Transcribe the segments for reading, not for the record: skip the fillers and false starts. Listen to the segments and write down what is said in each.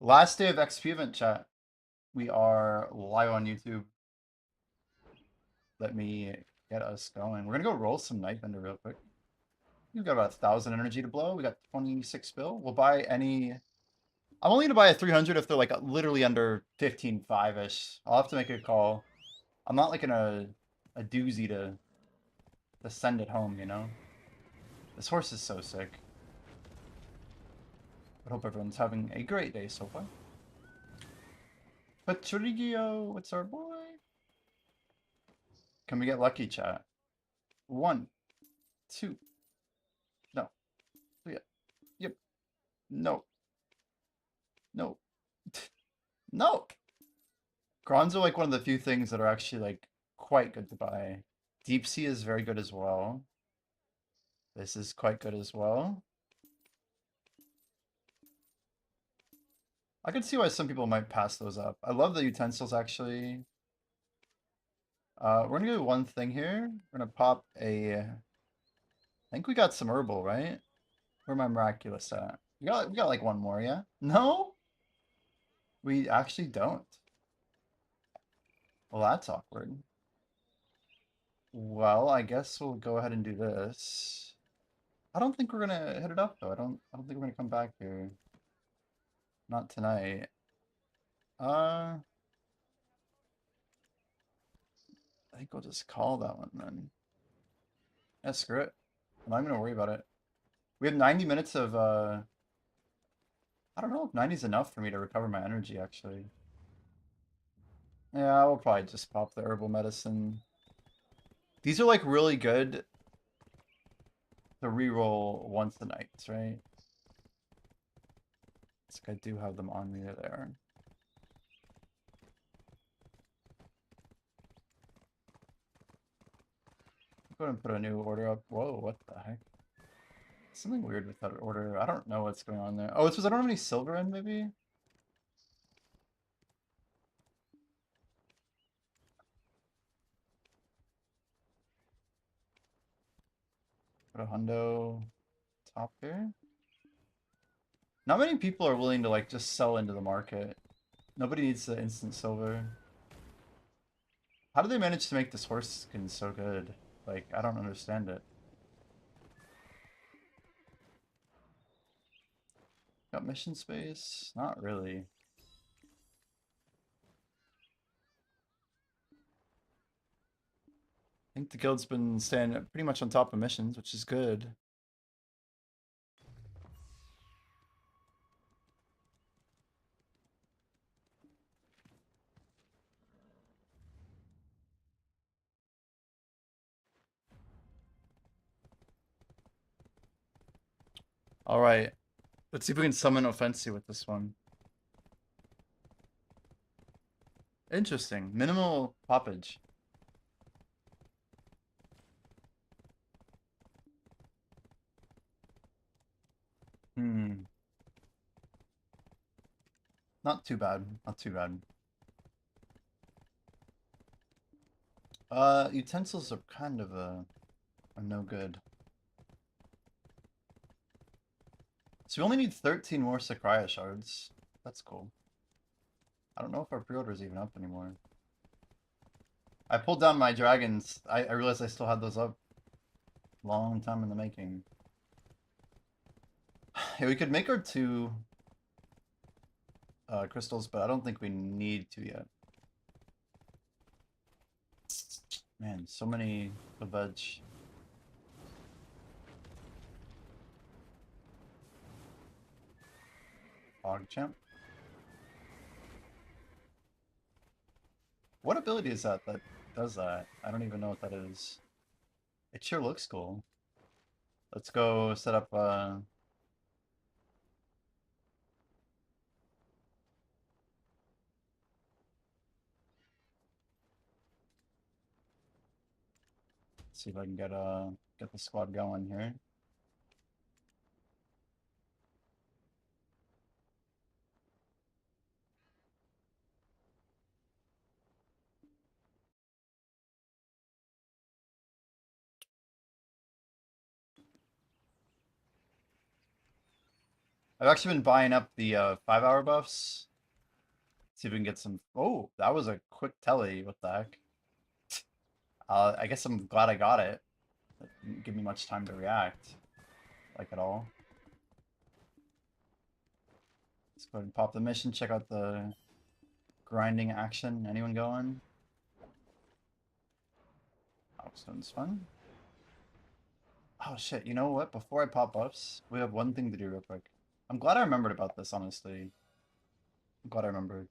Last day of XP event chat. We are live on YouTube. Let me get us going. We're gonna go roll some Night Bender real quick. We've got about 1,000 energy to blow. We got 26 bill. We'll buy any. I'm only gonna buy a 300 if they're like literally under 15.5-ish. I'll have to make a call. I'm not like in a doozy to send it home, you know? This horse is so sick. I hope everyone's having a great day so far. Patricio, what's our boy? Can we get lucky, chat? 1, 2. No. Yeah. Yep. No. No. No. Grons are like one of the few things that are actually like quite good to buy. Deep Sea is very good as well. This is quite good as well. I can see why some people might pass those up. I love the utensils actually. We're gonna do one thing here. We're gonna pop a. I think we got some herbal, right? Where my miraculous at? We got like one more, yeah? No? We actually don't. Well, that's awkward. Well, I guess we'll go ahead and do this. I don't think we're gonna hit it up though. I don't think we're gonna come back here. Not tonight. I think we'll just call that one then. Yeah, screw it. I'm not even gonna worry about it. We have 90 minutes of I don't know if 90 is enough for me to recover my energy actually. Yeah, we'll probably just pop the herbal medicine. These are like really good to reroll once a night, right? It's like I do have them on me there. Go ahead and put a new order up. Whoa, what the heck? Something weird with that order. I don't know what's going on there. Oh, it's because I don't have any silver in, maybe? Put a hundo top here. Not many people are willing to like just sell into the market. Nobody needs the instant silver. How do they manage to make this horse skin so good? Like, I don't understand it. Got mission space? Not really. I think the guild's been staying pretty much on top of missions, which is good. All right. Let's see if we can summon Offensi with this one. Interesting. Minimal poppage. Hmm. Not too bad. Not too bad. Utensils are kind of a no good. So we only need 13 more Sakraya shards. That's cool. I don't know if our pre-order is even up anymore. I pulled down my dragons. I realized I still had those up. Long time in the making. Yeah, we could make our 2 crystals, but I don't think we need to yet. Man, so many veg. Champ. What ability is that that does that? I don't even know what that is. It sure looks cool. Let's go set up see if I can get the squad going here. I've actually been buying up the 5-hour buffs. See if we can get some. Oh, that was a quick telly. What the heck? I guess I'm glad I got it. It didn't give me much time to react, like at all. Let's go ahead and pop the mission. Check out the grinding action. Anyone going? Stone's fun. Oh shit, you know what? Before I pop buffs, we have one thing to do real quick. I'm glad I remembered about this, honestly. I'm glad I remembered.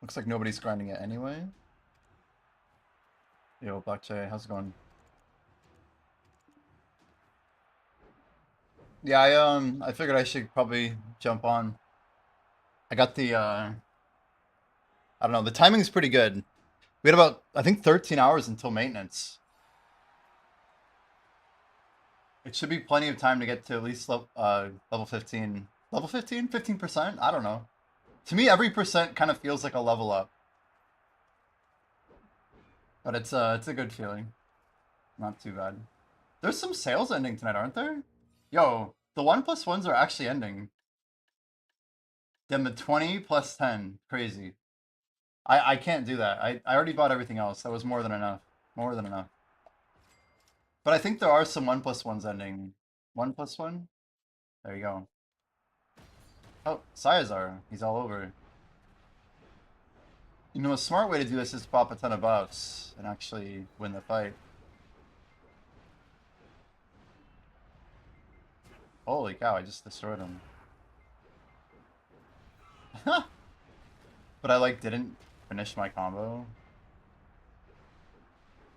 Looks like nobody's grinding it anyway. Yo, Black Jay, how's it going? Yeah, I figured I should probably jump on. I got the I don't know, the timing's pretty good. We had about I think 13 hours until maintenance. It should be plenty of time to get to at least level 15. Level 15? 15%? I don't know. To me, every percent kind of feels like a level up. But it's a good feeling. Not too bad. There's some sales ending tonight, aren't there? Yo, the 1+1s are actually ending. Then the 20 plus 10. Crazy. I can't do that. I already bought everything else. That was more than enough. More than enough. But I think there are some 1+1s ending. 1+1? There you go. Oh, Sayazar. He's all over. You know, a smart way to do this is to pop a ton of buffs and actually win the fight. Holy cow, I just destroyed him. But I like didn't finish my combo.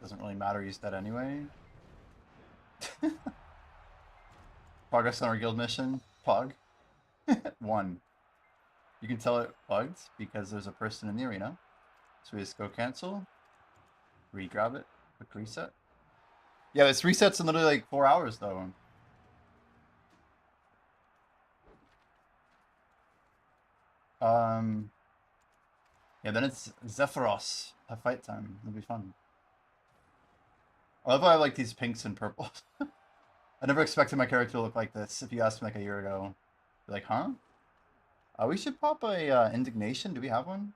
Doesn't really matter, he's dead anyway. Progress on our guild mission. Pog. 1. You can tell it bugged because there's a person in the arena. So we just go cancel. Re-grab it. Quick reset. Yeah, this resets in literally like 4 hours though. Yeah, then it's Zephyros. Have fight time. It'll be fun. I love how I like these pinks and purples. I never expected my character to look like this. If you asked me like a year ago, be like, huh? We should pop a indignation. Do we have one?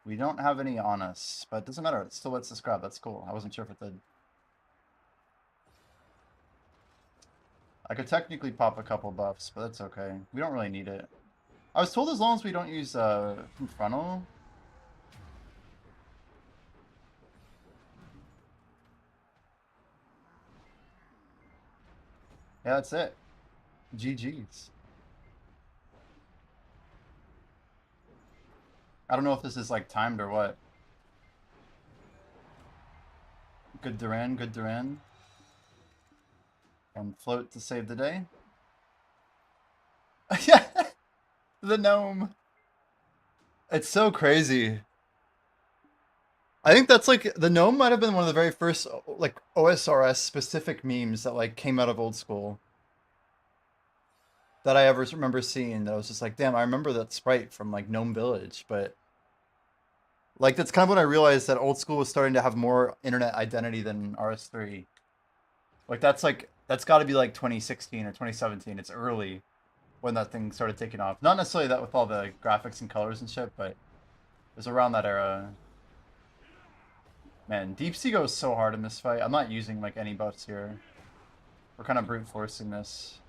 We don't have any on us, but it doesn't matter. It still lets us grab. That's cool. I wasn't sure if it did. I could technically pop a couple buffs, but that's okay. We don't really need it. I was told as long as we don't use frontal. Yeah, that's it. GG's. I don't know if this is like timed or what. Good Duran, good Duran. And float to save the day. Yeah, the gnome. It's so crazy. I think that's like the gnome might have been one of the very first like OSRS specific memes that like came out of old school that I ever remember seeing. That I was just like, damn, I remember that sprite from like Gnome Village, but like that's kind of when I realized that old school was starting to have more internet identity than RS3. Like that's got to be like 2016 or 2017. It's early when that thing started taking off. Not necessarily that with all the graphics and colors and shit, but it was around that era. Man, Deep Sea goes so hard in this fight. I'm not using like any buffs here. We're kind of brute forcing this.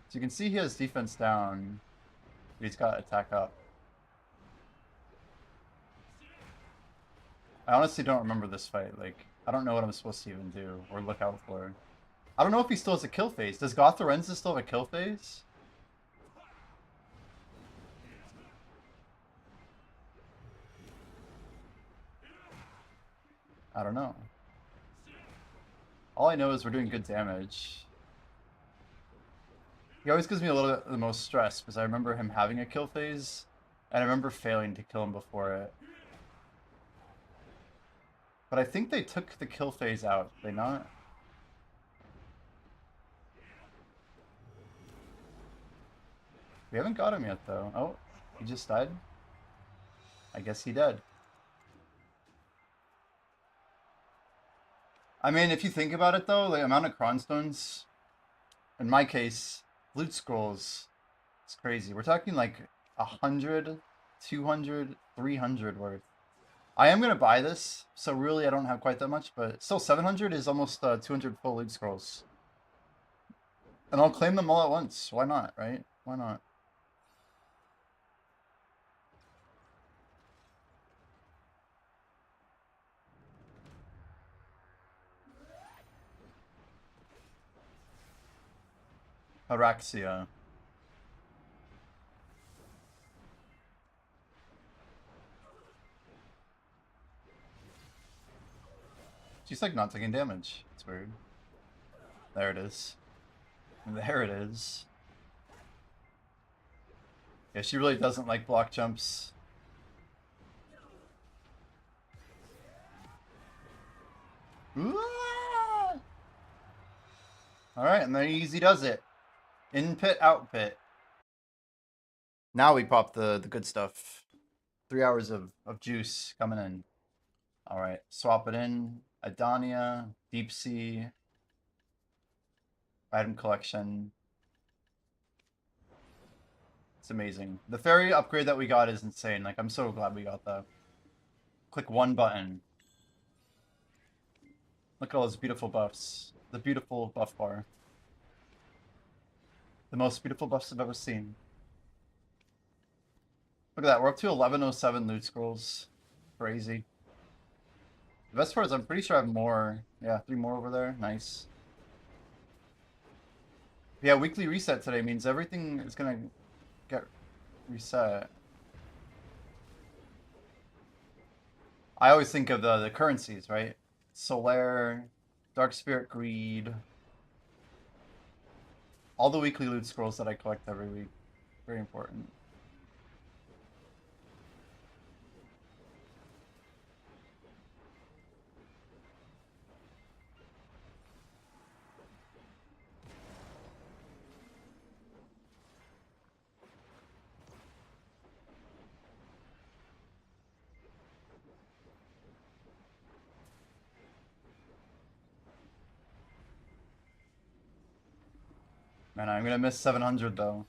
So you can see he has defense down, but he's got attack up. I honestly don't remember this fight. Like, I don't know what I'm supposed to even do or look out for. I don't know if he still has a kill phase. Does Goth Lorenza still have a kill phase? I don't know. All I know is we're doing good damage. He always gives me a little bit the most stress because I remember him having a kill phase, and I remember failing to kill him before it. But I think they took the kill phase out, did they not? We haven't got him yet, though. Oh, he just died? I guess he did. I mean, if you think about it though, the amount of cronstones, in my case, loot scrolls, it's crazy. We're talking like 100, 200, 300 worth. I am gonna buy this, so really I don't have quite that much, but still 700 is almost 200 full loot scrolls. And I'll claim them all at once. Why not, right? Why not? Araxia. She's like not taking damage. It's weird. There it is. There it is. Yeah, she really doesn't like block jumps. Alright, and then easy does it. In pit, out pit. Now we pop the good stuff. 3 hours of juice coming in. Alright, swap it in. Adania, Deep Sea, item collection. It's amazing. The fairy upgrade that we got is insane. Like, I'm so glad we got that. Click one button. Look at all those beautiful buffs. The beautiful buff bar. The most beautiful buffs I've ever seen. Look at that. We're up to 1107 loot scrolls. Crazy. The best part is I'm pretty sure I have more. Yeah, 3 more over there. Nice. Yeah, weekly reset today means everything is gonna get reset. I always think of the currencies, right? Solaire, Dark Spirit Greed. All the weekly loot scrolls that I collect every week. Very important. Man, I'm gonna miss 700 though.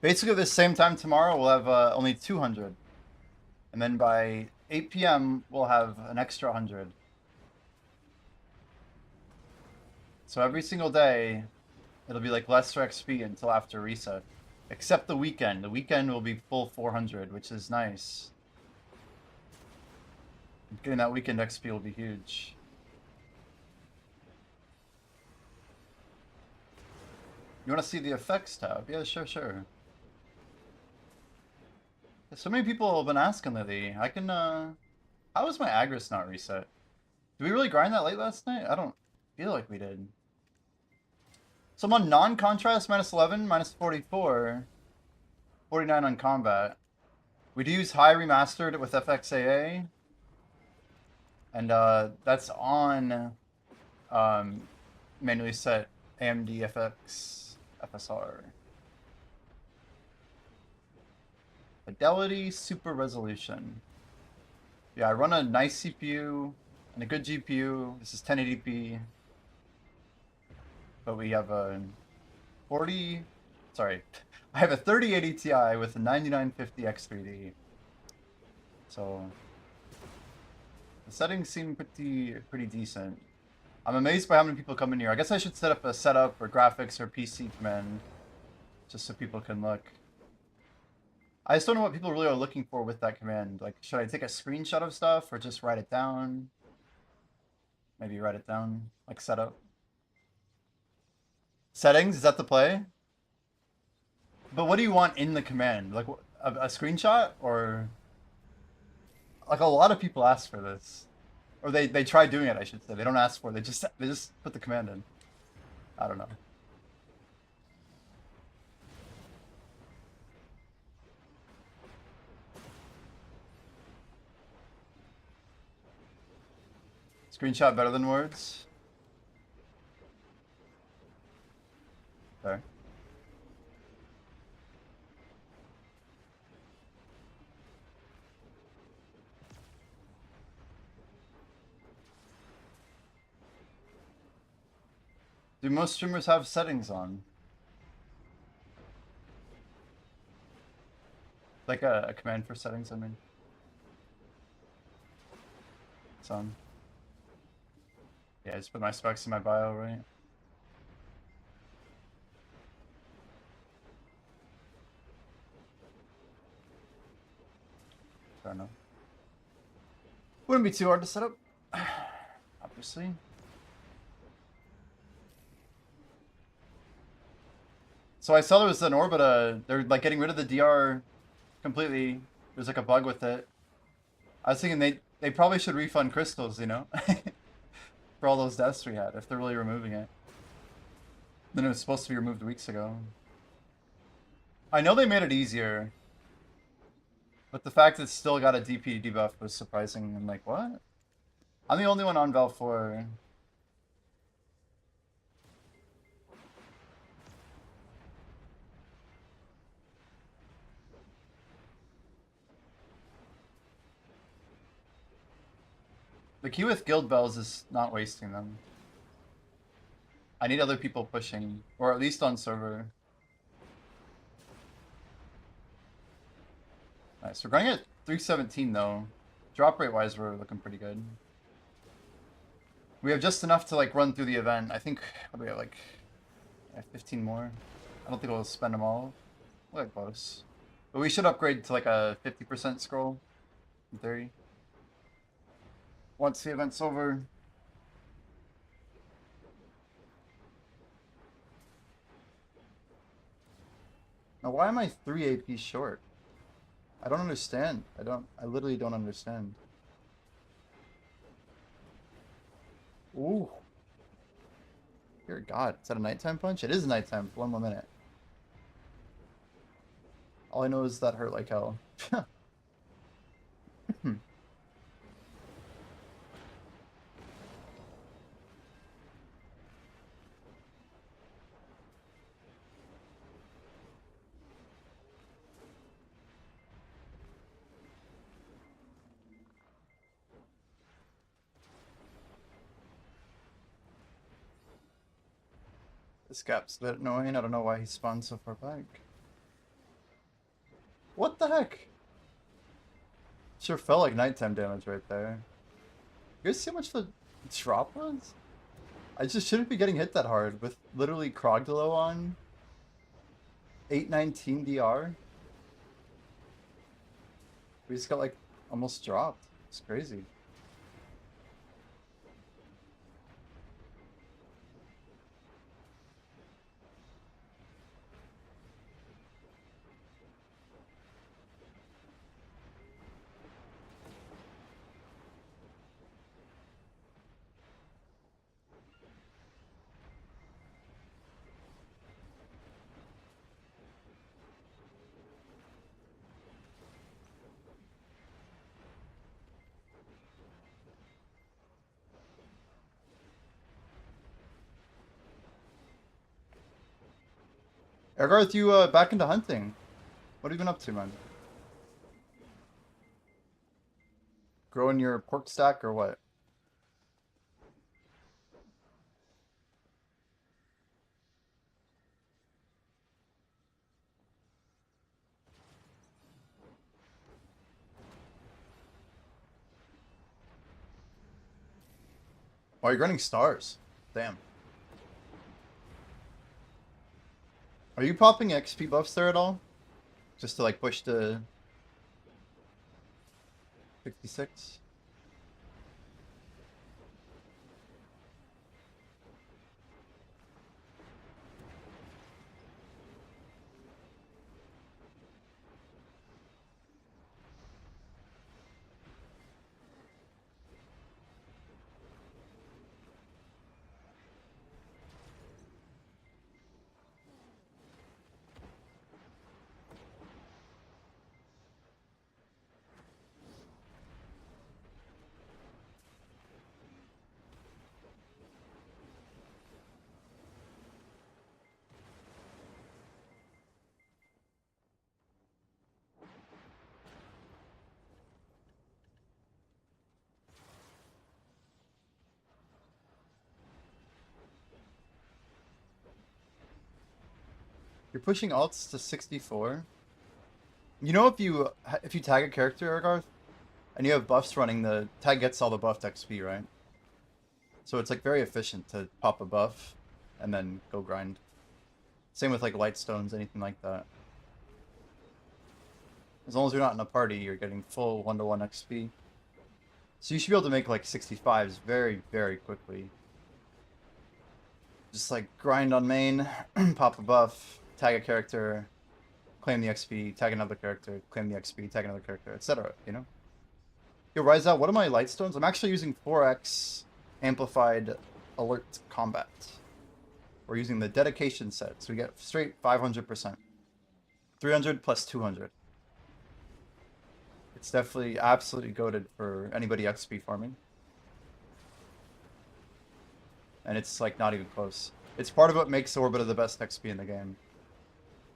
Basically, the same time tomorrow, we'll have only 200. And then by 8 p.m., we'll have an extra 100. So every single day, it'll be like lesser XP until after reset. Except the weekend. The weekend will be full 400, which is nice. Getting that weekend XP will be huge. You want to see the effects tab? Yeah, sure. So many people have been asking lately. I can, how is my Agris not reset? Did we really grind that late last night? I don't feel like we did. So I'm on non-contrast, minus 11, minus 44. 49 on combat. We do use high remastered with FXAA. And that's on manually set AMD FX FSR. Fidelity, super resolution. Yeah, I run a nice CPU and a good GPU. This is 1080p. But we have a 40, sorry, I have a 3080 Ti with a 9950 X3D. So the settings seem pretty decent. I'm amazed by how many people come in here. I guess I should set up a setup or graphics or PC command just so people can look. I just don't know what people really are looking for with that command. Like, should I take a screenshot of stuff or just write it down? Maybe write it down, like setup. Settings, is that the play? But what do you want in the command? Like a screenshot or like a lot of people ask for this. Or they try doing it, I should say. They don't ask for it. They just put the command in. I don't know. Screenshot better than words? There. Do most streamers have settings on? Like a command for settings, I mean. It's on. Yeah, I just put my specs in my bio, right? I don't know. Wouldn't be too hard to set up, obviously. So I saw there was an Orbita. They're like getting rid of the DR completely. There's like a bug with it. I was thinking they probably should refund crystals, you know, for all those deaths we had if they're really removing it. Then it was supposed to be removed weeks ago. I know they made it easier, but the fact it's still got a DP debuff was surprising. I'm like, what? I'm the only one on Val 4. The key with guild bells is not wasting them. I need other people pushing, or at least on server. Nice. We're going at 317 though. Drop rate wise, we're looking pretty good. We have just enough to like run through the event. I think what do we have, like 15 more. I don't think we'll spend them all. We're like close, but we should upgrade to like a 50% scroll in theory. Once the event's over. Now, why am I 3 AP short? I don't understand. I literally don't understand. Ooh. Dear God, is that a nighttime punch? It is a nighttime for 1 more minute. All I know is that hurt like hell. This gap's a bit annoying. I don't know why he spawned so far back. What the heck? Sure felt like nighttime damage right there. You guys see how much the drop was? I just shouldn't be getting hit that hard with literally Krogdalo on 819 DR. We just got like almost dropped. It's crazy. Ergarth, you back into hunting. What have you been up to, man? Growing your pork stack or what? Oh, you're running stars. Damn. Are you popping XP buffs there at all? Just to like push to 66? You're pushing alts to 64. You know, if you tag a character, Argarth, and you have buffs running, the tag gets all the buffed XP, right? So it's like very efficient to pop a buff and then go grind. Same with like light stones, anything like that. As long as you're not in a party, you're getting full 1-to-1 XP. So you should be able to make like 65s very, very quickly. Just like grind on main, pop a buff, tag a character, claim the XP, tag another character, claim the XP, tag another character, etc. You know? Yo, Rise Out, what are my light stones? I'm actually using 4x amplified alert combat. We're using the dedication set, so we get straight 500%. 300 plus 200. It's definitely absolutely goated for anybody XP farming. And it's like not even close. It's part of what makes Orbita the best XP in the game.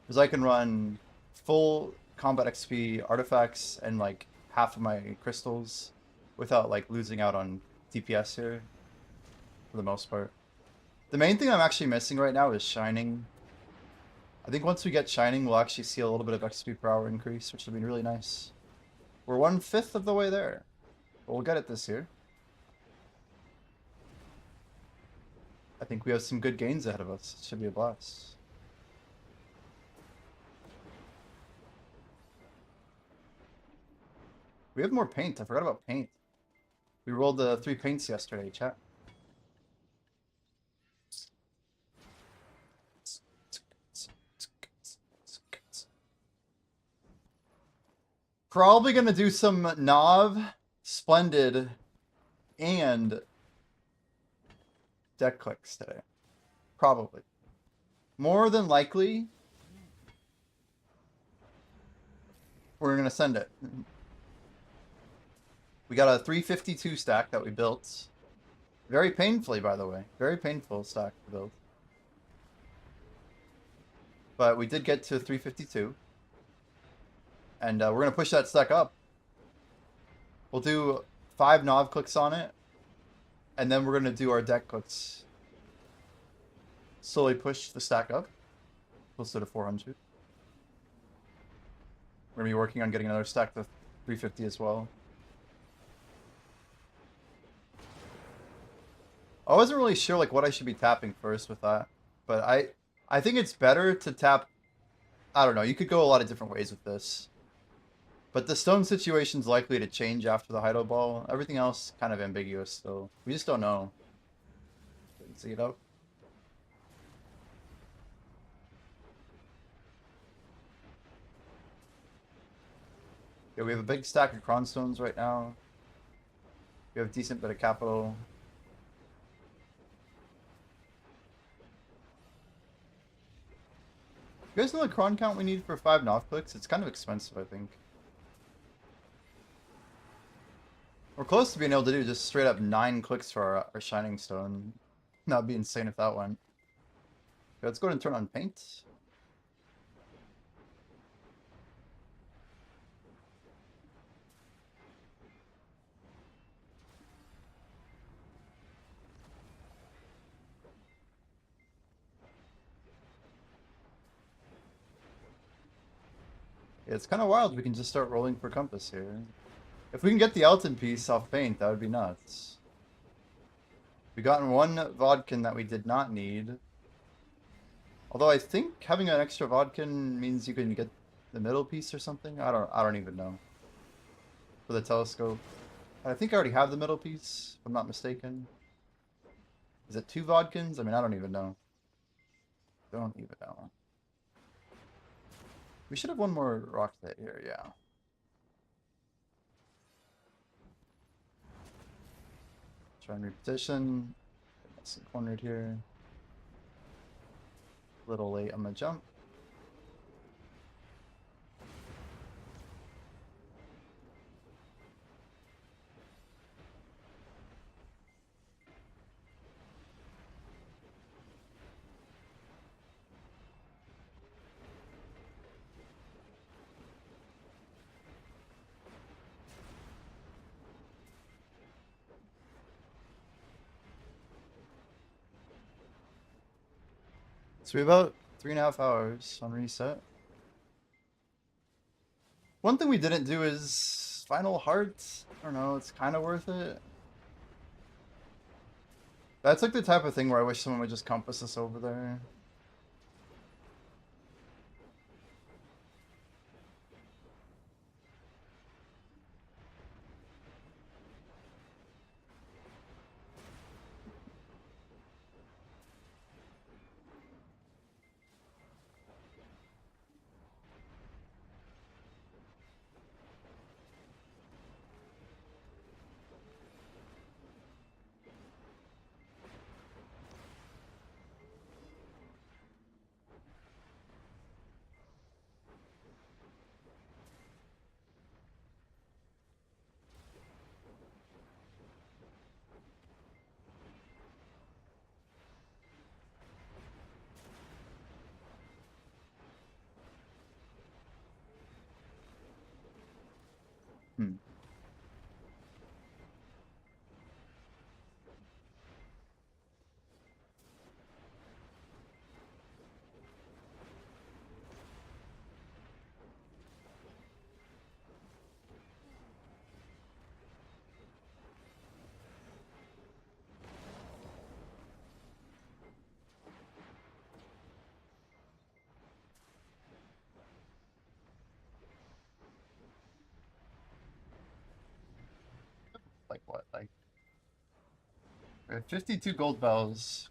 Because I can run full combat XP artifacts and like half of my crystals without like losing out on DPS here for the most part. The main thing I'm actually missing right now is Shining. I think once we get Shining, we'll actually see a little bit of XP per hour increase, which will be really nice. We're 1/5 of the way there, but we'll get it this year. I think we have some good gains ahead of us. It should be a blast. We have more paint. I forgot about paint. We rolled the 3 paints yesterday, chat. Probably gonna do some Nav, Splendid, and deck clicks today. Probably. More than likely, we're gonna send it. We got a 352 stack that we built. Very painfully, by the way. Very painful stack to build. But we did get to 352. And we're going to push that stack up. We'll do 5 Nav clicks on it. And then we're going to do our deck clicks. Slowly push the stack up. Closer to 400. We're going to be working on getting another stack to 350 as well. I wasn't really sure like what I should be tapping first with that. But I think it's better to tap... I don't know. You could go a lot of different ways with this. But the stone situation's likely to change after the Hydo Ball. Everything else kind of ambiguous still. We just don't know. See it up. Yeah, we have a big stack of Cron Stones right now. We have a decent bit of capital. You guys know the Cron count we need for 5 Nav clicks? It's kind of expensive, I think. We're close to being able to do just straight up 9 clicks for our Shining Stone. That would be insane if that went. Okay, let's go ahead and turn on paint. Yeah, it's kind of wild we can just start rolling for Compass here. If we can get the Elton piece off paint, that would be nuts. We gotten 1 Vodkin that we did not need. Although I think having an extra Vodkin means you can get the middle piece or something. I don't even know. For the telescope. I think I already have the middle piece, if I'm not mistaken. Is it 2 Vodkins? I mean, I don't even know. Don't even know. We should have 1 more rock hit here, yeah. Try and repetition. Nice and cornered here. A little late on the jump. So we have about 3.5 hours on reset. One thing we didn't do is Final Heart. I don't know, it's kind of worth it. That's like the type of thing where I wish someone would just compass us over there. Hmm. Like what? Like we have 52 gold bells.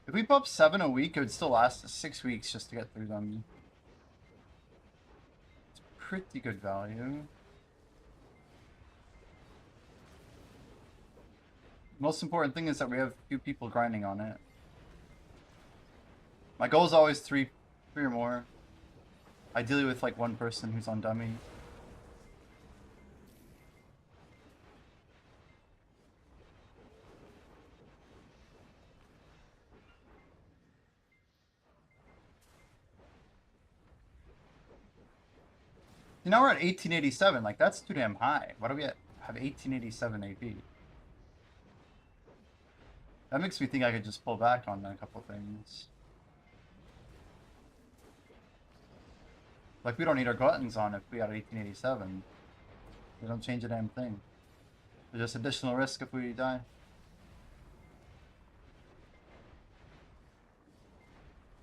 If we pop 7 a week, it would still last us 6 weeks just to get through them. It's pretty good value. Most important thing is that we have a few people grinding on it. My goal is always three or more. Ideally with like one person who's on dummy. You know, we're at 1887. Like, that's too damn high. Why do we have 1887 AP? That makes me think I could just pull back on a couple things. Like, we don't need our gluttons on if we got 1887. We don't change a damn thing. There's just additional risk if we die.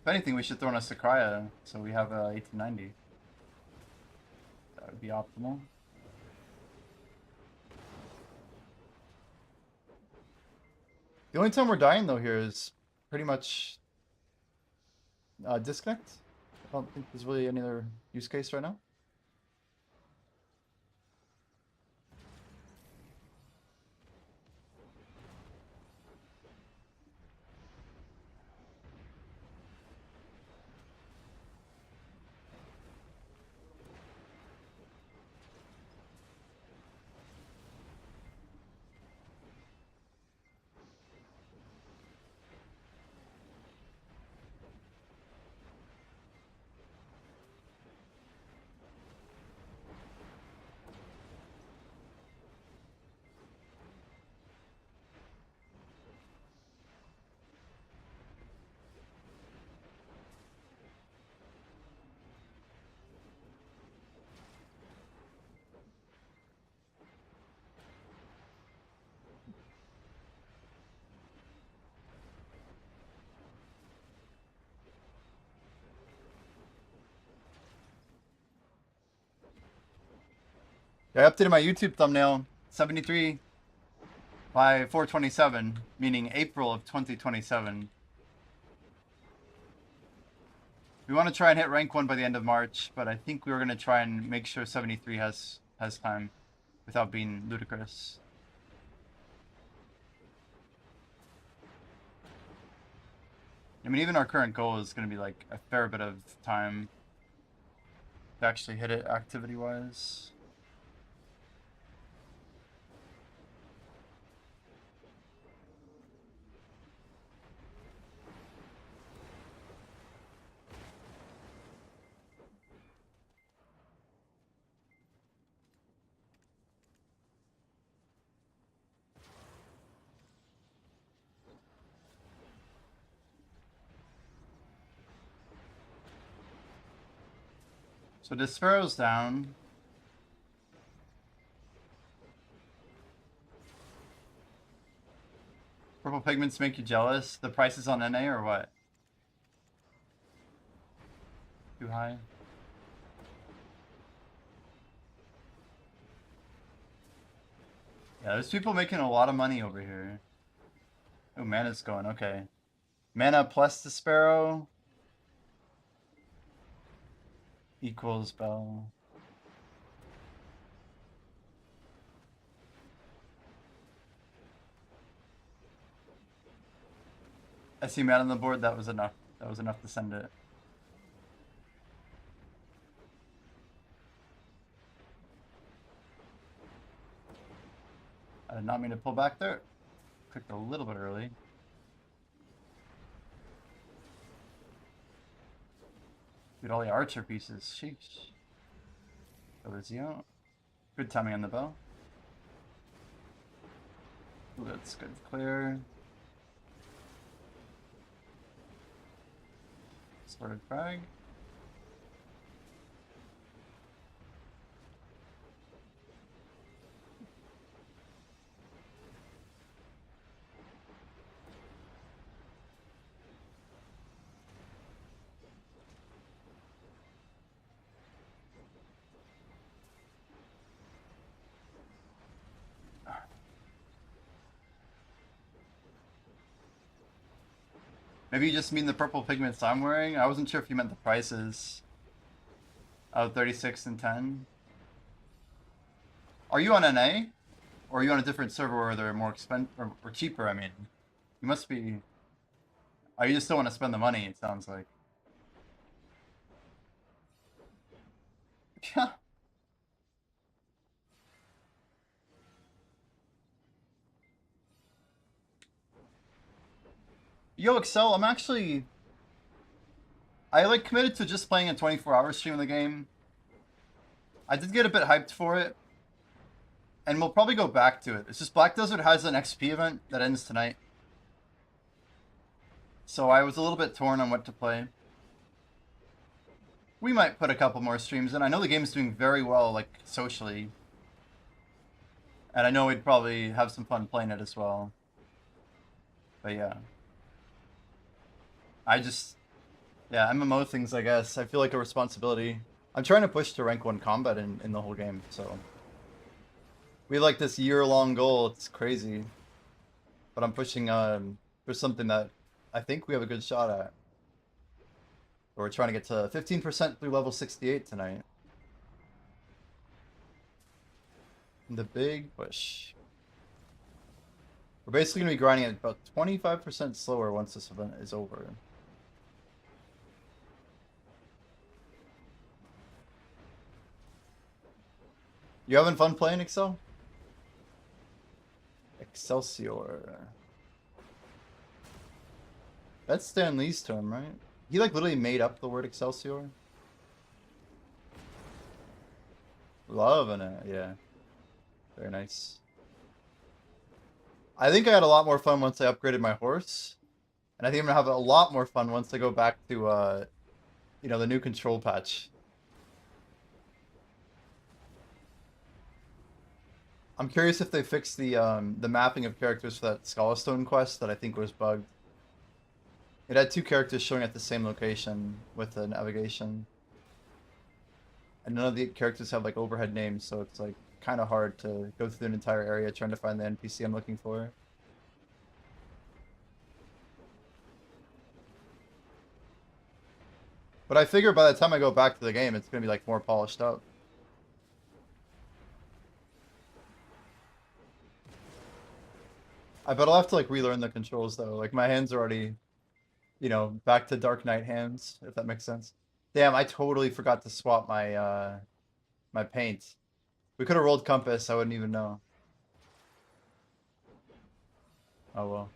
If anything, we should throw in a Sakraya so we have 1890. That would be optimal. The only time we're dying though here is pretty much disconnect. I don't think there's really any other use case right now. Yeah, I updated my YouTube thumbnail. 73 by 427, meaning April of 2027. We want to try and hit rank 1 by the end of March, but I think we were going to try and make sure 73 has time without being ludicrous. I mean, even our current goal is going to be like a fair bit of time to actually hit it activity-wise. So Despero's down. Purple pigments make you jealous? The price is on NA or what? Too high? Yeah, there's people making a lot of money over here. Oh, mana's going, okay. Mana plus Despero equals Bell. I see mana on the board, that was enough. That was enough to send it. I did not mean to pull back there. Clicked a little bit early. Get all the archer pieces. Sheesh. Elizio. Good timing on the bow. Ooh, that's good. Clear. Started frag. Maybe you just mean the purple pigments I'm wearing? I wasn't sure if you meant the prices. Oh, 36 and 10. Are you on NA? Or are you on a different server where they're more expensive or cheaper? I mean, you must be. Oh, you just don't want to spend the money, it sounds like. Yeah. Yo, Excel, I'm actually. I like committed to just playing a 24-hour stream of the game. I did get a bit hyped for it. And we'll probably go back to it. It's just Black Desert has an XP event that ends tonight. So I was a little bit torn on what to play. We might put a couple more streams in. I know the game's doing very well, like, socially. And I know we'd probably have some fun playing it as well. But yeah. Yeah, MMO things, I guess. I feel like a responsibility. I'm trying to push to rank 1 combat in the whole game, so. We have like this year-long goal. It's crazy. But I'm pushing for something that I think we have a good shot at. We're trying to get to 15% through level 68 tonight. The big push. We're basically going to be grinding at about 25% slower once this event is over. You having fun playing Excel? Excelsior. That's Stan Lee's term, right? He like literally made up the word Excelsior. Loving it, yeah. Very nice. I think I had a lot more fun once I upgraded my horse. And I think I'm gonna have a lot more fun once I go back to you know, the new control patch. I'm curious if they fixed the mapping of characters for that Scholastone quest that I think was bugged. It had 2 characters showing at the same location with the navigation. And none of the characters have like overhead names, so it's like kind of hard to go through an entire area trying to find the NPC I'm looking for. But I figure by the time I go back to the game, it's going to be like more polished up. I bet I'll have to like relearn the controls though. Like my hands are already, you know, back to Dark Knight hands, if that makes sense. Damn, I totally forgot to swap my my paint. We could have rolled compass, I wouldn't even know. Oh well.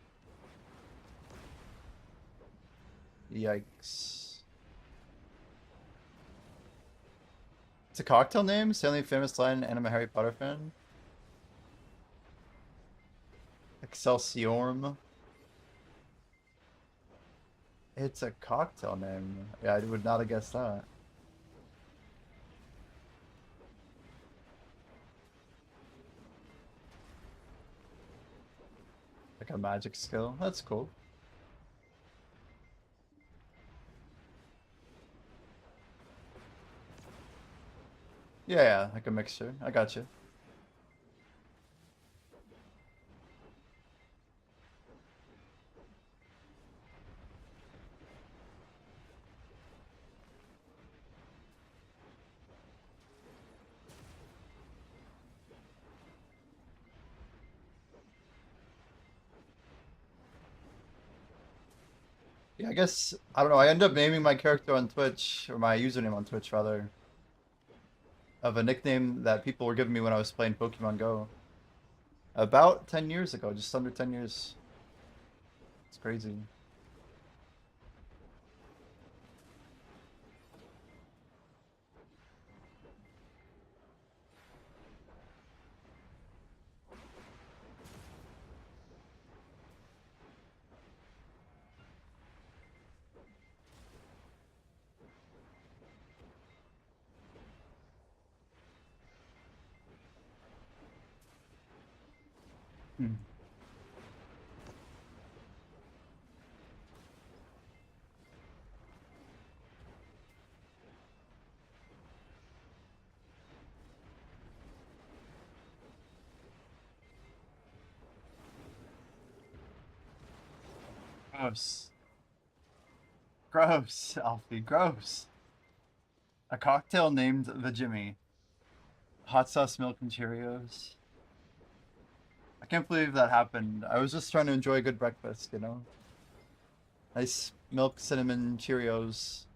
Yikes. It's a cocktail name? Stanley famous line and I'm a Harry Potter fan. Excelsiorm. It's a cocktail name. Yeah, I would not have guessed that. like a magic skill. That's cool. Yeah, yeah, like a mixture. I got you. Yeah, I guess I don't know. I end up naming my character on Twitch, or my username on Twitch rather, of a nickname that people were giving me when I was playing Pokemon Go. About 10 years ago, just under 10 years. It's crazy. Hmm. Gross. Gross, Alfie, gross. A cocktail named the Jimmy. Hot sauce, milk, and Cheerios. I can't believe that happened. I was just trying to enjoy a good breakfast, you know? Nice milk, cinnamon, Cheerios.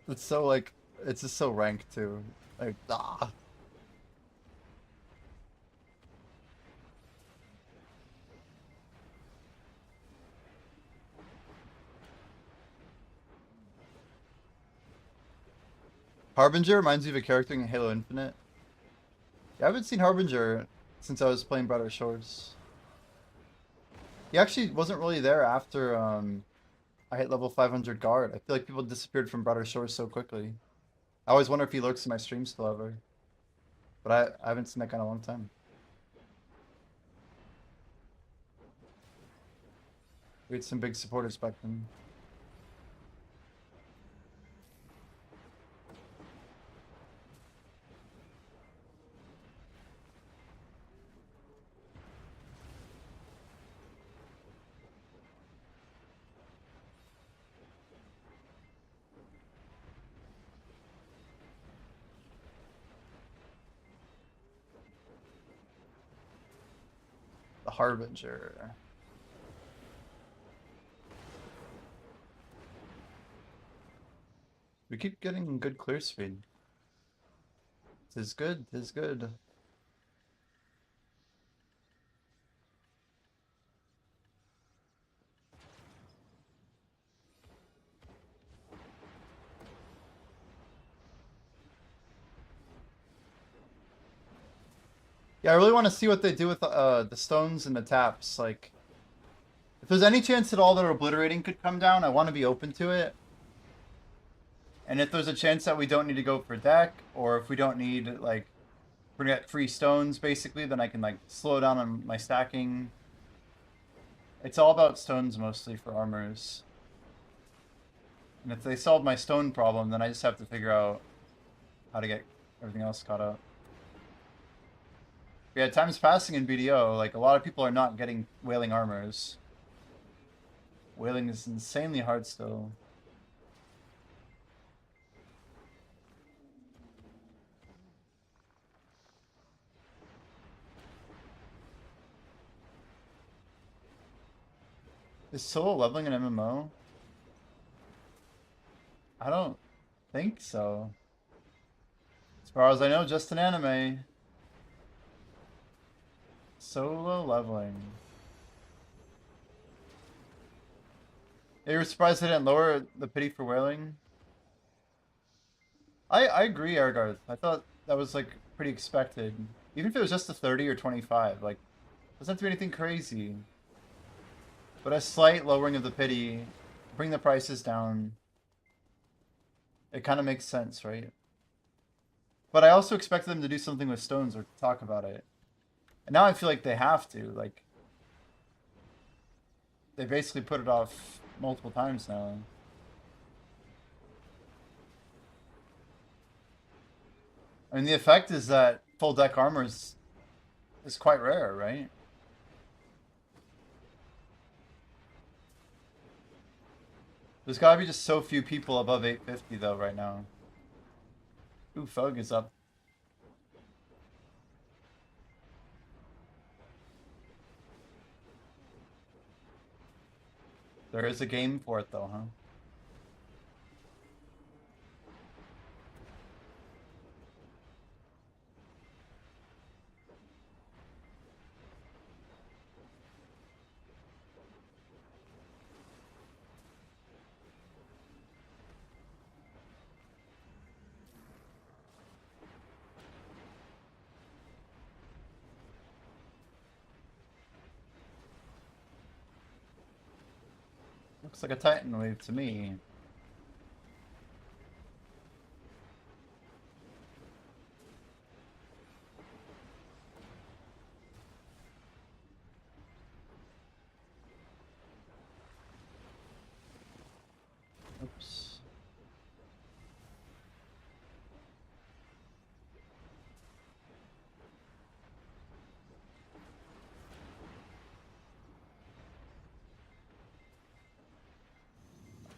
It's so like, it's just so rank too. Like, ah. Harbinger reminds me of a character in Halo Infinite. Yeah, I haven't seen Harbinger since I was playing Brighter Shores. He actually wasn't really there after I hit level 500 guard. I feel like people disappeared from Brighter Shores so quickly. I always wonder if he lurks in my stream still ever. But I haven't seen that guy in a long time. We had some big supporters back then. The Harbinger. We keep getting good clear speed. Tis good, tis good. Yeah, I really want to see what they do with the stones and the taps. Like, if there's any chance at all that obliterating could come down, I want to be open to it. And if there's a chance that we don't need to go for deck, or if we don't need, like, we're gonna get free stones, basically, then I can, like, slow down on my stacking. It's all about stones mostly for armors. And if they solve my stone problem, then I just have to figure out how to get everything else caught up. Yeah, time's passing in BDO. Like, a lot of people are not getting whaling armors. Whaling is insanely hard still. Is solo leveling an MMO? I don't think so. As far as I know, just an anime. Solo leveling. Yeah, you were surprised they didn't lower the pity for whaling? I agree, Argarth. I thought that was like pretty expected. Even if it was just a 30 or 25, like doesn't have to be anything crazy. But a slight lowering of the pity, bring the prices down. It kind of makes sense, right? But I also expected them to do something with stones or talk about it. And now I feel like they have to. Like, they basically put it off multiple times now. I mean, the effect is that full deck armor is quite rare, right? There's gotta be just so few people above 850 though right now. Ooh, Fug is up. There is a game for it though, huh? Looks like a Titan wave to me. Oops.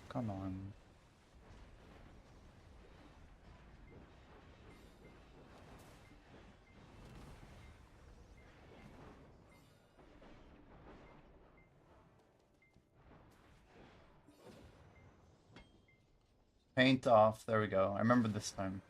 Come on. Paint off. There we go. I remember this time.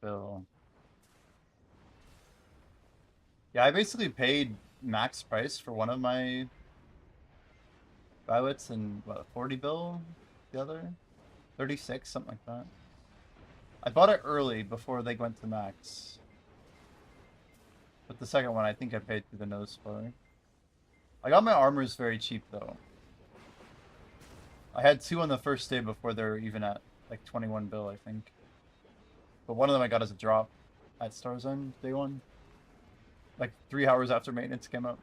Bill. Yeah, I basically paid max price for one of my Violet's and what, 40 bill? The other? 36, something like that. I bought it early before they went to max. But the second one, I think I paid through the nose for. I got my armors very cheap though. I had two on the first day before they were even at like 21 bill, I think. But one of them I got as a drop at Star's End day one. Like 3 hours after maintenance came up.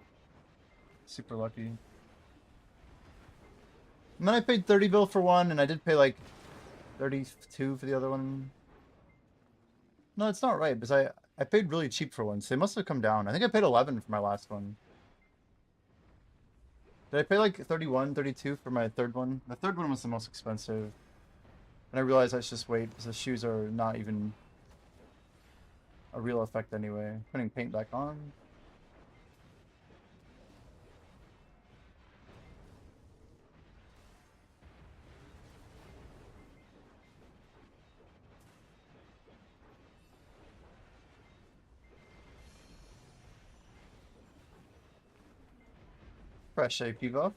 Super lucky. And then I paid 30 bill for one, and I did pay like 32 for the other one. No, it's not right, because I paid really cheap for one, so they must have come down. I think I paid 11 for my last one. Did I pay like 31, 32 for my third one? The third one was the most expensive. And I realized I should just wait, because the shoes are not even a real effect anyway. Putting paint back on. Fresh AP buff.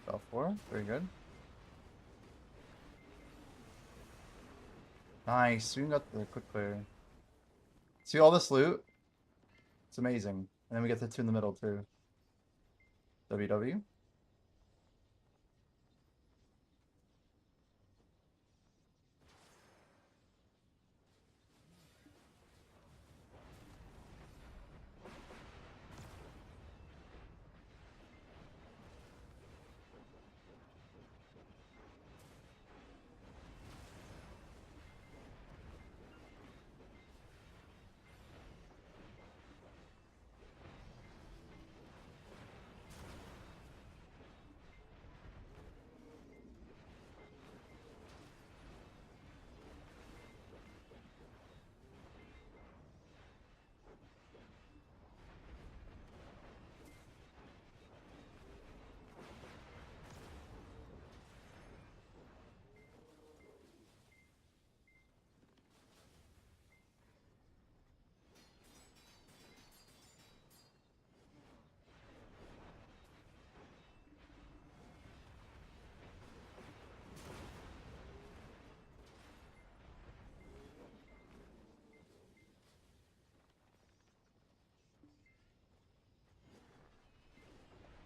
Fell 4. Very good. Nice. We got the quick clear. See all this loot? It's amazing. And then we get the two in the middle too. WW.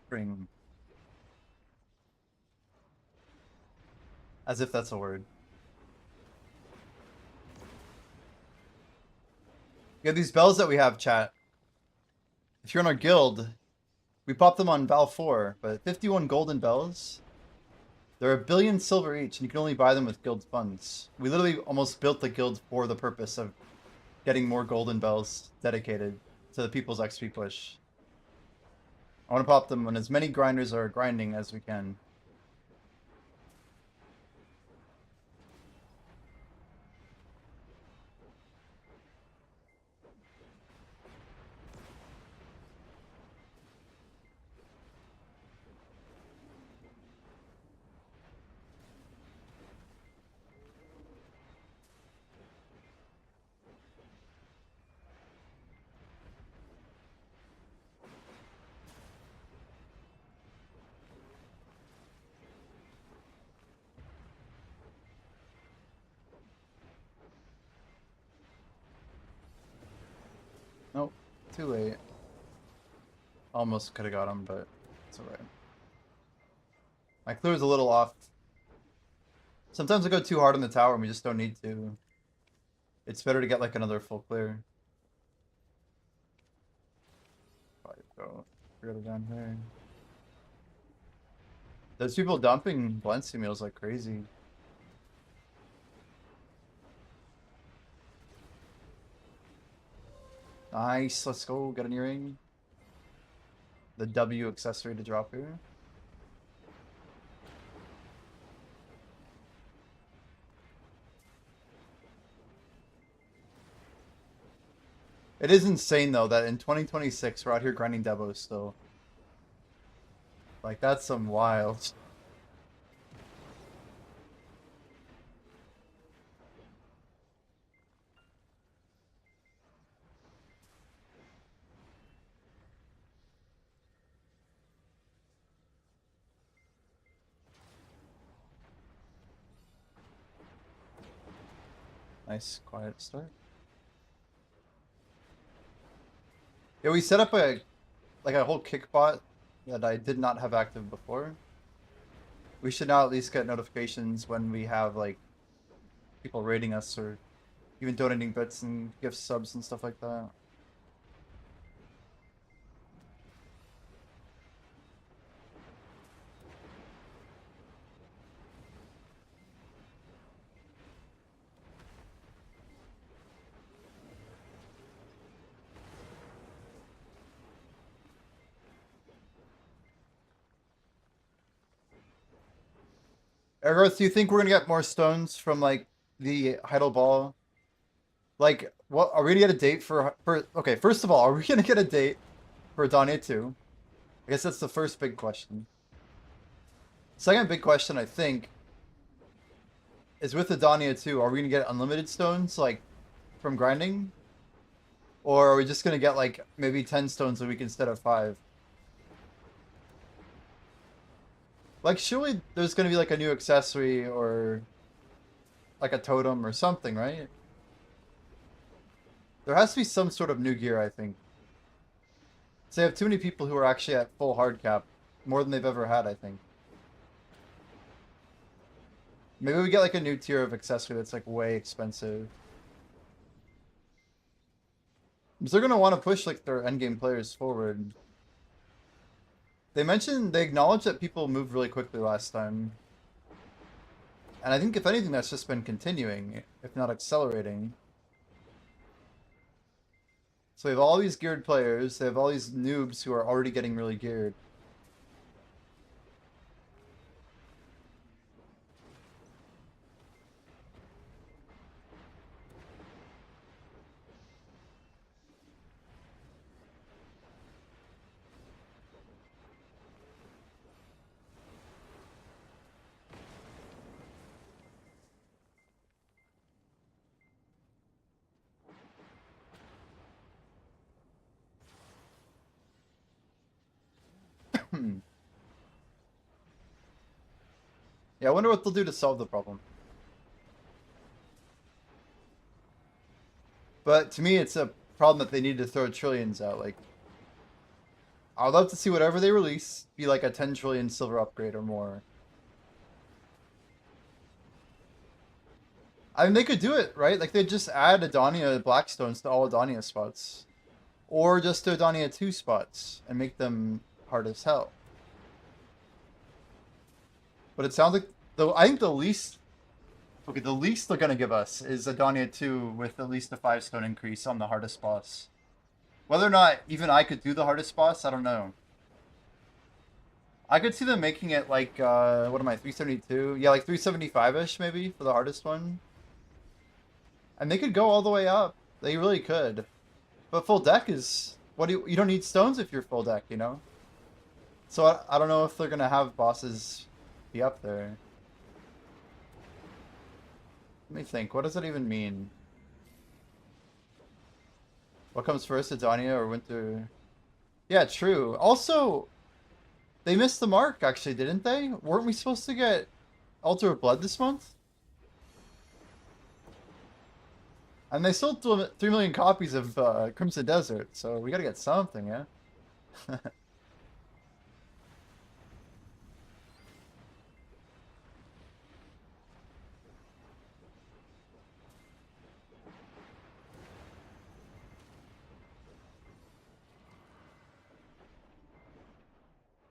Spring. As if that's a word. Yeah, these bells that we have, chat. If you're in our guild, we pop them on Val 4, but 51 golden bells. They're 1 billion silver each, and you can only buy them with guild funds. We literally almost built the guild for the purpose of getting more golden bells dedicated to the people's XP push. I want to pop them when as many grinders are grinding as we can. Nope, too late. Almost could have got him, but it's alright. My clear is a little off. Sometimes I go too hard on the tower and we just don't need to. It's better to get like another full clear. Probably go further down here. There's people dumping Valencia meals like crazy. Nice, let's go, get an earring. The W accessory to drop here. It is insane though that in 2026 we're out here grinding Devos still. Like that's some wild. Nice quiet start. Yeah, we set up a whole kick bot that I did not have active before. We should now at least get notifications when we have like people rating us or even donating bits and gift subs and stuff like that. Ergoth, do you think we're gonna get more stones from like the Heidel Ball? Like, what are we gonna get a date for? Okay, first of all, are we gonna get a date for Danya 2? I guess that's the first big question. Second big question, I think, is with the Danya 2, are we gonna get unlimited stones like from grinding? Or are we just gonna get like maybe 10 stones a week instead of 5? Like, surely there's gonna be like a new accessory or like a totem or something, right? There has to be some sort of new gear, I think. So they have too many people who are actually at full hard cap, more than they've ever had, I think. Maybe we get like a new tier of accessory that's like way expensive. Because they're gonna want to push like their endgame players forward. They acknowledged that people moved really quickly last time. And I think if anything that's just been continuing, if not accelerating. So they have all these geared players, they have all these noobs who are already getting really geared. Yeah, I wonder what they'll do to solve the problem. But to me, it's a problem that they need to throw trillions out. Like, I'd love to see whatever they release be like a 10 trillion silver upgrade or more. I mean, they could do it, right? Like, they just add Adania Blackstones to all Adania spots. Or just to Adania 2 spots and make them hard as hell. But it sounds like, though, I think the least, okay, the least they're going to give us is Adania 2 with at least a 5-stone increase on the hardest boss. Whether or not even I could do the hardest boss, I don't know. I could see them making it like, what am I, 372? Yeah, like 375-ish maybe for the hardest one. And they could go all the way up. They really could. But full deck is, what do you don't need stones if you're full deck, you know? So I don't know if they're going to have bosses be up there. Let me think, what does that even mean? What comes first, Adania or Winter? Yeah, true. Also, they missed the mark, actually, didn't they? Weren't we supposed to get Altar of Blood this month? And they sold 3 million copies of Crimson Desert, so we gotta get something, yeah?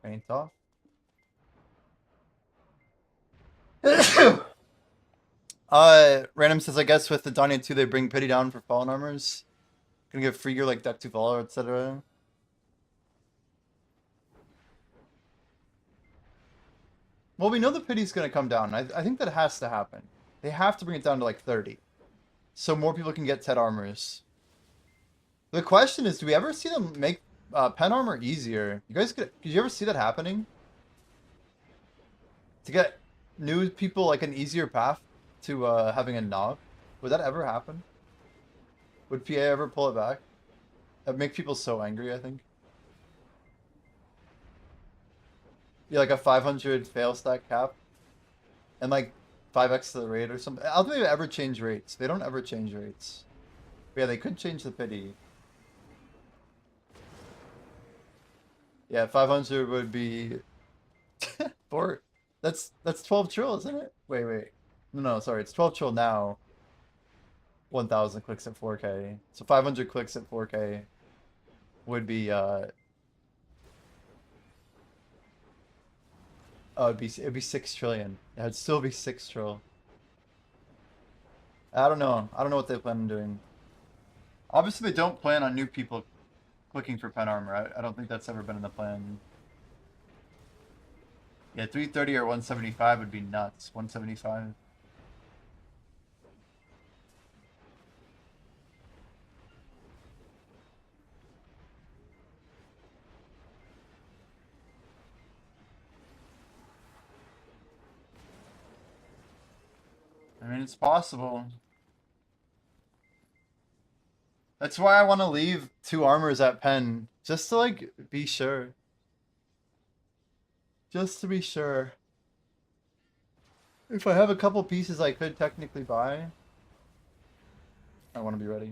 Paint off. Random says, I guess with the Dania 2 they bring pity down for fallen armors. Gonna give free gear like Deck 2 Valor, etc. Well, we know the pity's gonna come down. I think that has to happen. They have to bring it down to like 30. So more people can get 10 armors. The question is, do we ever see them make pen armor easier? You guys did you ever see that happening? To get new people like an easier path to having a knob? Would that ever happen? Would PA ever pull it back? That'd make people so angry, I think. Yeah, like a 500 fail stack cap. And like 5x to the rate or something. I don't think they ever change rates. They don't ever change rates. But yeah, they could change the pity. Yeah, 500 would be... four. That's 12 trill, isn't it? Wait. No, sorry. It's 12 trill now. 1,000 clicks at 4K. So 500 clicks at 4K would be oh, it'd be 6 trillion. Yeah, it'd still be 6 trill. I don't know. I don't know what they plan on doing. Obviously, they don't plan on new people clicking for pen armor. I don't think that's ever been in the plan. Yeah, 330 or 175 would be nuts. 175. I mean, it's possible. That's why I want to leave 2 armors at pen. Just to, like, be sure. Just to be sure. If I have a couple pieces I could technically buy, I want to be ready.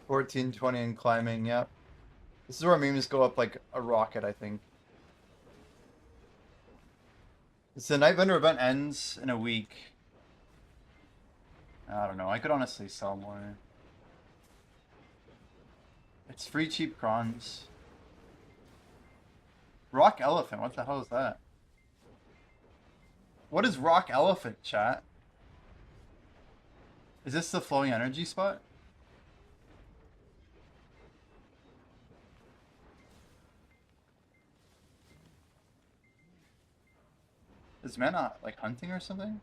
$14, $20 and climbing, yep. This is where memes go up like a rocket, I think. It's the Night Vendor event ends in a week. I don't know. I could honestly sell more. It's free cheap crons. Rock Elephant, what the hell is that? What is Rock Elephant, chat? Is this the flowing energy spot? Is man not like hunting or something?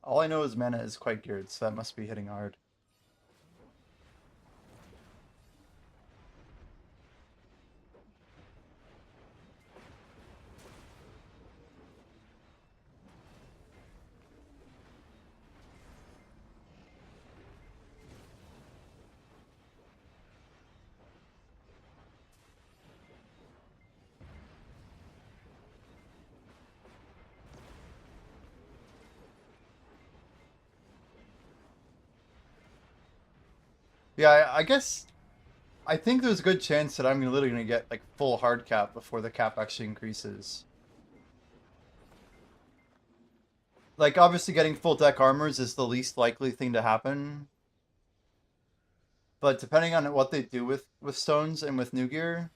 All I know is mana is quite geared, so that must be hitting hard. Yeah, I guess I think there's a good chance that I'm literally gonna get like full hard cap before the cap actually increases. Like obviously getting full deck armors is the least likely thing to happen. But depending on what they do with stones and with new gear,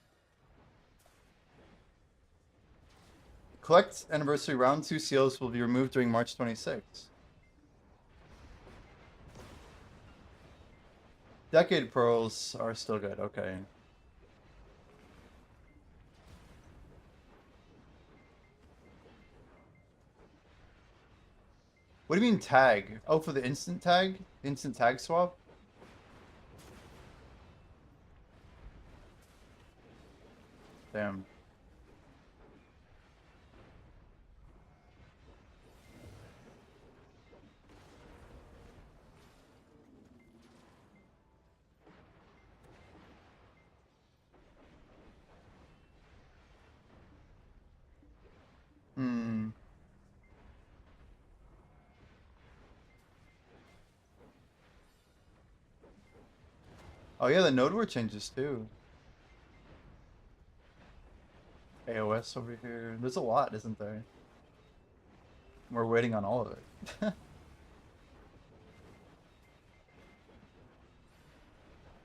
collect anniversary round 2 seals will be removed during March 26th. Decade pearls are still good, okay. What do you mean tag? Oh, for the instant tag? Instant tag swap? Damn. Hmm. Oh yeah, the node word changes too. AOS over here. There's a lot, isn't there? We're waiting on all of it.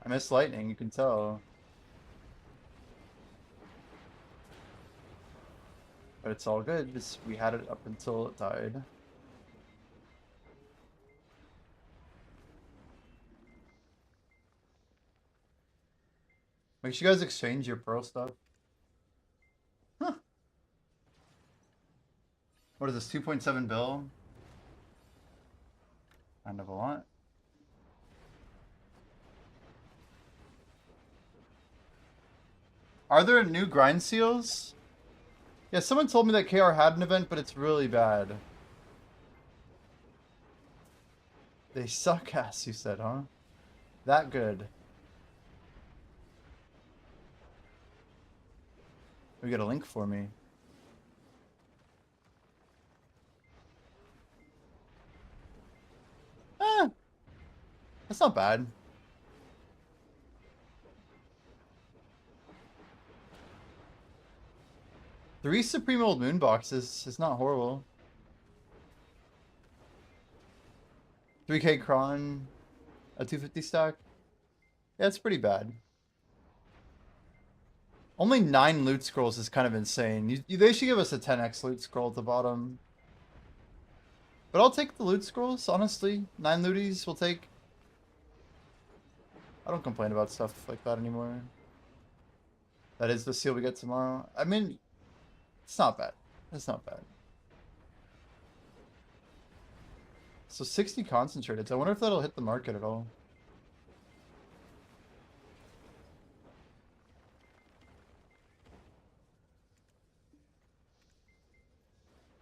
I miss lightning, you can tell. But it's all good. We had it up until it died. Make sure you guys exchange your pearl stuff. Huh. What is this, 2.7 bill? Kind of a lot. Are there new grind seals? Yeah, someone told me that KR had an event, but it's really bad. They suck ass, you said, huh? That good. We got a link for me. Eh, that's not bad. 3 Supreme Old Moon boxes is not horrible. 3K Kron, a 250 stack. Yeah, it's pretty bad. Only 9 loot scrolls is kind of insane. They should give us a 10x loot scroll at the bottom. But I'll take the loot scrolls, honestly. 9 looties we'll take. I don't complain about stuff like that anymore. That is the seal we get tomorrow. I mean, it's not bad. It's not bad. So 60 concentrated. I wonder if that'll hit the market at all.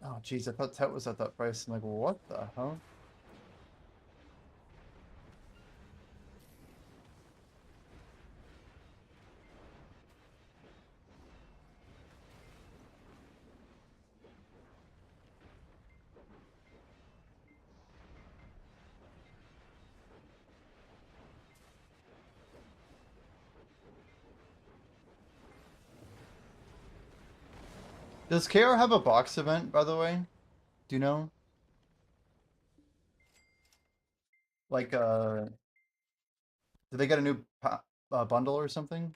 Oh, jeez, I thought Tet was at that price. I'm like, what the hell? Does KR have a box event, by the way? Do you know? Like, did they get a new bundle or something?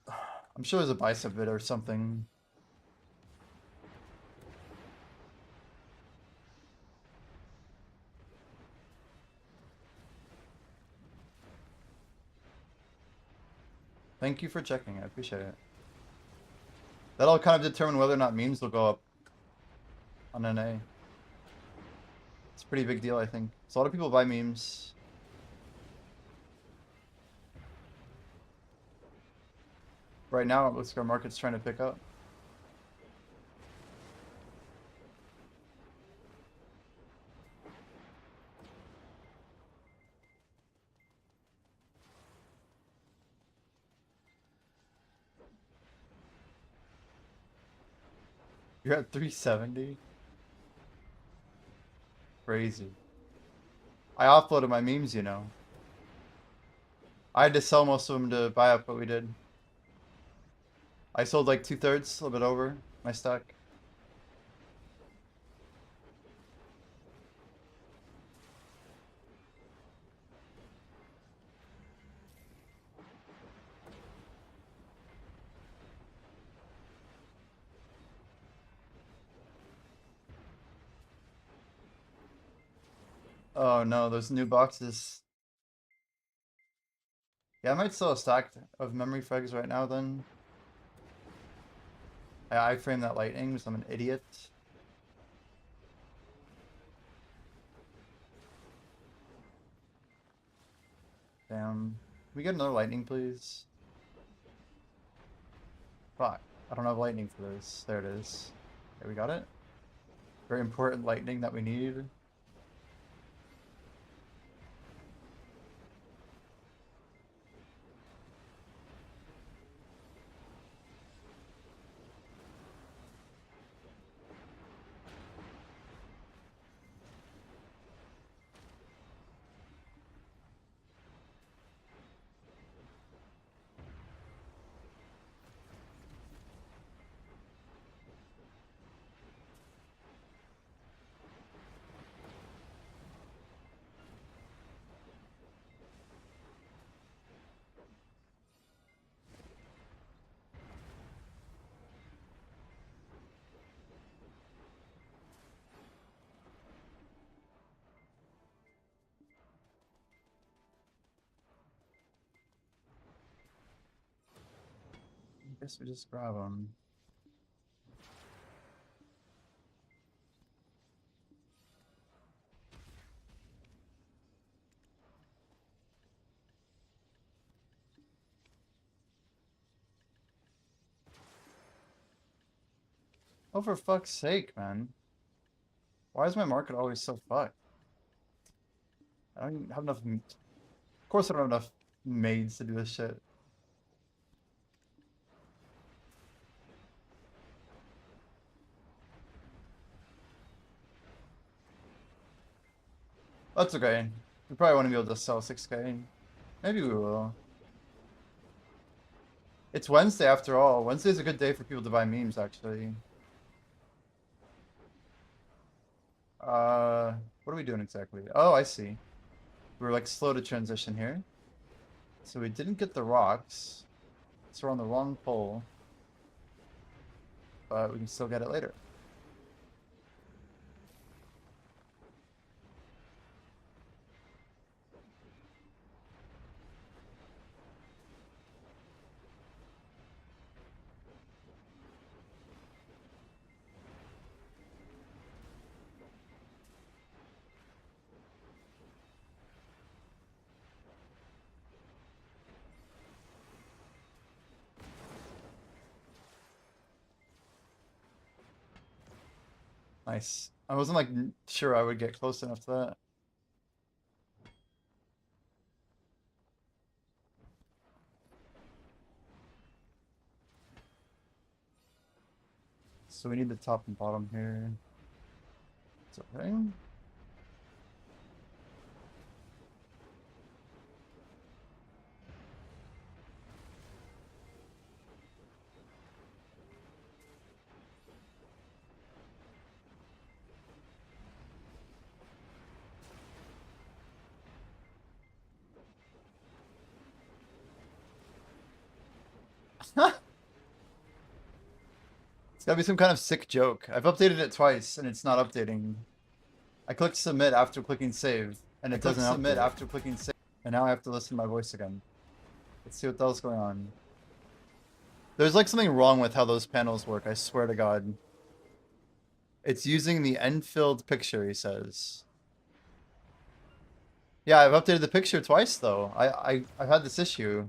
I'm sure there's a bicep bit or something. Thank you for checking. I appreciate it. That'll kind of determine whether or not memes will go up on NA. pretty big deal, I think. So a lot of people buy memes. Right now, it looks like our market's trying to pick up. You're at 370? Crazy. I offloaded my memes, you know. I had to sell most of them to buy up what we did. I sold like 2/3, a little bit over my stock. Oh no, those new boxes. Yeah, I might sell a stack of memory frags right now then. I frame that lightning because I'm an idiot. Damn. Can we get another lightning, please? Fuck. I don't have lightning for this. There it is. Okay, we got it. Very important lightning that we need. I guess we just grab them. Oh, for fuck's sake, man. Why is my market always so fucked? I don't even have enough. Of course, I don't have enough maids to do this shit. That's okay. We probably want to be able to sell 6K. Maybe we will. It's Wednesday after all. Wednesday's a good day for people to buy memes, actually. What are we doing exactly? Oh, I see. We're like slow to transition here. So we didn't get the rocks. So we're on the wrong pole. But we can still get it later. Nice. I wasn't like sure I would get close enough to that. So we need the top and bottom here. It's okay. It's gotta be some kind of sick joke. I've updated it twice and it's not updating. I clicked submit after clicking save and it doesn't submit after clicking save. And now I have to listen to my voice again. Let's see what the hell's going on. There's like something wrong with how those panels work, I swear to God. It's using the end-filled picture, he says. Yeah, I've updated the picture twice though. I've had this issue.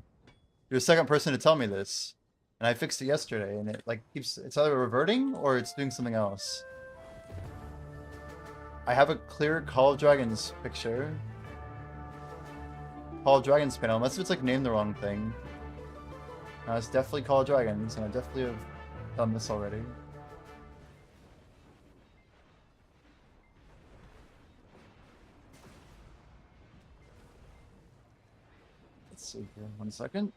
You're the second person to tell me this. And I fixed it yesterday and it like keeps it's either reverting or it's doing something else. I have a clear Call of Dragons picture. Call of Dragons panel, unless it's like named the wrong thing. It's definitely Call of Dragons, and I definitely have done this already. Let's see here, 1 second.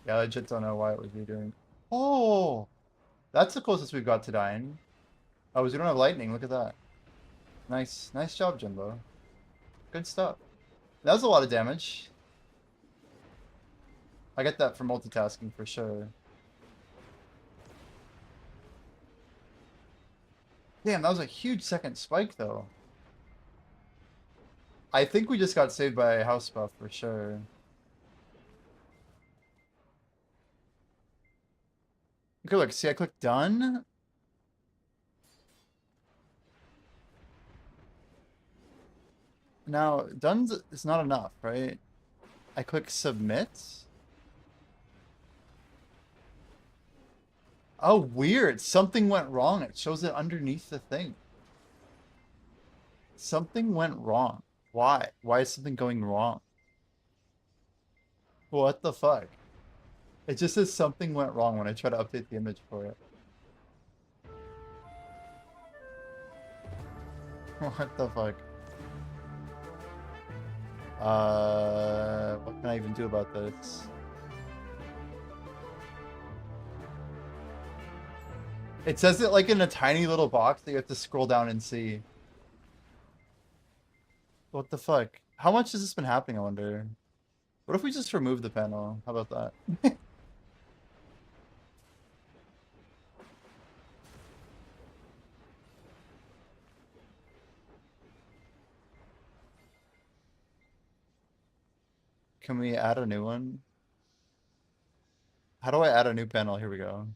Yeah, I legit don't know why it was redoing. Oh, that's the closest we've got to dying. Oh, we don't have lightning. Look at that. Nice, nice job, Jimbo. Good stuff. That was a lot of damage. I get that for multitasking for sure. Damn, that was a huge second spike though. I think we just got saved by a house buff for sure. Okay, look, see I clicked done. Now, done is not enough, right? I click submit. Oh, weird. Something went wrong. It shows it underneath the thing. Something went wrong. Why? Why is something going wrong? What the fuck? It just says something went wrong when I try to update the image for it. What the fuck? What can I even do about this? It says it like in a tiny little box that you have to scroll down and see. What the fuck? How much has this been happening, I wonder? What if we just remove the panel? How about that? Can we add a new one? How do I add a new panel? Here we go.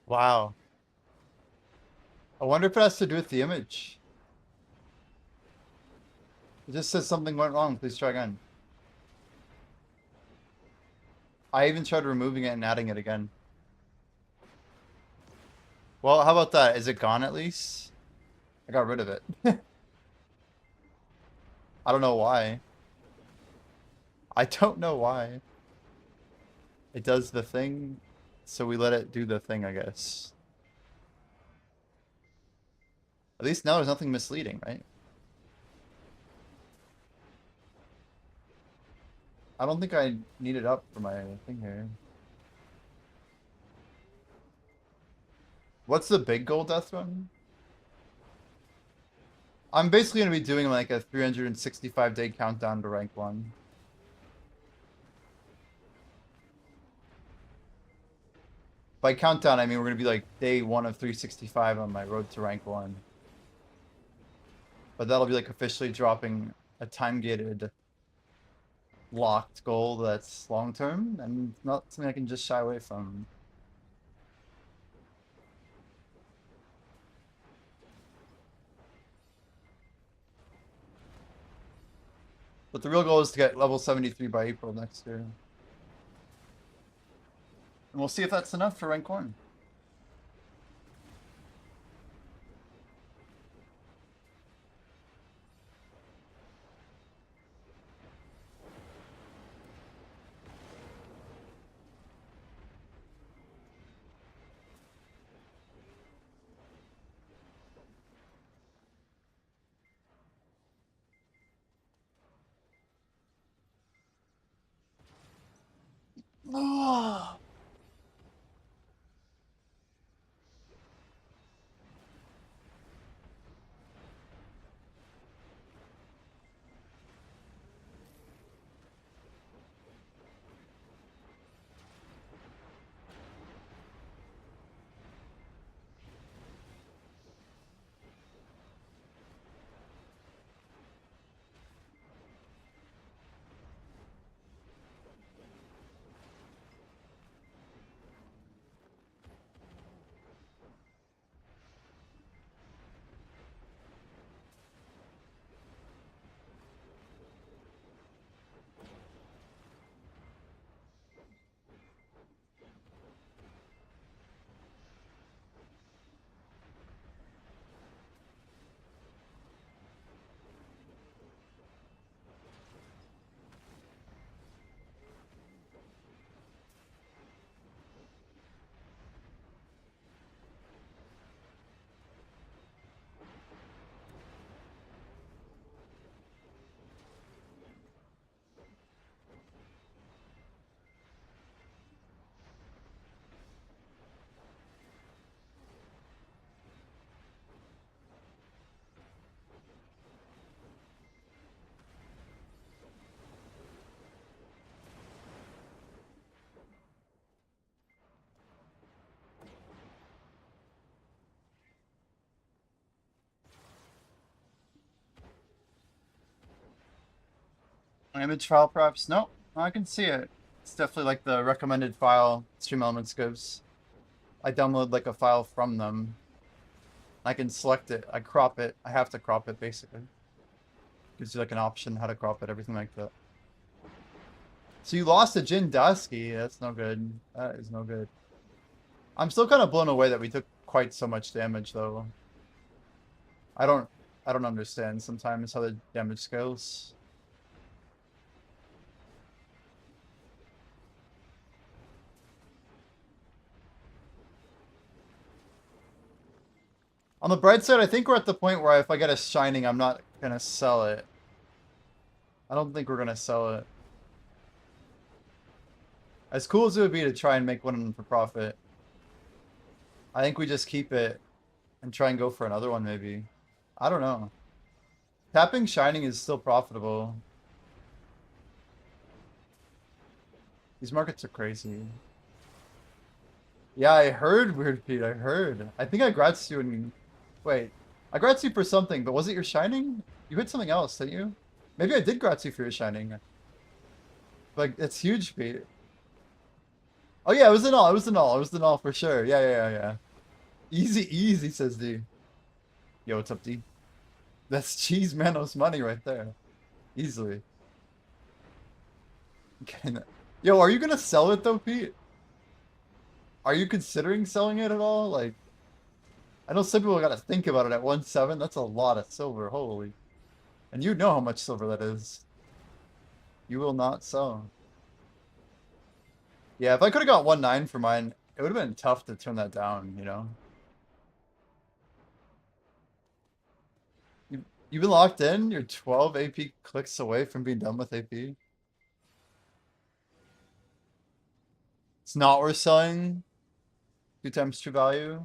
Wow. I wonder if it has to do with the image. It just says something went wrong. Please try again. I even tried removing it and adding it again. Well, how about that? Is it gone at least? I got rid of it. I don't know why. I don't know why. It does the thing, so we let it do the thing, I guess. At least now there's nothing misleading, right? I don't think I need it up for my thing here. What's the big goal death run? I'm basically going to be doing like a 365-day countdown to rank 1. By countdown, I mean we're going to be like day 1 of 365 on my road to rank 1. But that'll be like officially dropping a time-gated locked goal that's long-term and not something I can just shy away from. But the real goal is to get level 73 by April next year. And we'll see if that's enough for rank 1. Oh. Image file perhaps? Nope. I can see it. It's definitely like the recommended file Stream Elements gives. I download like a file from them. I can select it. I crop it. I have to crop it basically. Gives you like an option how to crop it, everything like that. So you lost to Jin Dusky. That's no good. That is no good. I'm still kind of blown away that we took quite so much damage though. I don't understand sometimes how the damage scales. On the bright side, I think we're at the point where if I get a Shining, I'm not going to sell it. I don't think we're going to sell it. As cool as it would be to try and make one for profit, I think we just keep it and try and go for another one maybe. I don't know. Tapping Shining is still profitable. These markets are crazy. Yeah, I heard, Weird Pete. I heard. I think I gratzed you and... Wait. I gratzed you for something, but was it your Shining? You hit something else, didn't you? Maybe I did gratz you for your Shining. Like, it's huge, Pete. Oh yeah, it was the null. It was the null. It was the null for sure. Yeah. Easy, easy, says D. Yo, what's up, D? That's Cheese Manos money right there. Easily. Okay. Yo, are you gonna sell it though, Pete? Are you considering selling it at all? Like, I know some people gotta think about it at 1.7. That's a lot of silver. Holy. And you know how much silver that is. You will not sell. Yeah, if I could have got 1.9 for mine, it would have been tough to turn that down, you know? You've been locked in? You're 12 AP clicks away from being done with AP? It's not worth selling 2 times true value?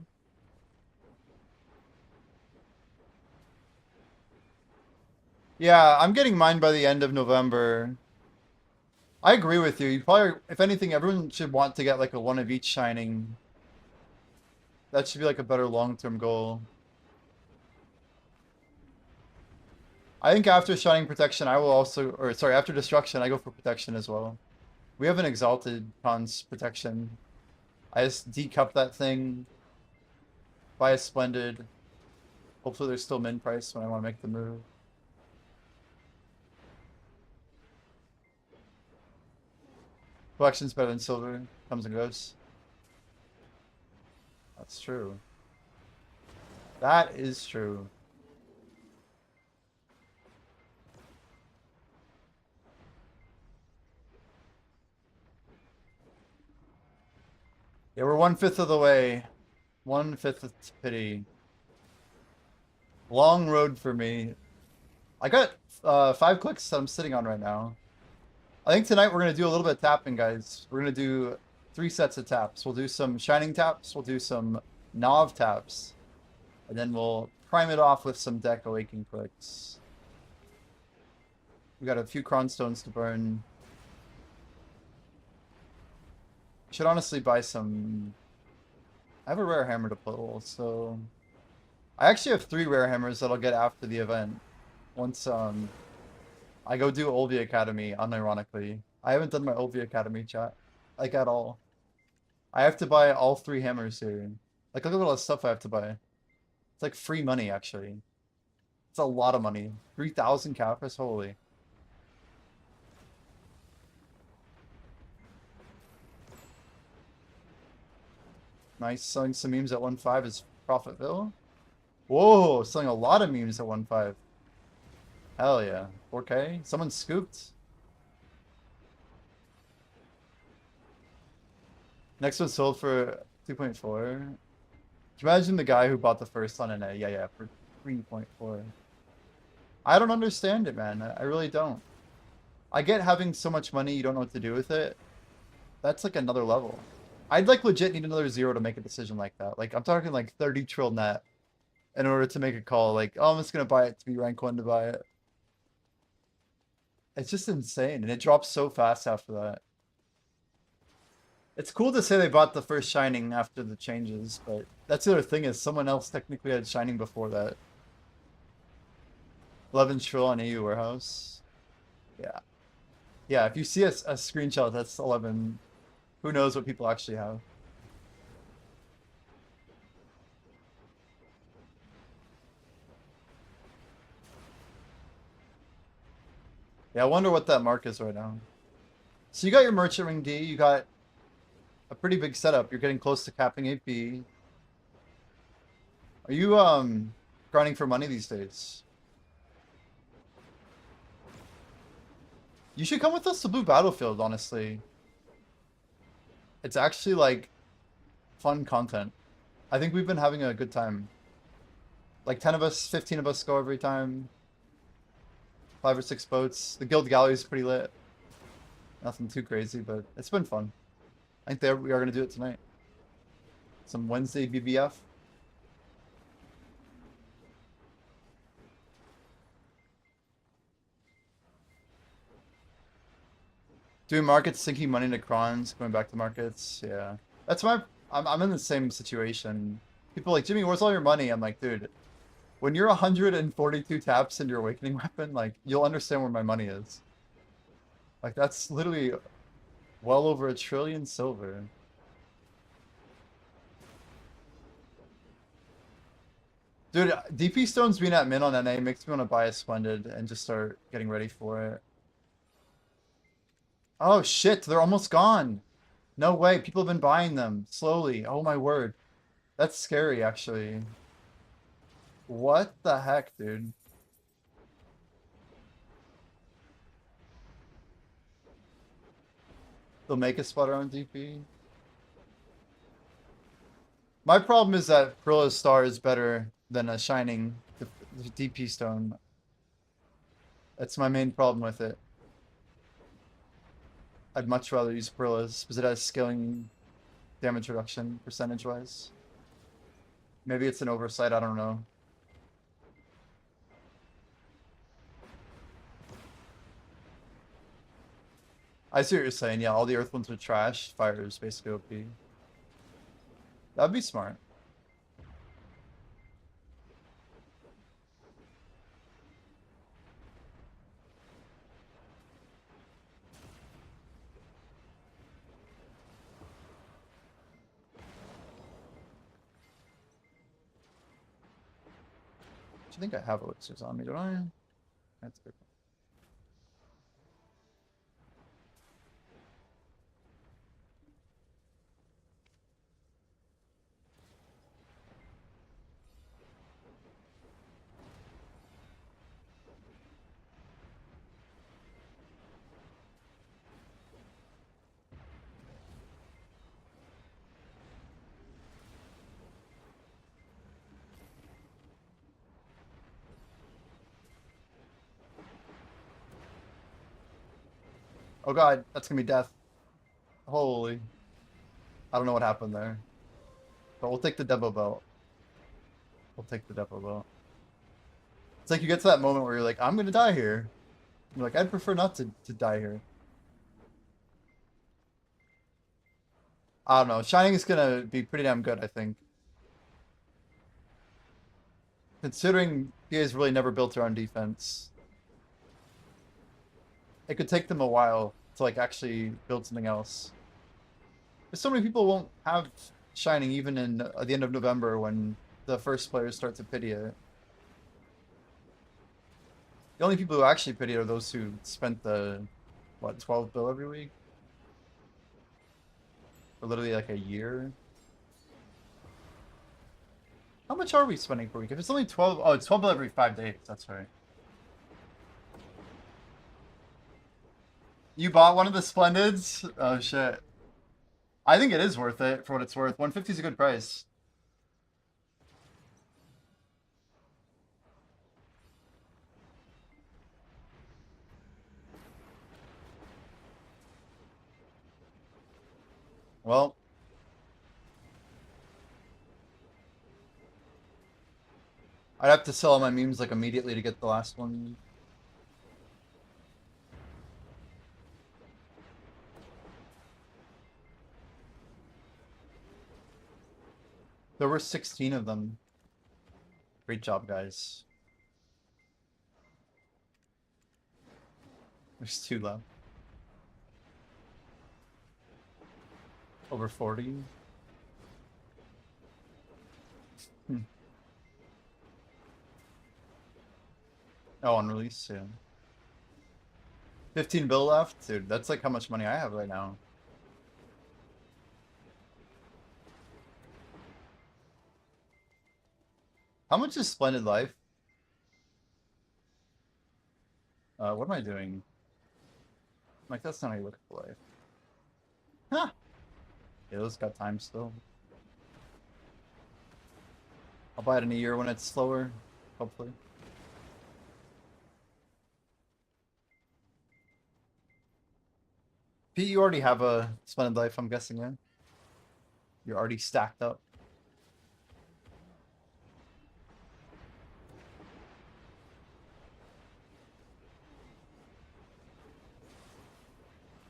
Yeah, I'm getting mine by the end of November. I agree with you. You probably, if anything, everyone should want to get like a one of each Shining. That should be like a better long-term goal. I think after Shining Protection, I will also, or sorry, after Destruction, I go for Protection as well. We have an Exalted Cons Protection. I just decup that thing, buy a Splendid. Hopefully there's still min price when I want to make the move. Collection's better than silver. Comes and goes. That's true. That is true. Yeah, we're 1/5 of the way. 1/5 of pity. Long road for me. I got 5 clicks that I'm sitting on right now. I think tonight we're gonna do a little bit of tapping, guys. We're gonna do 3 sets of taps. We'll do some shining taps. We'll do some Nov taps, and then we'll prime it off with some deck awakening clicks. We got a few cron stones to burn. Should honestly buy some. I have a rare hammer to pull, so I actually have 3 rare hammers that I'll get after the event. Once I go do Olvi Academy, unironically. I haven't done my Olvi Academy chat, like at all. I have to buy all 3 hammers here. Like, look at all the stuff I have to buy. It's like free money, actually. It's a lot of money. 3,000 Kappas, holy. Nice, selling some memes at 1.5 is Profitville. Whoa, selling a lot of memes at 1.5. Hell yeah. 4K? Someone scooped? Next one sold for 2.4. Can you imagine the guy who bought the first one in a yeah, for 3.4? I don't understand it, man. I really don't. I get having so much money you don't know what to do with it. That's like another level. I'd like legit need another 0 to make a decision like that. Like I'm talking like 30 trill net in order to make a call. Like, oh, I'm just gonna buy it to be rank 1 to buy it. It's just insane, and it drops so fast after that. It's cool to say they bought the first Shining after the changes, but that's the other thing is someone else technically had Shining before that. 11 trill on AU Warehouse. Yeah. Yeah, if you see a screenshot, that's 11. Who knows what people actually have. Yeah, I wonder what that mark is right now. So you got your Merchant Ring D, you got a pretty big setup. You're getting close to capping 8B. Are you grinding for money these days? You should come with us to Blue Battlefield, honestly. It's actually like fun content. I think we've been having a good time. Like 10 of us, 15 of us go every time. 5 or 6 boats. The guild gallery is pretty lit. Nothing too crazy, but it's been fun. I think we are going to do it tonight. Some Wednesday BBF. Doing markets, sinking money into crons, going back to markets. Yeah. That's my... I'm in the same situation. People are like, Jimmy, where's all your money? I'm like, dude, when you're 142 taps in your awakening weapon, like, you'll understand where my money is. Like, that's literally well over $1 trillion silver. Dude, DP Stones being at min on NA makes me want to buy a Splendid and just start getting ready for it. Oh shit, they're almost gone. No way, people have been buying them slowly. Oh my word. That's scary, actually. What the heck, dude? They'll make a sputter on DP. My problem is that Perilla's Star is better than a Shining DP Stone. That's my main problem with it. I'd much rather use Perilla's because it has scaling damage reduction percentage-wise. Maybe it's an oversight, I don't know. I see what you're saying. Yeah, all the Earth ones are trash. Fire is basically OP. That'd be smart. I think I have elixirs on me, don't I? That's good. Oh god, that's gonna be death. Holy. I don't know what happened there. But we'll take the Devo belt. We'll take the Devo belt. It's like you get to that moment where you're like, I'm gonna die here. You're like, I'd prefer not to die here. I don't know. Shining is gonna be pretty damn good, I think. Considering PA's really never built around defense. It could take them a while to like actually build something else. But so many people won't have Shining even in at the end of November when the first players start to pity it. The only people who actually pity it are those who spent the, what, 12 bill every week? For literally like a year? How much are we spending per week? If it's only 12, oh, it's 12 bill every 5 days. That's right. You bought one of the Splendids? Oh, shit. I think it is worth it for what it's worth. 150 is a good price. Well, I'd have to sell all my memes like immediately to get the last one. There were 16 of them. Great job, guys. There's 2 left. Over 40. Hmm. Oh, on release, yeah. 15 bill left? Dude, that's like how much money I have right now. How much is Splendid Life? What am I doing? Like, that's not how you look at life. Huh. Yeah, those got time still. I'll buy it in a year when it's slower, hopefully. Pete, you already have a Splendid Life, I'm guessing, yeah? You're already stacked up.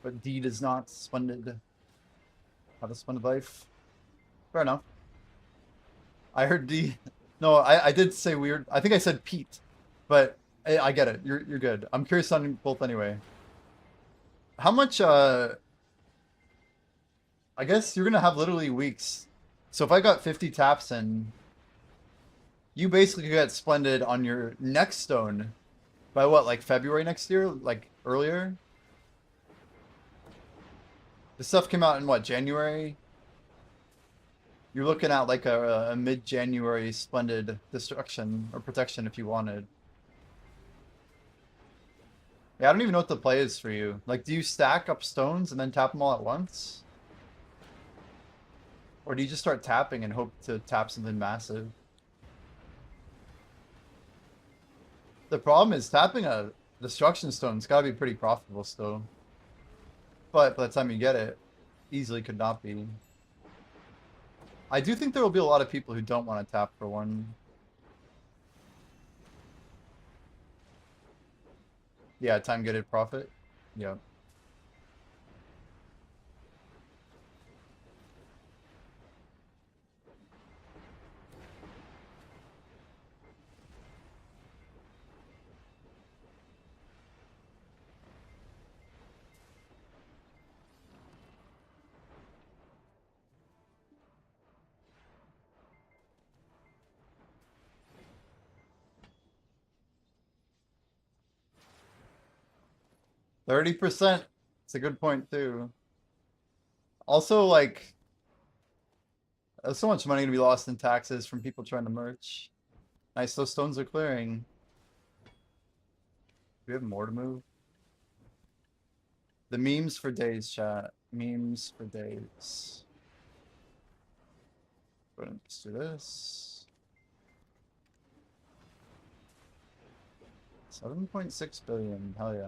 But D does not Splendid have a Splendid Life. Fair enough. I heard D. No, I did say weird. I think I said Pete, but I get it. You're good. I'm curious on both anyway. How much? I guess you're gonna have literally weeks. So if I got 50 taps in, you basically get Splendid on your next stone by what, like February next year, like earlier. This stuff came out in what, January? You're looking at like a mid-January Splendid destruction or protection if you wanted. Yeah, I don't even know what the play is for you. Like, do you stack up stones and then tap them all at once? Or do you just start tapping and hope to tap something massive? The problem is tapping a destruction stone's gotta be pretty profitable still. But by the time you get it, easily could not be. I do think there will be a lot of people who don't want to tap for one. Yeah, time gated profit. Yeah. %30%. It's a good point too. Also, like, there's so much money to be lost in taxes from people trying to merch. Nice, those stones are clearing. Do we have more to move? The memes for days, chat. Memes for days. Let's do this. 7.6 billion. Hell yeah.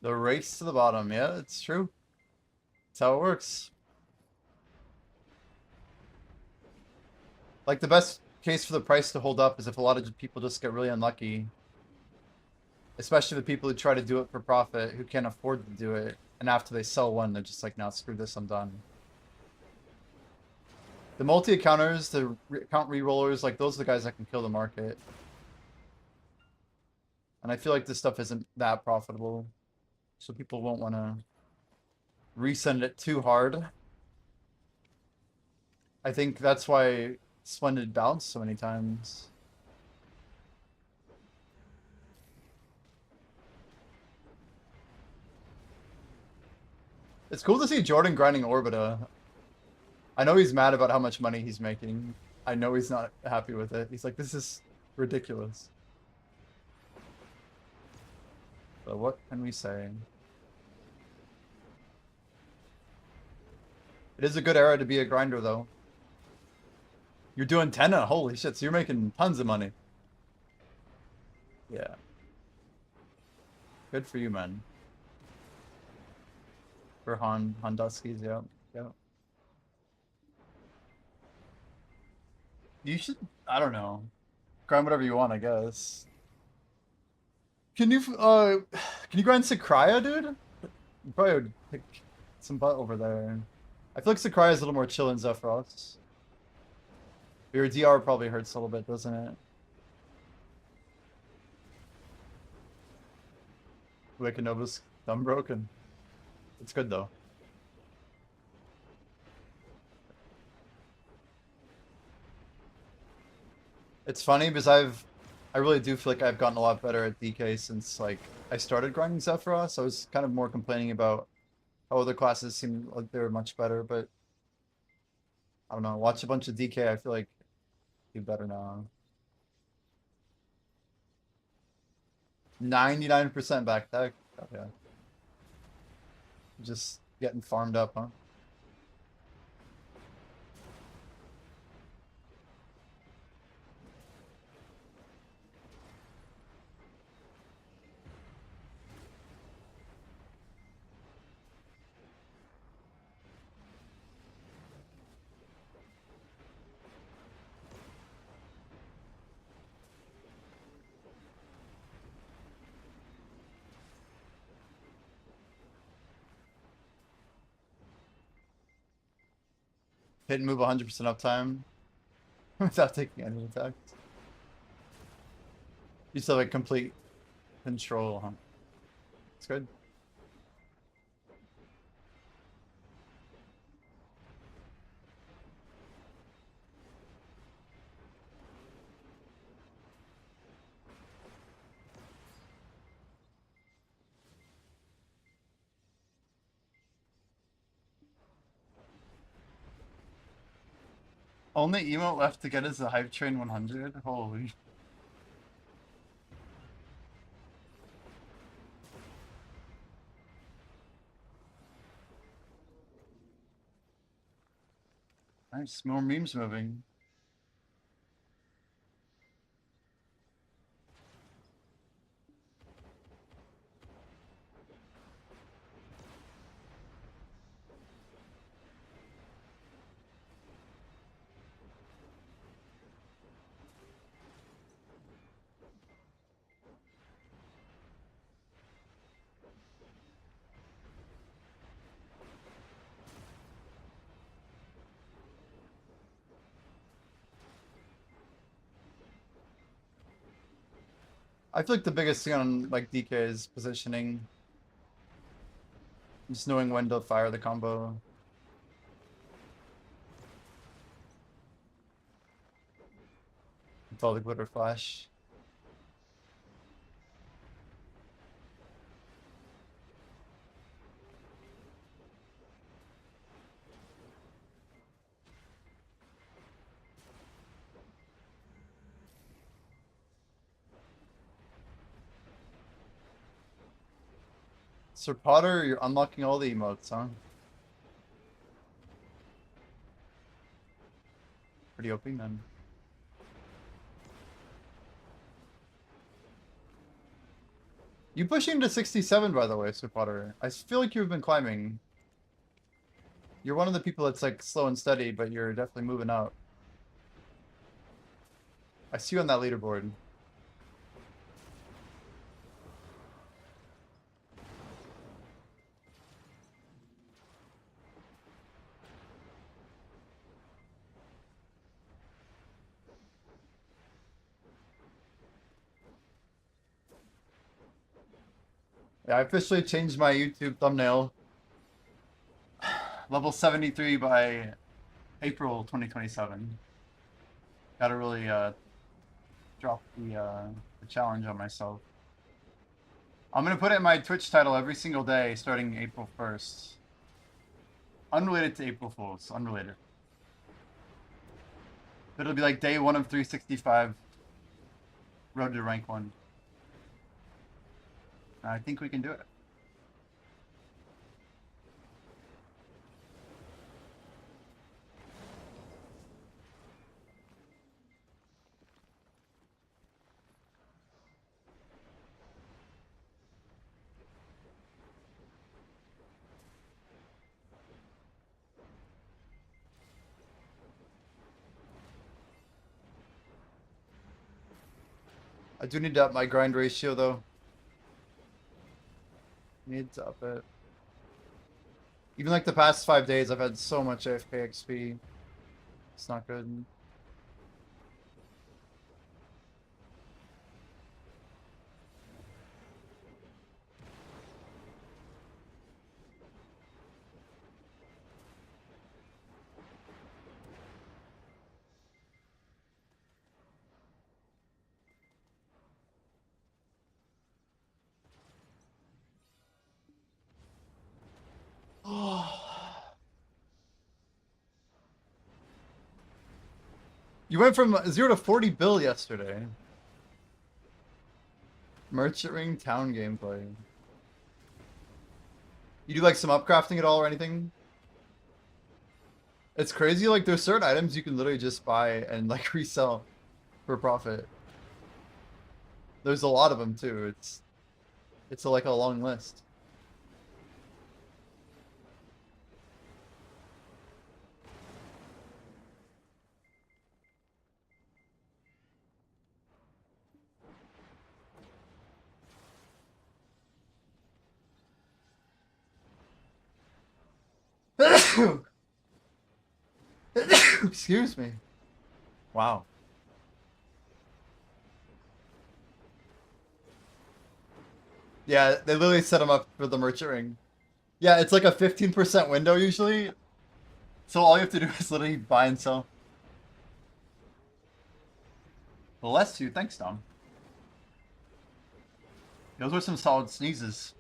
The race to the bottom. Yeah, it's true. That's how it works. Like the best case for the price to hold up is if a lot of people just get really unlucky. Especially the people who try to do it for profit, who can't afford to do it. And after they sell one, they're just like, nah, screw this, I'm done. The multi-accounters, the account re-rollers, like those are the guys that can kill the market. And I feel like this stuff isn't that profitable. So people won't want to resend it too hard. I think that's why Splendid bounced so many times. It's cool to see Jordan grinding Orbita. I know he's mad about how much money he's making. I know he's not happy with it. He's like, this is ridiculous. But what can we say? It is a good era to be a grinder, though. You're doing Tenna. Holy shit. So you're making tons of money. Yeah. Good for you, man. For Honduskis, yeah. Yeah. You should, I don't know. Grind whatever you want, I guess. Can you grind Sakraya, dude? You probably would pick some butt over there. I feel like Sakraya is a little more chill in Zephyros. Your DR probably hurts a little bit, doesn't it? Wicked Nova's thumb broken. It's good though. It's funny because I really do feel like I've gotten a lot better at DK since like I started grinding Zephyros. I was kind of more complaining about how other classes seemed like they were much better, but I don't know. Watch a bunch of DK, I feel like I do better now. 99% back deck. Oh, yeah. Just getting farmed up, huh? Hit and move 100% uptime without taking any attacks. You still have like complete control, huh? It's good. Only emote left to get is the Hype Train 100? Holy. Nice, more memes moving. I feel like the biggest thing on like DK is positioning. Just knowing when to fire the combo. With all the glitter flash. Sir Potter, you're unlocking all the emotes, huh? Pretty OP, man. You pushing to 67, by the way, Sir Potter. I feel like you've been climbing. You're one of the people that's like slow and steady, but you're definitely moving up. I see you on that leaderboard. Yeah, I officially changed my YouTube thumbnail. Level 73 by April 2027. Gotta really drop the challenge on myself. I'm gonna put it in my Twitch title every single day starting April 1st. Unrelated to April Fools. Unrelated. It'll be like day 1 of 365. Road to rank 1. I think we can do it. I do need to up my grind ratio though. Need to up it. Even like the past 5 days, I've had so much AFK XP. It's not good. You went from 0 to 40 bill yesterday. Merchant Ring Town gameplay. You do like some upcrafting at all or anything? It's crazy, like there's certain items you can literally just buy and like resell for profit. There's a lot of them too. It's like a long list. Excuse me. Wow. Yeah, they literally set them up for the merchant ring. Yeah, it's like a 15% window usually. So all you have to do is literally buy and sell. Bless you. Thanks, Dom. Those were some solid sneezes.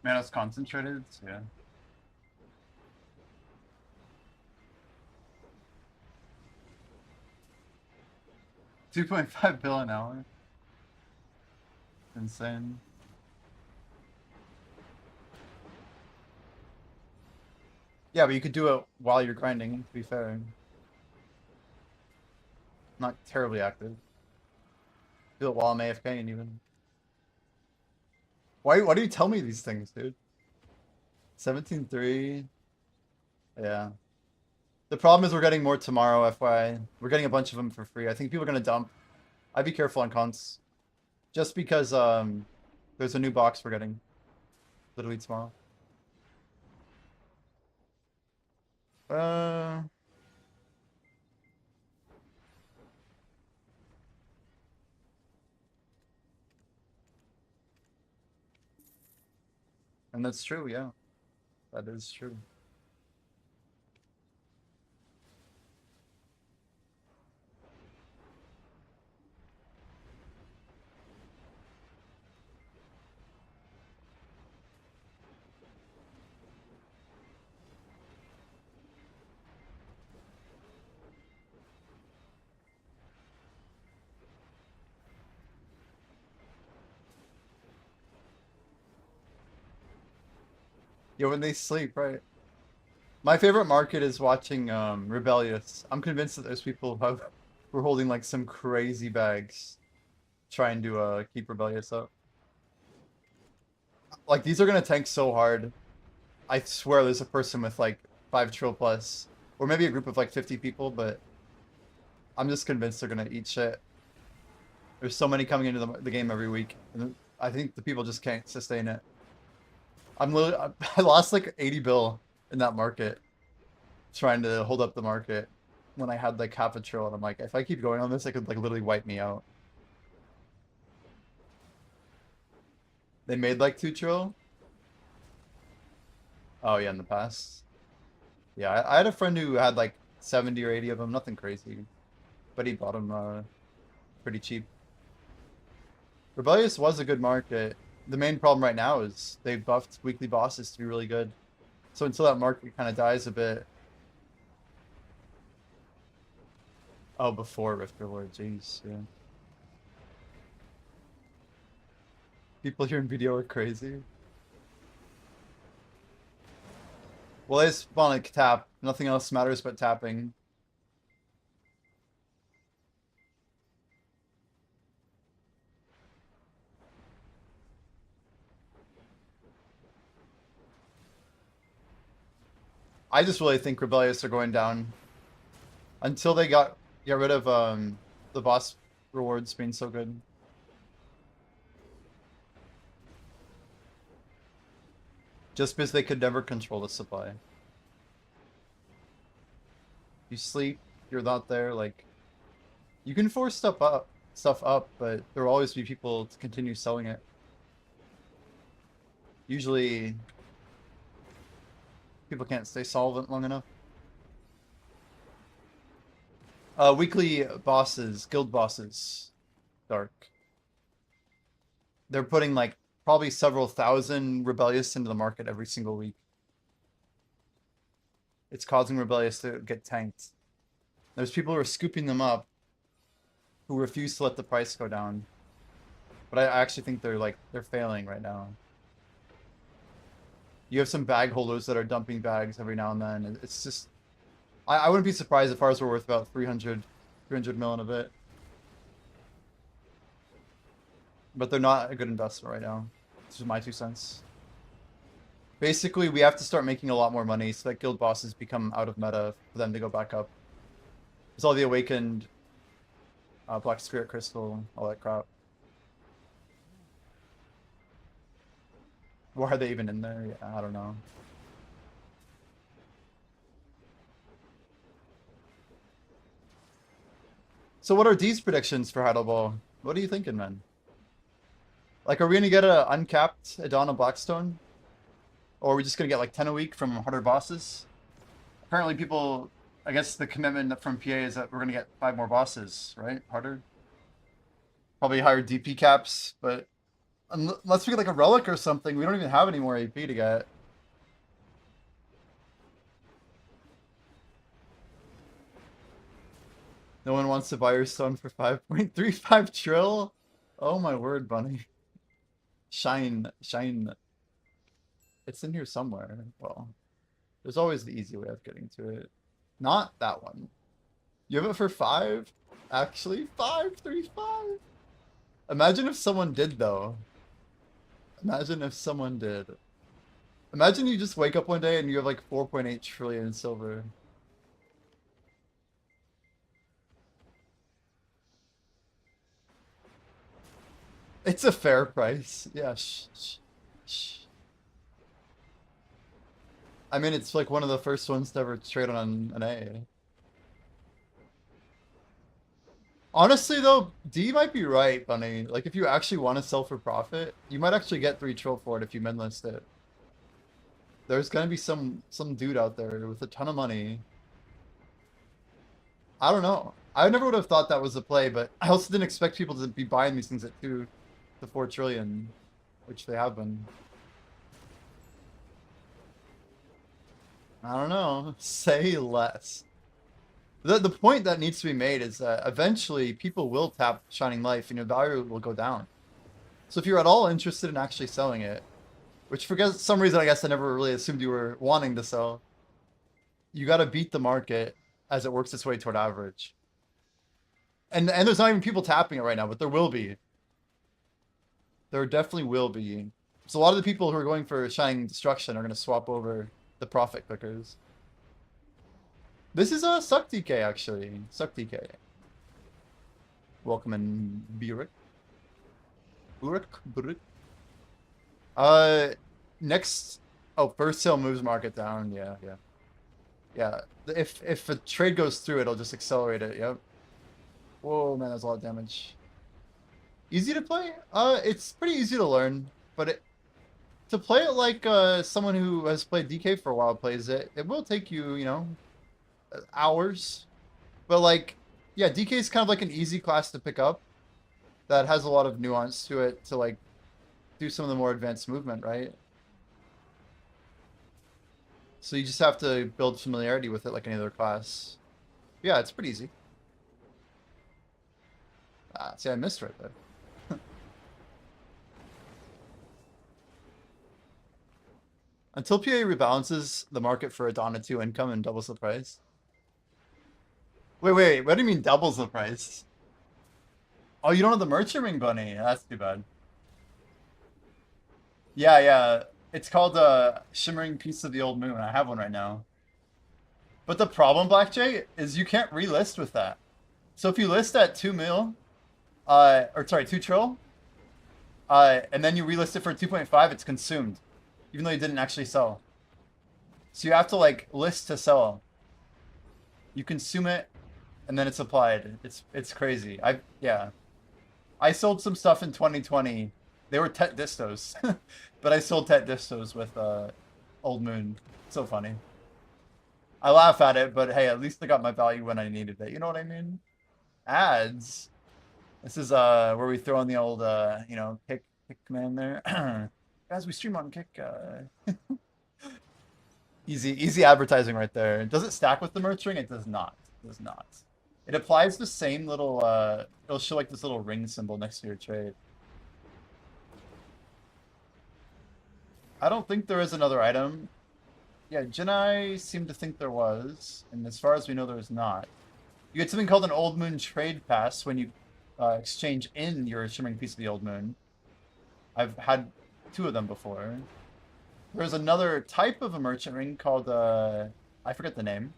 Man, it's concentrated. Yeah. 2.5 bill an hour. Insane. Yeah, but you could do it while you're grinding, to be fair. Not terribly active. Do it while I'm AFKing even. Why do you tell me these things, dude? 17.3. Yeah. The problem is we're getting more tomorrow, FYI. We're getting a bunch of them for free. I think people are gonna dump. I'd be careful on cons. Just because there's a new box we're getting. Literally tomorrow. Uh, and that's true, yeah. That is true. Yeah, when they sleep, right? My favorite market is watching Rebellious. I'm convinced that there's people who are holding like some crazy bags trying to keep Rebellious up. Like these are gonna tank so hard. I swear there's a person with like 5 trill plus, or maybe a group of like 50 people, but I'm just convinced they're gonna eat shit. There's so many coming into the game every week, and I think the people just can't sustain it. I'm literally I lost like 80 bill in that market trying to hold up the market when I had like half a trill, and I'm like, if I keep going on this, it could like literally wipe me out. They made like 2 trill. Oh yeah, in the past. Yeah, I had a friend who had like 70 or 80 of them, nothing crazy, but he bought them pretty cheap. Rebellious was a good market. The main problem right now is they buffed weekly bosses to be really good. So until that market kind of dies a bit. Oh, before Rift Reward, jeez, yeah. People here in video are crazy. Well, they spawn like tap. Nothing else matters but tapping. I just really think Rebellious are going down until they get rid of the boss rewards being so good. Just because they could never control the supply. You sleep, you're not there. Like you can force stuff up, but there will always be people to continue selling it. Usually, people can't stay solvent long enough. Weekly bosses, guild bosses, Dark. They're putting like probably several thousand Rebellious into the market every single week. It's causing Rebellious to get tanked. There's people who are scooping them up who refuse to let the price go down. But I actually think they're failing right now. You have some bag holders that are dumping bags every now and then. It's just I wouldn't be surprised if ours were worth about 300 mil in a bit. But they're not a good investment right now. This is my 2 cents. Basically, we have to start making a lot more money so that guild bosses become out of meta for them to go back up. It's all the awakened Black Spirit Crystal, all that crap. Why are they even in there? Yeah, I don't know. So what are D's predictions for Heidelball? What are you thinking, man? Like, are we gonna get a uncapped Adana Blackstone? Or are we just gonna get like 10 a week from harder bosses? Apparently people, I guess the commitment from PA is that we're gonna get 5 more bosses, right? Harder? Probably higher DP caps, but unless we get like a relic or something, we don't even have any more AP to get. No one wants to buy your stone for 5.35 trill? Oh my word, Bunny. Shine, shine. It's in here somewhere. Well, there's always the easy way of getting to it. Not that one. You have it for 5? Actually, 5.35? Imagine if someone did, though. Imagine if someone did. Imagine you just wake up one day and you have like 4.8 trillion in silver. It's a fair price. Yeah, shh. I mean, it's like one of the first ones to ever trade on an A. Honestly, though, D might be right, Bunny. Like, if you actually want to sell for profit, you might actually get 3 trill for it if you min list it. There's gonna be some dude out there with a ton of money. I don't know. I never would have thought that was a play, but I also didn't expect people to be buying these things at 2 to 4 trillion, which they have been. I don't know. Say less. The point that needs to be made is that eventually people will tap Shining Life and your value will go down. So if you're at all interested in actually selling it, which for some reason I guess I never really assumed you were wanting to sell, you got to beat the market as it works its way toward average. And there's not even people tapping it right now, but there will be. There definitely will be. So a lot of the people who are going for Shining Destruction are going to swap over the profit clickers. This is a Suck DK, actually. Suck DK. Welcome in, Burik. Burik. Next... Oh, first sale moves market down. Yeah, yeah. Yeah, if a trade goes through, it'll just accelerate it. Yep. Whoa, man, that's a lot of damage. Easy to play? It's pretty easy to learn, but to play it like someone who has played DK for a while plays it, it will take you, you know, hours. But like, yeah, DK is kind of like an easy class to pick up that has a lot of nuance to it to like do some of the more advanced movement, right? So you just have to build familiarity with it like any other class. Yeah, it's pretty easy. Ah, see, I missed right there. Until PA rebalances the market for a Donna 2 income and doubles the price. Wait, what do you mean doubles the price? Oh, you don't have the merchant ring, Bunny? That's too bad. Yeah. It's called Shimmering Piece of the Old Moon. I have one right now. But the problem, Black Jay, is you can't relist with that. So if you list at 2 mil, or sorry, 2 trill, and then you relist it for 2.5, it's consumed, even though you didn't actually sell. So you have to like list to sell. You consume it, and then it's applied. It's crazy. I sold some stuff in 2020. They were Tet Distos, but I sold Tet Distos with Old Moon. So funny. I laugh at it, but hey, at least I got my value when I needed it. You know what I mean? Ads. This is where we throw in the old you know, kick command there. Guys, we stream on kick. Easy advertising right there. Does it stack with the merch ring? It does not. It does not. It applies the same little it'll show like this little ring symbol next to your trade. I don't think there is another item. Yeah, Jinai seemed to think there was, and as far as we know, there is not. You get something called an Old Moon Trade Pass when you exchange in your Shimmering Piece of the Old Moon. I've had 2 of them before. There's another type of a merchant ring called, I forget the name.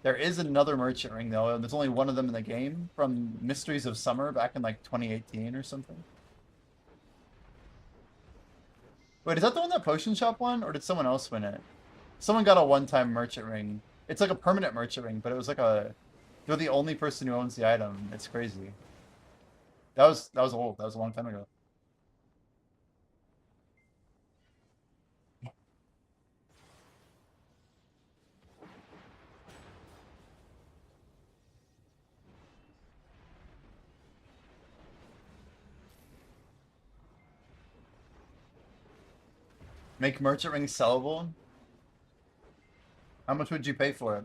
There is another merchant ring, though, and there's only one of them in the game from Mysteries of Summer back in, like, 2018 or something. Wait, is that the one that Potion Shop won, or did someone else win it? Someone got a one-time merchant ring. It's like a permanent merchant ring, but it was like a... They're the only person who owns the item. It's crazy. That was old. That was a long time ago. Make merchant rings sellable? How much would you pay for it?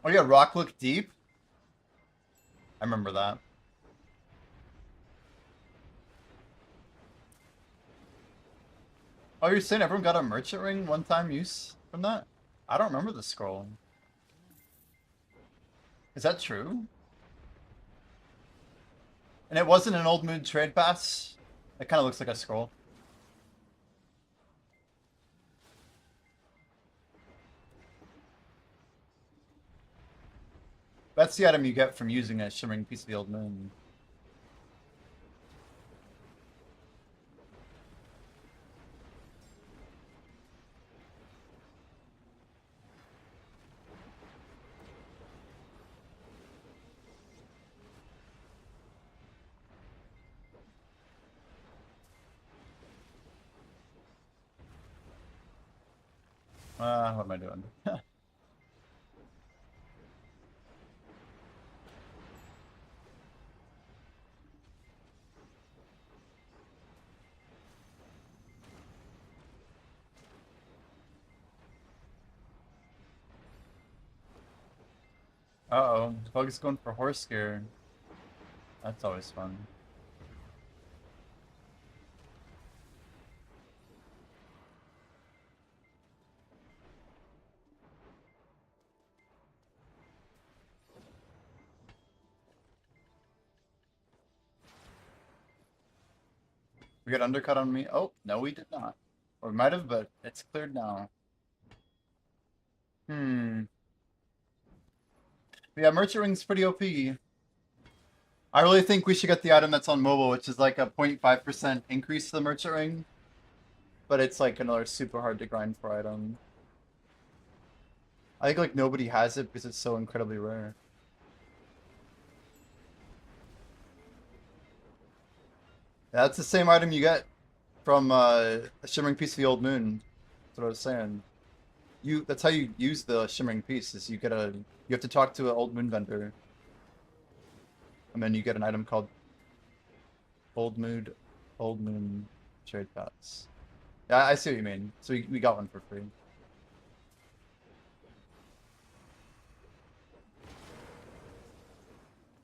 Oh yeah, Rock Look Deep? I remember that. Oh, you're saying everyone got a merchant ring one-time use from that? I don't remember the scroll. Is that true? And it wasn't an Old Moon Trade Pass? It kind of looks like a scroll. That's the item you get from using a Shimmering Piece of the Old Moon. What am I doing? Uh-oh, Bug's going for horse scare. That's always fun. We got undercut on me. Oh, no, we did not. Or we might have, but it's cleared now. Hmm. Yeah, Merchant Ring's pretty OP. I really think we should get the item that's on mobile, which is like a 0.5% increase to the Merchant Ring. But it's like another super hard to grind for item. I think like nobody has it because it's so incredibly rare. That's the same item you get from a Shimmering Piece of the Old Moon. That's what I was saying. That's how you use the Shimmering Piece, is you have to talk to an Old Moon vendor. And then you get an item called Old Moon Trade Pass. Yeah, I see what you mean. So we got one for free.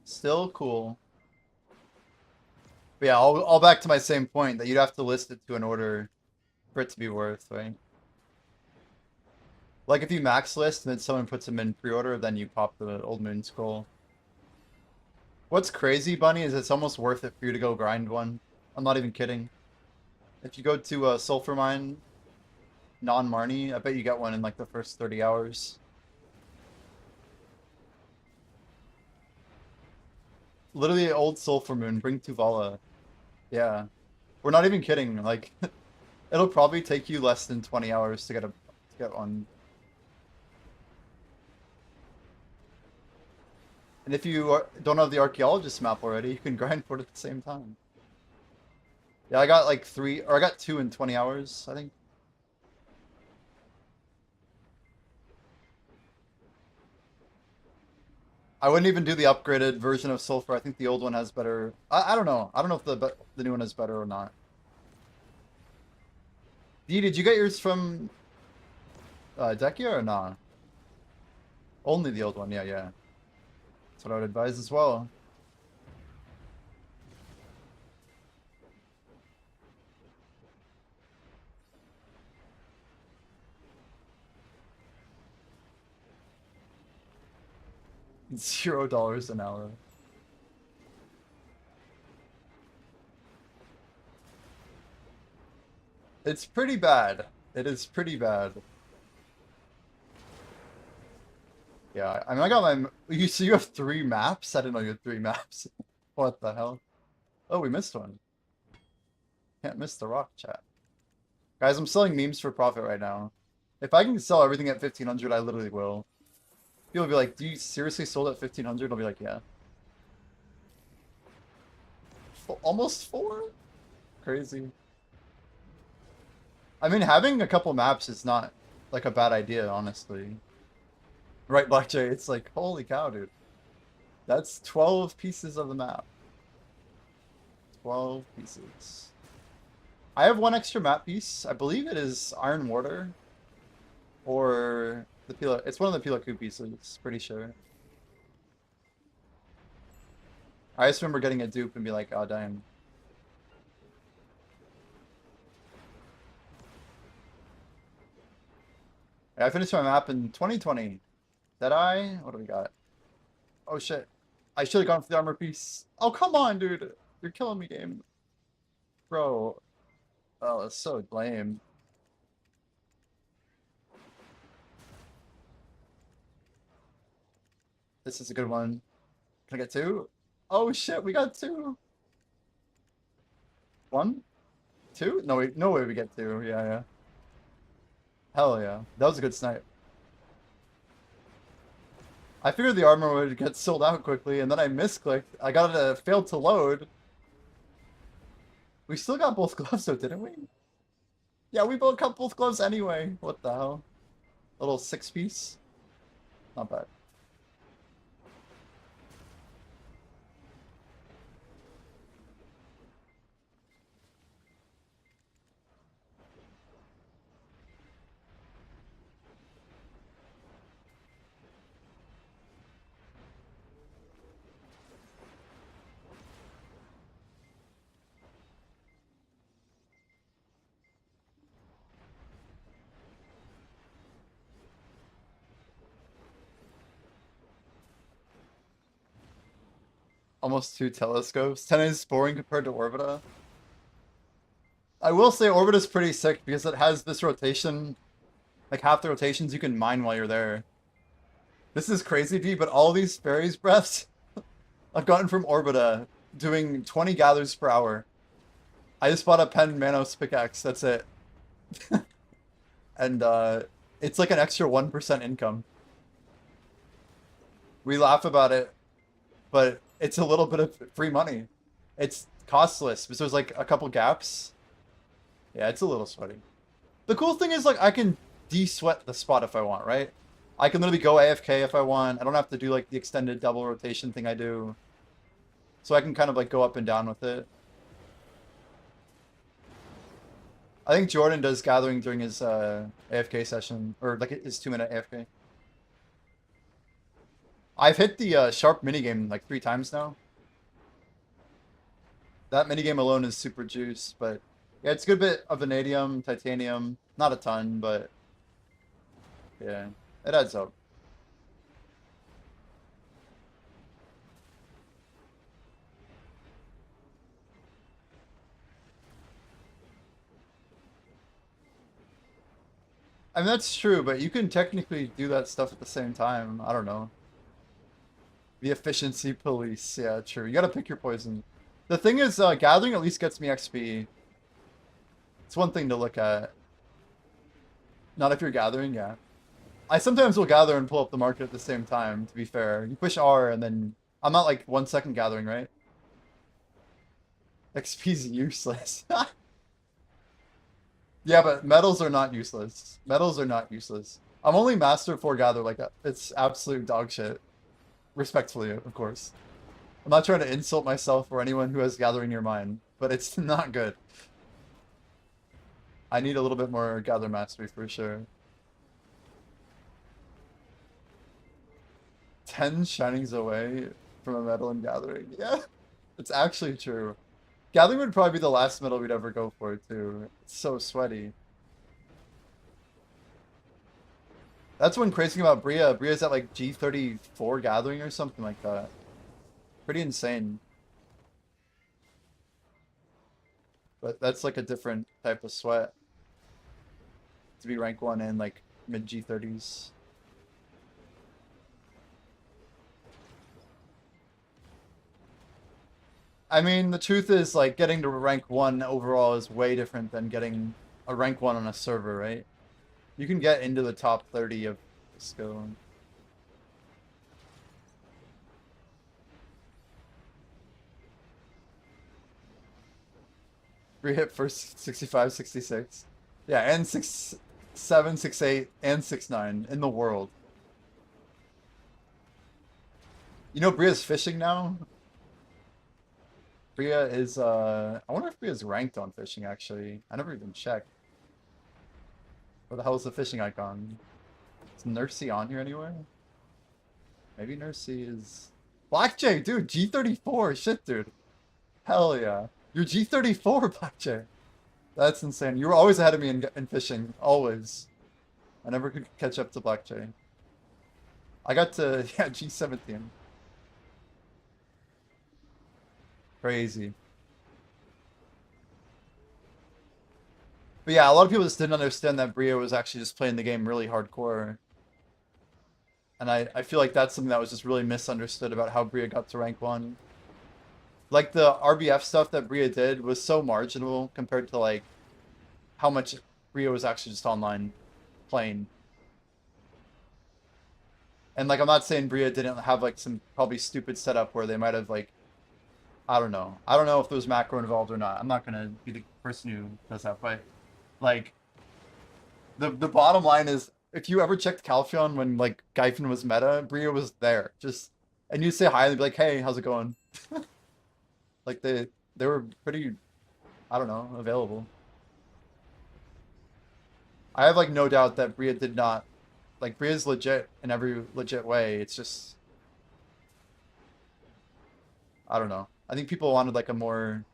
Still cool. But yeah, all back to my same point that you'd have to list it to an order for it to be worth, right? Like if you max list and then someone puts them in pre-order, then you pop the Old Moon scroll. What's crazy, Bunny, is it's almost worth it for you to go grind one. I'm not even kidding. If you go to a Sulfur Mine, non-Marnie, I bet you get one in like the first 30 hours. Literally old Sulfur Moon, bring Tuvala. Yeah. We're not even kidding, like it'll probably take you less than 20 hours to get one. And if you don't have the Archaeologist map already, you can grind for it at the same time. Yeah, I got like I got 2 in 20 hours, I think. I wouldn't even do the upgraded version of Sulfur. I think the old one has better. I don't know. I don't know if the new one is better or not. Did you get yours from Dekia or nah? Only the old one. Yeah, yeah. That's what I would advise as well. $0 an hour. It's pretty bad. It is pretty bad. Yeah, I mean, I got my. So you have 3 maps? I didn't know you had 3 maps. What the hell? Oh, we missed one. Can't miss the rock chat. Guys, I'm selling memes for profit right now. If I can sell everything at 1500, I literally will. People will be like, do you seriously sold at 1500? I'll be like, yeah. Almost 4? Crazy. I mean, having a couple maps is not like a bad idea, honestly. Right, Black Jay? It's like, holy cow, dude. That's 12 pieces of the map. 12 pieces. I have 1 extra map piece. I believe it is Iron Warder. Or the Pila. It's one of the Pilaku pieces, pretty sure. I just remember getting a dupe and be like, oh, damn. I finished my map in 2020. Did I? What do we got? Oh, shit. I should have gone for the armor piece. Oh, come on, dude. You're killing me, game. Bro. Oh, it's so lame. This is a good one. Can I get 2? Oh, shit. We got 2. 1? 2? No, no way we get 2. Yeah, yeah. Hell yeah. That was a good snipe. I figured the armor would get sold out quickly, and then I misclicked. I got it failed to load. We still got both gloves though, didn't we? Yeah, we both got both gloves anyway. What the hell? Little 6-piece. Not bad. Almost 2 telescopes. 10 is boring compared to Orbita. I will say Orbita's pretty sick because it has this rotation. Like half the rotations you can mine while you're there. This is crazy, V, but all these fairies breaths I've gotten from Orbita doing 20 gathers per hour. I just bought a Pen Manos pickaxe, that's it. And it's like an extra 1% income. We laugh about it, but it's a little bit of free money. It's costless, because there's like a couple gaps. Yeah, it's a little sweaty. The cool thing is, like, I can de-sweat the spot if I want, right? I can literally go AFK if I want. I don't have to do, like, the extended double rotation thing I do. So I can kind of, like, go up and down with it. I think Jordan does gathering during his AFK session, or, like, his 2-minute AFK. I've hit the sharp minigame, like, 3 times now. That minigame alone is super juice, but... Yeah, it's a good bit of vanadium, titanium. Not a ton, but... Yeah, it adds up. I mean, that's true, but you can technically do that stuff at the same time. I don't know. The efficiency police. Yeah, true. You gotta pick your poison. The thing is, gathering at least gets me XP. It's one thing to look at. Not if you're gathering, yeah. I sometimes will gather and pull up the market at the same time, to be fair. You push R and then... I'm not like 1 second gathering, right? XP's useless. Yeah, but metals are not useless. Metals are not useless. I'm only Master 4 Gather, like, it's absolute dog shit. Respectfully, of course. I'm not trying to insult myself or anyone who has Gathering near mine, but it's not good. I need a little bit more Gather Mastery for sure. 10 shinings away from a metal in Gathering. Yeah, it's actually true. Gathering would probably be the last metal we'd ever go for, too. It's so sweaty. That's one crazy thing about Bria. Bria's at like G34 Gathering or something like that. Pretty insane. But that's like a different type of sweat. To be rank 1 in like mid G30s. I mean, the truth is, like, getting to rank 1 overall is way different than getting a rank 1 on a server, right? You can get into the top 30 of skill. Re-hit for 65, 66. Yeah, and 6'7", 6'8", and 6'9" in the world. You know Bria's fishing now? Bria is, I wonder if Bria's ranked on fishing, actually. I never even checked. Where the hell is the fishing icon? Is Nursey on here anywhere? Maybe Nursey is... Blackjay, dude, G34, shit, dude. Hell yeah. You're G34, Blackjay. That's insane. You were always ahead of me in fishing, always. I never could catch up to Blackjay. I got to, yeah, G17. Crazy. But yeah, a lot of people just didn't understand that Bria was actually just playing the game really hardcore. And I feel like that's something that was just really misunderstood about how Bria got to rank 1. Like, the RBF stuff that Bria did was so marginal compared to, like, how much Bria was actually just online playing. And, like, I'm not saying Bria didn't have, like, some probably stupid setup where they might have, like, I don't know. I don't know if there was macro involved or not. I'm not going to be the person who does that, but, like, the bottom line is if you ever checked Calpheon when like Gyfin was meta, Bria was there. Just and you'd say hi and they'd be like, "Hey, how's it going?" Like they were pretty, I don't know, available. I have like no doubt that Bria did not like Bria's legit in every legit way. It's just I don't know. I think people wanted like a more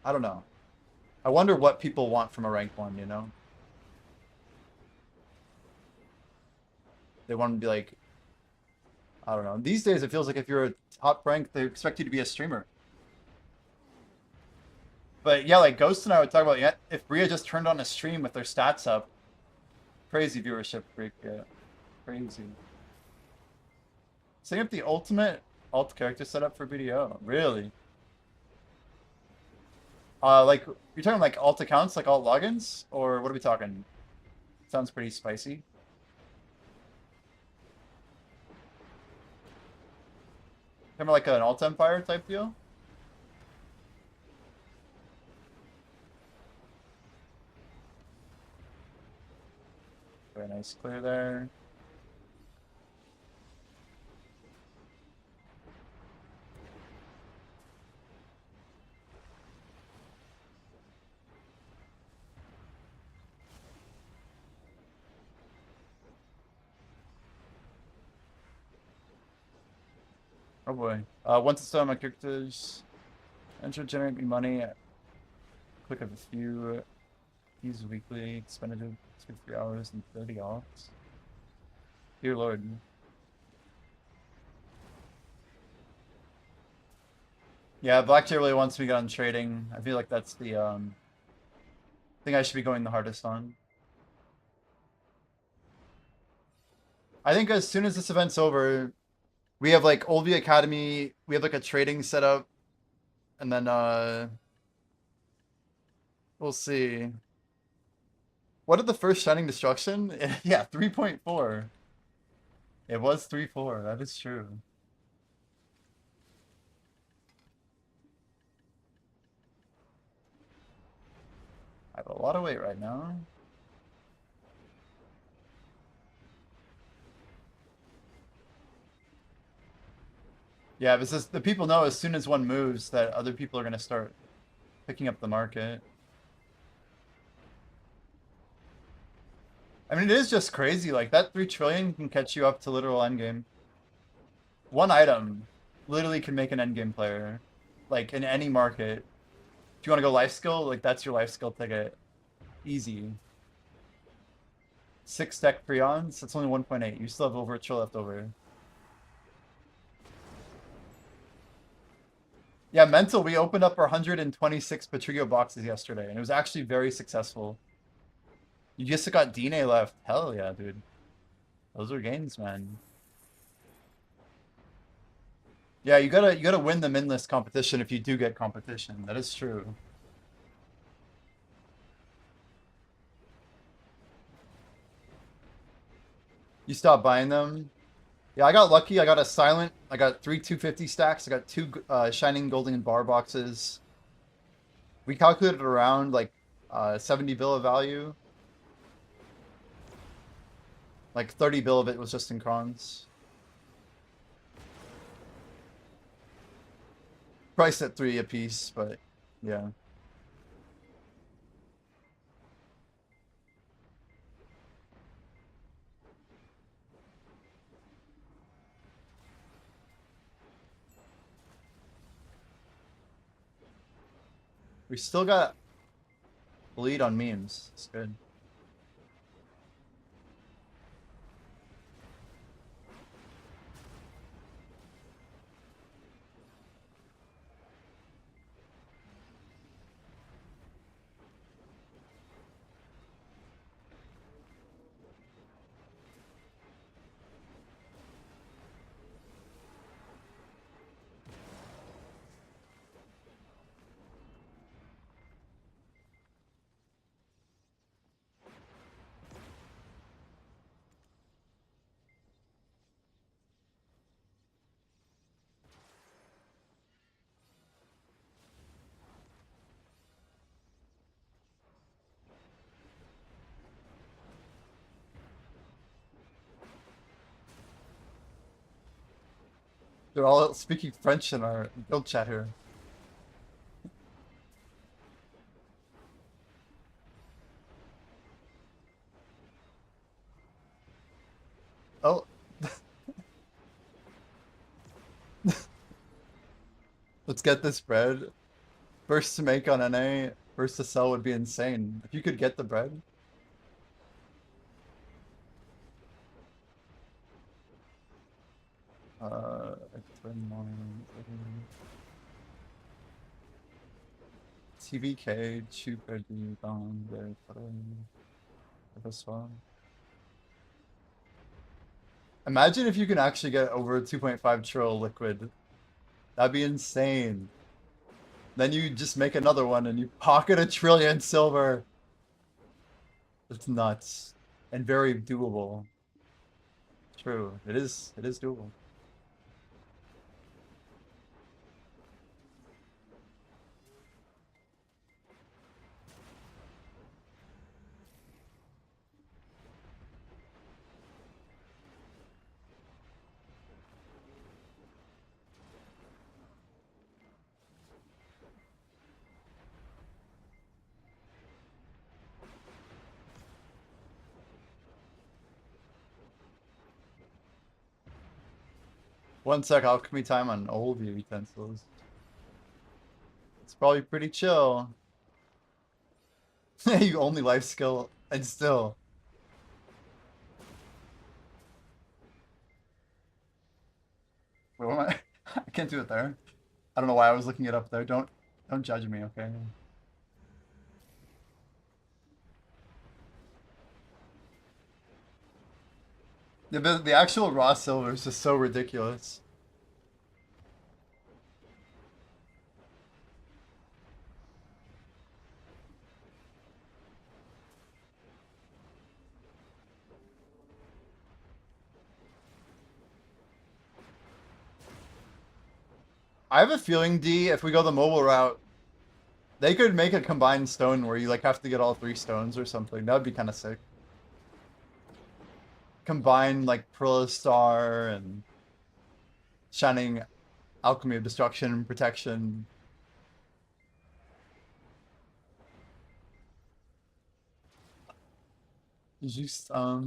I don't know. I wonder what people want from a rank one, you know? They want to be like, I don't know. These days, it feels like if you're a top rank, they expect you to be a streamer. But yeah, like Ghost and I would talk about, yeah, if Bria just turned on a stream with their stats up, crazy viewership freak, yeah, crazy. Setting up the ultimate alt character setup for BDO, really? Like you're talking like alt accounts, like alt logins, or what are we talking? Sounds pretty spicy. Kind of like an alt empire type deal. Very nice clear there. Oh boy. Once it's done, my characters enter generate me money. Click of a few. Use weekly expenditure 3 hours and 30 off. Dear Lord. Yeah, Blackjack really wants me to get on trading. I feel like that's the thing I should be going the hardest on. I think as soon as this event's over, we have like Olvi Academy, we have like a trading setup, and then we'll see. What did the first Shining Destruction? Yeah, 3.4. It was 3.4, that is true. I have a lot of weight right now. Yeah, but the people know as soon as one moves that other people are going to start picking up the market. I mean, it is just crazy. Like, that 3 trillion can catch you up to literal endgame. One item literally can make an endgame player. Like, in any market. If you want to go life skill, like, that's your life skill ticket. Easy. 6 stack Prions, that's only 1.8. You still have over a trill left over. Yeah, mental, we opened up our 126 Patricio boxes yesterday, and it was actually very successful. You just got Dine left. Hell yeah, dude. Those are gains, man. Yeah, you gotta win the min list competition if you do get competition. That is true. You stop buying them. Yeah, I got lucky. I got a silent. I got 3 250 stacks. I got 2 shining golden bar boxes. We calculated around like 70 bill of value. Like 30 bill of it was just in crons. Priced at 3 a piece, but yeah. We still got bleed on memes. It's good. They're all speaking French in our guild chat here. Oh, let's get this bread. First to make on NA, first to sell would be insane. If you could get the bread. TVK, Chupedi, Bang, this one. Imagine if you can actually get over 2.5 trill liquid. That'd be insane. Then you just make another one and you pocket 1,000,000,000,000 silver. It's nuts. And very doable. True. It is doable. One sec, alchemy time on old utensils. It's probably pretty chill. You only life skill and still. Wait, what am I? I can't do it there. I don't know why I was looking it up there. Don't judge me, okay? The actual raw silver is just so ridiculous. I have a feeling, D, if we go the mobile route, they could make a combined stone where you like have to get all 3 stones or something. That would be kind of sick. Combine like Star and Shining Alchemy of Destruction and Protection. Just uh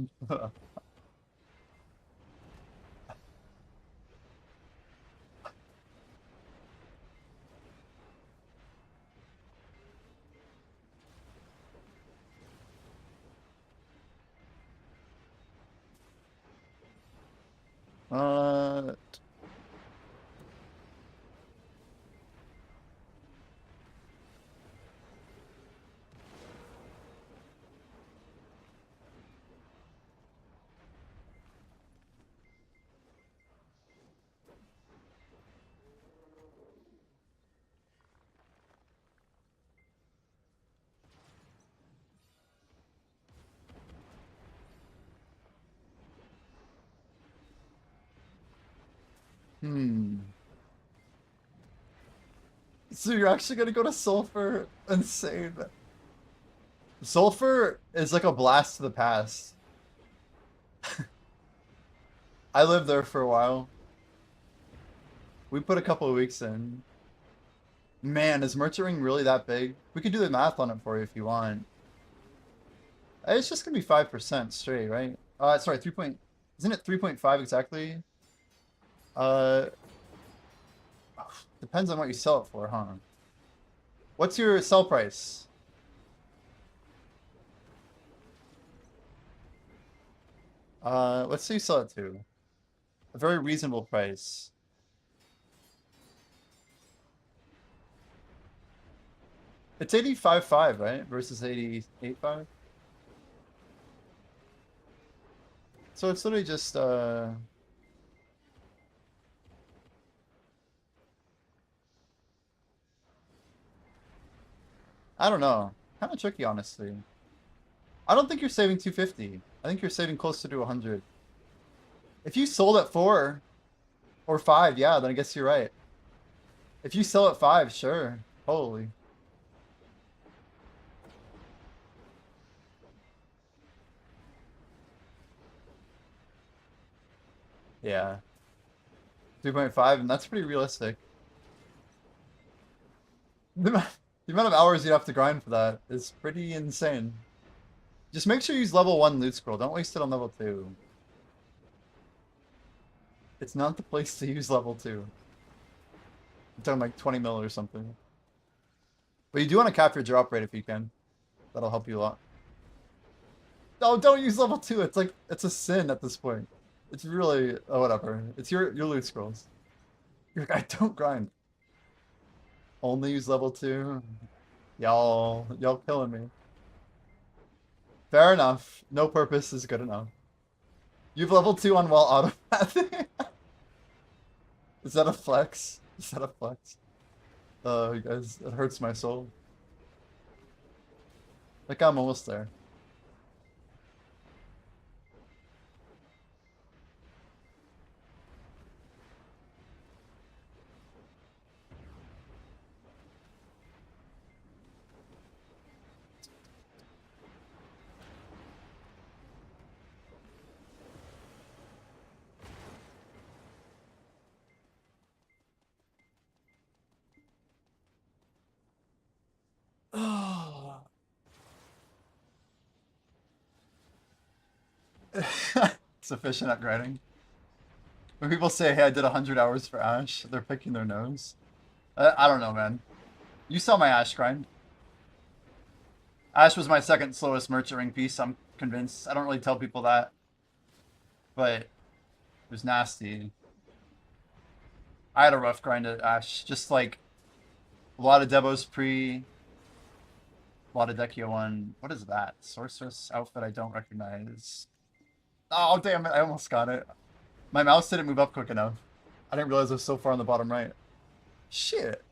hmm. So you're actually gonna go to Sulfur? Insane. Sulfur is like a blast to the past. I lived there for a while. We put a couple of weeks in. Man, is Merchant Ring really that big? We could do the math on it for you if you want. It's just gonna be 5% straight, right? Sorry, 3 point. Isn't it 3.5 exactly? Uh, depends on what you sell it for, huh? What's your sell price? Let's say you sell it to a very reasonable price. It's 85.5, right? Versus 88.5. So it's literally just I don't know. Kind of tricky, honestly. I don't think you're saving 250. I think you're saving closer to 100. If you sold at 4 or 5, yeah, then I guess you're right. If you sell at 5, sure. Holy. Yeah. 3.5, and that's pretty realistic. The amount of hours you have to grind for that is pretty insane. Just make sure you use level 1 loot scroll. Don't waste it on level 2. It's not the place to use level 2. I'm talking like 20 mil or something. But you do want to cap your drop rate if you can. That'll help you a lot. No, don't use level 2. It's like, it's a sin at this point. It's really, oh, whatever. It's your loot scrolls. You're like, I don't grind. Only use level 2. Y'all killing me. Fair enough. No purpose is good enough. You've level 2 on while autopathing. Is that a flex? Is that a flex? Oh, you guys, it hurts my soul. Like, I'm almost there. Sufficient at grinding. When people say, hey, I did 100 hours for Ash, they're picking their nose. I don't know, man. You saw my Ash grind. Ash was my second slowest merchant ring piece, I'm convinced. I don't really tell people that. But it was nasty. I had a rough grind at Ash. Just like a lot of Devos pre, a lot of Dekio 1. What is that? Sorceress outfit I don't recognize. Oh, damn it. I almost got it. My mouse didn't move up quick enough. I didn't realize it was so far on the bottom right. Shit.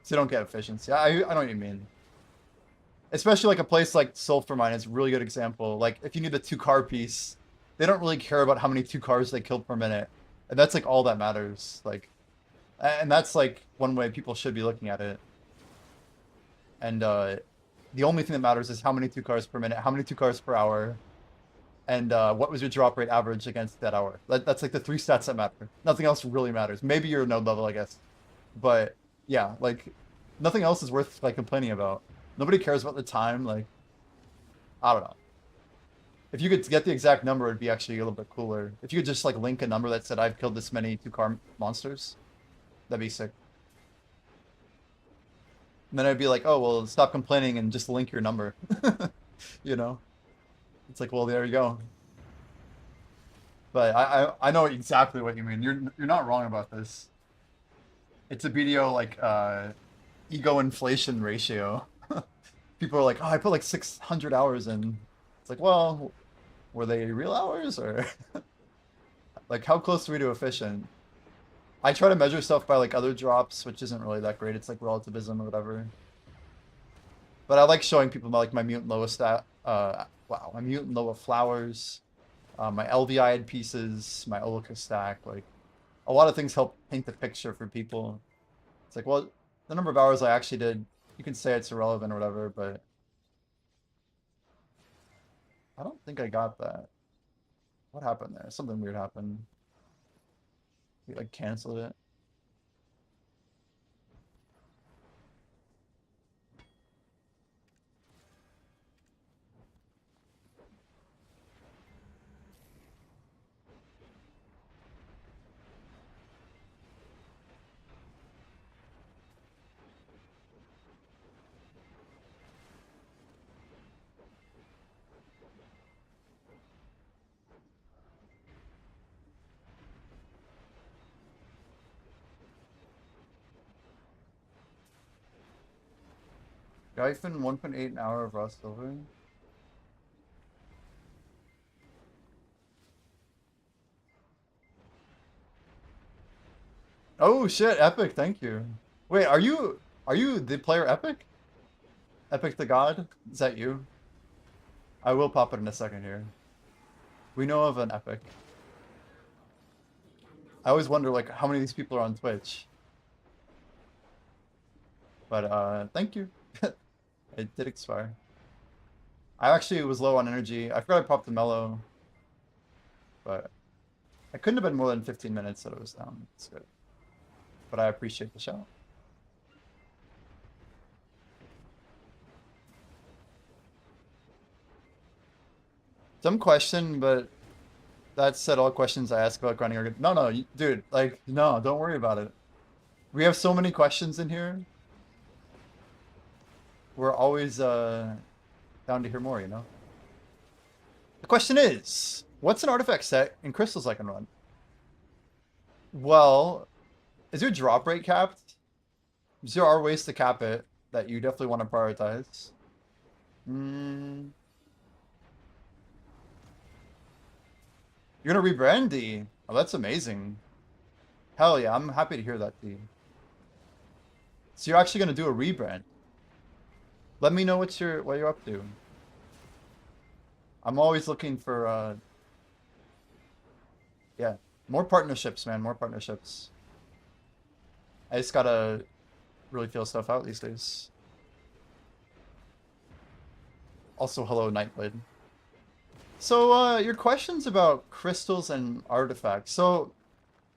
So you don't get efficiency. I know what you mean. Especially like a place like Sulphur Mine is a really good example. Like if you need a 2-car piece, they don't really care about how many 2 cars they kill per minute. And that's like all that matters. Like, and that's like one way people should be looking at it. And the only thing that matters is how many 2 cars per minute, how many 2 cars per hour, and what was your drop rate average against that hour. That's like the 3 stats that matter. Nothing else really matters. Maybe you're node level, I guess. But yeah, like nothing else is worth like complaining about. Nobody cares about the time. Like, I don't know. If you could get the exact number, it'd be actually a little bit cooler. If you could just like link a number that said I've killed this many 2-car monsters, that'd be sick. And then I'd be like, oh, well, stop complaining and just link your number. You know? It's like, well, there you go. But I know exactly what you mean. You're not wrong about this. It's a BDO like ego inflation ratio. People are like, oh, I put like 600 hours in. It's like, well, were they real hours or like how close are we to efficient? I try to measure stuff by like other drops, which isn't really that great. It's like relativism or whatever. But I like showing people like my mutant Loa stat. Wow, my mutant Loa flowers, my LV68 pieces, my Olica stack. Like a lot of things help paint the picture for people. It's like, well, the number of hours I actually did, you can say it's irrelevant or whatever, but I don't think I got that. What happened there? Something weird happened. We like canceled it. Gyphon 1.8 an hour of raw silver. Oh shit, Epic, thank you. Wait, are you the player Epic? Epic the God? Is that you? I will pop it in a second here. We know of an Epic. I always wonder like how many of these people are on Twitch. But thank you. It did expire. I actually was low on energy. I forgot I popped the mellow. But It couldn't have been more than 15 minutes that it was down. It's good. But I appreciate the shout. Dumb question, but that said, all questions I ask about grinding are good. No, dude, like, no, don't worry about it. We have so many questions in here. We're always down to hear more, you know? The question is, what's an artifact set in crystals I can run? Well, is your drop rate capped? There are ways to cap it that you definitely want to prioritize. You're gonna rebrand D. Oh, that's amazing. Hell yeah, I'm happy to hear that, D. So you're actually gonna do a rebrand. Let me know what you're up to. I'm always looking for yeah, more partnerships, man, more partnerships. I just gotta really feel stuff out these days. Also, hello, Nightblade. So, your questions about crystals and artifacts. So,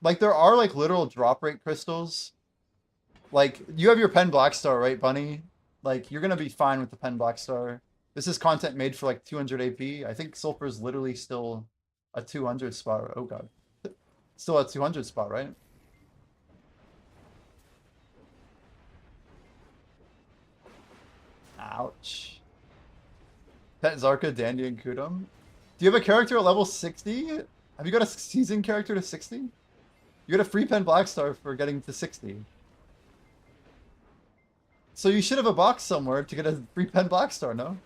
like, there are, like, literal drop rate crystals. Like, you have your Pen Black Star, right, Bunny? Like, you're gonna be fine with the Pen Black Star. This is content made for, like, 200 AP. I think Sulfur is literally still a 200 spot. Oh, God. Still a 200 spot, right? Ouch. Pet Zarka, Dandy, and Kudum. Do you have a character at level 60? Have you got a season character to 60? You got a free Pen Black Star for getting to 60. So you should have a box somewhere to get a free Pen Black Star, no?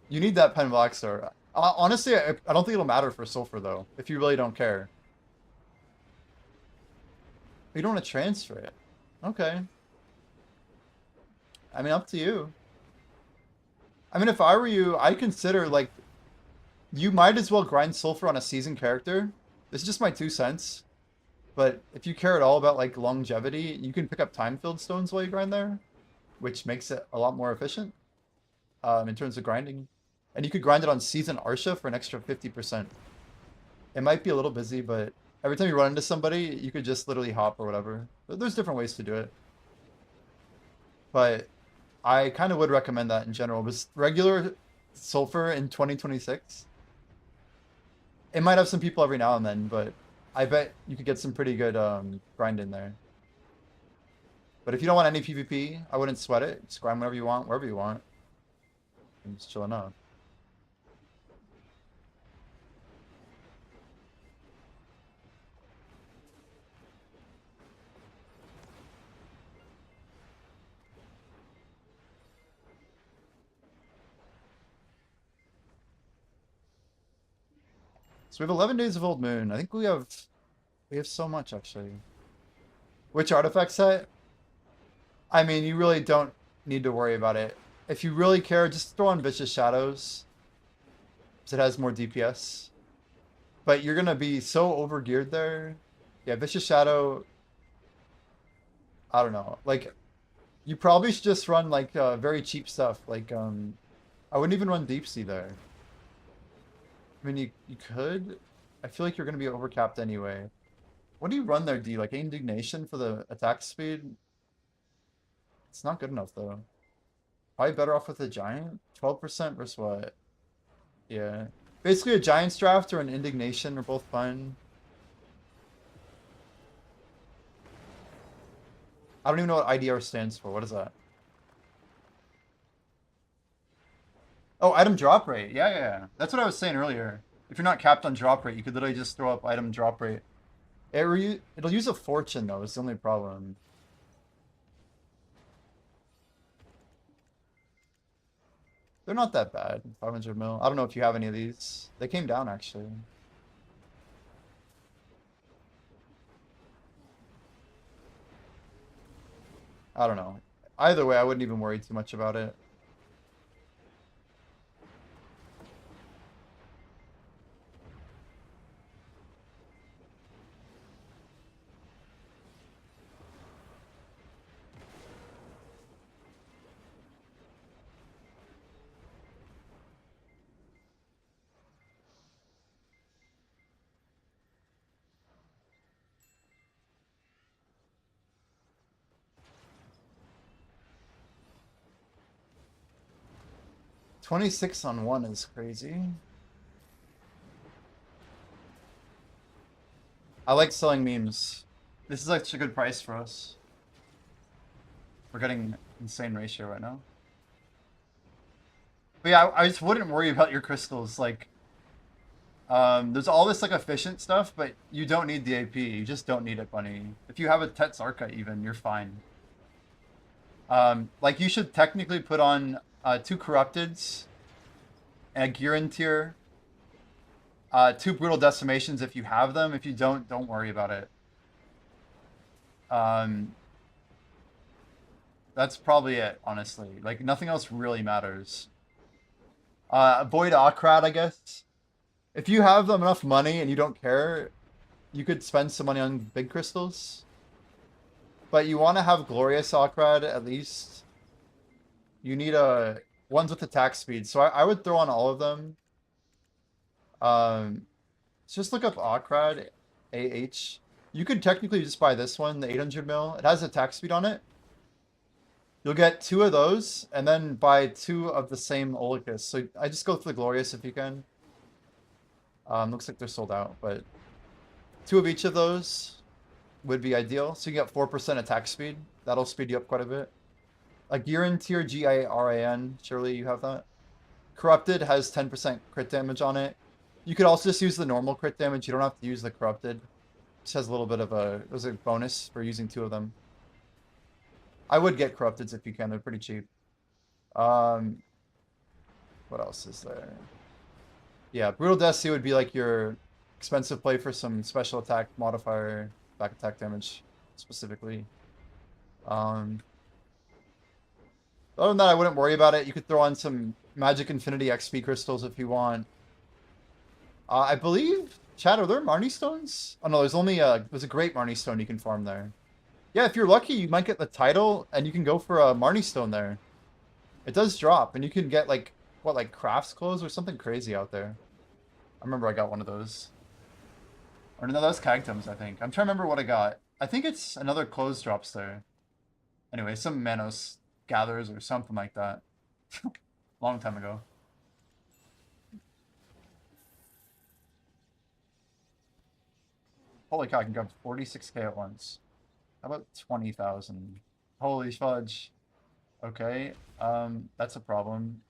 You need that Pen Black Star. Honestly, I don't think it'll matter for Sulfur, though, if you really don't care. You don't want to transfer it. Okay. I mean, up to you. I mean, if I were you, I'd consider, like, you might as well grind Sulfur on a seasoned character. This is just my 2 cents. But if you care at all about, like, longevity, you can pick up time-filled stones while you grind there, which makes it a lot more efficient in terms of grinding. And you could grind it on seasoned Arsha for an extra 50%. It might be a little busy, but every time you run into somebody, you could just literally hop or whatever. There's different ways to do it. But I kind of would recommend that in general. But regular Sulfur in 2026, it might have some people every now and then, but I bet you could get some pretty good grind in there. But if you don't want any PvP, I wouldn't sweat it. Just grind whenever you want, wherever you want. And just chilling out. So we have 11 days of Old Moon. I think we have so much actually. Which artifact set? I mean, you really don't need to worry about it. If you really care, just throw on Vicious Shadows. Because it has more DPS. But you're gonna be so overgeared there. Yeah, Vicious Shadow. I don't know. Like, you probably should just run like very cheap stuff. Like I wouldn't even run Deep Sea there. I mean, you could. I feel like you're gonna be overcapped anyway. What do you run there, D? Like Indignation for the attack speed? It's not good enough though. Probably better off with a Giant. 12% versus what? Yeah. Basically a Giant's draft or an Indignation are both fine. I don't even know what IDR stands for. What is that? Oh, item drop rate. Yeah. That's what I was saying earlier. If you're not capped on drop rate, you could literally just throw up item drop rate. It'll use a fortune though, is the only problem. They're not that bad. 500 mil. I don't know if you have any of these. They came down actually. I don't know. Either way, I wouldn't even worry too much about it. 26 on one is crazy. I like selling memes. This is like such a good price for us. We're getting insane ratio right now. But yeah, I just wouldn't worry about your crystals. Like, there's all this like efficient stuff, but you don't need the AP. You just don't need it, Bunny. If you have a Tet's Arca even, you're fine. Like you should technically put on 2 Corrupteds, and a Gearin tier, 2 Brutal Decimations if you have them. If you don't worry about it. That's probably it, honestly. Like nothing else really matters. Avoid Akrat, I guess. If you have enough money and you don't care, you could spend some money on big crystals. But you want to have Glorious Akrat at least. You need ones with attack speed. So I would throw on all of them. Just look up Akrat, AH. You could technically just buy this one, the 800 mil. It has attack speed on it. You'll get 2 of those, and then buy 2 of the same Olycus. So I just go for the Glorious if you can. Looks like they're sold out, but 2 of each of those would be ideal. So you get 4% attack speed. That'll speed you up quite a bit. A Gearin tier, Giran. Surely you have that. Corrupted has 10% crit damage on it. You could also just use the normal crit damage. You don't have to use the Corrupted. Just has a little bit of there's a bonus for using 2 of them. I would get Corrupteds if you can. They're pretty cheap. What else is there? Yeah, Brutal Desi would be like your expensive play for some special attack modifier, back attack damage specifically. Other than that, I wouldn't worry about it. You could throw on some Magic Infinity XP crystals if you want. I believe, Chad, are there Marnie stones? Oh no, there's a great Marnie stone you can farm there. Yeah, if you're lucky, you might get the title, and you can go for a Marnie stone there. It does drop, and you can get like crafts clothes or something crazy out there. I remember I got one of those. Or no, that was Cagtums, I think. I'm trying to remember what I got. I think it's another clothes drops there. Anyway, some Manos gatherers or something like that. Long time ago. Holy cow, I can grab 46k at once. How about 20,000? Holy fudge. Okay, that's a problem.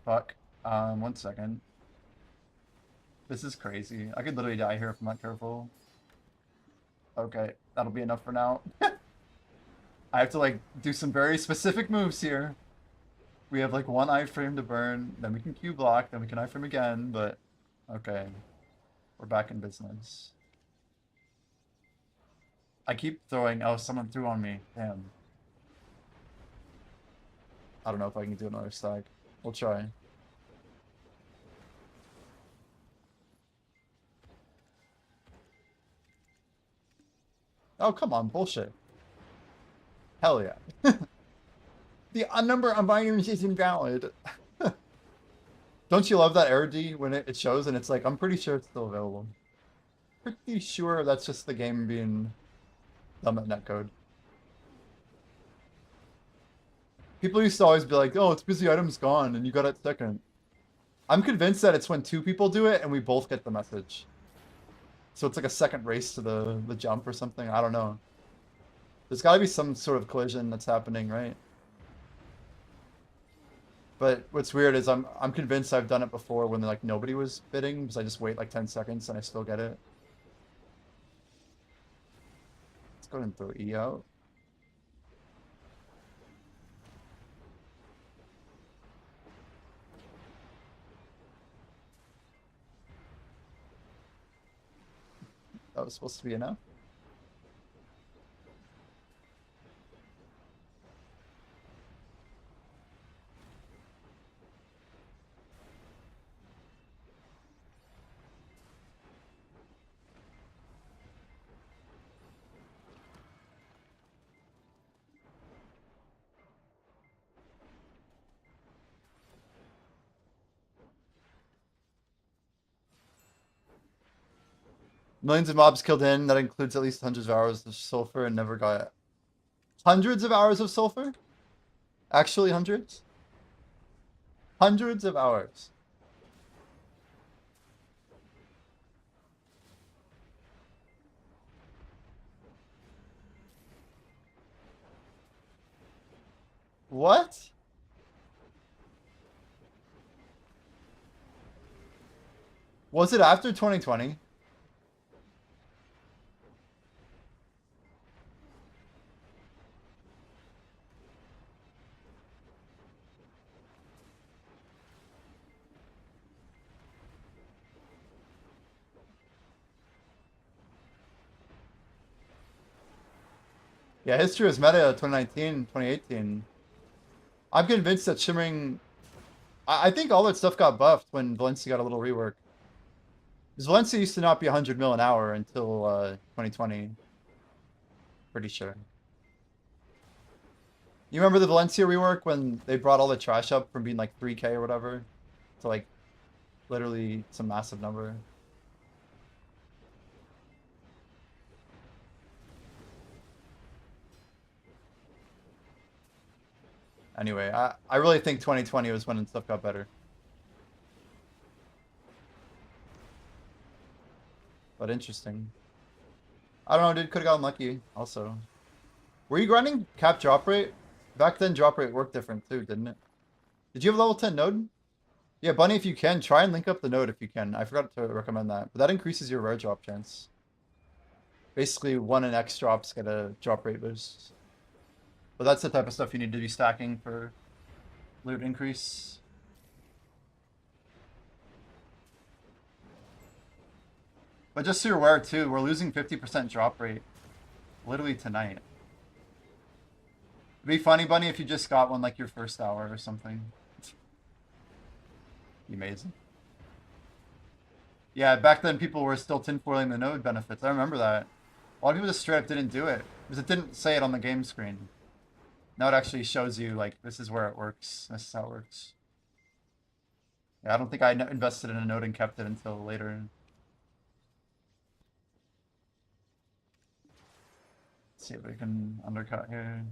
Fuck. 1 second. This is crazy. I could literally die here if I'm not careful. Okay, that'll be enough for now. I have to like do some very specific moves here. We have like 1 iframe to burn, then we can Q block, then we can iframe again, but okay. We're back in business. I keep throwing. Oh, someone threw on me. Damn. I don't know if I can do another stack. We'll try. Oh, come on. Bullshit. Hell yeah. The number of items is invalid. Don't you love that error D when it shows and it's like, I'm pretty sure it's still available. Pretty sure that's just the game being dumb at netcode. People used to always be like, oh, it's busy item's gone and you got it second. I'm convinced that it's when 2 people do it and we both get the message. So it's like a second race to the jump or something. I don't know. There's got to be some sort of collision that's happening, right? But what's weird is I'm convinced I've done it before when like nobody was bidding because I just wait like 10 seconds and I still get it. Let's go ahead and throw E out. That was supposed to be enough. Millions of mobs killed in. That includes at least hundreds of hours of sulfur and never got Hundreds of hours of sulfur? Actually, hundreds? Hundreds of hours. What? Was it after 2020? Yeah, history was meta 2019, 2018. I'm convinced that Shimmering... I think all that stuff got buffed when Valencia got a little rework. Because Valencia used to not be 100 mil an hour until 2020. Pretty sure. You remember the Valencia rework when they brought all the trash up from being like 3K or whatever to like literally some massive number? Anyway, I really think 2020 was when stuff got better. But interesting. I don't know, dude. Could have gotten lucky also. Were you grinding cap drop rate? Back then, drop rate worked different too, didn't it? Did you have level 10 node? Yeah, Bunny, if you can, try and link up the node if you can. I forgot to recommend that. But that increases your rare drop chance. Basically, 1 and X drops get a drop rate boost. But that's the type of stuff you need to be stacking for loot increase. But just so you're aware too, we're losing 50% drop rate literally tonight. It'd be funny, Bunny, if you just got one like your first hour or something. Amazing. Yeah, back then people were still tinfoiling the node benefits. I remember that. A lot of people just straight up didn't do it because it didn't say it on the game screen. Now it actually shows you like this is where it works. This is how it works. Yeah, I don't think I invested in a node and kept it until later. Let's see if we can undercut here.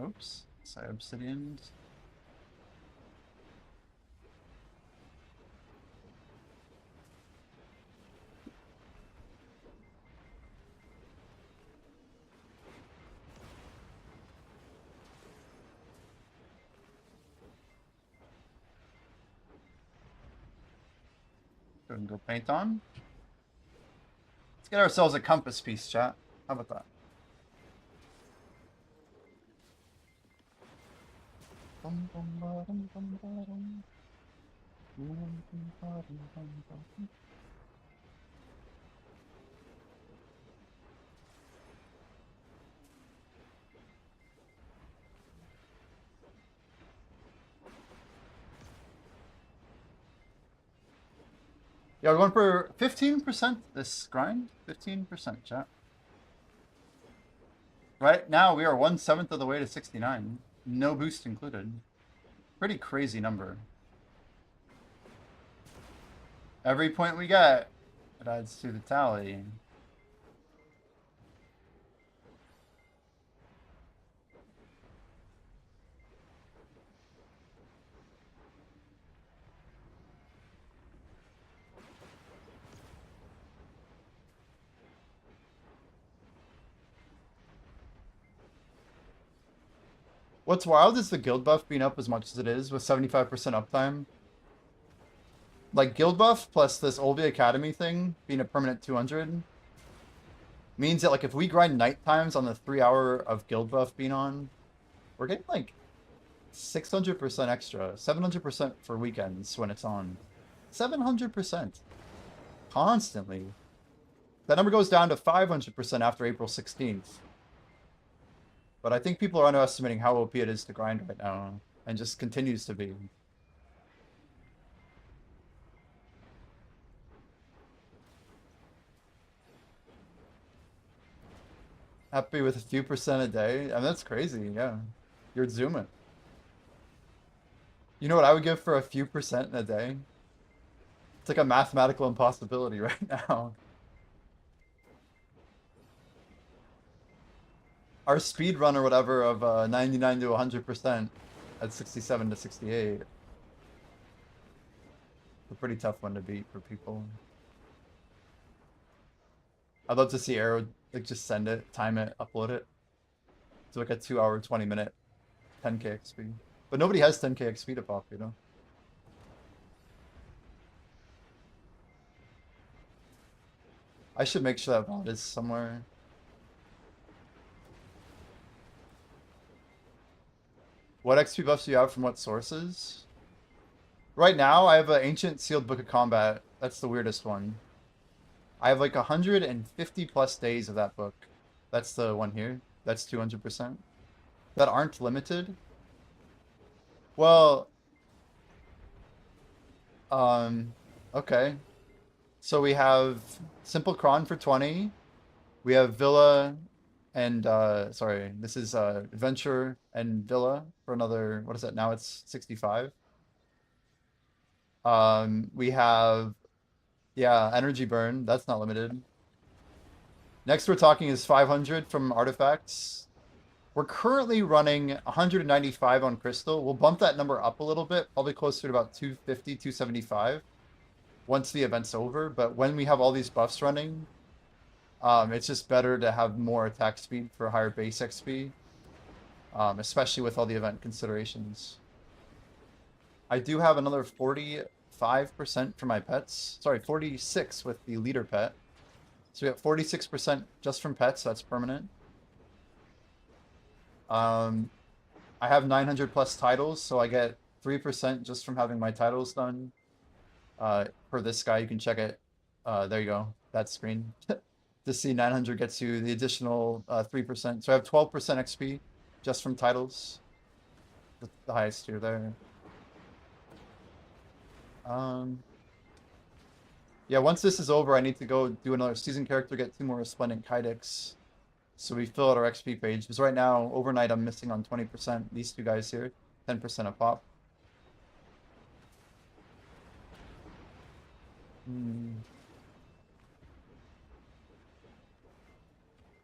Oops, say obsidian. Go and go paint on. Let's get ourselves a compass piece, chat. How about that? Yeah, we're going for 15% this grind. 15%, chat. Right now, we are 1/7 of the way to 69. No boost included. Pretty crazy number. Every point we get, it adds to the tally. What's wild is the guild buff being up as much as it is with 75% uptime. Like guild buff plus this LV Academy thing being a permanent 200 means that like if we grind night times on the 3 hour of guild buff being on, we're getting like 600% extra, 700% for weekends when it's on. 700% constantly. That number goes down to 500% after April 16th. But I think people are underestimating how OP it is to grind right now, and just continues to be. Happy with a few percent a day? I mean, that's crazy, yeah. You're zooming. You know what I would give for a few percent in a day? It's like a mathematical impossibility right now. Our speed run or whatever of 99 to 100% at 67 to 68. A pretty tough one to beat for people. I'd love to see Arrow like just send it, time it, upload it. It's like a 2 hour, 20 minute 10k XP. But nobody has 10k XP to pop, you know? I should make sure that VOD is somewhere. What XP buffs do you have from what sources? Right now, I have an Ancient Sealed Book of Combat. That's the weirdest one. I have like 150 plus days of that book. That's the one here. That's 200%. That aren't limited. Well, okay. So we have Simple Cron for 20. We have Villa and sorry, this is Adventure and Villa for another, what is that? Now it's 65. We have, yeah, Energy Burn. That's not limited. Next we're talking is 500 from Artifacts. We're currently running 195 on Crystal. We'll bump that number up a little bit, probably closer to about 250, 275 once the event's over. But when we have all these buffs running, it's just better to have more attack speed for higher base XP, especially with all the event considerations. I do have another 45% for my pets. Sorry, 46 with the leader pet. So we got 46% just from pets, so that's permanent. I have 900 plus titles, so I get 3% just from having my titles done. For this guy, you can check it. There you go, that screen. To see 900 gets you the additional 3%. So I have 12% XP just from titles. The highest tier there. Yeah, once this is over, I need to go do another season character, get 2 more Resplendent Kydex. So we fill out our XP page. Because right now, overnight, I'm missing on 20%. These two guys here, 10% a pop.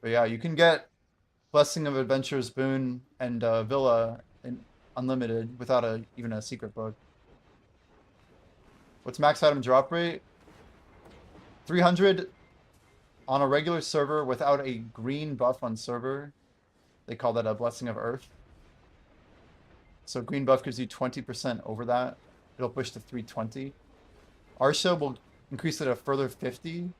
But yeah, you can get Blessing of Adventure's Boon and Villa in unlimited without even a secret book. What's max item drop rate? 300 on a regular server without a green buff on server. They call that a Blessing of Earth. So green buff gives you 20% over that. It'll push to 320. Arsha will increase it a further 50.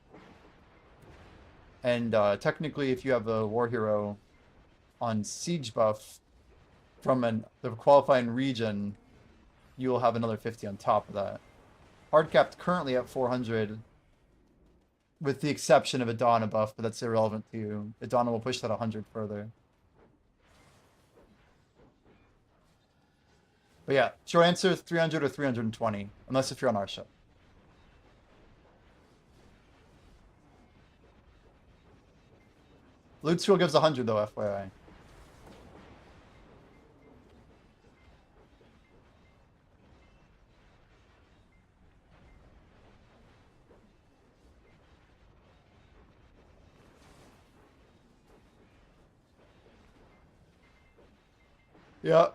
And technically, if you have the War Hero on Siege buff from the qualifying region, you will have another 50 on top of that. Hardcapped currently at 400, with the exception of Adana buff, but that's irrelevant to you. Adana will push that 100 further. But yeah, short answer, 300 or 320, unless if you're on Arsha. Loot Scroll gives 100 though, FYI. Yeah,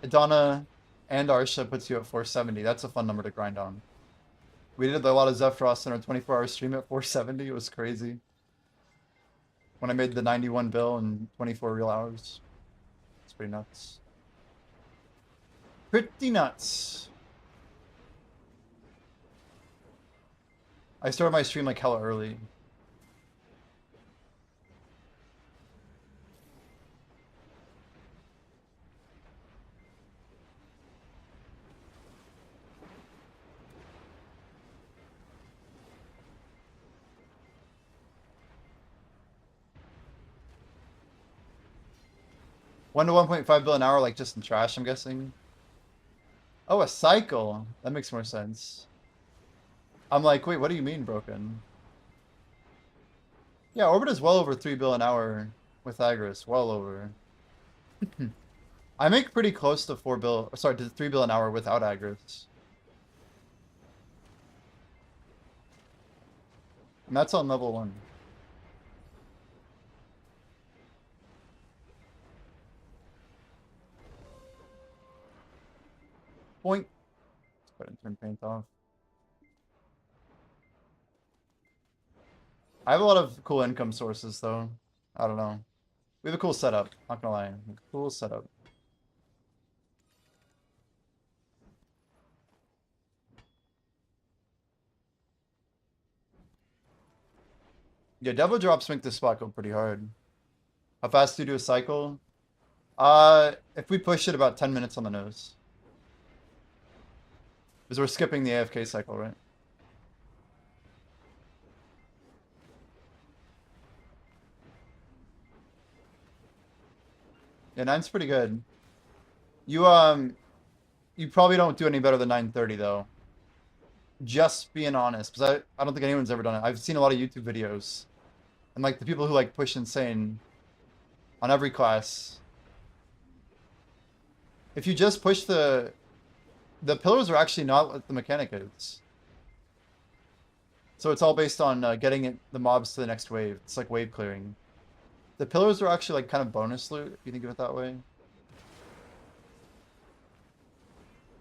Adana and Arsha puts you at 470. That's a fun number to grind on. We did a lot of Zephyros in our 24-hour stream at 470. It was crazy. When I made the 91 bill in 24 real hours. It's pretty nuts. Pretty nuts. I started my stream like hella early. $1 to 1.5 bill an hour, like just in trash, I'm guessing. Oh, a cycle. That makes more sense. I'm like, wait, what do you mean broken? Yeah, Orbit is well over 3 bill an hour with Agris. Well over. I make pretty close to 4 bill, sorry, to 3 bill an hour without aggros. And that's on level 1. Point. Let's go ahead and turn paint off. I have a lot of cool income sources, though. I don't know. We have a cool setup. Not gonna lie. Cool setup. Yeah, devil drops make this spot go pretty hard. How fast do you do a cycle? If we push it about 10 minutes on the nose. Because we're skipping the AFK cycle, right? Yeah, 9's pretty good. You probably don't do any better than 9:30 though. Just being honest, because I don't think anyone's ever done it. I've seen a lot of YouTube videos. And like the people who like push insane on every class. If you just push the pillars are actually not what the mechanic is. So it's all based on getting the mobs to the next wave. It's like wave clearing. The pillars are actually like kind of bonus loot, if you think of it that way.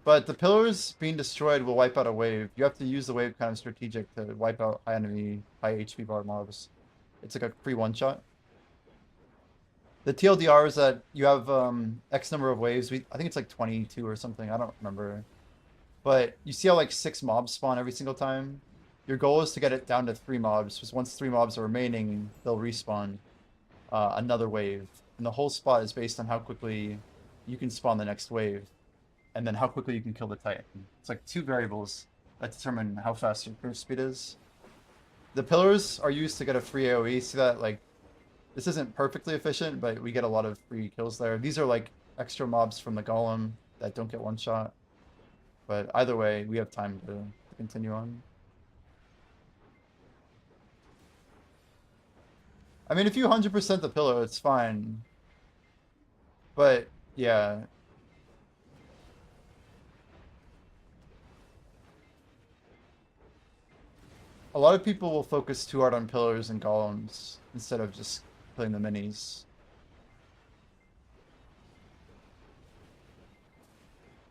But the pillars being destroyed will wipe out a wave. You have to use the wave kind of strategic to wipe out high enemy, high HP bar mobs. It's like a free one-shot. The TLDR is that you have X number of waves. I think it's like 22 or something. I don't remember. But you see how like 6 mobs spawn every single time? Your goal is to get it down to 3 mobs. Because once 3 mobs are remaining, they'll respawn another wave. And the whole spot is based on how quickly you can spawn the next wave. And then how quickly you can kill the Titan. It's like 2 variables that determine how fast your curve speed is. The pillars are used to get a free AoE. See that? Like, this isn't perfectly efficient, but we get a lot of free kills there. These are like extra mobs from the golem that don't get one shot. But either way, we have time to continue on. I mean, if you 100% the pillar, it's fine. But, yeah. A lot of people will focus too hard on pillars and golems instead of just killing the minis.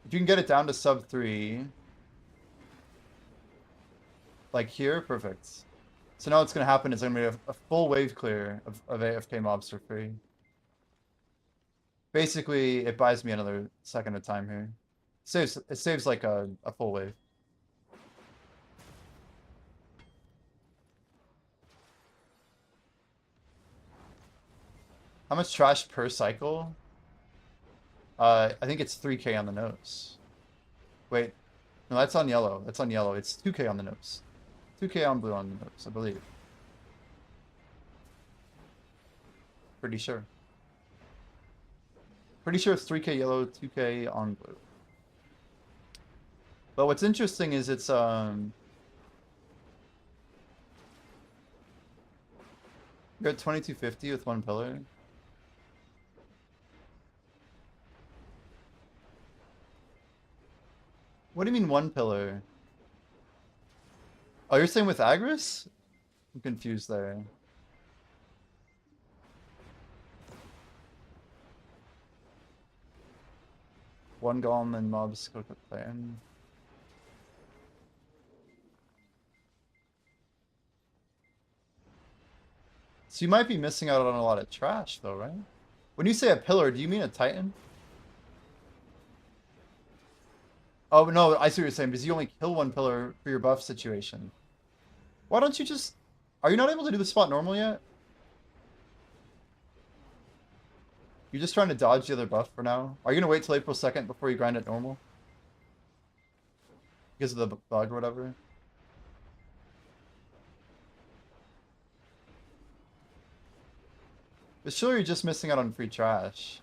If you can get it down to sub 3, like here, perfect. So now what's going to happen is I'm going to have a full wave clear of AFK mobs for free. Basically, it buys me another second of time here. It saves like a full wave. How much trash per cycle? I think it's 3k on the nose. Wait, no, that's on yellow. That's on yellow. It's 2k on the nose. 2k on blue on the nose, I believe. Pretty sure. Pretty sure it's 3k yellow, 2k on blue. But what's interesting is it's you're at 2250 with 1 pillar. What do you mean 1 pillar? Oh, you're saying with Agris? I'm confused there. One golem and mobs cook up Titan. So you might be missing out on a lot of trash though, right? When you say a pillar, do you mean a Titan? Oh, no, I see what you're saying, because you only kill 1 pillar for your buff situation. Why don't you just... Are you not able to do the spot normal yet? You're just trying to dodge the other buff for now? Are you going to wait till April 2nd before you grind it normal? Because of the bug or whatever? But sure, you're just missing out on free trash.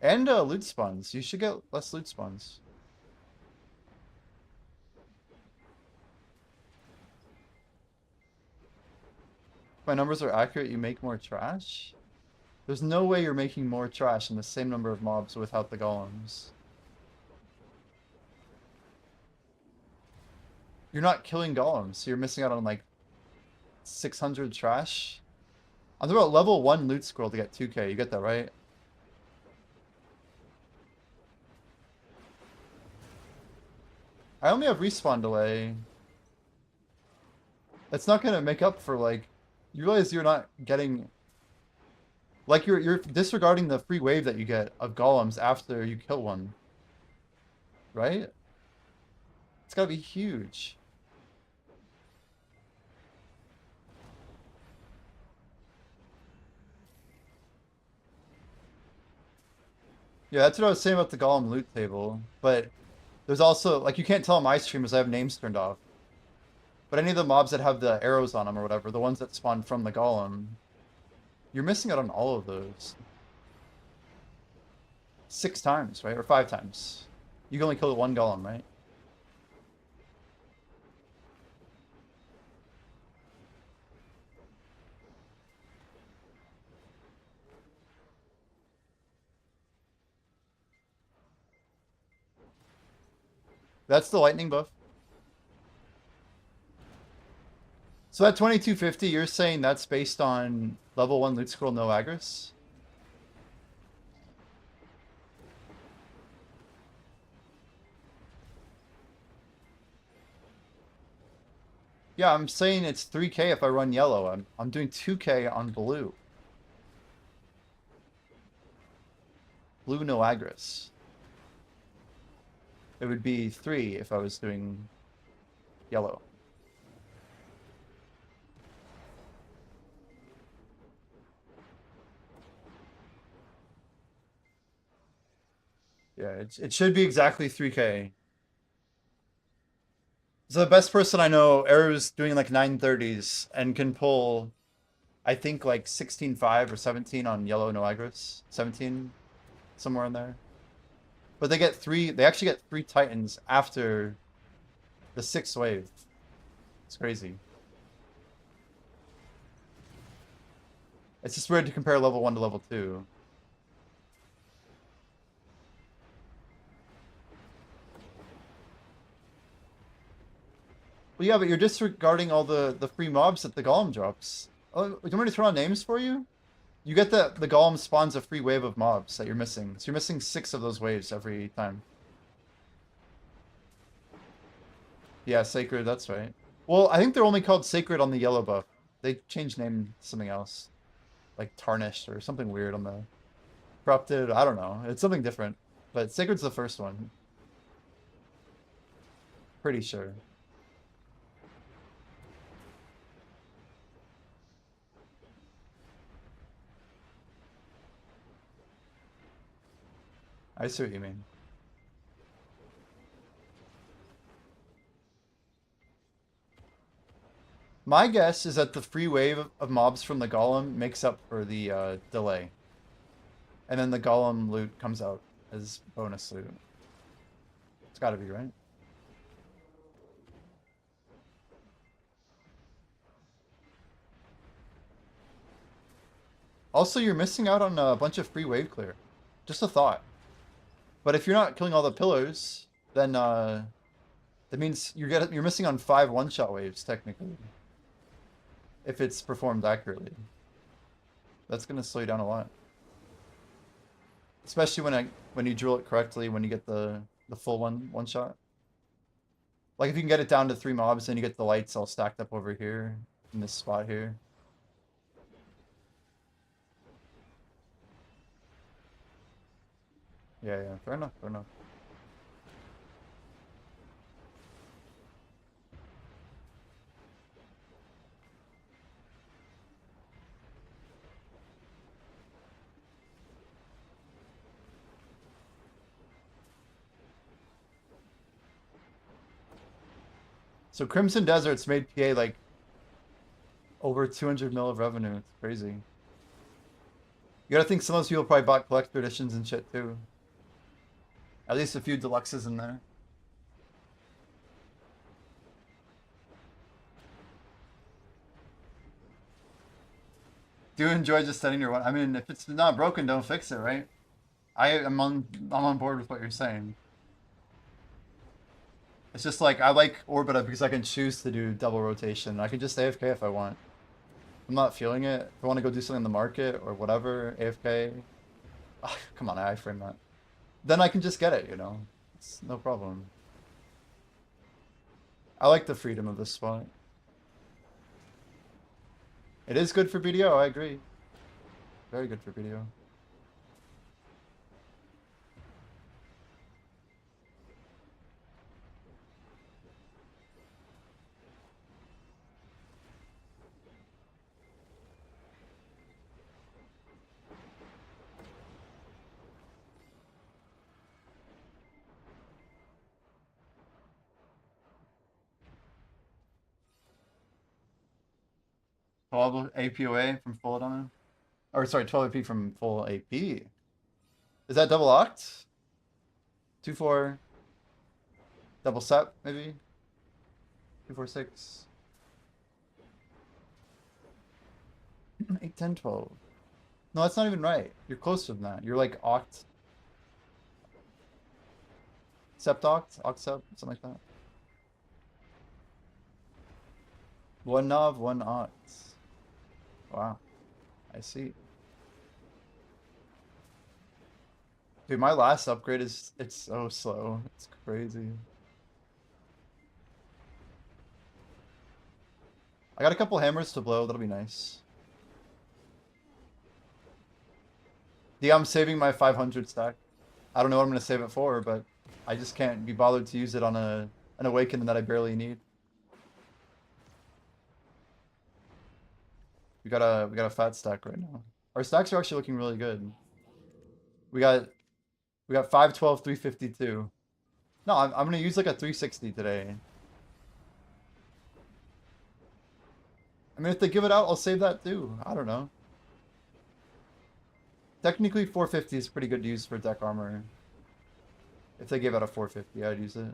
And loot spawns. You should get less loot spawns. my numbers are accurate, you make more trash? There's no way you're making more trash in the same number of mobs without the golems. You're not killing golems, so you're missing out on like 600 trash. I'm talking about level 1 loot scroll to get 2k. You get that, right? I only have respawn delay. That's not gonna make up for like... You realize you're not getting... Like you're disregarding the free wave that you get of golems after you kill one. Right? It's gotta be huge. Yeah, that's what I was saying about the golem loot table. But there's also, like, you can't tell on my streamers I have names turned off. But any of the mobs that have the arrows on them or whatever, the ones that spawn from the golem, you're missing out on all of those. 6 times, right? Or 5 times. You can only kill one golem, right? That's the lightning buff. So at 2250, you're saying that's based on level 1 loot scroll no agris? Yeah, I'm saying it's 3k if I run yellow. I'm doing 2k on blue. Blue no agris. It would be 3 if I was doing yellow. Yeah, it should be exactly 3k. So the best person I know, Arrow's doing like 930s and can pull, I think like 16.5 or 17 on yellow no agris. 17, somewhere in there. But they actually get 3 titans after the 6th wave. It's crazy. It's just weird to compare level 1 to level 2. Well, yeah, but you're disregarding all the free mobs that the golem drops. Oh, do you want me to turn on names for you? You get the golem spawns a free wave of mobs that you're missing. So you're missing 6 of those waves every time. Yeah, sacred, that's right. Well, I think they're only called sacred on the yellow buff. They changed name to something else. Like tarnished or something weird on the corrupted. I don't know. It's something different. But sacred's the first one. Pretty sure. I see what you mean. My guess is that the free wave of mobs from the golem makes up for the delay. And then the golem loot comes out as bonus loot. It's gotta be, right? Also, you're missing out on a bunch of free wave clear. Just a thought. But if you're not killing all the pillars, then that means you're missing on 5 one-shot waves, technically. If it's performed accurately. That's gonna slow you down a lot. Especially when you drill it correctly, when you get the full one shot. Like if you can get it down to 3 mobs, then you get the lights all stacked up over here in this spot here. Yeah, fair enough, fair enough. So Crimson Desert's made PA like over 200 mil of revenue. It's crazy. You gotta think some of those people probably bought collector editions and shit too. At least a few deluxes in there. do enjoy just setting your one. I mean, if it's not broken, don't fix it, right? I'm on board with what you're saying. It's just like I like Orbita because I can choose to do double rotation. I can just AFK if I want. I'm not feeling it. If I want to go do something in the market or whatever, AFK. Ah, come on, I frame that. Then I can just get it, you know? It's no problem. I like the freedom of this spot. It is good for BDO, I agree. Very good for BDO. Twelve APOA from full on. Or sorry, 12 AP from full AP. Is that double oct? 2-4. Double set, maybe? 2-4-6. 8, 10, 12. No, that's not even right. You're closer than that. You're like oct. Sept oct? Oct sept? Something like that. One nov, one oct. Wow. I see. Dude, my last upgrade is, it's so slow. It's crazy. I got a couple hammers to blow. That'll be nice. Yeah, I'm saving my 500 stack. I don't know what I'm going to save it for, but I just can't be bothered to use it on an awakening that I barely need. We got a fat stack right now. Our stacks are actually looking really good. We got 512, 352. No, I'm gonna use like a 360 today. I mean, if they give it out, I'll save that too. I don't know. Technically, 450 is pretty good to use for deck armor. If they give out a 450, I'd use it.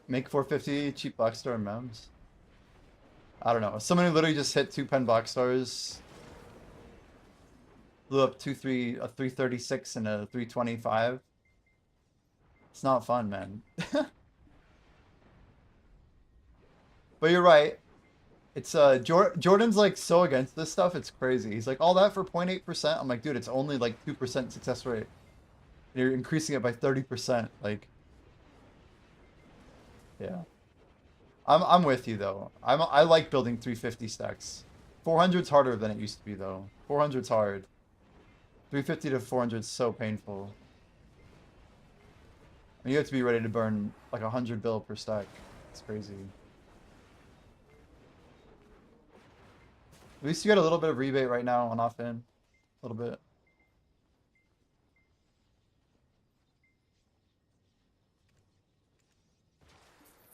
Make 450 cheap box star mems. I don't know. Someone who literally just hit 2 pen box stars, blew up a 336 and a 325. It's not fun, man. But you're right. It's Jordan's like so against this stuff. It's crazy. He's like, all that for 0.8%. I'm like, dude, it's only like 2% success rate. You're increasing it by 30%. Like, yeah. I'm with you though. I like building 350 stacks. 400's harder than it used to be though. 400's hard. 350 to 400 is so painful. I mean, you have to be ready to burn like 100 bill per stack. It's crazy. At least you got a little bit of rebate right now on off-in. A little bit.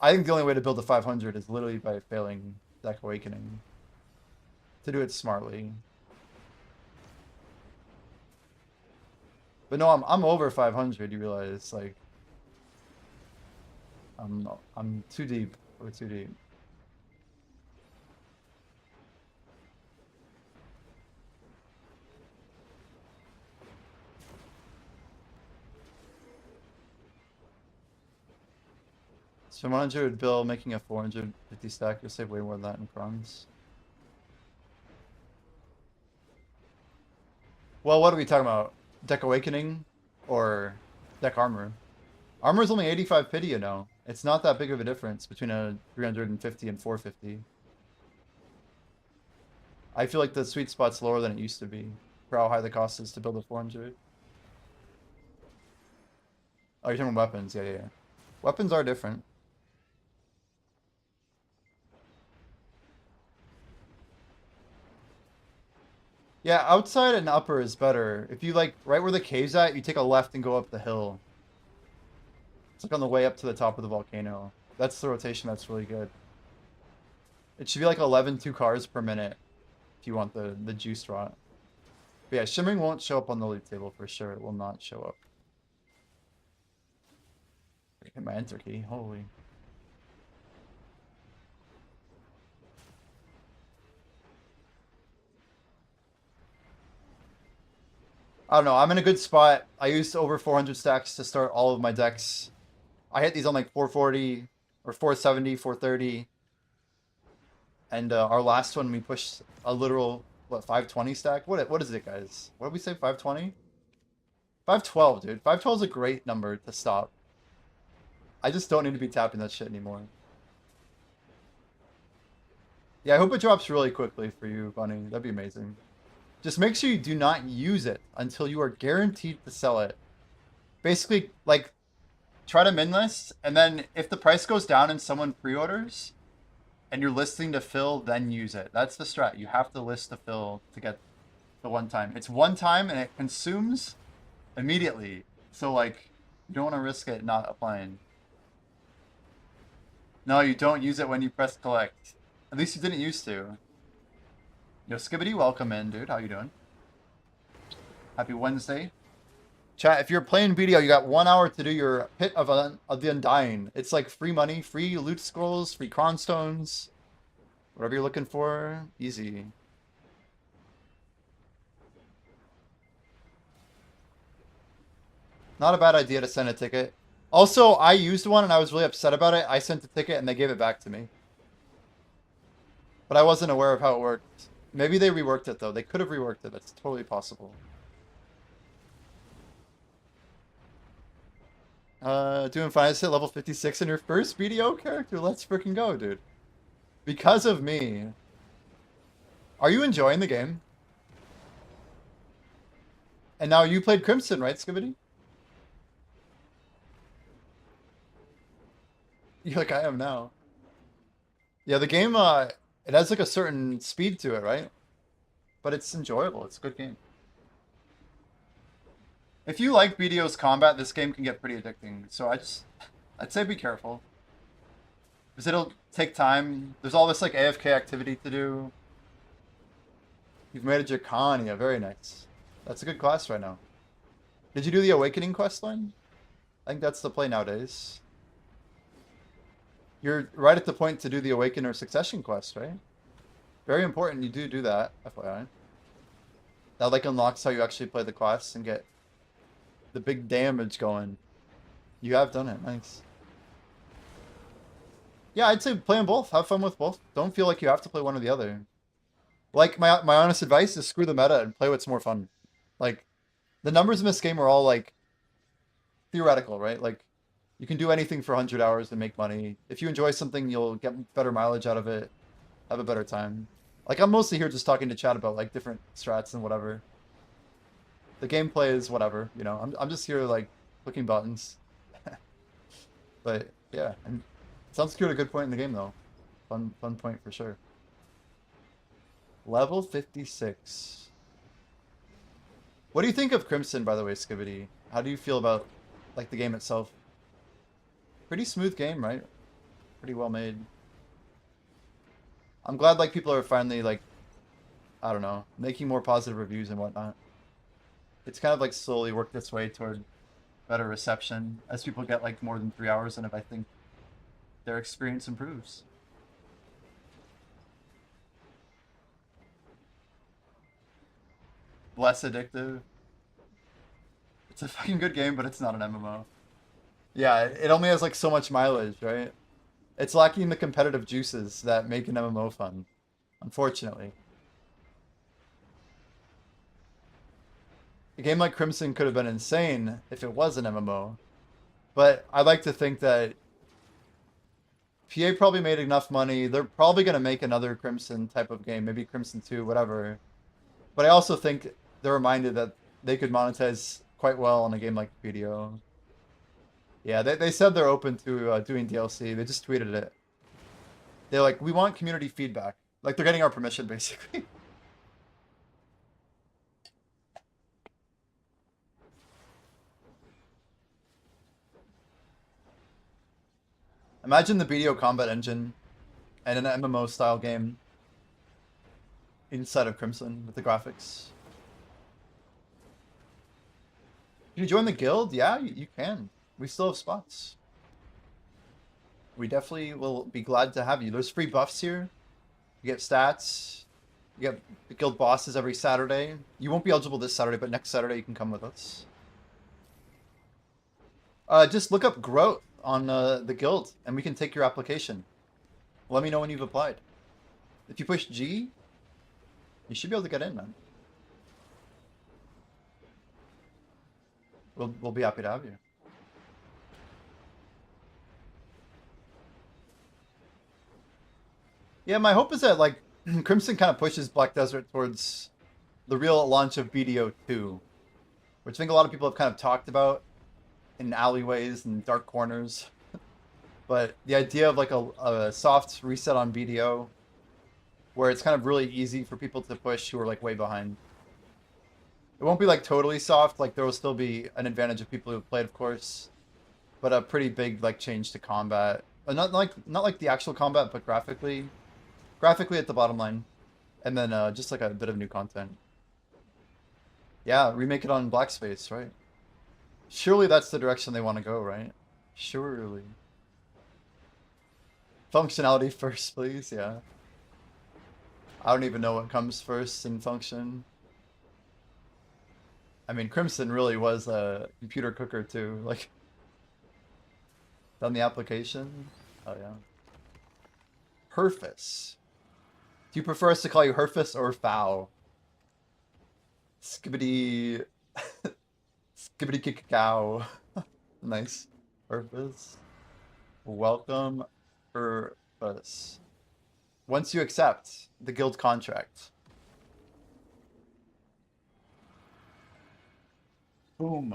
I think the only way to build a 500 is literally by failing Deck Awakening. To do it smartly. But no, I'm over 500, you realize, like... I'm too deep. We're too deep. So 100 bill making a 450 stack, you'll save way more than that in crumbs. Well, what are we talking about? Deck Awakening or Deck Armor? Armor is only 85 pity, you know. It's not that big of a difference between a 350 and 450. I feel like the sweet spot's lower than it used to be for how high the cost is to build a 400. Oh, you're talking about weapons? Yeah, yeah, yeah. Weapons are different. Yeah, outside and upper is better. If you like right where the cave's at, you take a left and go up the hill. It's like on the way up to the top of the volcano. That's the rotation that's really good. It should be like 11 2 cars per minute if you want the juice rot. But yeah, shimmering won't show up on the league table for sure. It will not show up. Hit my enter key. Holy. I don't know. I'm in a good spot. I used over 400 stacks to start all of my decks. I hit these on like 440 or 470, 430. And our last one, we pushed a literal, what, 520 stack? What is it, guys? What did we say, 520? 512, dude. 512 is a great number to stop. I just don't need to be tapping that shit anymore. Yeah, I hope it drops really quickly for you, Bunny. That'd be amazing. Just make sure you do not use it until you are guaranteed to sell it. Basically, like, try to min list, and then if the price goes down and someone pre-orders, and you're listing to fill, then use it. That's the strat. You have to list to fill to get the one time. It's one time, and it consumes immediately. So, like, you don't want to risk it not applying. No, you don't use it when you press collect. At least you didn't used to. Yo, Skibbity, welcome in, dude. How you doing? Happy Wednesday. Chat, if you're playing BDO, you got 1 hour to do your Pit of the Undying. It's like free money, free loot scrolls, free cronstones. Whatever you're looking for, easy. Not a bad idea to send a ticket. Also, I used one and I was really upset about it. I sent a ticket and they gave it back to me. But I wasn't aware of how it worked. Maybe they reworked it, though. They could have reworked it. That's totally possible. Doing fine. Hit level 56 in your first BDO character. Let's freaking go, dude. Because of me. Are you enjoying the game? And now you played Crimson, right, Skibbity? You're like, I am now. Yeah, the game, it has like a certain speed to it, right? But it's enjoyable. It's a good game. If you like BDO's combat, this game can get pretty addicting. So I'd say be careful. Because it'll take time. There's all this like AFK activity to do. You've made a Dracania. Very nice. That's a good class right now. Did you do the Awakening quest line? I think that's the play nowadays. You're right at the point to do the Awaken or Succession quest, right? Very important you do that, FYI. That like unlocks how you actually play the class and get the big damage going. You have done it, nice. Yeah, I'd say play them both. Have fun with both. Don't feel like you have to play one or the other. Like, my honest advice is screw the meta and play what's more fun. Like, the numbers in this game are all, like, theoretical, right? Like, you can do anything for 100 hours and make money. If you enjoy something, you'll get better mileage out of it. Have a better time. Like, I'm mostly here just talking to chat about, like, different strats and whatever. The gameplay is whatever, you know. I'm just here, like, clicking buttons. But, yeah. And it sounds like you're at a good point in the game, though. Fun point for sure. Level 56. What do you think of Crimson, by the way, Skibbity? How do you feel about, like, the game itself? Pretty smooth game, right? Pretty well made. I'm glad, like, people are finally, like, I don't know, making more positive reviews and whatnot. It's kind of, like, slowly worked its way toward better reception. As people get, like, more than 3 hours in it, I think their experience improves. Less addictive. It's a fucking good game, but it's not an MMO. Yeah, it only has like so much mileage, right? It's lacking the competitive juices that make an MMO fun, unfortunately. A game like Crimson could have been insane if it was an MMO, but I like to think that PA probably made enough money. They're probably going to make another Crimson type of game, maybe Crimson 2, whatever. But I also think they're reminded that they could monetize quite well on a game like BDO. Yeah, they said they're open to doing DLC. They just tweeted it. They're like, we want community feedback. Like, they're getting our permission, basically. Imagine the BDO combat engine and an MMO-style game inside of Crimson with the graphics. Can you join the guild? Yeah, you can. We still have spots. We definitely will be glad to have you. There's free buffs here. You get stats. You get the guild bosses every Saturday. You won't be eligible this Saturday, but next Saturday you can come with us. Just look up growth on the guild, and we can take your application. Let me know when you've applied. If you push G, you should be able to get in, man. We'll be happy to have you. Yeah, my hope is that like Crimson kind of pushes Black Desert towards the real launch of BDO 2, which I think a lot of people have kind of talked about in alleyways and dark corners. But the idea of like a soft reset on BDO, where it's kind of really easy for people to push who are like way behind. It won't be like totally soft, like there will still be an advantage of people who have played, of course, but a pretty big like change to combat. Not like the actual combat, but graphically at the bottom line, and then just like a bit of new content. Yeah, remake it on Black Space, right? Surely that's the direction they want to go, right? Surely. Functionality first, please. Yeah. I don't even know what comes first in function. I mean, Crimson really was a computer cooker too. Like, done the application. Oh yeah. Herfus. Do you prefer us to call you Herfus or Fow? Skibbity... Skibbity kick-cow. Nice. Herfus. Welcome, Herfus. Once you accept the guild contract. Boom.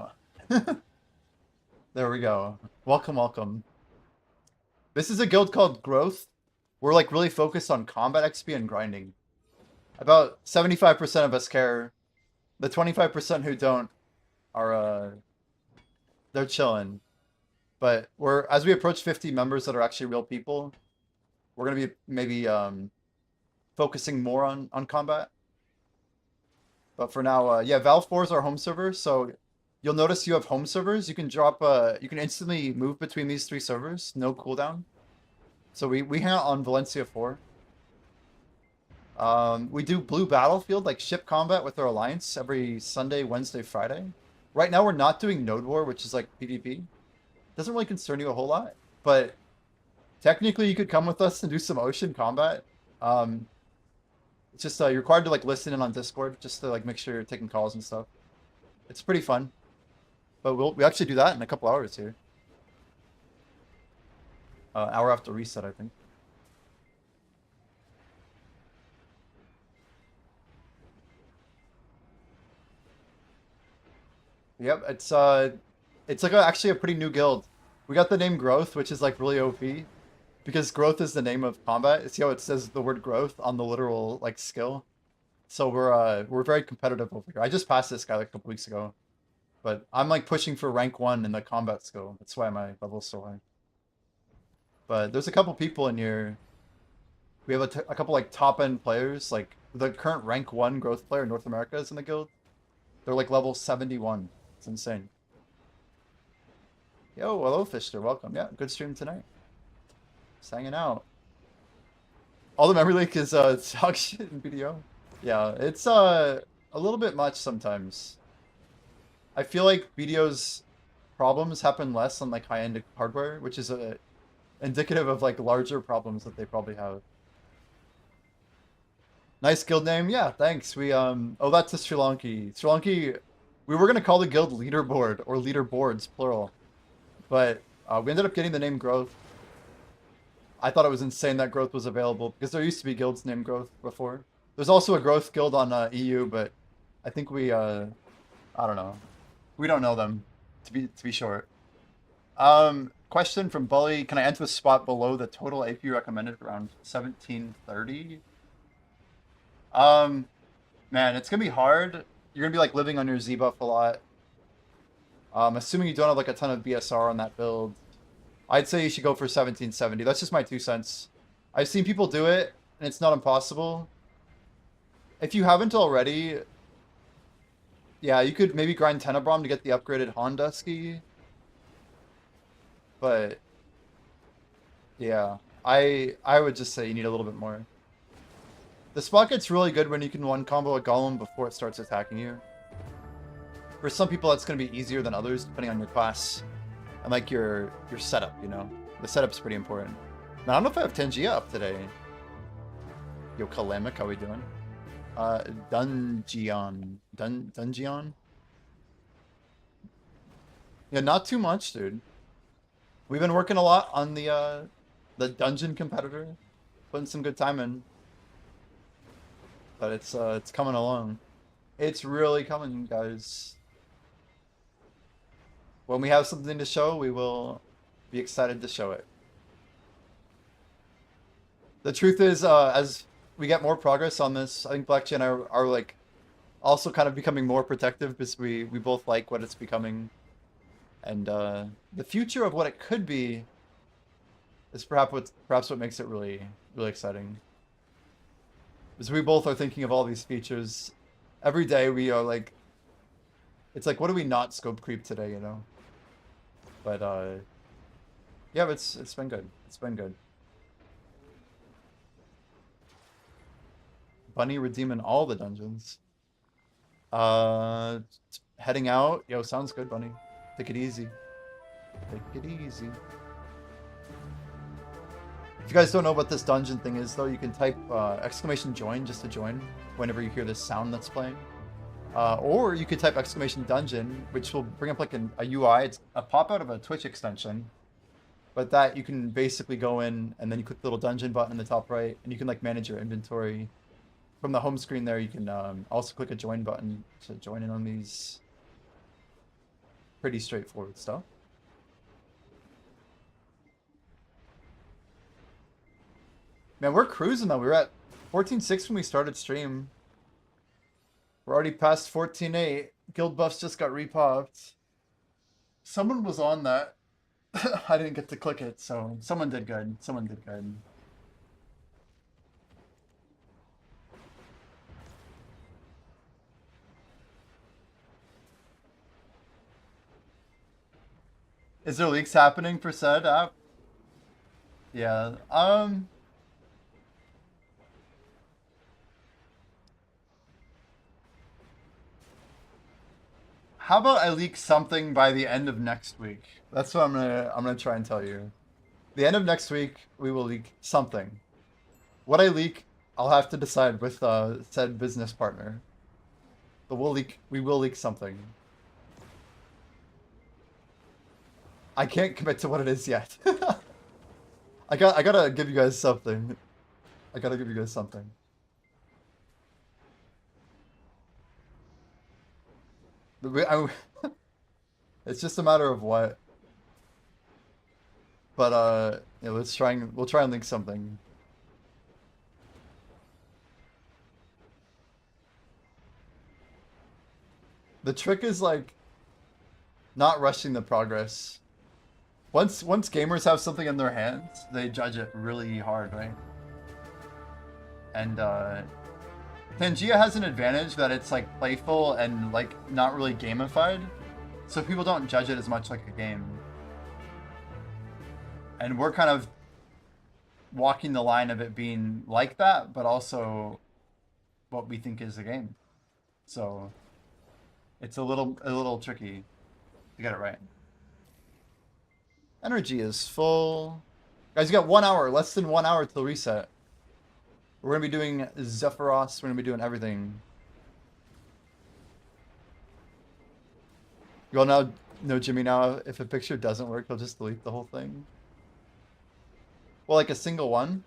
There we go. Welcome, welcome. This is a guild called Growth. We're like really focused on combat XP and grinding. About 75% of us care. The 25% who don't are they're chilling. But as we approach 50 members that are actually real people, we're gonna be maybe focusing more on combat. But for now, yeah, Valve 4 is our home server, so you'll notice you have home servers. You can drop you can instantly move between these 3 servers, no cooldown. So we hang out on Valencia 4. We do Blue Battlefield, like ship combat with our alliance every Sunday, Wednesday, Friday. Right now we're not doing Node War, which is like PvP. Doesn't really concern you a whole lot, but technically you could come with us and do some ocean combat. It's just you're required to like listen in on Discord just to like make sure you're taking calls and stuff. It's pretty fun, but we actually do that in a couple hours here. Hour after reset, I think. Yep, it's like actually a pretty new guild. We got the name Growth, which is like really OP, because growth is the name of combat. See how it says the word growth on the literal like skill. So we're very competitive over here. I just passed this guy like a couple weeks ago, but I'm like pushing for rank 1 in the combat skill. That's why my level's so high. But there's a couple people in here. We have a couple like top end players. Like the current rank 1 growth player in North America is in the guild. They're like level 71. It's insane. Yo, hello Fister, welcome. Yeah, good stream tonight. Just hanging out. All the memory leak is dog shit in BDO. Yeah, it's a little bit much sometimes. I feel like BDO's problems happen less on like high-end hardware, which is indicative of like larger problems that they probably have. Nice guild name. Yeah, thanks. We oh, that's a Sri Lanki. Sri Lanki, we were gonna call the guild Leaderboard or Leaderboards plural, but we ended up getting the name Growth. I thought it was insane that Growth was available because there used to be guilds named Growth before. There's also a Growth guild on EU, but I think we I don't know. We don't know them, to be short. Question from Bully: can I enter a spot below the total AP recommended around 1730? Man, it's gonna be hard. You're gonna be like living on your Z buff a lot. Assuming you don't have like a ton of BSR on that build, I'd say you should go for 1770. That's just my 2 cents. I've seen people do it, and it's not impossible. If you haven't already, Yeah, you could maybe grind Tenebrom to get the upgraded Honda ski, but yeah, I would just say you need a little bit more. The spot gets really good when you can one combo a Golem before it starts attacking you. For some people, that's going to be easier than others, depending on your class and like your setup. You know, the setup's pretty important. Now, I don't know if I have Tangia up today. Yo, Kalamic, how we doing? Dungeon. Yeah, not too much, dude. We've been working a lot on the dungeon competitor, putting some good time in, but it's coming along. It's really coming, guys. When we have something to show, we will be excited to show it. The truth is, as we get more progress on this, I think Blackjay and I are like also kind of becoming more protective because we both like what it's becoming, and the future of what it could be is perhaps what makes it really exciting. Because we both are thinking of all these features every day. We are like, it's like, what do we not scope creep today, you know? But yeah, it's been good. It's been good. Bunny redeeming all the dungeons. Heading out. Yo, sounds good, Bunny. Take it easy. Take it easy. If you guys don't know what this dungeon thing is, though, you can type exclamation join just to join whenever you hear this sound that's playing. Or you could type exclamation dungeon, which will bring up like a UI. It's a pop out of a Twitch extension. But that you can basically go in and then you click the little dungeon button in the top right and you can like manage your inventory. From the home screen there, you can also click a join button to join in on these. Pretty straightforward stuff. Man, we're cruising though. We were at 14.6 when we started stream. We're already past 14.8. Guild buffs just got repopped. Someone was on that. I didn't get to click it, so someone did good. Someone did good. Is there leaks happening for said app? Yeah. How about I leak something by the end of next week? That's what I'm gonna try and tell you. The end of next week, we will leak something. What I leak, I'll have to decide with said business partner. But we will leak something. I can't commit to what it is yet. I gotta give you guys something. I gotta give you guys something. It's just a matter of what. But yeah, we'll try and link something. The trick is like not rushing the progress. Once gamers have something in their hands, they judge it really hard, right? And Pangea has an advantage that it's like playful and like not really gamified, so people don't judge it as much like a game. And we're kind of walking the line of it being like that, but also what we think is a game. So it's a little tricky to get it right. Energy is full. Guys, you got 1 hour, less than 1 hour till reset. We're gonna be doing Zephyros, we're gonna be doing everything. You all know Jimmy now, if a picture doesn't work, he'll just delete the whole thing. Well, like a single one.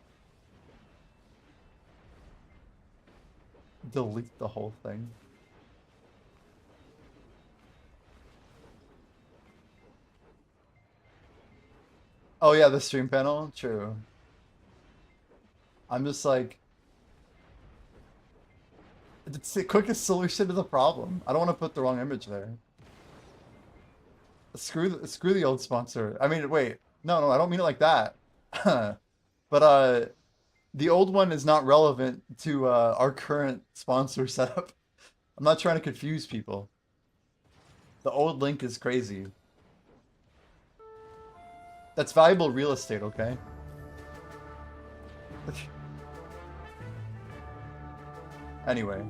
Delete the whole thing. Oh yeah, the stream panel? True. I'm just like, it's the quickest solution to the problem. I don't want to put the wrong image there. Screw the old sponsor. I mean, wait. No, I don't mean it like that. But the old one is not relevant to our current sponsor setup. I'm not trying to confuse people. The old link is crazy. That's valuable real estate, okay? Anyway.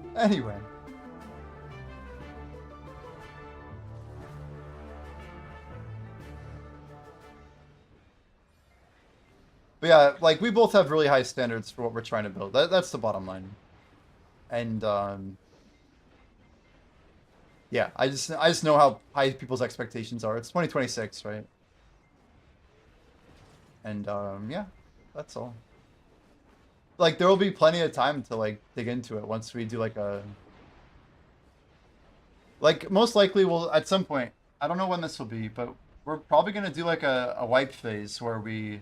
But yeah, like we both have really high standards for what we're trying to build. That's the bottom line. And yeah, I just know how high people's expectations are. It's 2026, right? And yeah, that's all. Like there will be plenty of time to like dig into it once we do like most likely we'll at some point. I don't know when this will be, but we're probably gonna do like a wipe phase where we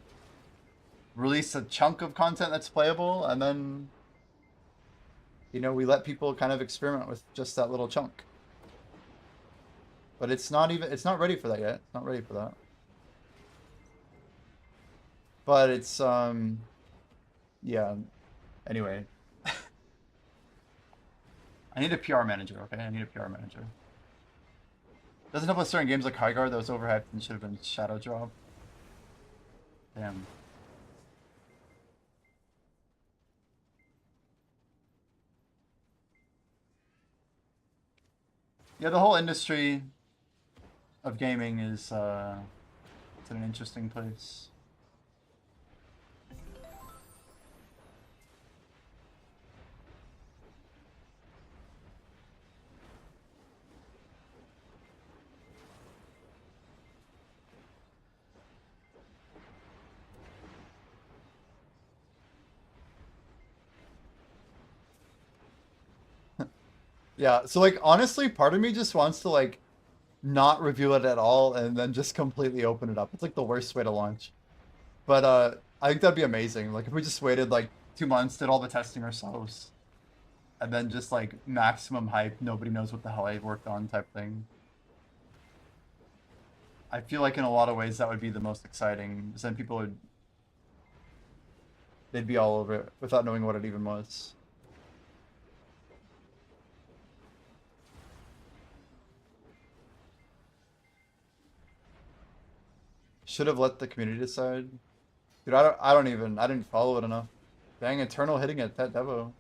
release a chunk of content that's playable, and then we let people kind of experiment with just that little chunk. But it's not ready for that yet. It's not ready for that. But it's yeah. Anyway, I need a PR manager. Okay, I need a PR manager. Doesn't help with certain games like Highguard that was overhyped and should have been Shadow Drop. Damn. Yeah, the whole industry of gaming is it's in an interesting place. Yeah, so like honestly, part of me just wants to like not review it at all and then just completely open it up. It's like the worst way to launch. But I think that'd be amazing. Like if we just waited like 2 months, did all the testing ourselves, and then just like maximum hype, nobody knows what the hell I worked on type thing. I feel like in a lot of ways that would be the most exciting. Because then people they'd be all over it without knowing what it even was. Should have let the community decide. Dude, I didn't follow it enough. Dang, Eternal hitting at Tet Devo.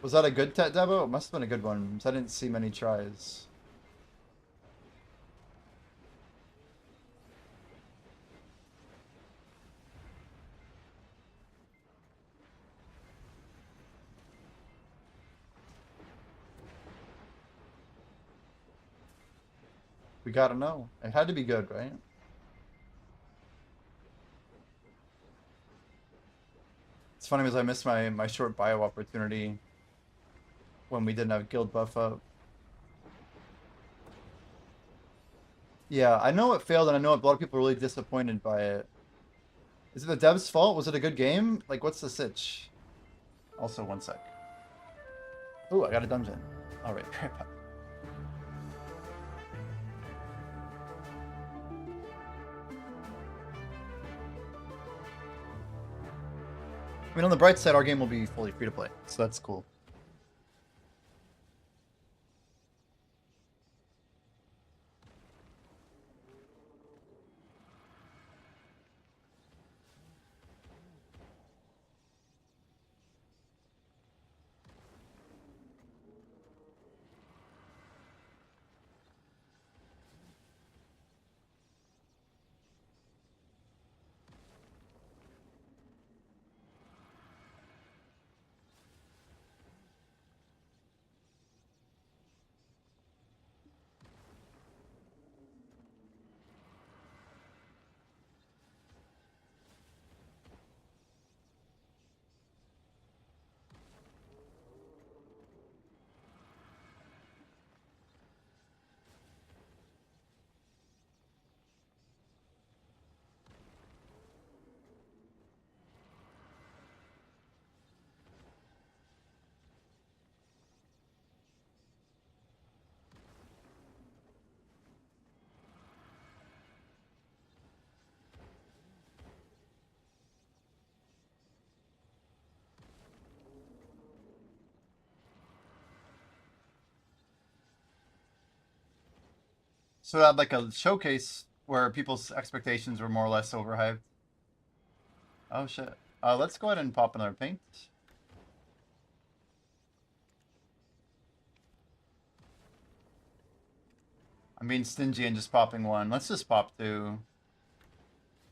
Was that a good Tet Devo? It must have been a good one, because I didn't see many tries. We gotta know. It had to be good, right? It's funny because I missed my short bio opportunity when we didn't have guild buff up. Yeah, I know it failed, and I know a lot of people were really disappointed by it. Is it the devs' fault? Was it a good game? Like, what's the sitch? Also, one sec. Ooh, I got a dungeon. All right, right back. I mean, on the bright side, our game will be fully free to play, so that's cool. So it had like a showcase where people's expectations were more or less overhyped. Oh shit. Let's go ahead and pop another paint. I'm being stingy and just popping one. Let's just pop two.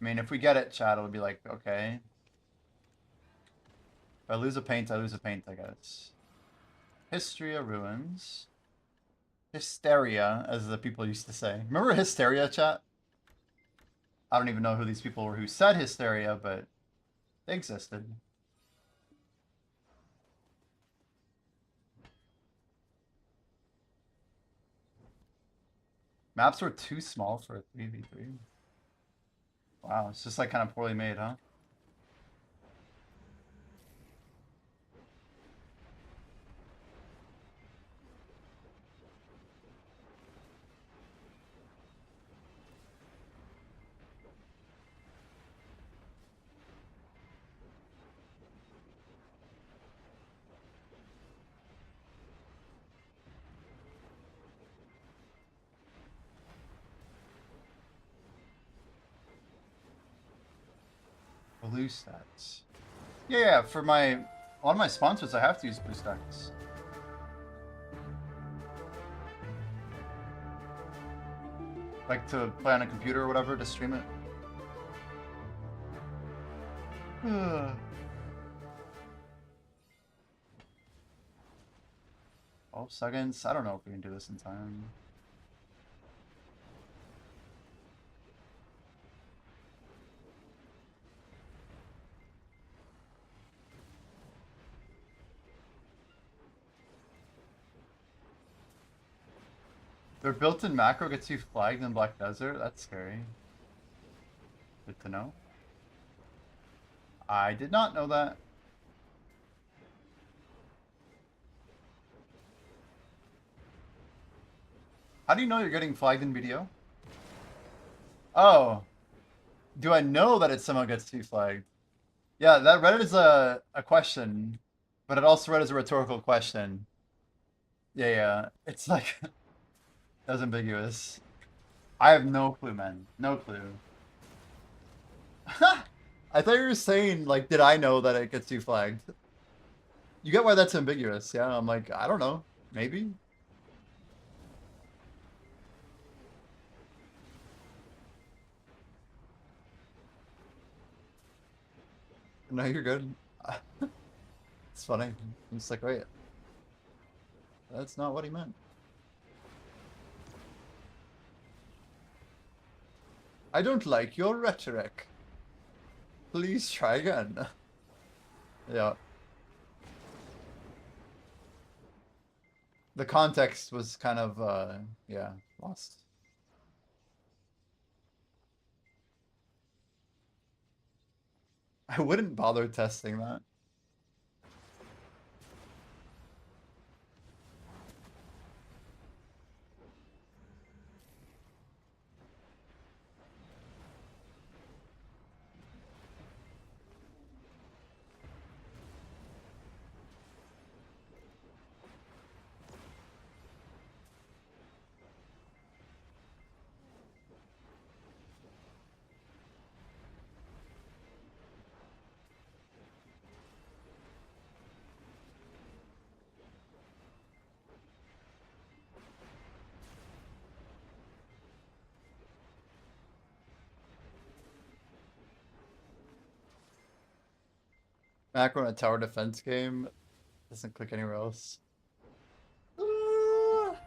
I mean, if we get it, chat, it'll be like, okay. If I lose a paint, I lose a paint, I guess. Hysteria ruins. Hysteria, as the people used to say. Remember Hysteria, chat? I don't even know who these people were who said Hysteria, but they existed. Maps were too small for a 3v3. Wow, it's just like kind of poorly made, huh? Blue stats. Yeah, for a lot of my sponsors, I have to use blue stats. Like to play on a computer or whatever to stream it. 12 seconds. I don't know if we can do this in time. Their built-in macro gets you flagged in Black Desert? That's scary. Good to know. I did not know that. How do you know you're getting flagged in BDO? Oh. Do I know that it somehow gets you flagged? Yeah, that read it as a question, but it also read as a rhetorical question. Yeah. It's like, that's ambiguous. I have no clue, man. No clue. I thought you were saying, like, did I know that it gets you flagged? You get why that's ambiguous, yeah? I'm like, I don't know. Maybe? No, you're good. It's funny. I'm just like, wait. That's not what he meant. I don't like your rhetoric. Please try again. Yeah. The context was kind of, yeah, lost. I wouldn't bother testing that. Macro in a tower defense game doesn't click anywhere else.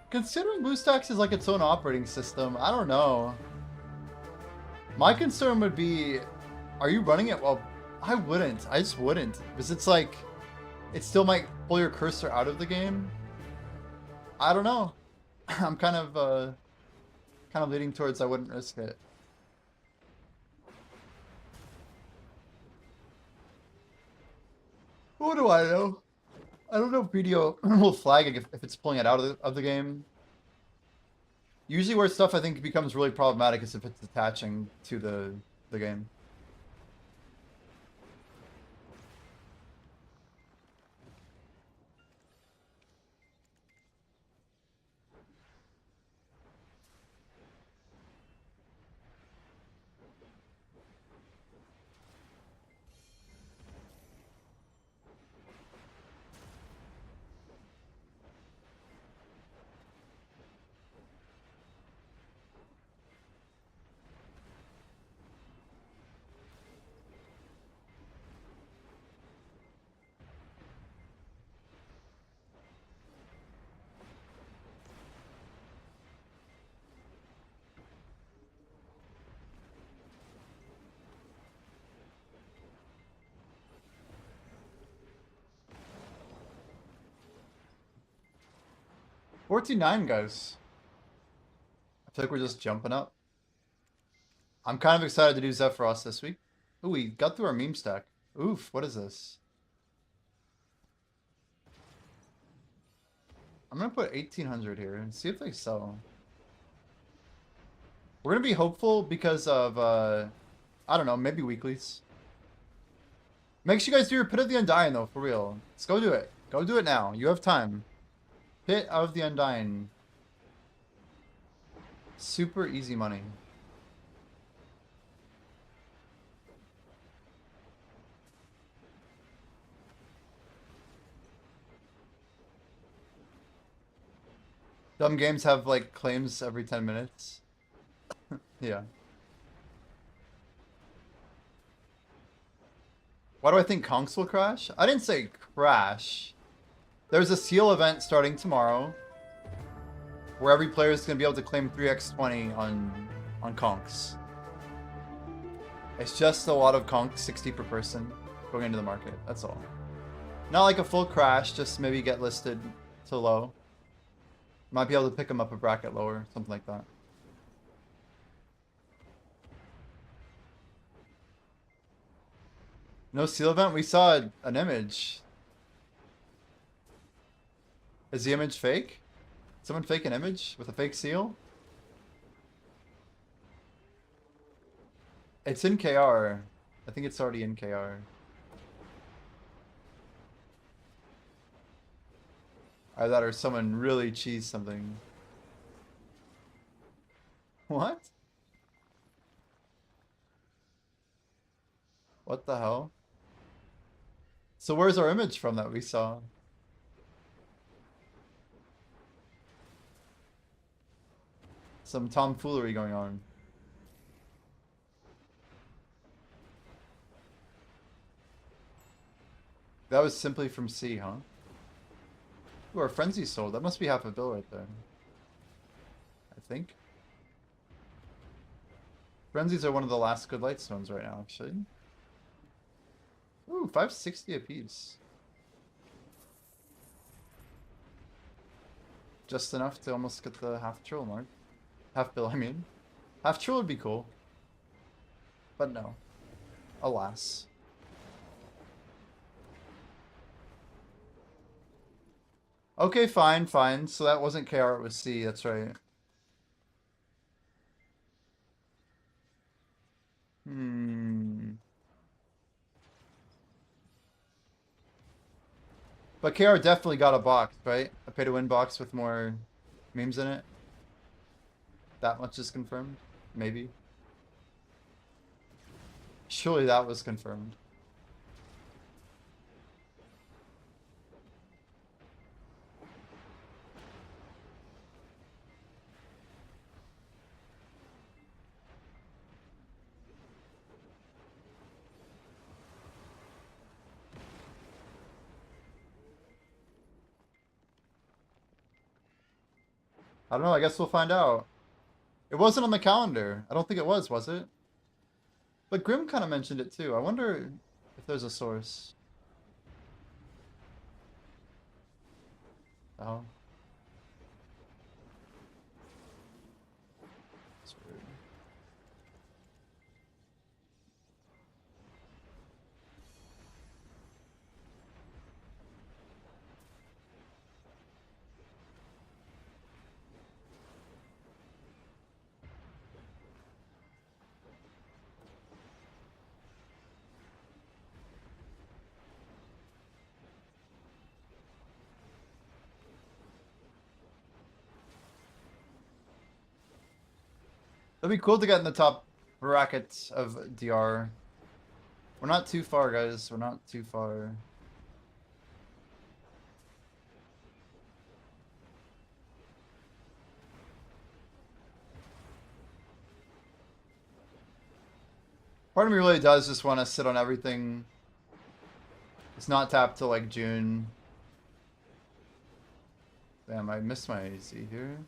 Considering BlueStacks is like its own operating system, I don't know. My concern would be, are you running it? Well, I wouldn't. I just wouldn't. Because it's like, it still might pull your cursor out of the game. I don't know. I'm kind of leaning towards I wouldn't risk it. What do I know? I don't know if BDO will flag if it's pulling it out of the game. Usually where stuff I think becomes really problematic is if it's attaching to the game. 14-9, guys. I feel like we're just jumping up. I'm kind of excited to do Zephyros this week. Ooh, we got through our meme stack. Oof, what is this? I'm gonna put 1800 here and see if they sell. We're gonna be hopeful because of, I don't know, maybe weeklies. Make sure you guys do your Pit of the Undying, though, for real. Let's go do it. Go do it now. You have time. Pit of the Undying. Super easy money. Dumb games have, like, claims every 10 minutes. Yeah. Why do I think Conks will crash? I didn't say crash. There's a seal event starting tomorrow where every player is going to be able to claim 3x20 on Conks. It's just a lot of Conks, 60 per person, going into the market. That's all. Not like a full crash, just maybe get listed to low. Might be able to pick them up a bracket lower, something like that. No seal event? We saw an image. Is the image fake? Someone fake an image with a fake seal? It's in KR. I think it's already in KR. Either that or someone really cheesed something. What? What the hell? So where's our image from that we saw? Some tomfoolery going on. That was simply from C, huh? Ooh, our Frenzy sold. That must be half a bill right there. I think. Frenzies are one of the last good light stones right now, actually. Ooh, 560 apiece. Just enough to almost get the half trill mark. Half bill, I mean. Half trill would be cool. But no. Alas. Okay, fine, fine. So that wasn't KR, it was C, that's right. But KR definitely got a box, right? A pay-to-win box with more memes in it. That much is confirmed? Maybe. Surely that was confirmed. I don't know, I guess we'll find out. It wasn't on the calendar. I don't think it was it? But Grim kind of mentioned it too. I wonder if there's a source. Oh. That's weird. That'd be cool to get in the top bracket of DR. We're not too far, guys. We're not too far. Part of me really does just want to sit on everything. It's not tapped till like June. Damn, I missed my AC here.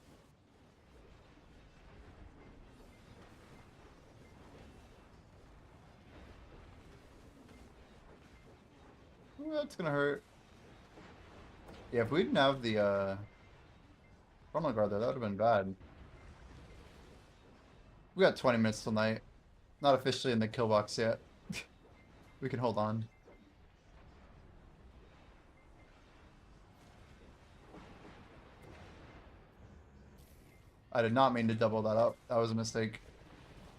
Ooh, that's gonna hurt. Yeah, if we didn't have the Frontal guard there, that would have been bad. We got 20 minutes till night. Not officially in the kill box yet. We can hold on. I did not mean to double that up. That was a mistake.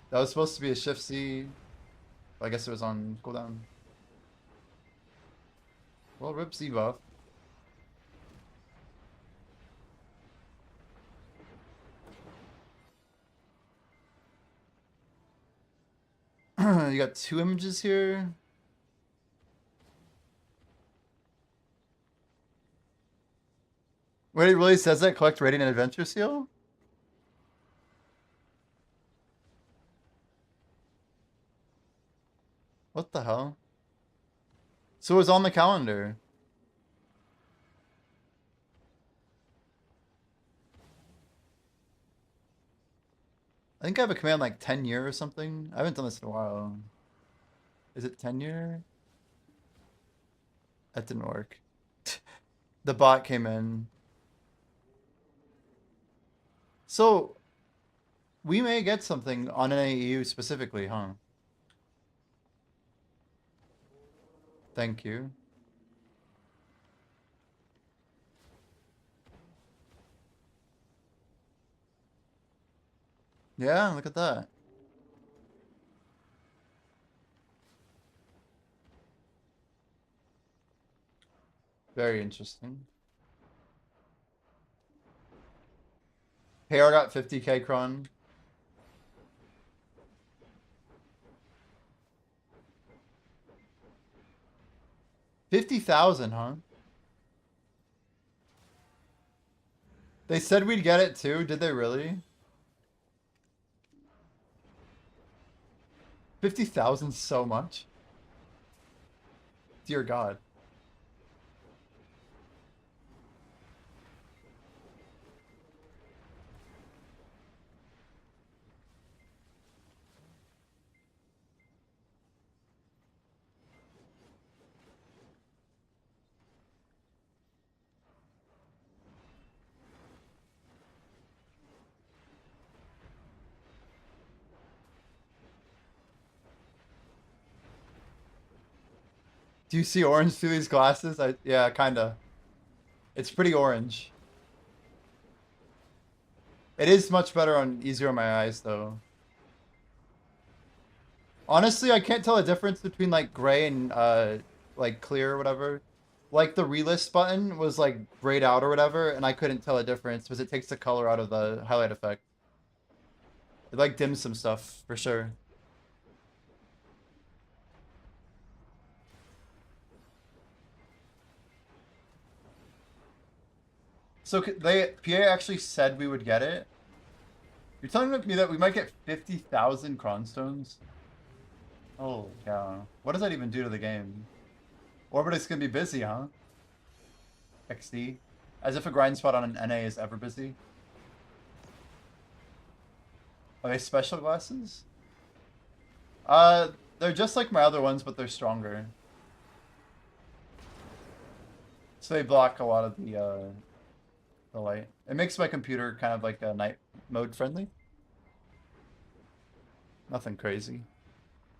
That was supposed to be a shift C. I guess it was on cooldown. Well, rip C buff. You got 2 images here. Wait, it really says that? Collect rating and adventure seal? What the hell? So it was on the calendar. I think I have a command like tenure or something. I haven't done this in a while. Is it tenure? That didn't work. The bot came in. So we may get something on an AEU specifically, huh? Thank you. Yeah, look at that. Very interesting. KR got 50k cron. $50,000, huh? They said we'd get it too. Did they really? 50,000 so much. Dear God. Do you see orange through these glasses? Yeah, kinda. It's pretty orange. It is much better on easier on my eyes though. Honestly, I can't tell a difference between like gray and like clear or whatever. Like the relist button was like grayed out or whatever, and I couldn't tell a difference because it takes the color out of the highlight effect. It like dims some stuff for sure. So PA actually said we would get it. You're telling me that we might get 50,000 cronstones? Oh yeah. What does that even do to the game? Orbit's gonna be busy, huh? XD. As if a grind spot on an NA is ever busy. Are they special glasses? They're just like my other ones, but they're stronger. So they block a lot of the light. It makes my computer kind of like a night mode friendly. Nothing crazy.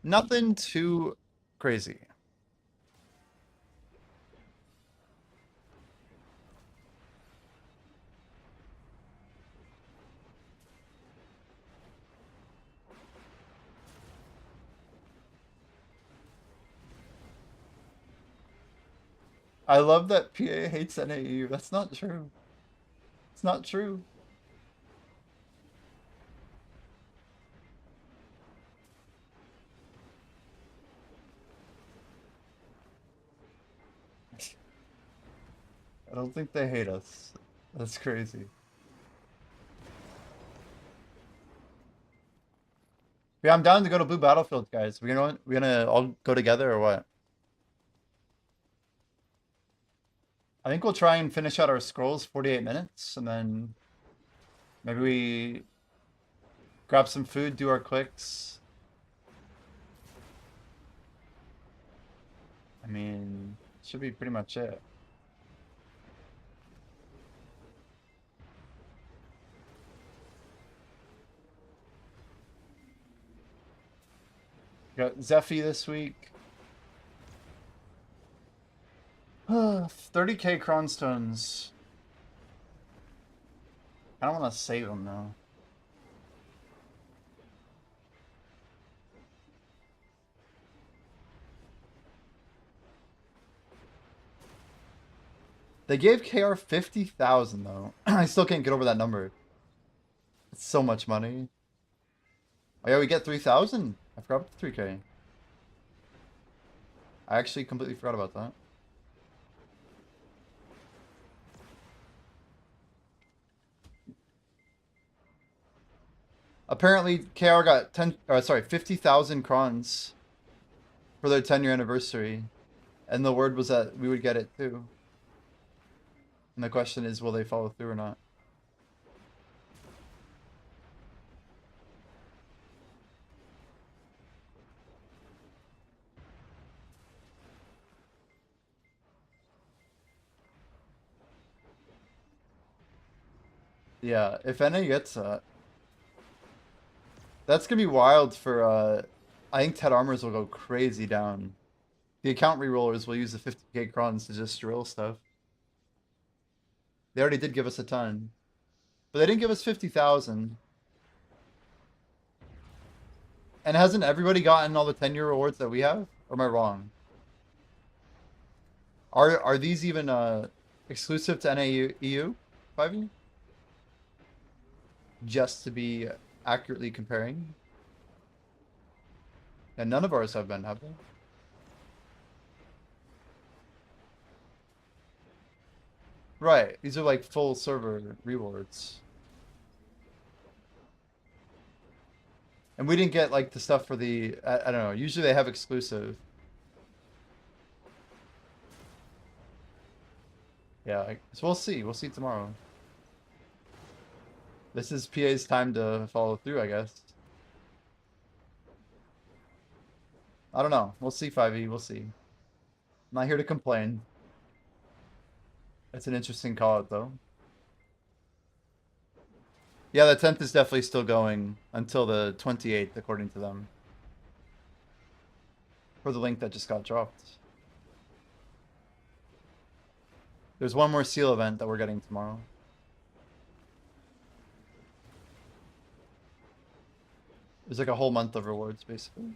Nothing too crazy. I love that PA hates NAU. That's not true. It's not true. I don't think they hate us. That's crazy. Yeah, I'm down to go to Blue Battlefield, guys. We gonna all go together or what? I think we'll try and finish out our scrolls 48 minutes, and then maybe we grab some food, do our clicks. I mean, should be pretty much it. Got Zephy this week. 30k cronstones. I don't want to save them though. They gave KR 50,000 though. I still can't get over that number. It's so much money. Oh yeah, we get 3,000. I forgot about the 3k. I actually completely forgot about that. Apparently, KR got 50,000 crons for their 10-year anniversary, and the word was that we would get it too. And the question is, will they follow through or not? Yeah, if NA gets that, that's gonna be wild for I think Ted Armors will go crazy down. The account rerollers will use the 50k crons to just drill stuff. They already did give us a ton. But they didn't give us 50,000. And hasn't everybody gotten all the 10-year rewards that we have? Or am I wrong? Are these even exclusive to NA EU 5e? Just to be accurately comparing? And none of ours have been, have they? Right. These are like full server rewards. And we didn't get like the stuff for the I don't know. Usually they have exclusive. Yeah, so we'll see. We'll see tomorrow. This is PA's time to follow through, I guess. I don't know. We'll see, 5e. We'll see. I'm not here to complain. It's an interesting call out, though. Yeah, the 10th is definitely still going until the 28th, according to them. For the link that just got dropped. There's one more seal event that we're getting tomorrow. There's like a whole month of rewards, basically.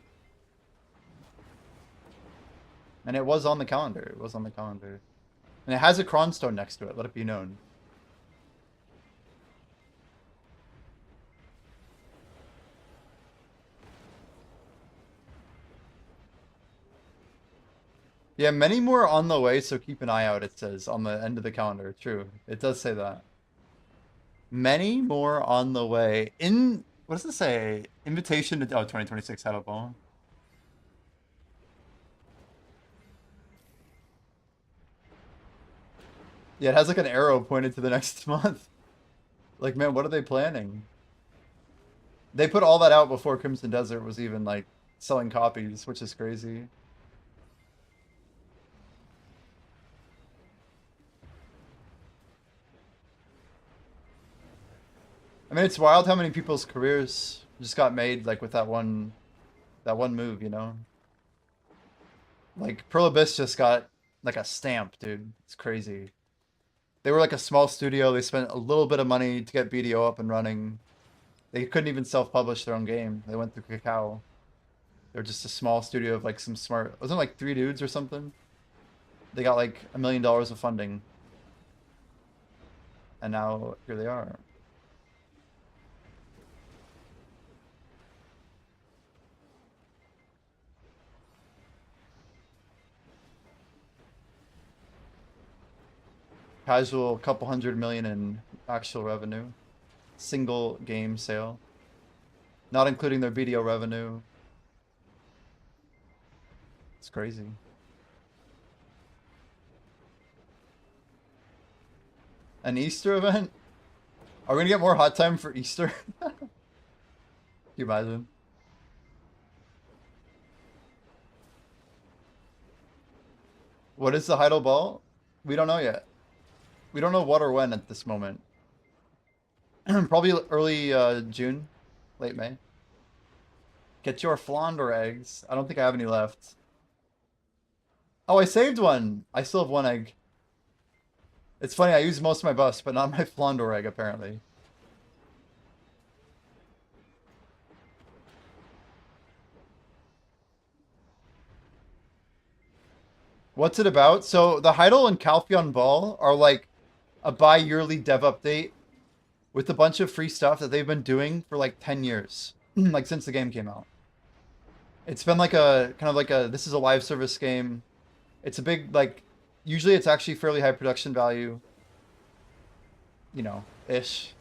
And it was on the calendar. It was on the calendar. And it has a cronstone next to it, let it be known. Yeah, many more on the way, so keep an eye out, it says on the end of the calendar. True. It does say that. Many more on the way. What does it say? Invitation to 2026 Shadow Ball. Yeah, it has like an arrow pointed to the next month. Like, man, what are they planning? They put all that out before Crimson Desert was even like selling copies, which is crazy. I mean, it's wild how many people's careers just got made like with that one move, you know? Like Pearl Abyss just got like a stamp, dude. It's crazy. They were like a small studio. They spent a little bit of money to get BDO up and running. They couldn't even self-publish their own game. They went through Kakao. They're just a small studio of like some smart. Wasn't it like 3 dudes or something? They got like $1 million of funding, and now here they are. Casual, couple hundred million in actual revenue. Single game sale. Not including their BDO revenue. It's crazy. An Easter event? Are we gonna get more hot time for Easter? Can you imagine? What is the Heidel Ball? We don't know yet. We don't know what or when at this moment. Probably early June, late May. Get your flounder eggs. I don't think I have any left. Oh, I saved one. I still have one egg. It's funny, I used most of my buffs, but not my flounder egg, apparently. What's it about? So the Heidel and Calpheon Ball are like a bi-yearly dev update with a bunch of free stuff that they've been doing for like 10 years, like since the game came out. It's been like a kind of like a this is a live service game. It's a big like usually it's actually fairly high production value, you know, ish.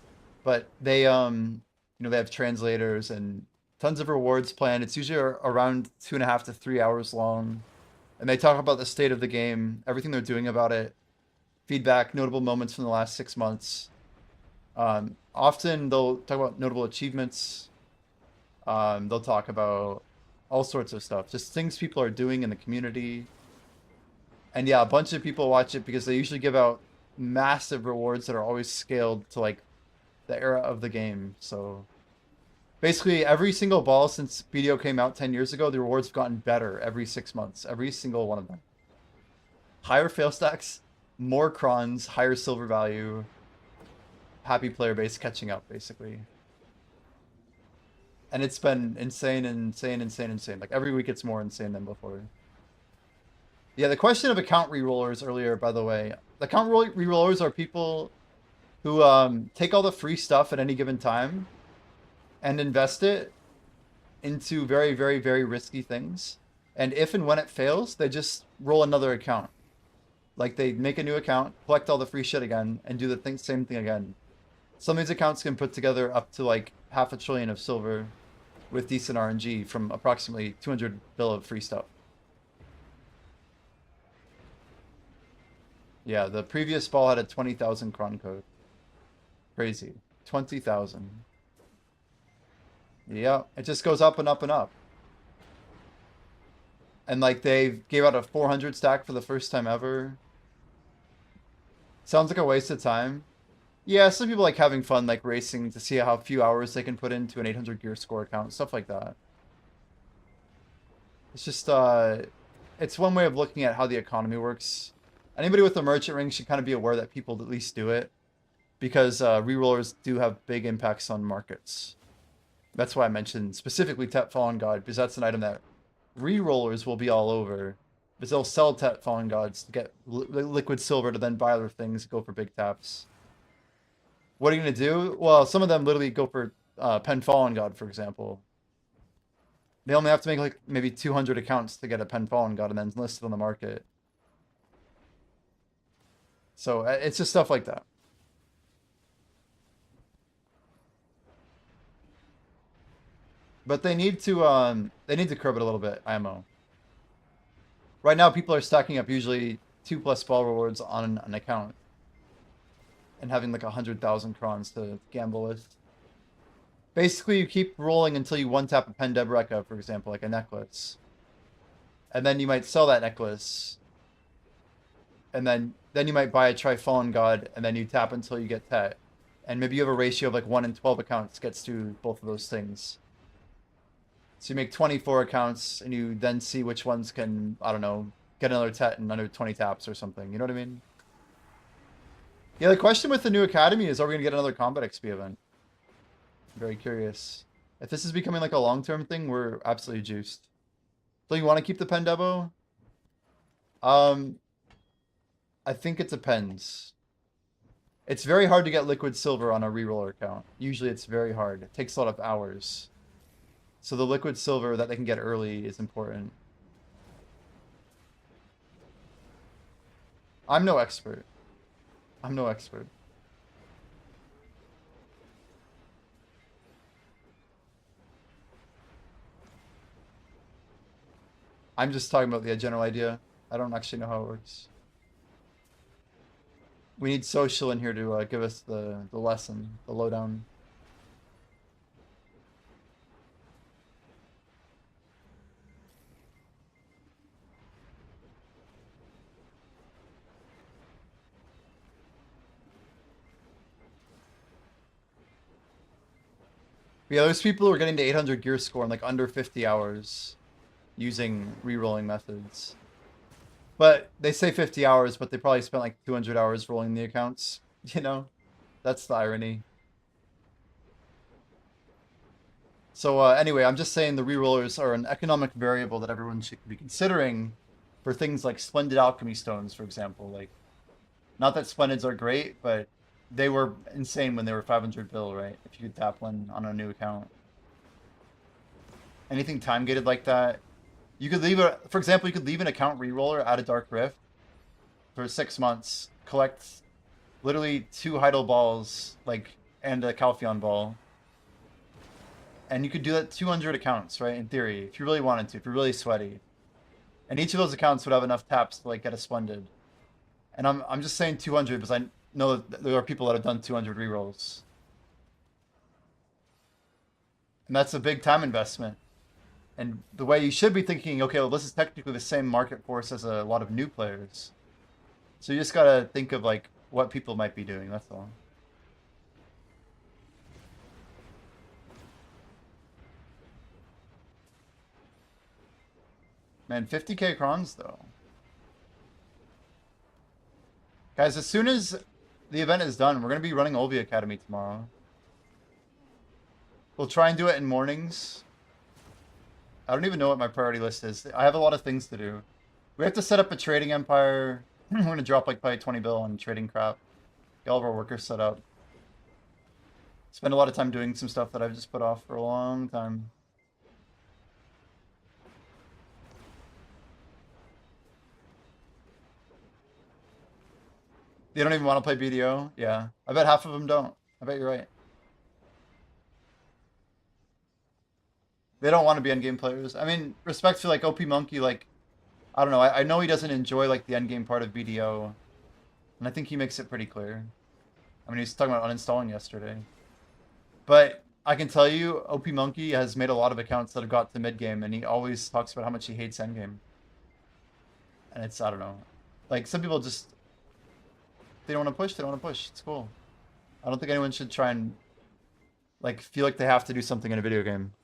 But they you know they have translators and tons of rewards planned. It's usually around 2.5 to 3 hours long. And they talk about the state of the game, everything they're doing about it, feedback, notable moments from the last 6 months. Often they'll talk about notable achievements. They'll talk about all sorts of stuff, just things people are doing in the community. And yeah, a bunch of people watch it because they usually give out massive rewards that are always scaled to like the era of the game. So basically, every single ball since BDO came out 10 years ago, the rewards have gotten better every 6 months, every single one of them. Higher fail stacks, more crons, higher silver value, happy player base catching up, basically. And it's been insane, insane, insane, insane. Like every week it's more insane than before. Yeah, the question of account rerollers earlier, by the way. The account rerollers are people who take all the free stuff at any given time and invest it into very, very, very risky things. And if and when it fails, they just roll another account. Like they make a new account, collect all the free shit again, and do the same thing again. Some of these accounts can put together up to like 500 billion of silver with decent RNG from approximately 200 bill of free stuff. Yeah, the previous ball had a 20,000 cron code. Crazy. 20,000. Yeah, it just goes up and up and up. And like they gave out a 400 stack for the first time ever. Sounds like a waste of time. Yeah, some people like having fun, like racing to see how few hours they can put into an 800 gear score account, stuff like that. It's just, it's one way of looking at how the economy works. Anybody with a merchant ring should kind of be aware that people at least do it because rerollers do have big impacts on markets. That's why I mentioned specifically Tet Fallen God, because that's an item that rerollers will be all over. Because they'll sell Tet Fallen Gods to get liquid silver to then buy other things, go for big taps. What are you going to do? Well, some of them literally go for Pen Fallen God, for example. They only have to make like maybe 200 accounts to get a Pen Fallen God and then list it on the market. So it's just stuff like that. But they need to curb it a little bit, IMO. Right now people are stacking up usually 2+ ball rewards on an account. And having like 100,000 crons to gamble with. Basically, you keep rolling until you one-tap a Pen Debreka, for example, like a necklace. And then you might sell that necklace. And then you might buy a Tri-Fallen God, and then you tap until you get Tet. And maybe you have a ratio of like 1 in 12 accounts gets to both of those things. So you make 24 accounts, and you then see which ones can, I don't know, get another Tet in under 20 taps or something. You know what I mean? Yeah, the question with the new Academy is, are we going to get another Combat XP event? I'm very curious. If this is becoming like a long-term thing, we're absolutely juiced. So you want to keep the Pen Debo? I think it depends. It's very hard to get liquid silver on a reroller account. Usually it's very hard. It takes a lot of hours. So the liquid silver that they can get early is important. I'm no expert. I'm no expert. I'm just talking about the general idea. I don't actually know how it works. We need social in here to give us the lesson, the lowdown. But yeah, those people who are getting to 800 gear score in like under 50 hours using re-rolling methods. But they say 50 hours, but they probably spent like 200 hours rolling the accounts. You know, that's the irony. So anyway, I'm just saying the re-rollers are an economic variable that everyone should be considering for things like splendid alchemy stones, for example. Like, not that splendids are great, but they were insane when they were 500 bill, right? If you could tap one on a new account. Anything time gated like that, you could leave a, for example, you could leave an account re-roller at a Dark Rift for 6 months, collect literally 2 Heidel balls, like, and a Calpheon ball. And you could do that 200 accounts, right? In theory, if you really wanted to, if you're really sweaty. And each of those accounts would have enough taps to like get a splendid. And I'm just saying 200 because I know that there are people that have done 200 rerolls. And that's a big time investment. And the way you should be thinking, okay, well, this is technically the same market force as a lot of new players. So you just gotta think of like what people might be doing, that's all. Man, 50k crons though. Guys, as soon as the event is done, we're gonna be running Olvi Academy tomorrow. We'll try and do it in mornings. I don't even know what my priority list is. I have a lot of things to do. We have to set up a trading empire. We're gonna drop like probably 20 bill on trading crap. Get all of our workers set up. Spend a lot of time doing some stuff that I've just put off for a long time. They don't even want to play BDO? Yeah. I bet half of them don't. I bet you're right. They don't want to be endgame players. I mean, respect to like OP Monkey, like, I don't know. I know he doesn't enjoy like the endgame part of BDO. And I think he makes it pretty clear. I mean, he's talking about uninstalling yesterday. But I can tell you, OP Monkey has made a lot of accounts that have got to mid game, and he always talks about how much he hates endgame. And it's, I don't know. Like, some people just, they don't want to push, they don't want to push. It's cool. I don't think anyone should try and, like, feel like they have to do something in a video game.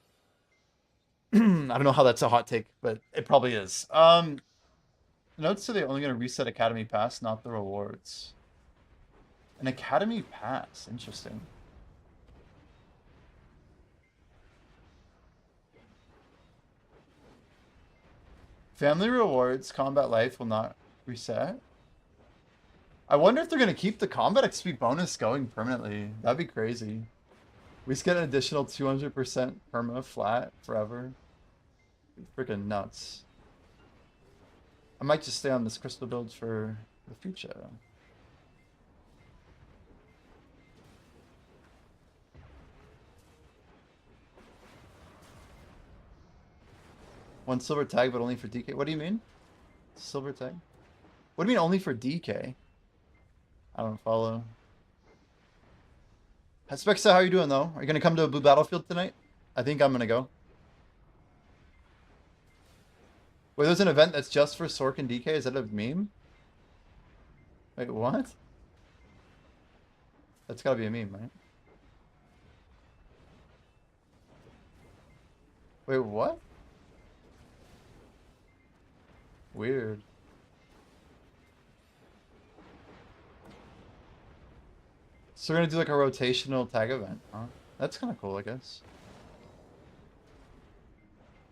I don't know how that's a hot take, but it probably is. Notes say they're only going to reset Academy Pass, not the rewards. An Academy Pass, interesting. Family rewards, combat life will not reset. I wonder if they're going to keep the combat XP bonus going permanently. That'd be crazy. We just get an additional 200% perma flat forever. Freaking nuts. I might just stay on this crystal build for the future. One silver tag, but only for DK. What do you mean? Silver tag? What do you mean only for DK? I don't follow. Spexa, how are you doing though? Are you gonna come to a blue battlefield tonight? I think I'm gonna go. Wait, there's an event that's just for Sork and DK? Is that a meme? Wait, what? That's gotta be a meme, right? Wait, what? Weird. So we're gonna do like a rotational tag event, huh? That's kind of cool, I guess.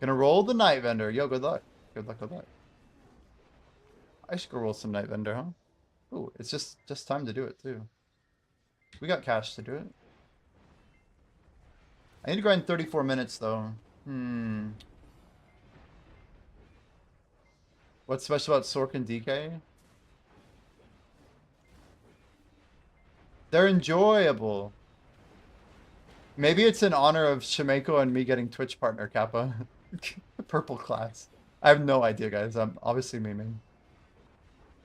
Gonna roll the Night Vendor. Yo, good luck. Good luck, good luck. I should go roll some Night Vendor, huh? Ooh, it's just time to do it, too. We got cash to do it. I need to grind 34 minutes, though. What's special about Sork and DK? They're enjoyable. Maybe it's in honor of Shimeko and me getting Twitch partner, Kappa. Purple class. I have no idea, guys. I'm obviously memeing.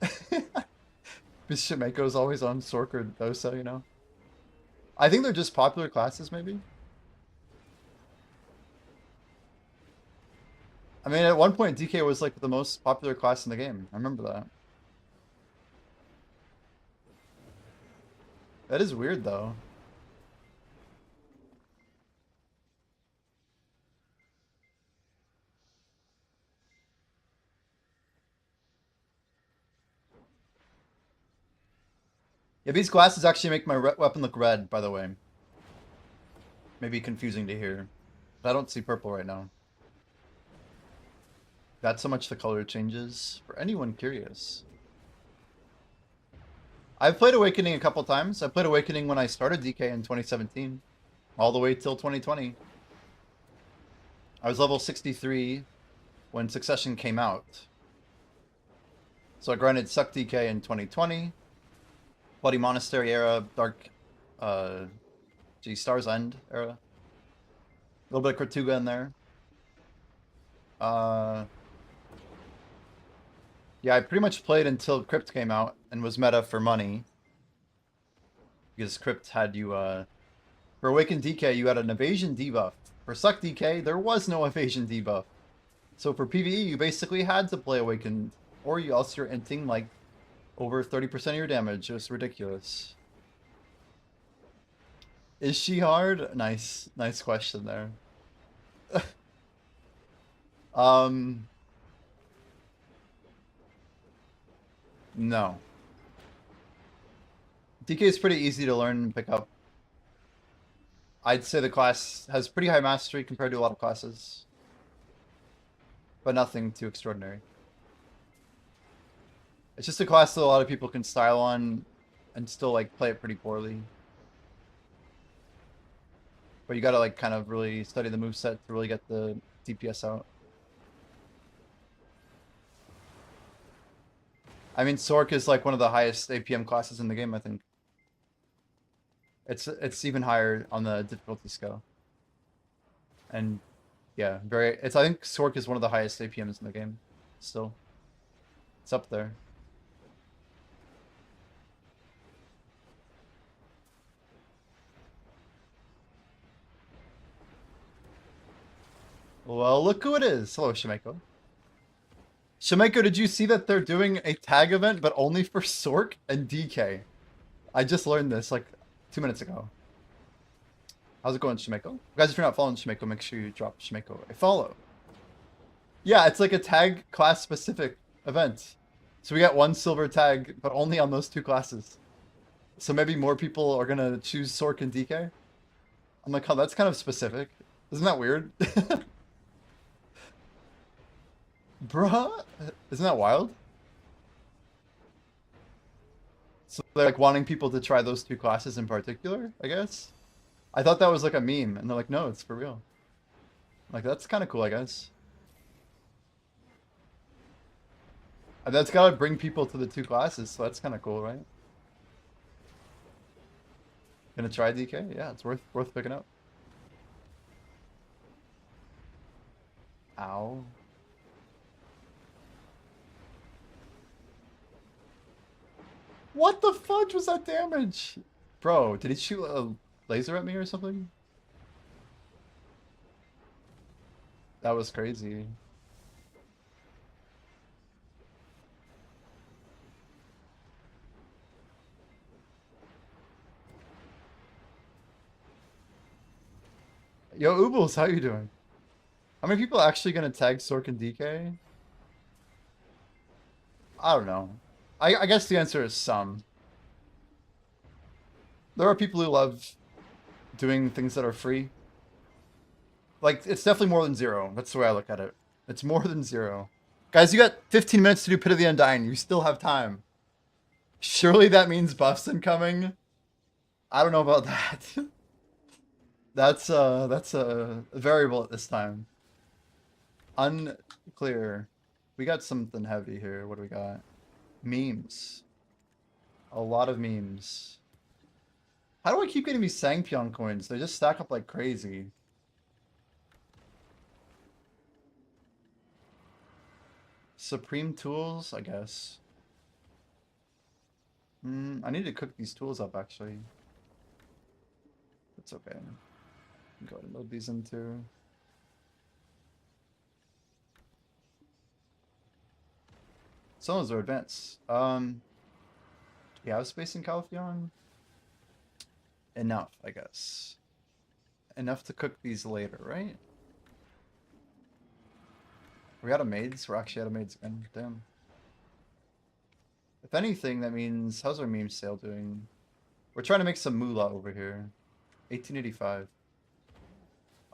Because Shimeko's always on Sork or Dosa, you know? I think they're just popular classes, maybe? I mean, at one point, DK was like the most popular class in the game. I remember that. That is weird, though. Yeah, these glasses actually make my weapon look red, by the way. Maybe confusing to hear. But I don't see purple right now. That's how much the color changes, for anyone curious. I've played Awakening a couple times. I played Awakening when I started DK in 2017. All the way till 2020. I was level 63 when Succession came out. So I grinded Suck DK in 2020. Bloody Monastery era, Dark, Star's End era. A little bit of Kortuga in there. Yeah, I pretty much played until Crypt came out and was meta for money. Because Crypt had you, for Awakened DK, you had an evasion debuff. For Suck DK, there was no evasion debuff. So for PvE, you basically had to play Awakened, or else you're inting like over 30% of your damage. It was ridiculous. Is she hard? Nice question there. No. DK is pretty easy to learn and pick up. I'd say the class has pretty high mastery compared to a lot of classes. But nothing too extraordinary. It's just a class that a lot of people can style on and still like play it pretty poorly. But you gotta like kind of really study the moveset to really get the DPS out. I mean, Sork is like one of the highest APM classes in the game, I think. It's even higher on the difficulty scale. And yeah, I think Sork is one of the highest APMs in the game. Still. It's up there. Well, look who it is. Hello, Shimeko. Shimeko, did you see that they're doing a tag event, but only for Sork and DK? I just learned this like 2 minutes ago. How's it going, Shimeko? Guys, if you're not following Shimeko, make sure you drop Shimeko a follow. Yeah, it's like a tag class specific event. So we got one silver tag, but only on those two classes. So maybe more people are gonna choose Sork and DK. I'm like, oh, that's kind of specific. Isn't that weird? Bruh, isn't that wild? So they're like wanting people to try those two classes in particular, I guess? I thought that was like a meme, and they're like, no, it's for real. Like, that's kind of cool, I guess. And that's gotta bring people to the two classes, so that's kind of cool, right? Gonna try DK? Yeah, it's worth picking up. Ow. What the fudge was that damage? Bro, did he shoot a laser at me or something? That was crazy. Yo, Ubbles, how you doing? How many people are actually gonna tag Sork and DK? I don't know. I guess the answer is some. There are people who love doing things that are free. Like, it's definitely more than zero. That's the way I look at it. It's more than zero. Guys, you got 15 minutes to do Pit of the Undying. You still have time. Surely that means buffs incoming? I don't know about that. That's a variable at this time. Unclear. We got something heavy here. What do we got? Memes. A lot of memes. How do I keep getting these Sangpyeong coins? They just stack up like crazy. Supreme tools, I guess. I need to cook these tools up, actually. That's okay. Go ahead and load these into. Some of those are advanced. Do we have space in Calpheon? Enough, I guess. Enough to cook these later, right? Are we out of maids? We're actually out of maids again. Damn. If anything, that means how's our meme sale doing? We're trying to make some moolah over here. 1885.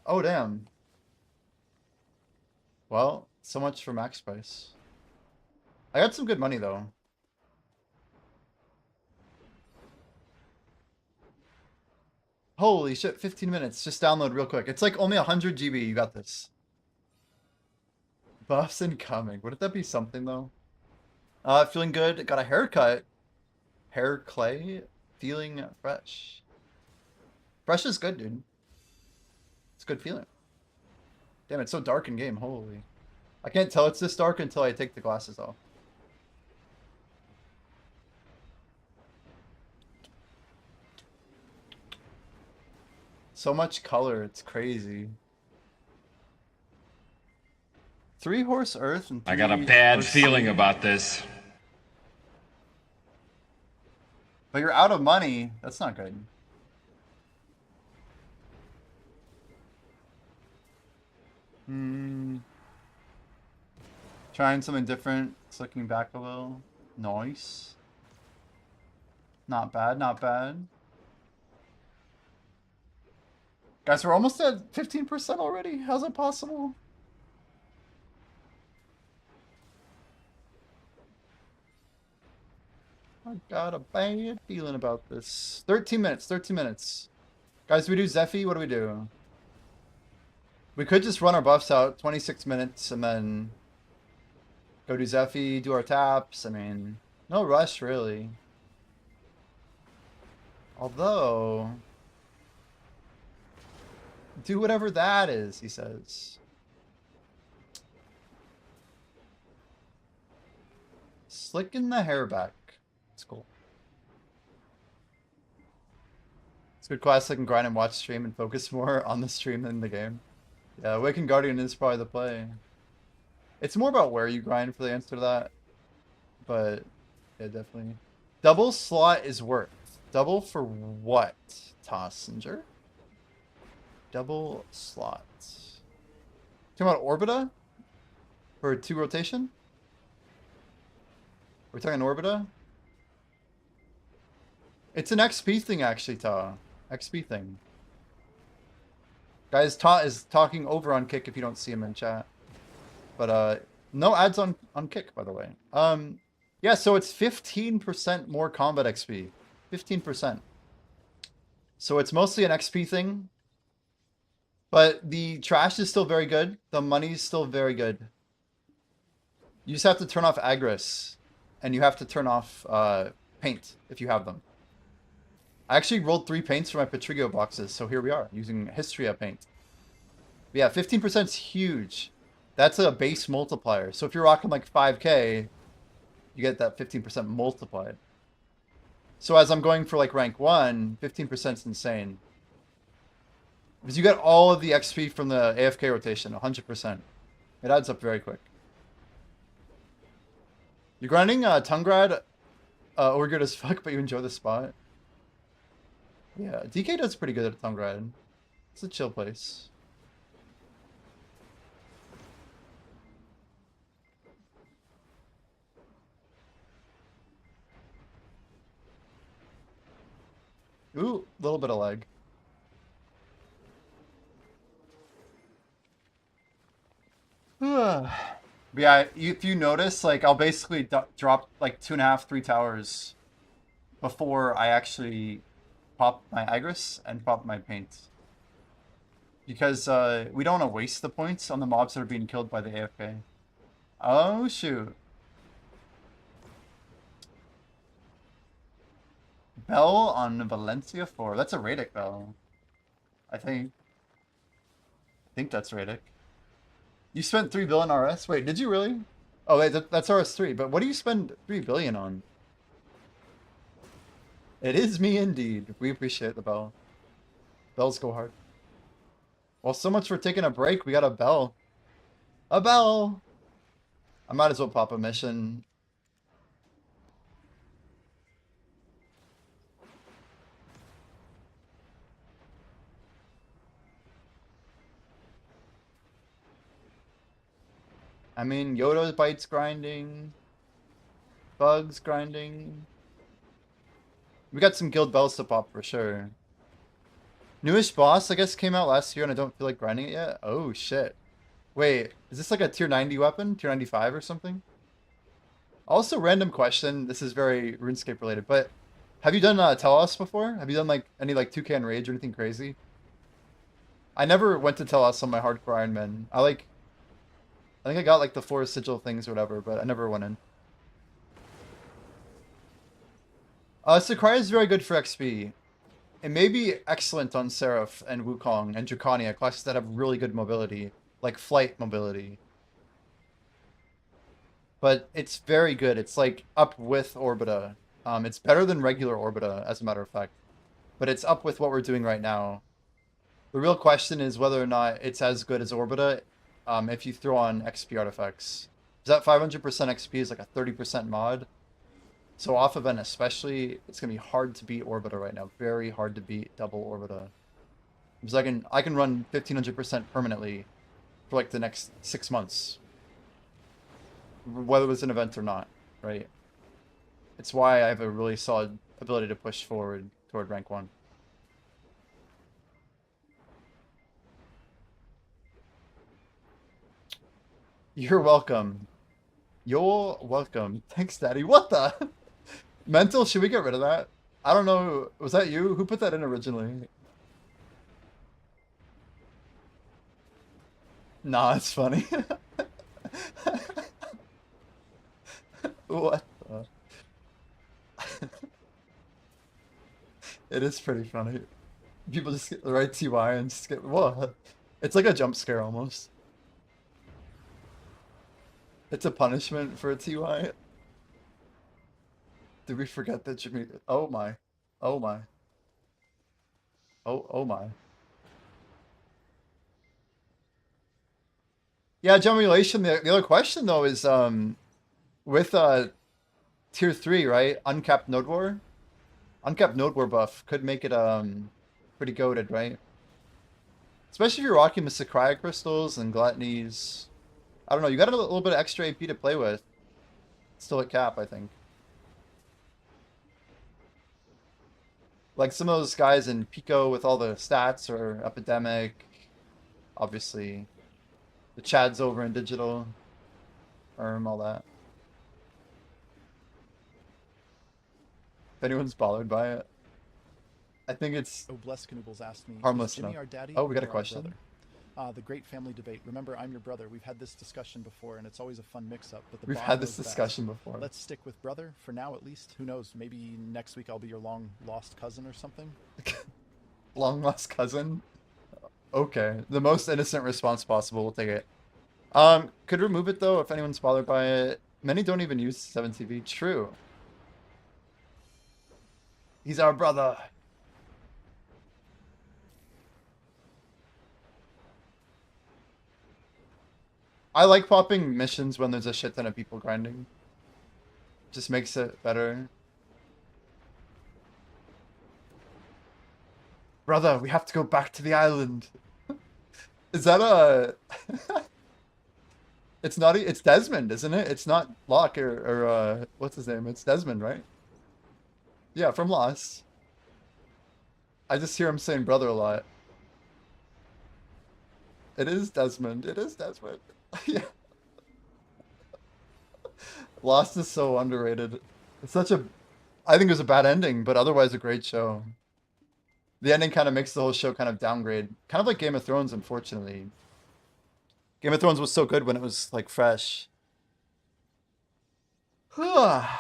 Oh, damn. Well, so much for max price. I got some good money, though. Holy shit, 15 minutes. Just download real quick. It's like only 100 GB. You got this. Buffs incoming. Wouldn't that be something, though? Feeling good. Got a haircut. Hair clay. Feeling fresh. Fresh is good, dude. It's a good feeling. Damn, it's so dark in game. Holy. I can't tell it's this dark until I take the glasses off. So much color. It's crazy. 3 horse earth and 3 I got a bad horse feeling sea. about this. But you're out of money. That's not good. Trying something different. It's looking back a little. Nice. Not bad, not bad. Guys, we're almost at 15% already. How's it possible? I got a bad feeling about this. 13 minutes, 13 minutes. Guys, we do Zephy? What do we do? We could just run our buffs out 26 minutes and then go do Zephy, do our taps. I mean, no rush, really. Although, do whatever that is, he says. Slicking the hair back. It's cool. It's a good class. I can grind and watch stream and focus more on the stream than the game. Yeah, Awakened Guardian is probably the play. It's more about where you grind for the answer to that. But, yeah, definitely. Double slot is worth. Double for what, Tossinger? Double slot. Talking about Orbita? For 2 rotation? We're talking Orbita? It's an XP thing, actually, Ta. XP thing. Guys, Ta is talking over on Kick if you don't see him in chat. But, no ads on Kick, by the way. Yeah, so it's 15% more combat XP. 15%. So it's mostly an XP thing. But the trash is still very good. The money's still very good. You just have to turn off Agris. And you have to turn off paint if you have them. I actually rolled 3 paints for my Patrigo boxes, so here we are, using Histria paint. But yeah, 15% is huge. That's a base multiplier. So if you're rocking like 5k, you get that 15% multiplied. So as I'm going for like rank 1, 15% is insane. Because you get all of the XP from the AFK rotation, 100%. It adds up very quick. You're grinding Tungrad, or good as fuck, but you enjoy the spot. Yeah, DK does pretty good at Tungrad. It's a chill place. Ooh, a little bit of lag. But yeah, if you notice, like, I'll basically drop like 2.5, 3 towers before I actually pop my Agris and pop my paint. Because we don't want to waste the points on the mobs that are being killed by the AFK. Oh, shoot. Bell on Valencia 4. That's a Radic Bell. I think that's Radic. You spent 3 billion RS? Wait, did you really? Oh, wait, that's RS3. But what do you spend 3 billion on? It is me indeed. We appreciate the bell. Bells go hard. Well, so much for taking a break. We got a bell. A bell! I might as well pop a mission. I mean, Yoda bites grinding. Bugs grinding. We got some guild bells to pop for sure. Newest boss, I guess, came out last year and I don't feel like grinding it yet. Oh, shit. Wait, is this like a tier 90 weapon? Tier 95 or something? Also, random question. This is very RuneScape related, but have you done Telos before? Have you done like any like 2K and Rage or anything crazy? I never went to Telos on my hardcore Iron Man. I think I got like the 4 sigil things or whatever, but I never went in. Sakurai is very good for XP. It may be excellent on Seraph and Wukong and Dracania, classes that have really good mobility, like flight mobility. But it's very good. It's like up with Orbita. It's better than regular Orbita, as a matter of fact. But it's up with what we're doing right now. The real question is whether or not it's as good as Orbita if you throw on XP artifacts. That 500% XP is like a 30% mod. So off event especially, it's gonna be hard to beat Orbita right now. Very hard to beat double Orbita. Because I can run 1500% permanently for like the next 6 months. Whether it was an event or not, right? It's why I have a really solid ability to push forward toward rank 1. You're welcome. You're welcome. Thanks, Daddy. What the? Mental, should we get rid of that? I don't know. Was that you? Who put that in originally? Nah, it's funny. What the? It is pretty funny. People just get the right TY and just get what? It's like a jump scare almost. It's a punishment for a TY. Did we forget that Jimmy? Oh my. Oh my. Oh my. Yeah, gemulation. The other question though is with tier 3, right? Uncapped Node War. Uncapped Node War buff could make it pretty goated, right? Especially if you're rocking the Sakurai crystals and gluttonies. I don't know, you got a little bit of extra AP to play with. Still at cap, I think. Like some of those guys in Pico with all the stats or Epidemic. Obviously. The Chads over in digital. All that. If anyone's bothered by it. I think it's Oh, Bless Canoodles asked me, harmless is Jimmy enough. our daddy Oh, we got a or our question? brother? The great family debate. Remember, I'm your brother. We've had this discussion before, and it's always a fun mix-up, but the We've bot had this knows best. discussion before. Let's stick with brother for now, at least. Who knows? Maybe next week I'll be your long-lost cousin or something. Long lost cousin? Okay. The most innocent response possible. We'll take it. Could remove it though if anyone's bothered by it. Many don't even use 7TV. True. He's our brother. I like popping missions when there's a shit ton of people grinding. Just makes it better. Brother, we have to go back to the island. Is that a... It's not... It's Desmond, isn't it? It's not Locke or what's his name? It's Desmond, right? Yeah, from Lost. I just hear him saying brother a lot. It is Desmond. It is Desmond. Yeah. Lost is so underrated. It's such a... I think it was a bad ending, but otherwise a great show. The ending kind of makes the whole show kind of downgrade. Kind of like Game of Thrones, unfortunately. Game of Thrones was so good when it was, like, fresh. I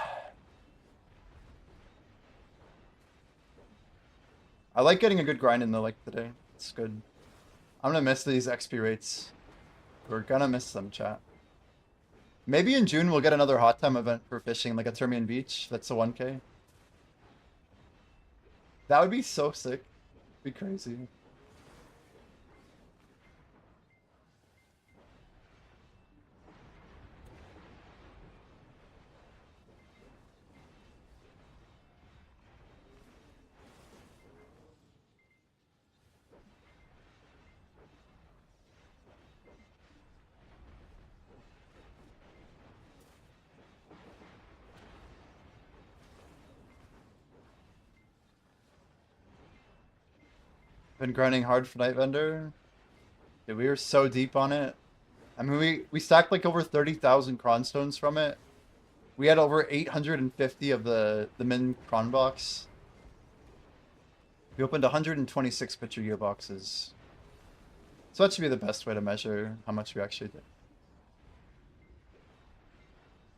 like getting a good grind in the like today. It's good. I'm gonna miss these XP rates. We're gonna miss them, chat. Maybe in June we'll get another hot time event for fishing, like a Termian Beach. That's a 1K. That would be so sick. Be crazy. Been grinding hard for Night Vendor. Dude, we were so deep on it. I mean, we stacked like over 30,000 cron stones from it. We had over 850 of the min cron box. We opened 126 picture gearboxes. So that should be the best way to measure how much we actually did.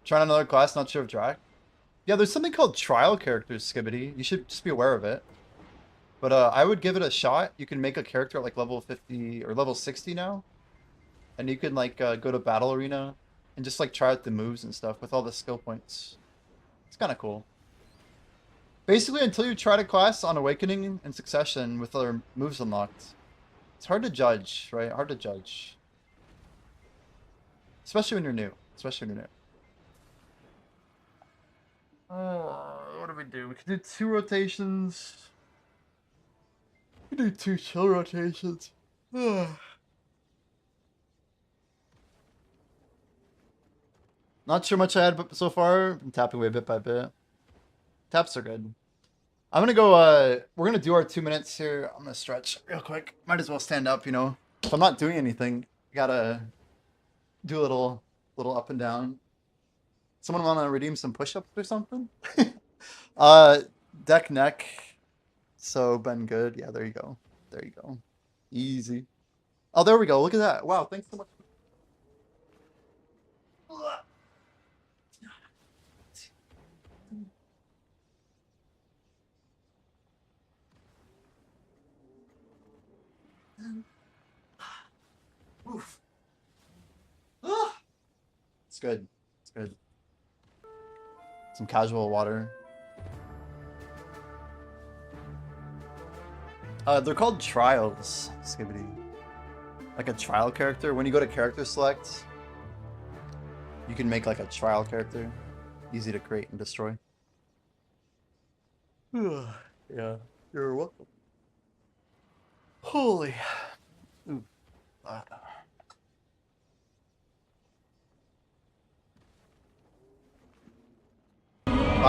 Trying another class, not sure of track. Yeah, there's something called trial characters, Skibbity. You should just be aware of it. But I would give it a shot. You can make a character at like level 50 or level 60 now. And you can like go to battle arena and just like try out the moves and stuff with all the skill points. It's kind of cool. Basically, until you try to class on Awakening and Succession with other moves unlocked, it's hard to judge, right? Hard to judge. Especially when you're new. Especially when you're new. What do we do? We can do 2 rotations. We can do 2 chill rotations. Not sure much I had so far. I'm tapping away bit by bit. Taps are good. I'm gonna go, we're gonna do our 2 minutes here. I'm gonna stretch real quick. Might as well stand up, you know. If I'm not doing anything, I gotta do a little up and down. Someone wanna redeem some push-ups or something? Deck neck. So been good. Yeah, there you go. There you go. Easy. Oh, there we go. Look at that. Wow, thanks so much. Oof. It's good. It's good. Some casual water. They're called trials, Skibbity. Like a trial character. When you go to character select, you can make like a trial character. Easy to create and destroy. Yeah, you're welcome. Holy. Ooh. 5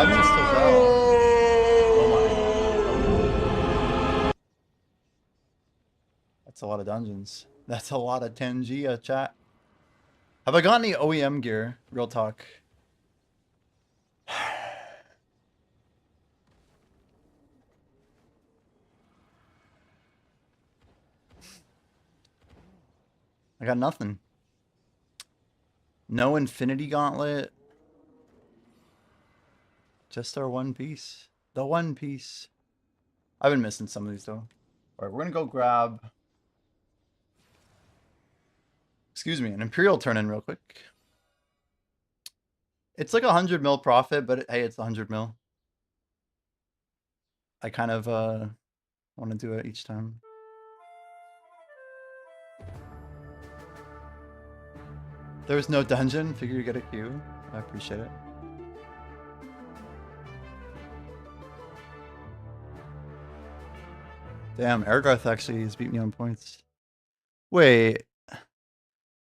minutes till bell. Oh my. That's a lot of dungeons. That's a lot of Tangia, chat. Have I got any OEM gear? Real talk. I got nothing. No Infinity Gauntlet. Just our one piece. The one piece. I've been missing some of these though. Alright, we're gonna go grab... Excuse me, an Imperial turn-in real quick. It's like 100 mil profit, but hey, it's 100 mil. I kind of want to do it each time. There's no dungeon. Figure you get a queue. I appreciate it. Damn, Ergarth actually has beat me on points. Wait.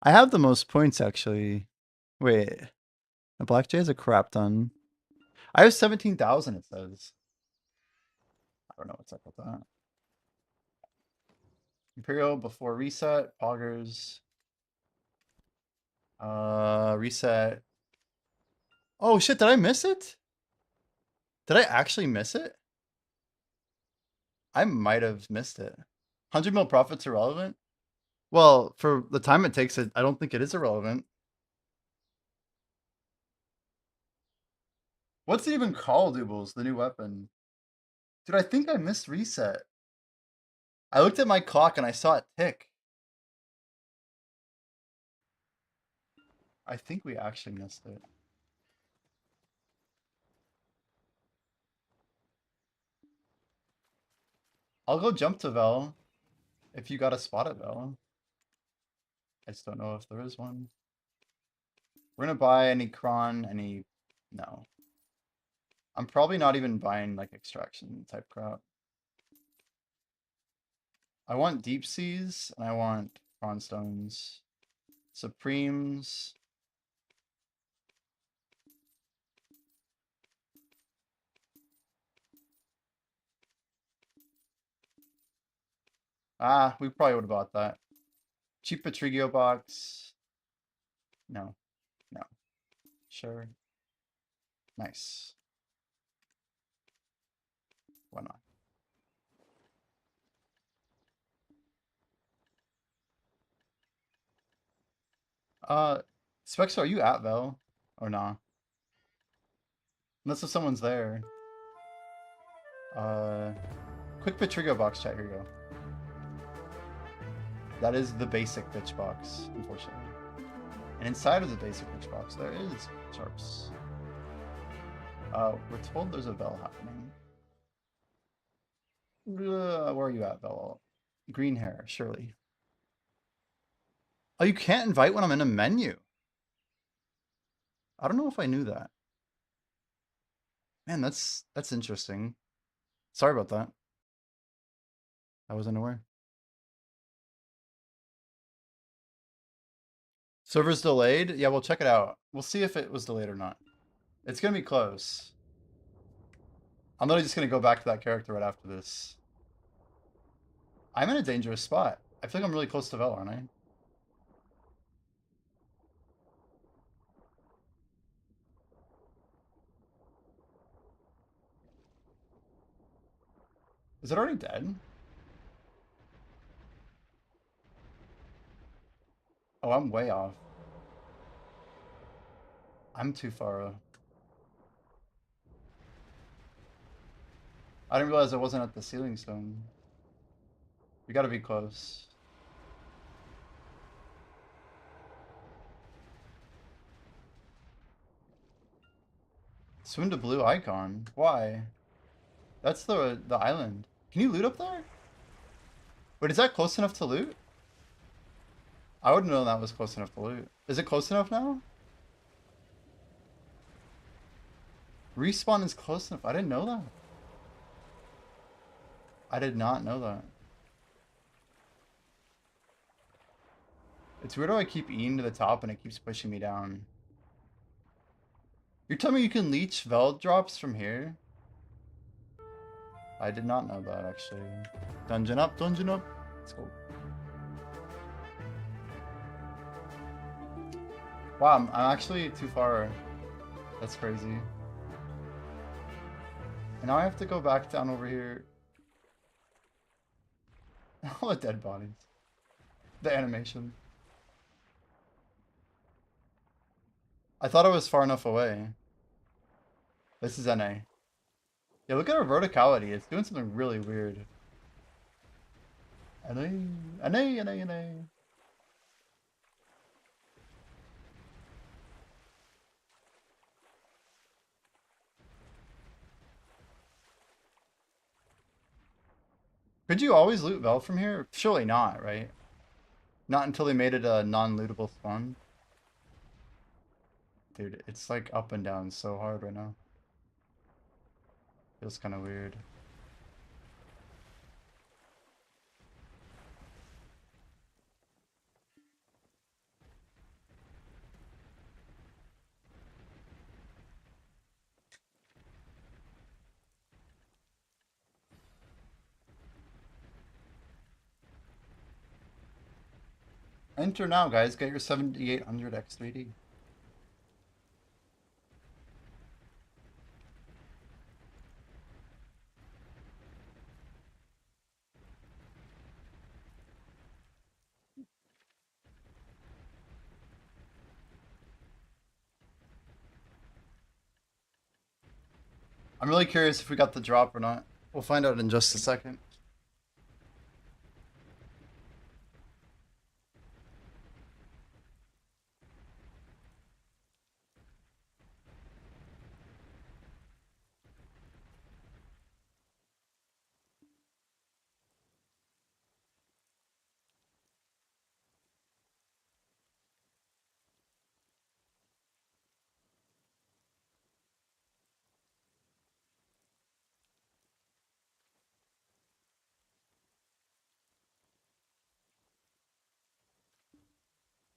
I have the most points actually. Wait. The Black Jay has a crap ton. I have 17,000 it says. I don't know what's up with that. Imperial before reset. Poggers. Reset. Oh shit, did I miss it? Did I actually miss it? I might have missed it. 100 mil profits irrelevant? Well, for the time it takes, I don't think it is irrelevant. What's it even called, Oobles? The new weapon. Dude, I think I missed reset. I looked at my clock and I saw it tick. I think we actually missed it. I'll go jump to Vel if you got a spot at Vel. I just don't know if there is one. We're gonna buy any Kron, any... No. I'm probably not even buying like extraction type crap. I want deep seas and I want Kron stones. Supremes. Ah, we probably would have bought that. Cheap Patrigio box. No, no. Sure. Nice. Why not? Spexo, are you at Vel? Or nah? Unless if someone's there. Uh, quick Patrigo box chat, here you go. That is the basic bitch box, unfortunately. And inside of the basic bitch box, there is sharps. We're told there's a Vel happening. Where are you at, Vel? Green hair, surely. Oh, you can't invite when I'm in a menu. I don't know if I knew that. Man, that's interesting. Sorry about that. I wasn't aware. Server's delayed? Yeah, we'll check it out. We'll see if it was delayed or not. It's gonna be close. I'm literally just gonna go back to that character right after this. I'm in a dangerous spot. I feel like I'm really close to Vel, aren't I? Is it already dead? Oh, I'm way off. I'm too far. I didn't realize I wasn't at the ceiling stone. We gotta be close. Swim to blue icon. Why? That's the island. Can you loot up there? Wait, is that close enough to loot? I wouldn't know that was close enough to loot. Is it close enough now? Respawn is close enough. I didn't know that. I did not know that. It's weird how I keep eating to the top and it keeps pushing me down. You're telling me you can leech Vel drops from here? I did not know that, actually. Dungeon up, dungeon up. Let's go. Wow, I'm actually too far. That's crazy. And now I have to go back down over here. All the dead bodies. The animation. I thought I was far enough away. This is NA. Yeah, look at our verticality. It's doing something really weird. NA, NA, NA, NA. Could you always loot Vel from here? Surely not, right? Not until they made it a non-lootable spawn. Dude, it's like up and down so hard right now. Feels kind of weird. Enter now, guys. Get your 7800 X3D. I'm really curious if we got the drop or not. We'll find out in just a second.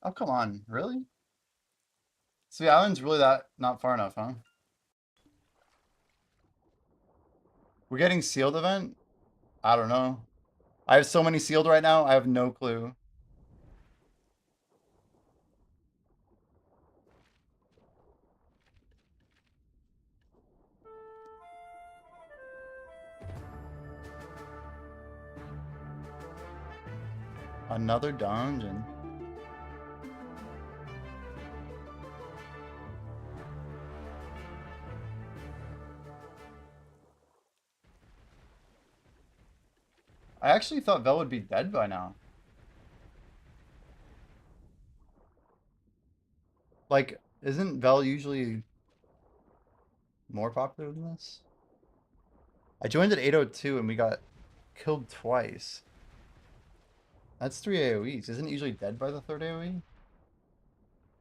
Oh, come on. Really? So the island's really that not far enough, huh? We're getting sealed event? I don't know. I have so many sealed right now. I have no clue. Another dungeon. I actually thought Vel would be dead by now. Like, isn't Vel usually more popular than this? I joined at 8:02 and we got killed twice. That's 3 AoEs. Isn't it usually dead by the third AoE?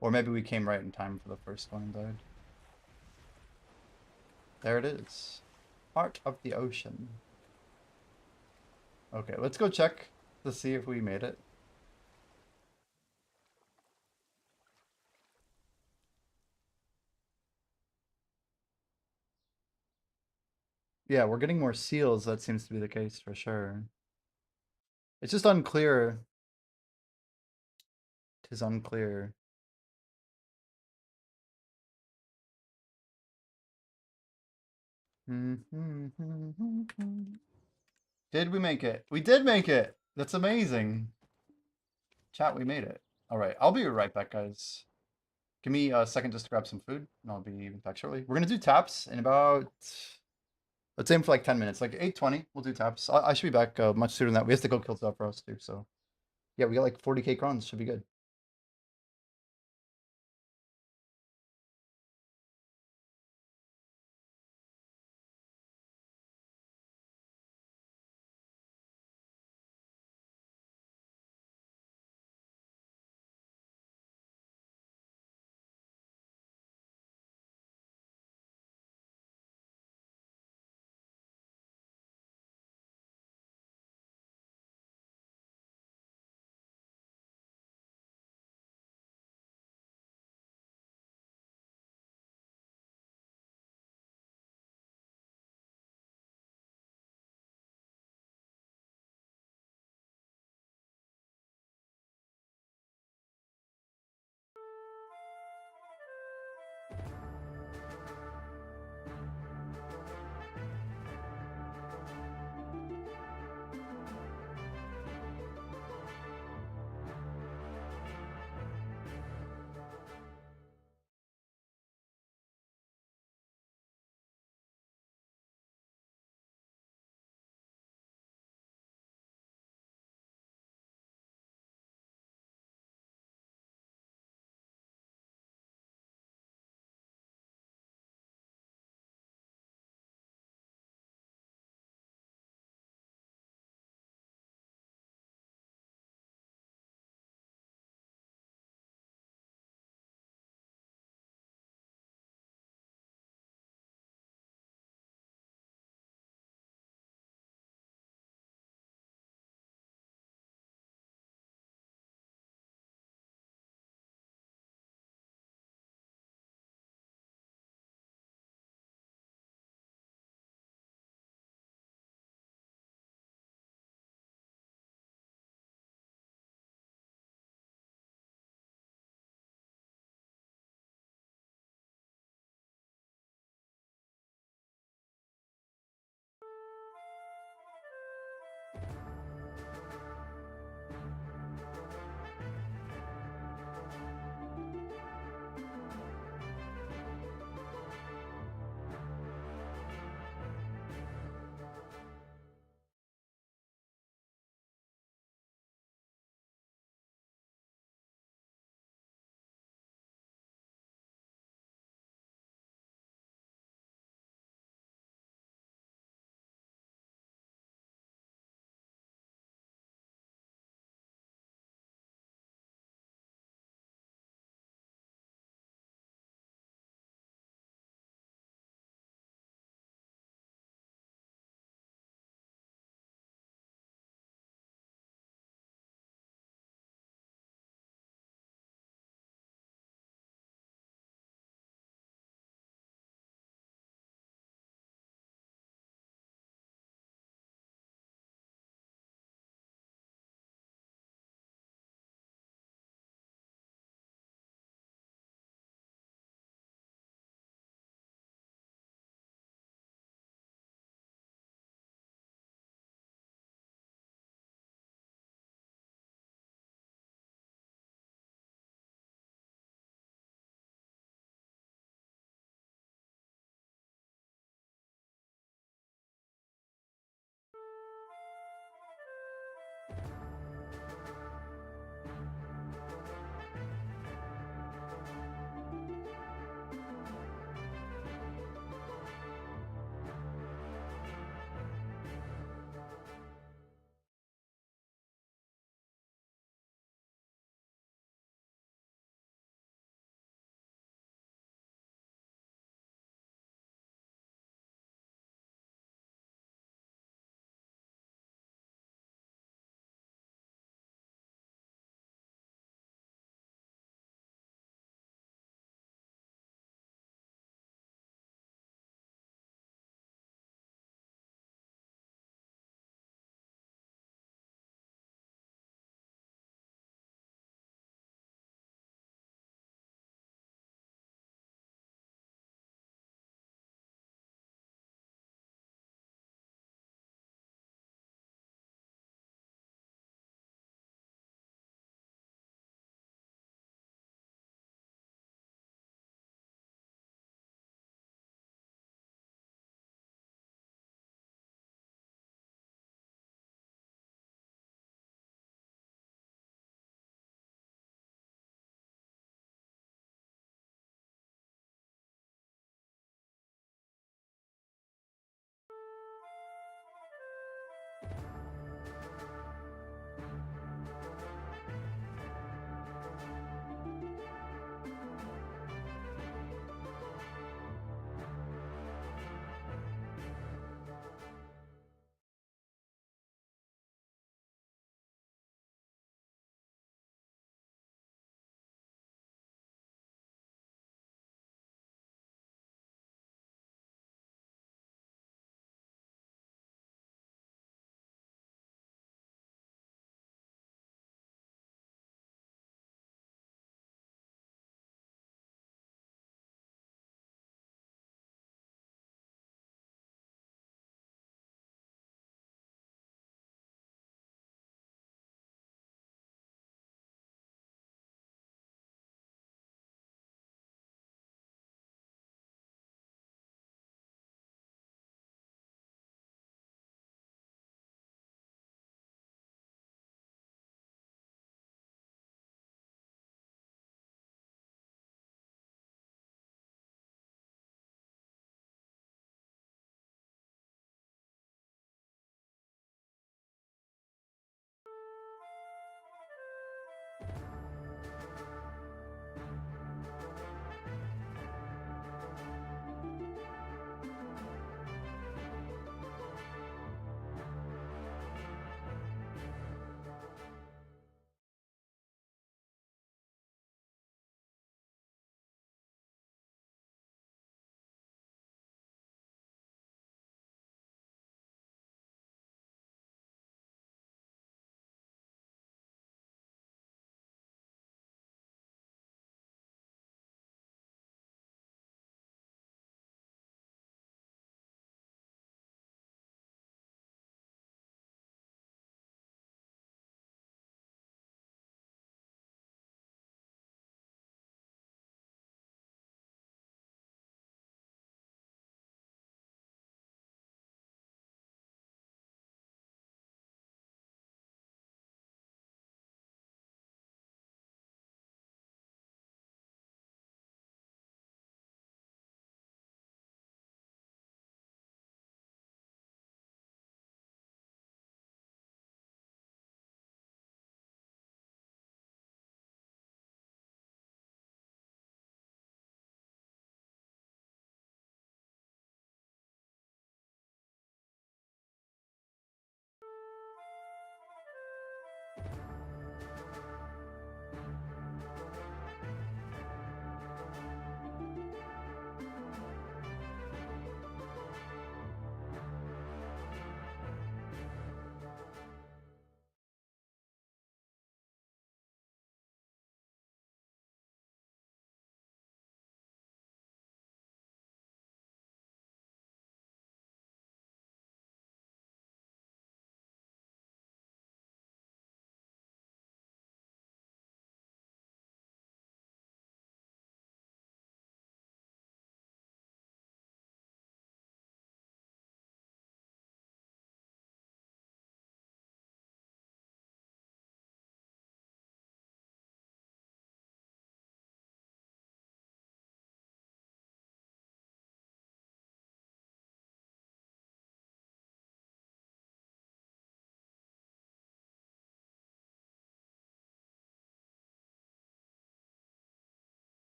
Or maybe we came right in time for the first one and died. There it is. Heart of the ocean. Okay, let's go check to see if we made it. Yeah, we're getting more seals. That seems to be the case for sure. It's just unclear. It is unclear. Did we make it? We did make it! That's amazing. Chat, we made it. All right, I'll be right back, guys. Give me a second just to grab some food, and I'll be back shortly. We're gonna do taps in about, let's aim for like 10 minutes, like 8:20. We'll do taps. I should be back much sooner than that. We have to go kill stuff for us too, so yeah, we got like 40k crons. Should be good.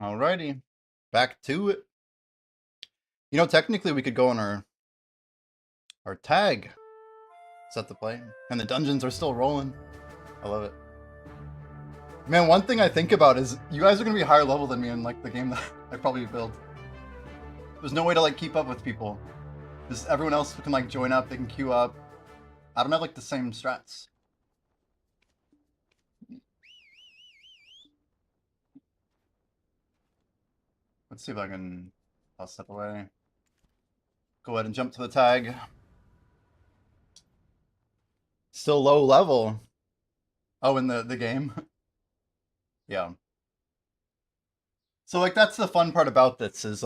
Alrighty. Back to it. You know, technically we could go on our tag set to play. And the dungeons are still rolling. I love it. Man, one thing I think about is you guys are gonna be higher level than me in like the game that I probably build. There's no way to like keep up with people. Just everyone else can like join up, they can queue up. I don't have like the same strats. Let's see if I can toss that away. Go ahead and jump to the tag. Still low level. Oh, in the game? Yeah. So like that's the fun part about this is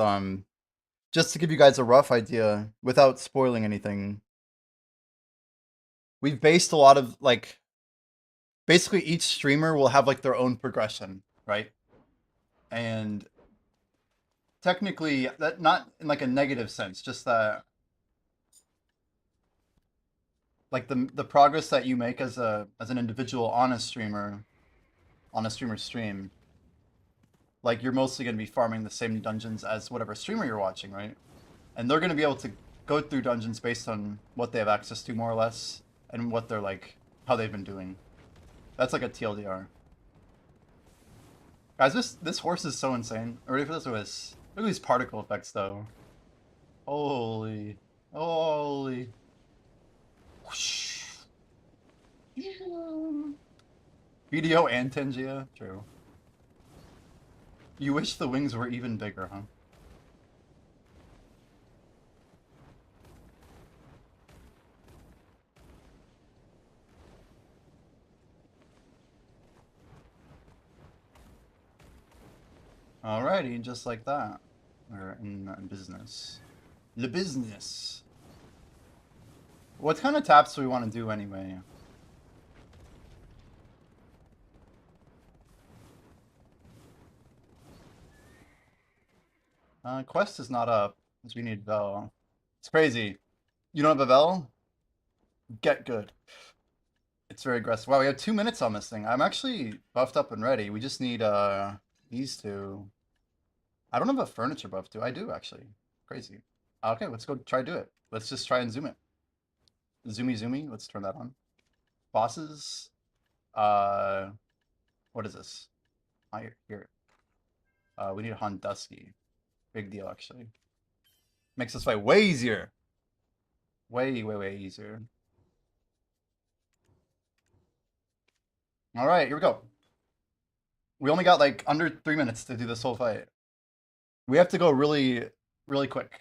just to give you guys a rough idea without spoiling anything. We've based a lot of like basically each streamer will have like their own progression, right? And technically that not in like a negative sense, just that like the progress that you make as an individual on a streamer on a streamer's stream, like you're mostly going to be farming the same dungeons as whatever streamer you're watching, right? And they're going to be able to go through dungeons based on what they have access to more or less and what they're like, how they've been doing. That's like a TLDR. Guys, this horse is so insane. Ready for this? Look at these particle effects though. Holy. Holy. Whoosh. BDO and Tengia? True. You wish the wings were even bigger, huh? Alrighty, just like that. We're in business. Le business. What kind of taps do we want to do anyway? Quest is not up, because we need Vel. It's crazy. You don't have a Vel? Get good. It's very aggressive. Wow, we have 2 minutes on this thing. I'm actually buffed up and ready. We just need these two. I don't have a furniture buff, do I? Do actually. Crazy. Okay, let's go try to do it. Let's just try and zoom it. Zoomy. Let's turn that on. Bosses. What is this? Here. We need Hondusky. Big deal, actually. Makes this fight way easier. Way easier. Alright, here we go. We only got like under 3 minutes to do this whole fight. We have to go really quick.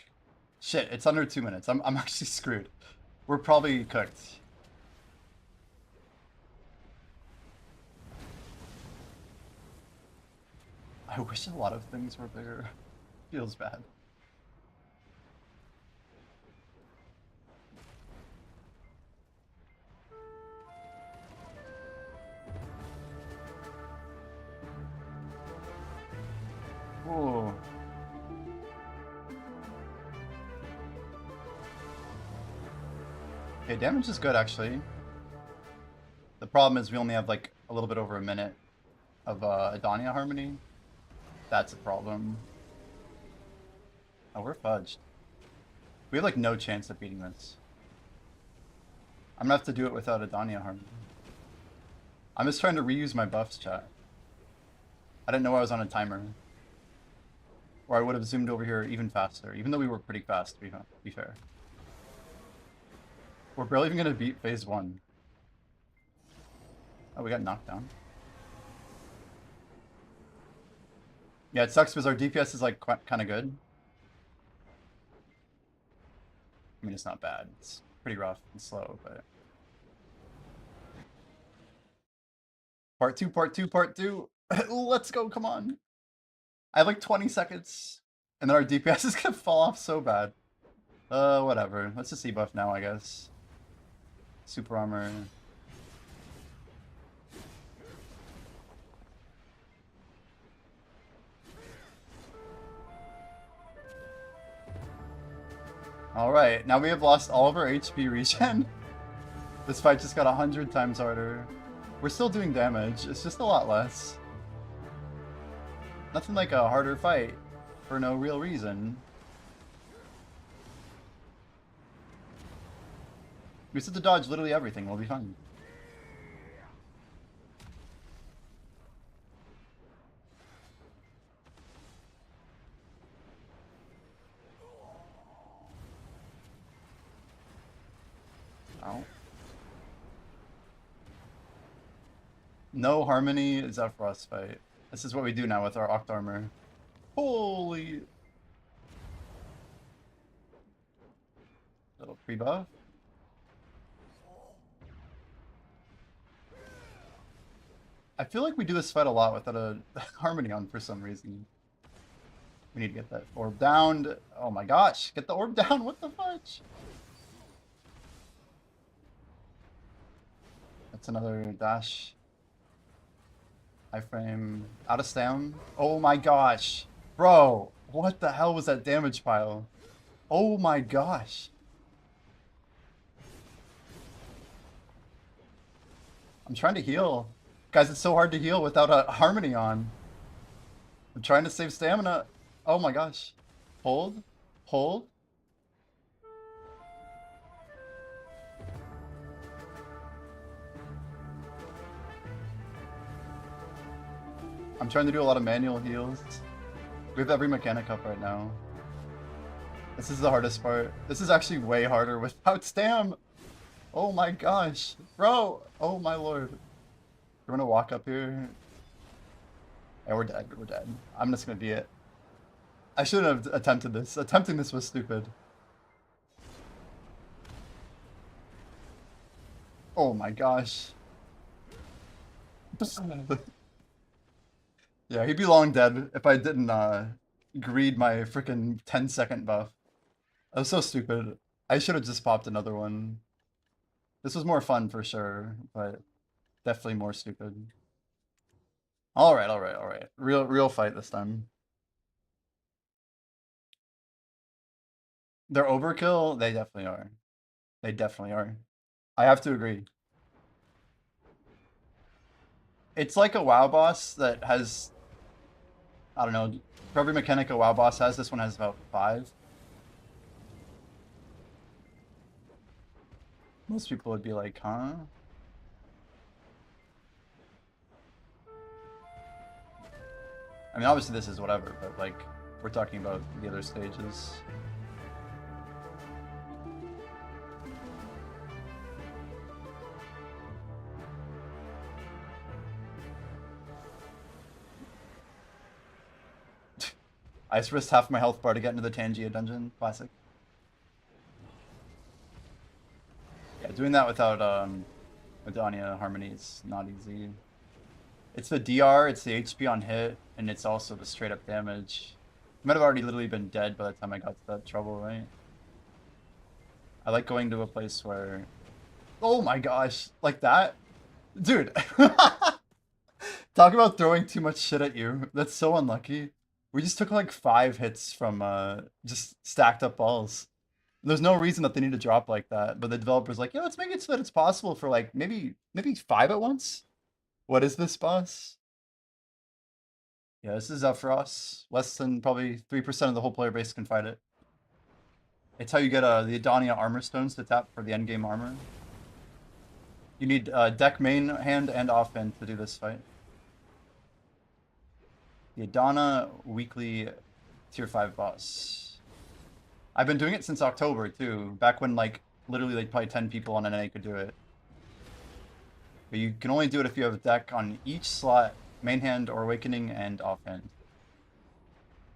Shit, it's under 2 minutes. I'm actually screwed. We're probably cooked. I wish a lot of things were bigger. Feels bad. Whoa. Okay, damage is good actually. The problem is we only have like a little bit over a minute of Adania Harmony. That's a problem. Oh, we're fudged. We have like no chance of beating this. I'm gonna have to do it without Adania Harmony. I'm just trying to reuse my buffs, chat. I didn't know I was on a timer. Or I would have zoomed over here even faster, even though we were pretty fast, to be fair. We're barely even gonna beat phase 1. Oh, we got knocked down. Yeah, it sucks because our DPS is like kind of good. I mean, it's not bad. It's pretty rough and slow, but... Part two. Let's go, come on. I have like 20 seconds, and then our DPS is gonna fall off so bad. Whatever. Let's just debuff now, I guess. Super armor. Alright, now we have lost all of our HP regen. This fight just got 100 times harder. We're still doing damage, it's just a lot less. Nothing like a harder fight for no real reason. We just have to dodge literally everything. We'll be fine. Ow. No harmony is up for us fight. This is what we do now with our Oct armor. Holy! Little pre-buff. I feel like we do this fight a lot without a harmony on for some reason. We need to get that orb down. Oh my gosh, get the orb down, what the fudge? That's another dash. Iframe, out of stam. Oh my gosh. Bro, what the hell was that damage pile? Oh my gosh. I'm trying to heal. Guys, it's so hard to heal without a harmony on. I'm trying to save stamina. Oh my gosh. Hold. Hold. I'm trying to do a lot of manual heals. We have every mechanic up right now. This is the hardest part. This is actually way harder without stam. Oh my gosh. Bro. Oh my lord. We're gonna walk up here. Yeah, we're dead. We're dead. I'm just gonna be it. I shouldn't have attempted this. Attempting this was stupid. Oh my gosh. Yeah, he'd be long dead if I didn't greed my freaking 10-second buff. That was so stupid. I should have just popped another one. This was more fun for sure, but definitely more stupid. Alright, alright, alright. Real fight this time. They're overkill? They definitely are. They definitely are. I have to agree. It's like a WoW boss that has, I don't know, for every mechanic a WoW boss has, this one has about 5. Most people would be like, huh? I mean, obviously this is whatever, but like, we're talking about the other stages. I just risked half my health bar to get into the Tangia dungeon. Classic. Yeah, doing that without Adania Harmony is not easy. It's the DR, it's the HP on hit, and it's also the straight up damage. I might have already literally been dead by the time I got to that trouble, right? I like going to a place where... Oh my gosh, like that? Dude! Talk about throwing too much shit at you. That's so unlucky. We just took like 5 hits from just stacked up balls. There's no reason that they need to drop like that, but the developer's like, yeah, let's make it so that it's possible for like maybe 5 at once. What is this boss? Yeah, this is Zephyros. Less than probably 3% of the whole player base can fight it. It's how you get the Adania armor stones to tap for the endgame armor. You need deck main hand and offhand to do this fight. The Adana weekly tier 5 boss. I've been doing it since October too, back when like literally like probably 10 people on NA could do it. But you can only do it if you have a deck on each slot, main hand or awakening and offhand.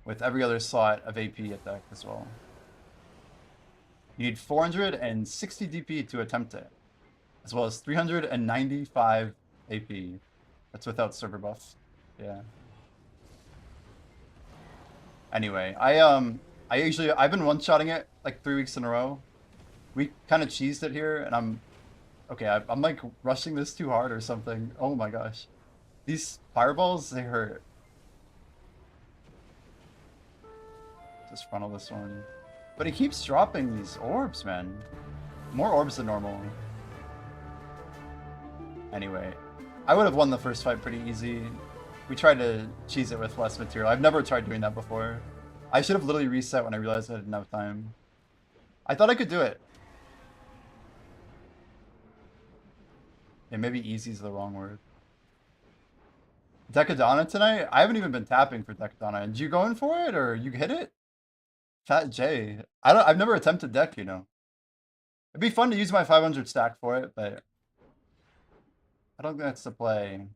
With every other slot of AP at deck as well. You need 460 DP to attempt it, as well as 395 AP. That's without server buff. Yeah. Anyway, I've been one-shotting it like 3 weeks in a row. We kind of cheesed it here, and I'm like rushing this too hard or something. Oh my gosh. These fireballs, they hurt. Just funnel this one. But he keeps dropping these orbs, man. More orbs than normal. Anyway, I would have won the first fight pretty easy. We tried to cheese it with less material. I've never tried doing that before. I should have literally reset when I realized I didn't have time. I thought I could do it. Yeah, maybe easy is the wrong word. Decadonna tonight? I haven't even been tapping for Decadonna. Did you go in for it or you hit it? Fat J. I've never attempted deck, you know. It'd be fun to use my 500 stack for it, but I don't think that's the play.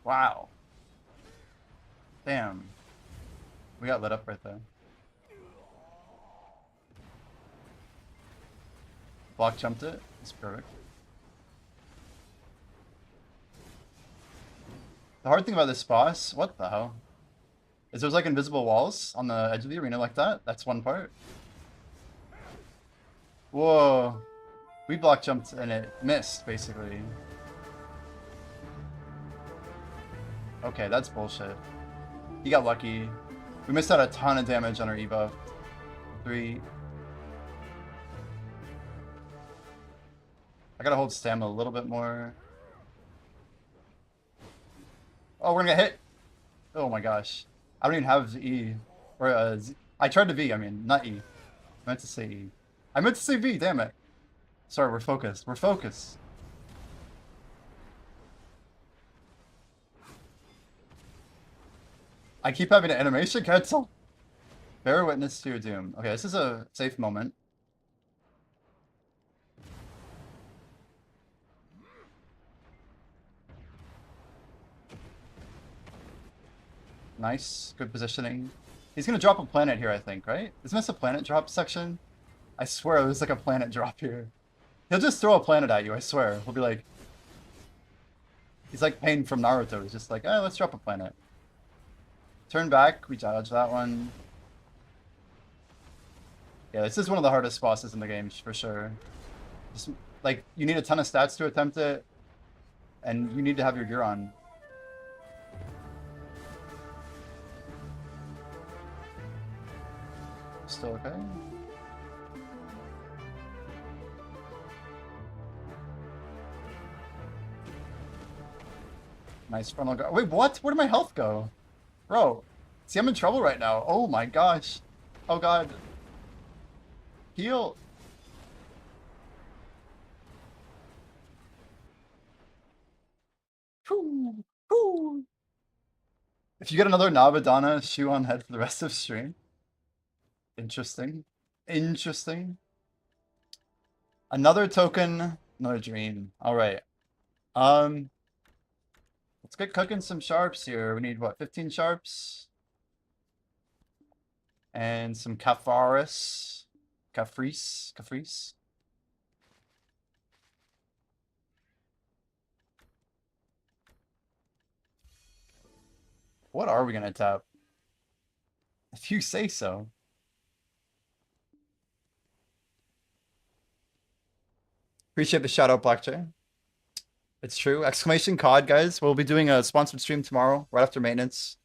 Wow. Damn. We got lit up right there. Block jumped it. It's perfect. The hard thing about this boss, what the hell? Is there's like invisible walls on the edge of the arena like that? That's one part. Whoa. We block jumped and it missed, basically. Okay, that's bullshit. He got lucky. We missed out a ton of damage on our E-buff. 3. I gotta hold stamina a little bit more. Oh, we're gonna get hit. Oh my gosh. I don't even have E. Or Z. I tried to V, I mean, not E. I meant to say E. I meant to say V, damn it. Sorry, we're focused. We're focused. I keep having an animation cancel. Bear witness to your doom. Okay, this is a safe moment. Nice. Good positioning. He's gonna drop a planet here, I think, right? Isn't this a planet drop section? I swear there's like a planet drop here. He'll just throw a planet at you, I swear. He'll be like... He's like Pain from Naruto. He's just like, oh, let's drop a planet. Turn back. We dodge that one. Yeah, this is one of the hardest bosses in the game, for sure. Just, like, you need a ton of stats to attempt it. And you need to have your gear on. Still okay? Nice frontal guard. Wait, what? Where did my health go? Bro. See, I'm in trouble right now. Oh my gosh. Oh god. Heal. Whew. Whew. If you get another Nabadana shoe on head for the rest of stream. Interesting. Interesting. Another token, another dream. Alright. Let's get cooking some sharps here. We need what, 15 sharps? And some Cafaris. Caprice. What are we gonna tap? If you say so. Appreciate the shout out, Black J. It's true. Exclamation COD, guys. We'll be doing a sponsored stream tomorrow, right after maintenance.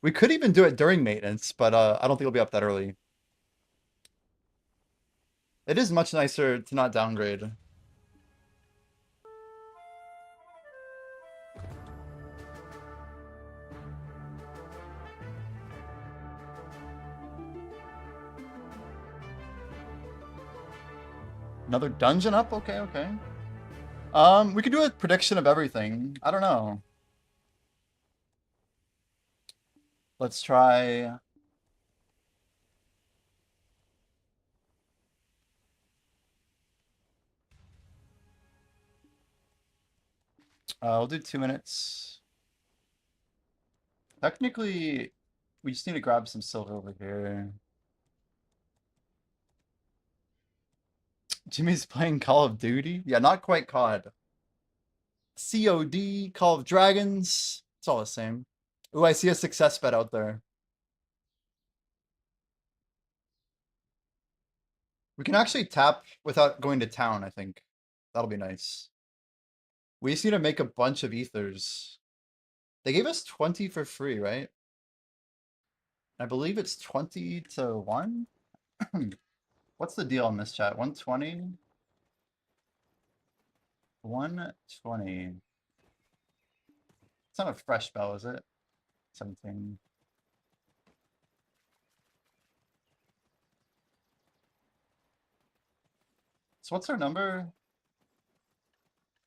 We could even do it during maintenance, but I don't think it'll be up that early. It is much nicer to not downgrade. Another dungeon up? Okay, okay. We could do a prediction of everything. I don't know. Let's try... we'll do 2 minutes. Technically, we just need to grab some silver over here. Jimmy's playing Call of Duty? Yeah, not quite COD. COD, Call of Dragons. It's all the same. Ooh, I see a success bet out there. We can actually tap without going to town, I think. That'll be nice. We just need to make a bunch of ethers. They gave us 20 for free, right? I believe it's 20 to 1. What's the deal in this chat? 120? 120. It's not a fresh bell, is it? 17. So what's our number?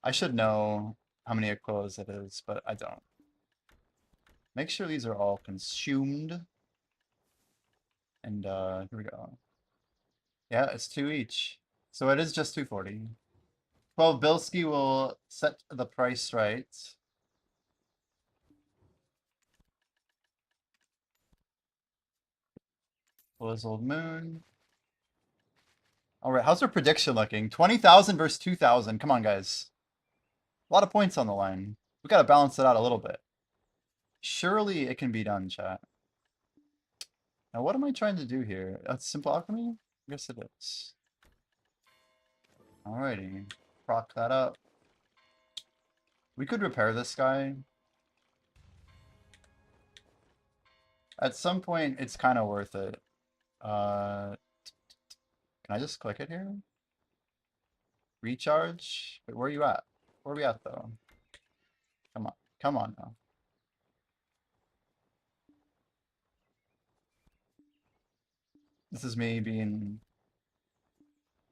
I should know how many aquillas it is, but I don't. Make sure these are all consumed. And here we go. Yeah, it's 2 each. So it is just 240. Well, Bilski will set the price right. Was Old Moon. All right, how's our prediction looking? 20,000 versus 2,000. Come on, guys. A lot of points on the line. We got to balance it out a little bit. Surely it can be done, chat. Now, what am I trying to do here? That's simple alchemy? I guess it is. Alrighty. Proc that up. We could repair this guy. At some point, it's kind of worth it. Can I just click it here? Recharge? Wait, where are you at? Where are we at, though? Come on. Come on now. This is me being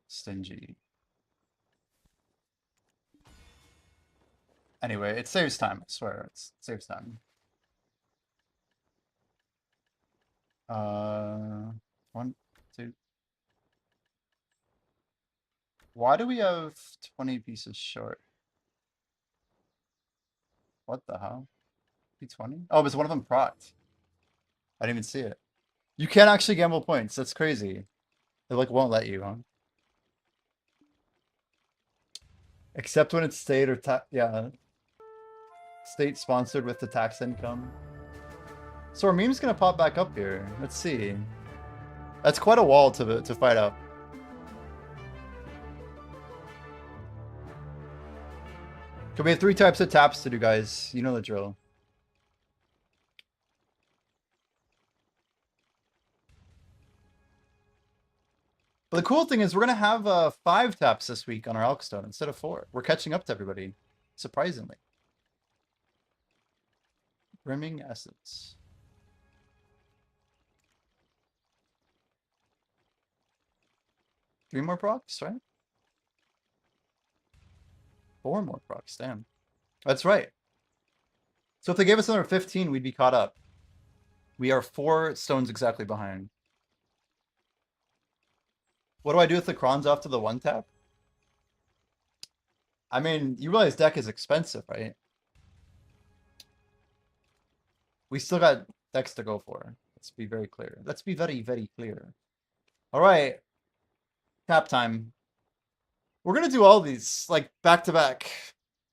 stingy. Anyway, it saves time, I swear. It saves time. 1, 2. Why do we have 20 pieces short? What the hell? P20? Oh, was one of them procced? I didn't even see it. You can't actually gamble points. That's crazy. They like won't let you, huh? Except when it's state or yeah. State sponsored with the tax income. So our meme's gonna pop back up here. Let's see. That's quite a wall to fight up. We have 3 types of taps to do, guys. You know the drill. But the cool thing is we're gonna have 5 taps this week on our Elkstone instead of 4. We're catching up to everybody, surprisingly. Brimming Essence. Three more procs, right? 4 more procs, damn. That's right. So if they gave us another 15, we'd be caught up. We are 4 stones exactly behind. What do I do with the crons after the 1 tap? I mean, you realize deck is expensive, right? We still got decks to go for. Let's be very clear. Let's be very, very clear. All right. Tap time. We're going to do all these, like, back to back.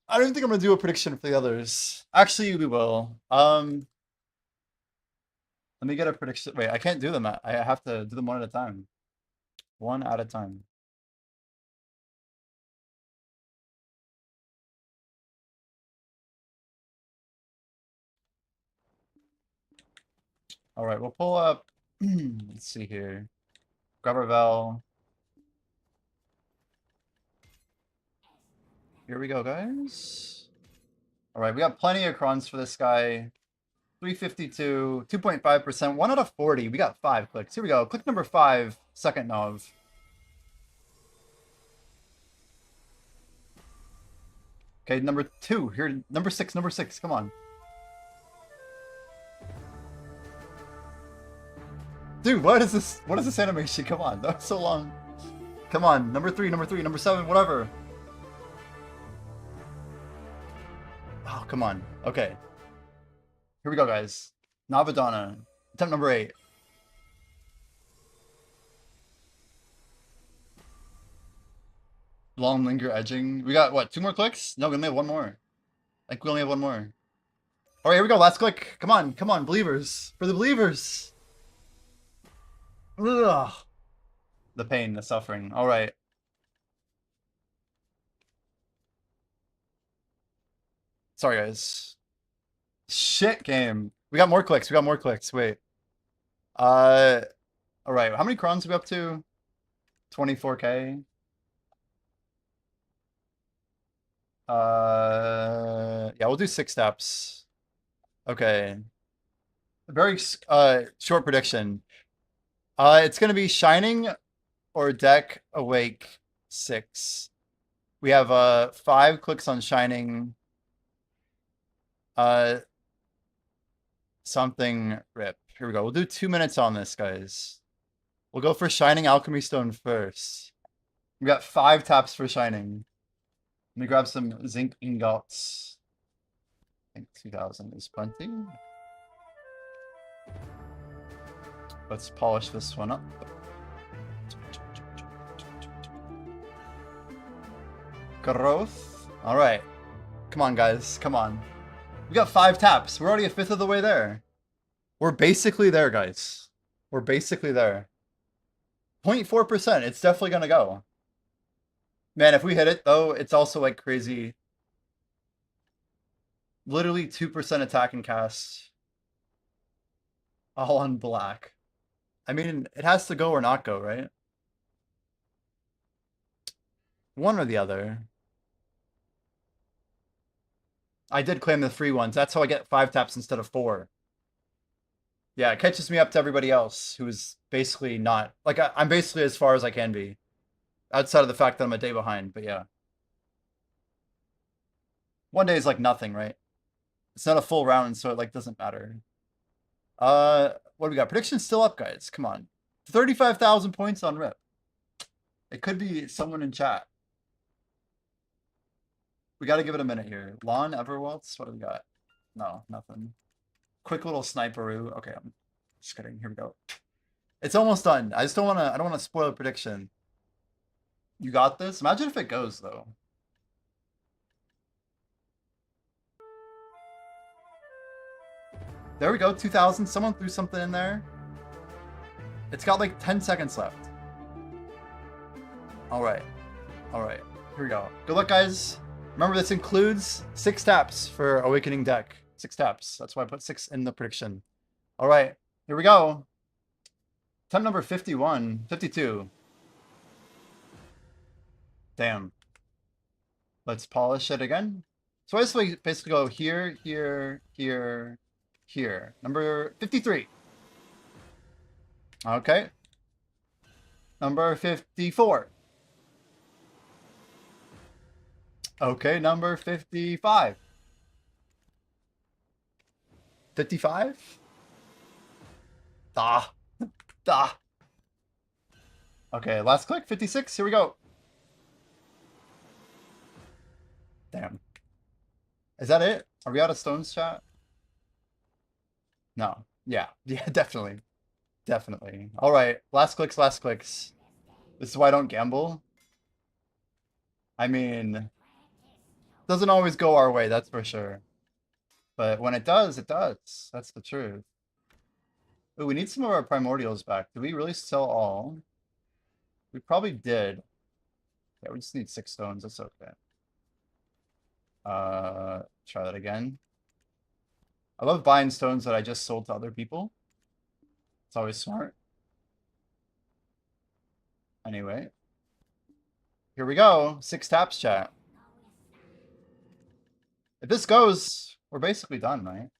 I don't think I'm going to do a prediction for the others. Actually, we will. Let me get a prediction. Wait, I can't do them. I have to do them one at a time. One at a time. All right, we'll pull up. Let's see here. Grubberville. Here we go, guys. All right, we got plenty of crons for this guy. 352, 2.5%, 1 out of 40. We got 5 clicks. Here we go. Click number 5, second Nov. Okay, number 2. Here, number 6, number 6. Come on. Dude, what is this? What is this animation? Come on, that was so long. Come on, number 3, number 3, number 7, whatever. Oh, come on. Okay. Here we go, guys. Navadonna. Attempt number 8. Long linger edging. We got, what, 2 more clicks? No, we only have 1 more. Like, we only have 1 more. All right, here we go. Last click. Come on, come on, believers. For the believers. Ugh. The pain, the suffering. All right. Sorry, guys. Shit game. We got more clicks. We got more clicks. Wait. All right. How many crons are we up to? 24K. Yeah, we'll do 6 steps. Okay. Very short prediction. It's gonna be Shining or Deck Awake 6. We have 5 clicks on Shining. Something rip. Here we go. We'll do 2 minutes on this, guys. We'll go for Shining Alchemy Stone first. We got 5 taps for Shining. Let me grab some zinc ingots. I think 2000 is plenty. Let's polish this one up. Growth. All right. Come on, guys. Come on. We got 5 taps. We're already a fifth of the way there. We're basically there, guys. We're basically there. 0.4%. It's definitely going to go. Man, if we hit it, though, it's also like crazy. Literally 2% attack and cast. All on black. I mean, it has to go or not go, right? One or the other. I did claim the free ones. That's how I get 5 taps instead of 4. Yeah, it catches me up to everybody else who's basically not... Like, I'm basically as far as I can be. Outside of the fact that I'm a day behind, but yeah. One day is like nothing, right? It's not a full round, so it like doesn't matter. What do we got? Prediction's still up, guys. Come on. 35,000 points on Rip. It could be someone in chat. We got to give it a minute here. Lon, Everwaltz, what do we got? No, nothing. Quick little sniperoo. Okay, I'm just kidding. Here we go. It's almost done. I just don't want to. I don't want to spoil a prediction. You got this. Imagine if it goes though. There we go. 2,000. Someone threw something in there. It's got like 10 seconds left. All right. All right. Here we go. Good luck, guys. Remember, this includes 6 taps for Awakening deck. 6 taps. That's why I put 6 in the prediction. All right. Here we go. Attempt number 51. 52. Damn. Let's polish it again. So I basically go here, here, here, here. Number 53. Okay. Number 54. Okay, number 55. 55? Ah. Ah. Okay, last click, 56. Here we go. Damn. Is that it? Are we out of stones, chat? No. Yeah. Yeah, definitely. Definitely. All right. Last clicks, last clicks. This is why I don't gamble. I mean, doesn't always go our way, that's for sure. But when it does, it does. That's the truth. Ooh, we need some of our primordials back. Did we really sell all? We probably did. Yeah, we just need 6 stones. That's okay. Try that again. I love buying stones that I just sold to other people. It's always smart. Anyway. Here we go. 6 taps, chat. If this goes, we're basically done, right?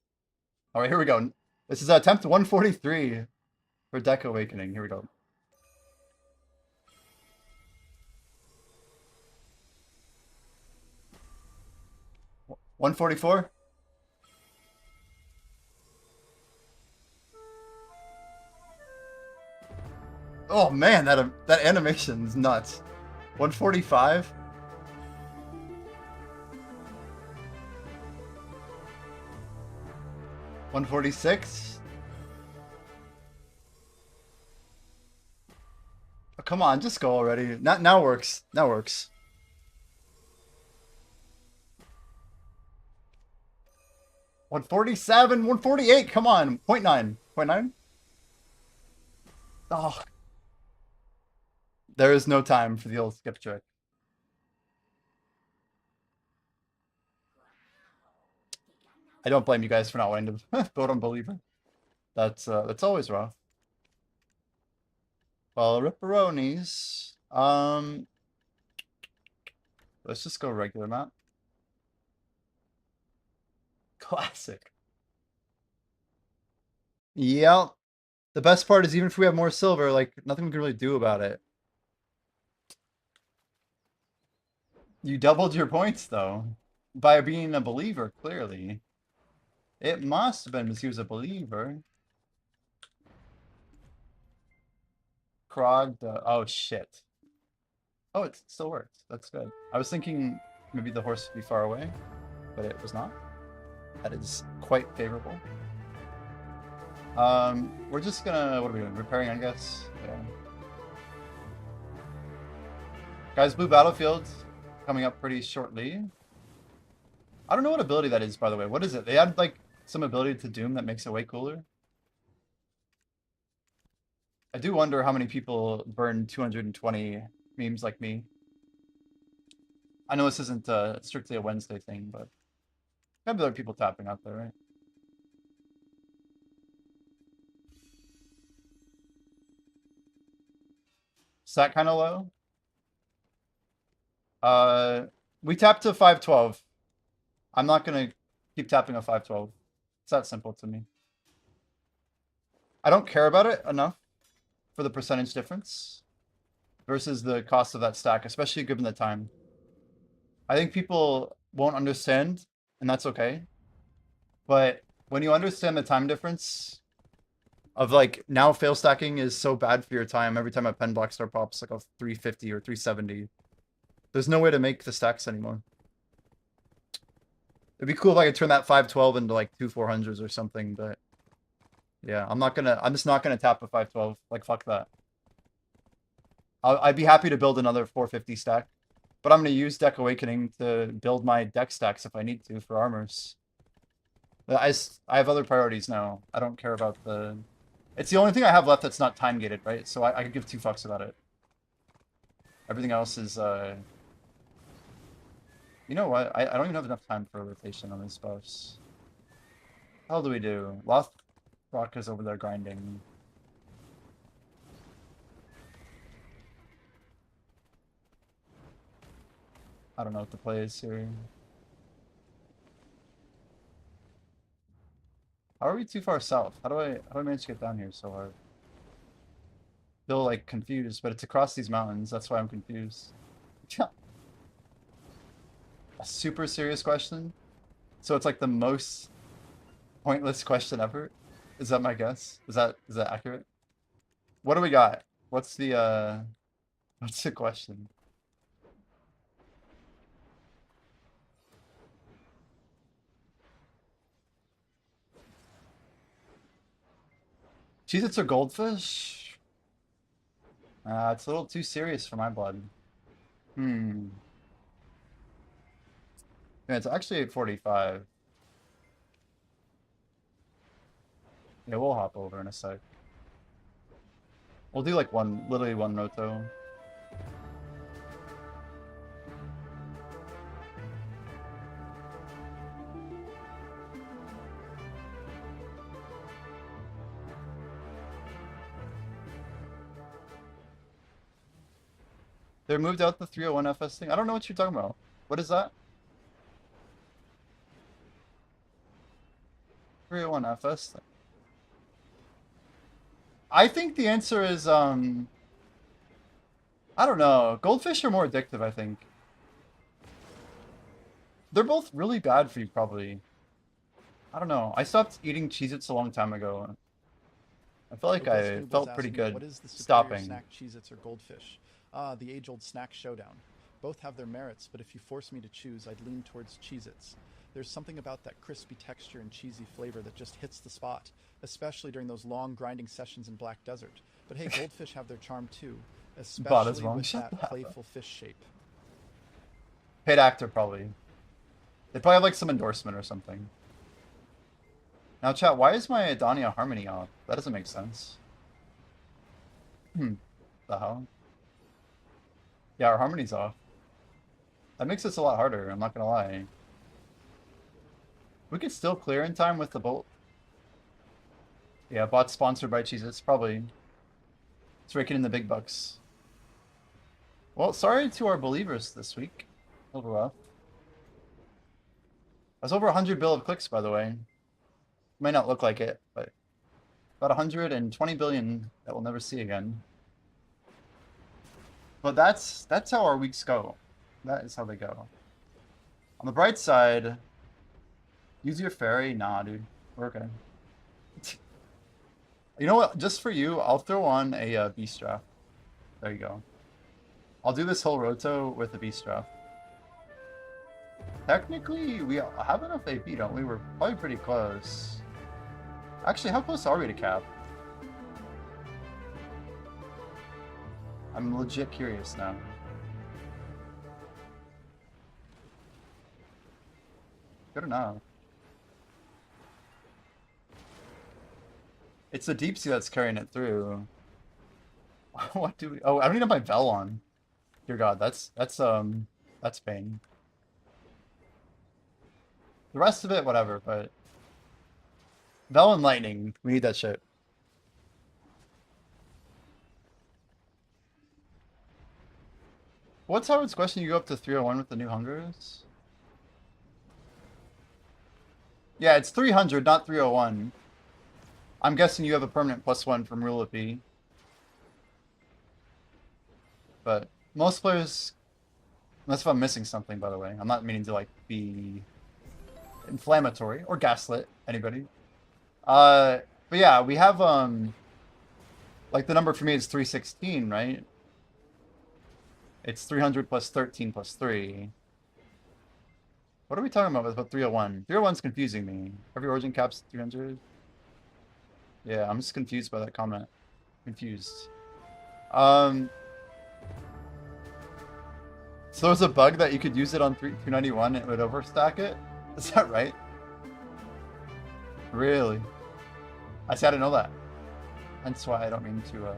All right, here we go. This is attempt 143 for Deck Awakening. Here we go. $144. Oh man, that animation is nuts. 145. $146. Oh, come on, just go already. Now works. Now works. $147, 148. Come on, 0.9. 0.9. Oh, there is no time for the old skip trick. I don't blame you guys for not wanting to vote on Believer. That's always rough. Well, ripperonis. Let's just go regular map. Classic. Yep. The best part is even if we have more silver, like nothing we can really do about it. You doubled your points though by being a believer, clearly. It must have been because he was a believer. Krog, oh shit. Oh, it still works. That's good. I was thinking maybe the horse would be far away, but it was not. That is quite favorable. We're just gonna, what are we doing? Repairing, I guess? Yeah. Guys, blue battlefield coming up pretty shortly. I don't know what ability that is, by the way. What is it? They add, like, some ability to Doom that makes it way cooler. I do wonder how many people burn 220 memes like me. I know this isn't strictly a Wednesday thing, but gotta be other people tapping out there, right? Is that kind of low? We tapped to 512. I'm not gonna keep tapping a 512. It's that simple to me. I don't care about it enough for the percentage difference versus the cost of that stack, especially given the time. I think people won't understand, and that's okay. But when you understand the time difference of like now fail stacking is so bad for your time every time a pen block star pops like a 350 or 370. There's no way to make the stacks anymore. It'd be cool if I could turn that 512 into like 2 400s or something, but yeah, I'm just not gonna tap a 512. Like fuck that. I'd be happy to build another 450 stack, but I'm gonna use Deck Awakening to build my deck stacks if I need to for armors. I have other priorities now. I don't care about the... It's the only thing I have left that's not time gated, right? So I could give 2 fucks about it. Everything else is, You know what? I don't even have enough time for a rotation on these buffs. How do we do? Lothrock is over there grinding. I don't know what the play is here. How are we too far south? How do I manage to get down here so hard? Feel like confused, but it's across these mountains. That's why I'm confused. A super serious question. So it's like the most pointless question ever. Is that my guess? Is that accurate? What do we got? What's the question? Cheez-Its are goldfish? It's a little too serious for my blood. Hmm. Yeah, it's actually 8:45. Yeah, we'll hop over in a sec. We'll do like literally one roto. They moved out the 301 FS thing. I don't know what you're talking about. What is that? 301 FS thing. I think the answer is I don't know. Goldfish are more addictive, I think. They're both really bad for you, probably. I don't know. I stopped eating Cheez-Its a long time ago. I feel like I felt pretty good What is the superior stopping. snack, Cheez-Its or Goldfish? Ah, the age-old snack showdown. Both have their merits, but if you force me to choose, I'd lean towards Cheez-Its. There's something about that crispy texture and cheesy flavor that just hits the spot, especially during those long grinding sessions in Black Desert. But hey, Goldfish have their charm too, especially wrong. with Shut that up. playful fish shape. Paid actor, probably. They probably have like some endorsement or something. Now, chat, why is my Adania Harmony off? That doesn't make sense. The hell? Yeah, our Harmony's off. That makes this a lot harder, I'm not gonna lie. We could still clear in time with the bolt. Yeah, bot sponsored by Cheez-Its, probably. It's raking in the big bucks. Well, sorry to our believers this week. A little rough. That's over 100 bill of clicks, by the way. Might not look like it, but about 120 billion that we'll never see again. But that's how our weeks go. That is how they go. On the bright side, use your fairy. Nah, dude, we're okay. You know what? Just for you, I'll throw on a beast draft. There you go. I'll do this whole roto with a beast draft. Technically, we have enough AP, don't we? We're probably pretty close. Actually, how close are we to cap? I'm legit curious now. Good enough. It's the deep sea that's carrying it through. What do we? Oh, I don't even have my Vel on. Dear God, that's pain. The rest of it, whatever. But Vel and Lightning, we need that shit. What's Howard's question? You go up to 301 with the new hungers? Yeah, it's 300, not 301. I'm guessing you have a permanent +1 from Rule of P. But most players, unless if I'm missing something, by the way. I'm not meaning to like be inflammatory or gaslit anybody. But yeah, we have like the number for me is 316, right? It's 300 plus 13 plus 3. What are we talking about with 301? 301's confusing me. Every origin cap's 300. Yeah, I'm just confused by that comment. Confused. So there's a bug that you could use it on 391 and it would overstack it? Is that right? Really? I didn't know that. That's why I don't mean to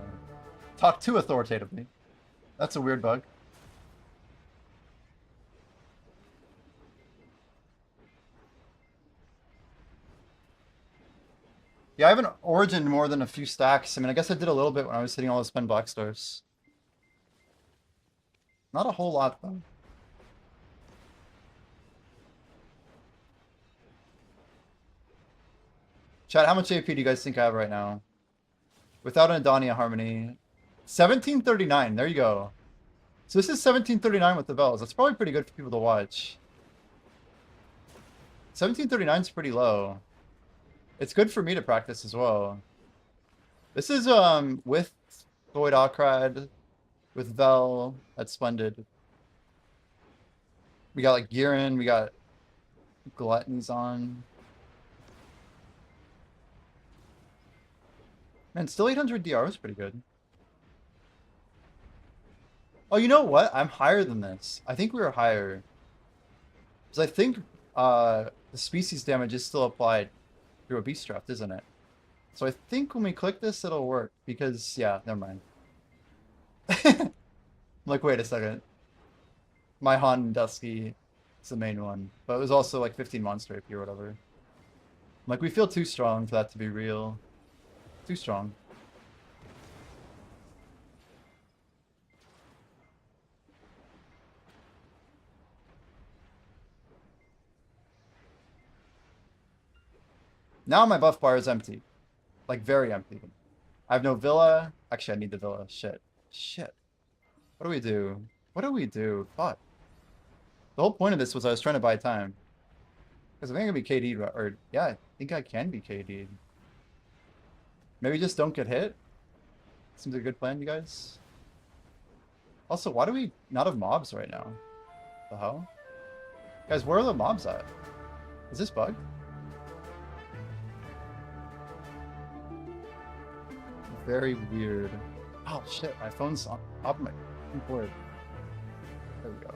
talk too authoritatively. That's a weird bug. Yeah, I haven't origined more than a few stacks. I mean, I guess I did a little bit when I was hitting all those spend black stars. Not a whole lot, though. Chat, how much AP do you guys think I have right now? Without an Adania Harmony. 1739, there you go. So this is 1739 with the bells. That's probably pretty good for people to watch. 1739 is pretty low. It's good for me to practice as well. This is with Void Okrad, with Vel, that's splendid. We got like Girin, we got Gluttons on. Man, still 800 DR is pretty good. Oh, you know what? I'm higher than this. I think we were higher. Because I think the species damage is still applied through a beast draft, isn't it? So I think when we click this, it'll work. Because, yeah, never mind. I'm like, wait a second. My Han Dusky is the main one. But it was also like 15 monster AP or whatever. I'm like, we feel too strong for that to be real. Too strong. Now my buff bar is empty. Like, very empty. I have no villa. Actually, I need the villa. Shit. Shit. What do we do? What do we do? Fuck. The whole point of this was I was trying to buy time. Because I think I can be KD'd, or yeah, I think I can be KD'd. Maybe just don't get hit? Seems like a good plan, you guys. Also, why do we not have mobs right now? The hell? Guys, where are the mobs at? Is this bugged? Very weird. Oh shit, my phone's on top of my keyboard. There we go.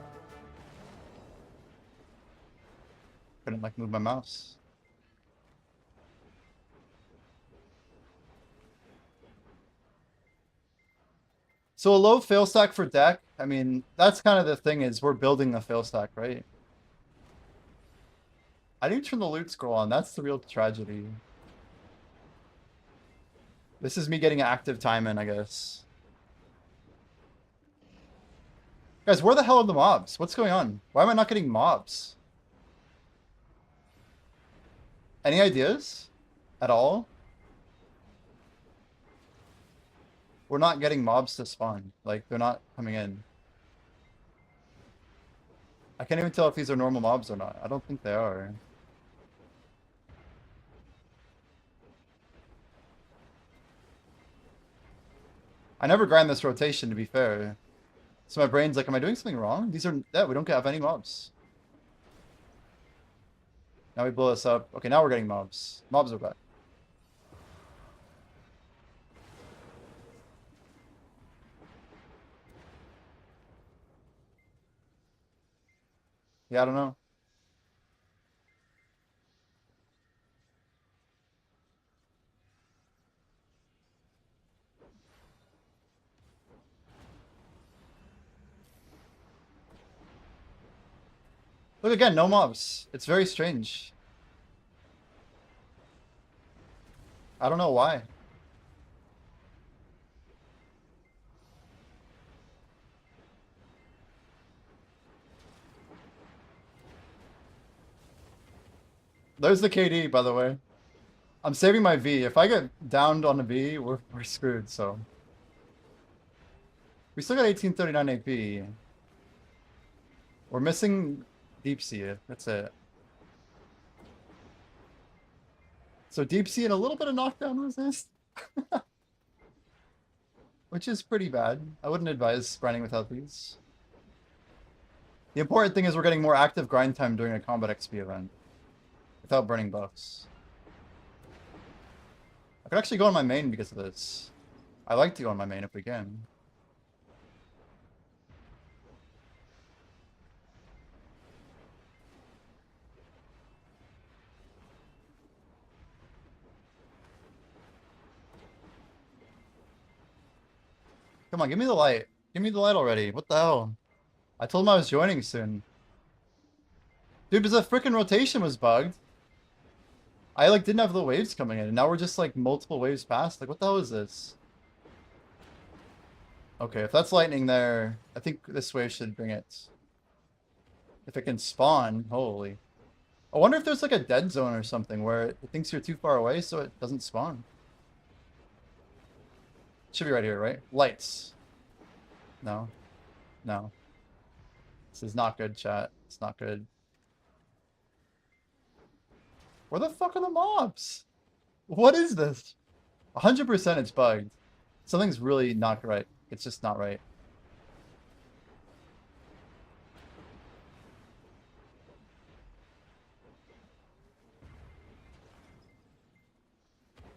Couldn't like move my mouse. So a low fail stack for deck, I mean, that's kind of the thing is we're building the fail stack, right? I didn't turn the loot scroll on, that's the real tragedy. This is me getting active time in, I guess. Guys, where the hell are the mobs? What's going on? Why am I not getting mobs? Any ideas? At all? We're not getting mobs to spawn. Like, they're not coming in. I can't even tell if these are normal mobs or not. I don't think they are. I never grind this rotation, to be fair. So my brain's like, am I doing something wrong? These are... Yeah, we don't have any mobs. Now we blow this up. Okay, now we're getting mobs. Mobs are back. Yeah, I don't know. Look again, no mobs. It's very strange. I don't know why. There's the KD, by the way. I'm saving my V. If I get downed on a V, we're screwed, so. We still got 1839 AP. We're missing Deep Sea. That's it. So Deep Sea and a little bit of knockdown resist. Which is pretty bad. I wouldn't advise grinding without these. The important thing is we're getting more active grind time during a combat XP event. Without burning buffs. I could actually go on my main because of this. I like to go on my main if we can. Come on, give me the light. Give me the light already. What the hell? I told him I was joining soon. Dude, because the freaking rotation was bugged. I like didn't have the waves coming in, and now we're just like multiple waves past. Like, what the hell is this? Okay, if that's lightning there, I think this wave should bring it. If it can spawn, holy. I wonder if there's like a dead zone or something where it thinks you're too far away so it doesn't spawn. Should be right here, right? Lights. No. No. This is not good, chat. It's not good. Where the fuck are the mobs? What is this? 100% it's bugged. Something's really not right. It's just not right.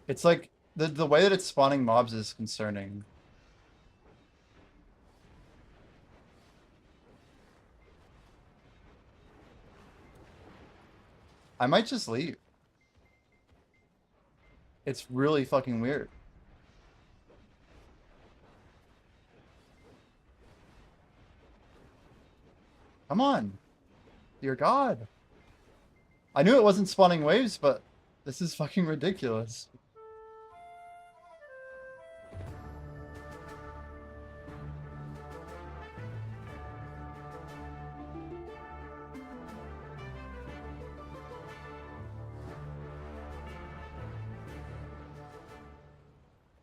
It's like the way that it's spawning mobs is concerning. I might just leave. It's really fucking weird. Come on. Dear God. I knew it wasn't spawning waves, but this is fucking ridiculous.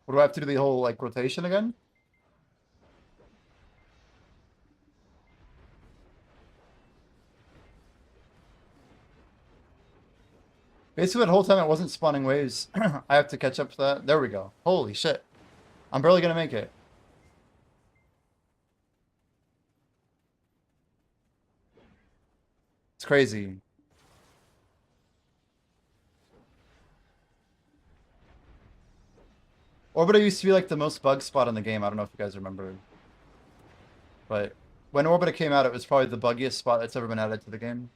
What do I have to do the whole like rotation again? Basically, the whole time it wasn't spawning waves. I have to catch up to that. There we go. Holy shit. I'm barely gonna make it. It's crazy. Orbiter used to be like the most bug spot in the game. I don't know if you guys remember. But when Orbiter came out, it was probably the buggiest spot that's ever been added to the game.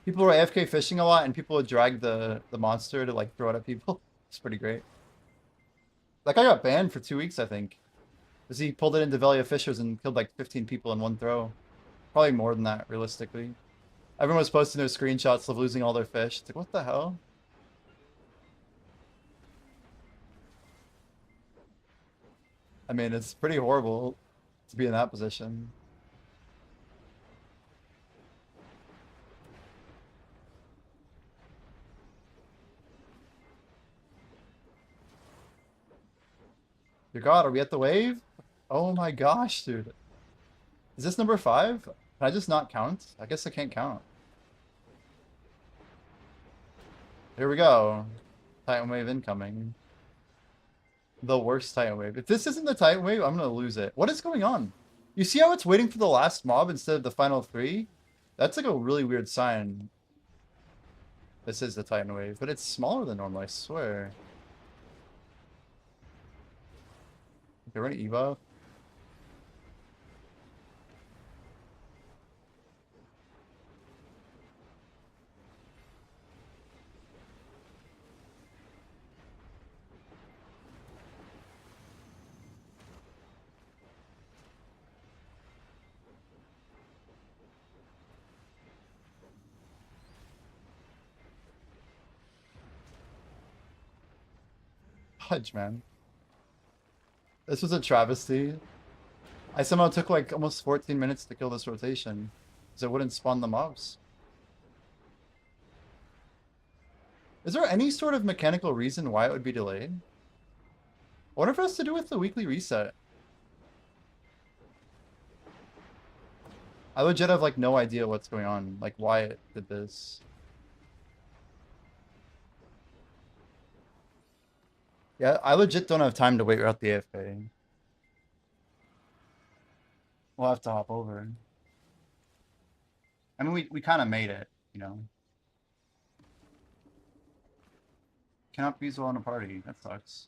People were AFK fishing a lot, and people would drag the monster to like throw it at people. It's pretty great. That guy got banned for 2 weeks, I think. Because he pulled it into Valley of Fishers and killed like 15 people in one throw. Probably more than that, realistically. Everyone was posting their screenshots of losing all their fish. It's like, what the hell? I mean, it's pretty horrible to be in that position. Dear God, are we at the wave? Oh my gosh, dude. Is this number 5? Can I just not count? I guess I can't count. Here we go. Titan wave incoming. The worst Titan wave. If this isn't the Titan wave, I'm gonna lose it. What is going on? You see how it's waiting for the last mob instead of the final 3? That's like a really weird sign. This is the Titan wave, but it's smaller than normal, I swear. Okay, we're gonna Eva. Fudge, man. This was a travesty. I somehow took like almost 14 minutes to kill this rotation. Because it wouldn't spawn the mobs. Is there any sort of mechanical reason why it would be delayed? I wonder if it has to do with the weekly reset. I legit have like no idea what's going on, like why it did this. Yeah, I legit don't have time to wait out the AFK. We'll have to hop over. I mean, we kind of made it, you know. Cannot be so on a party. That sucks.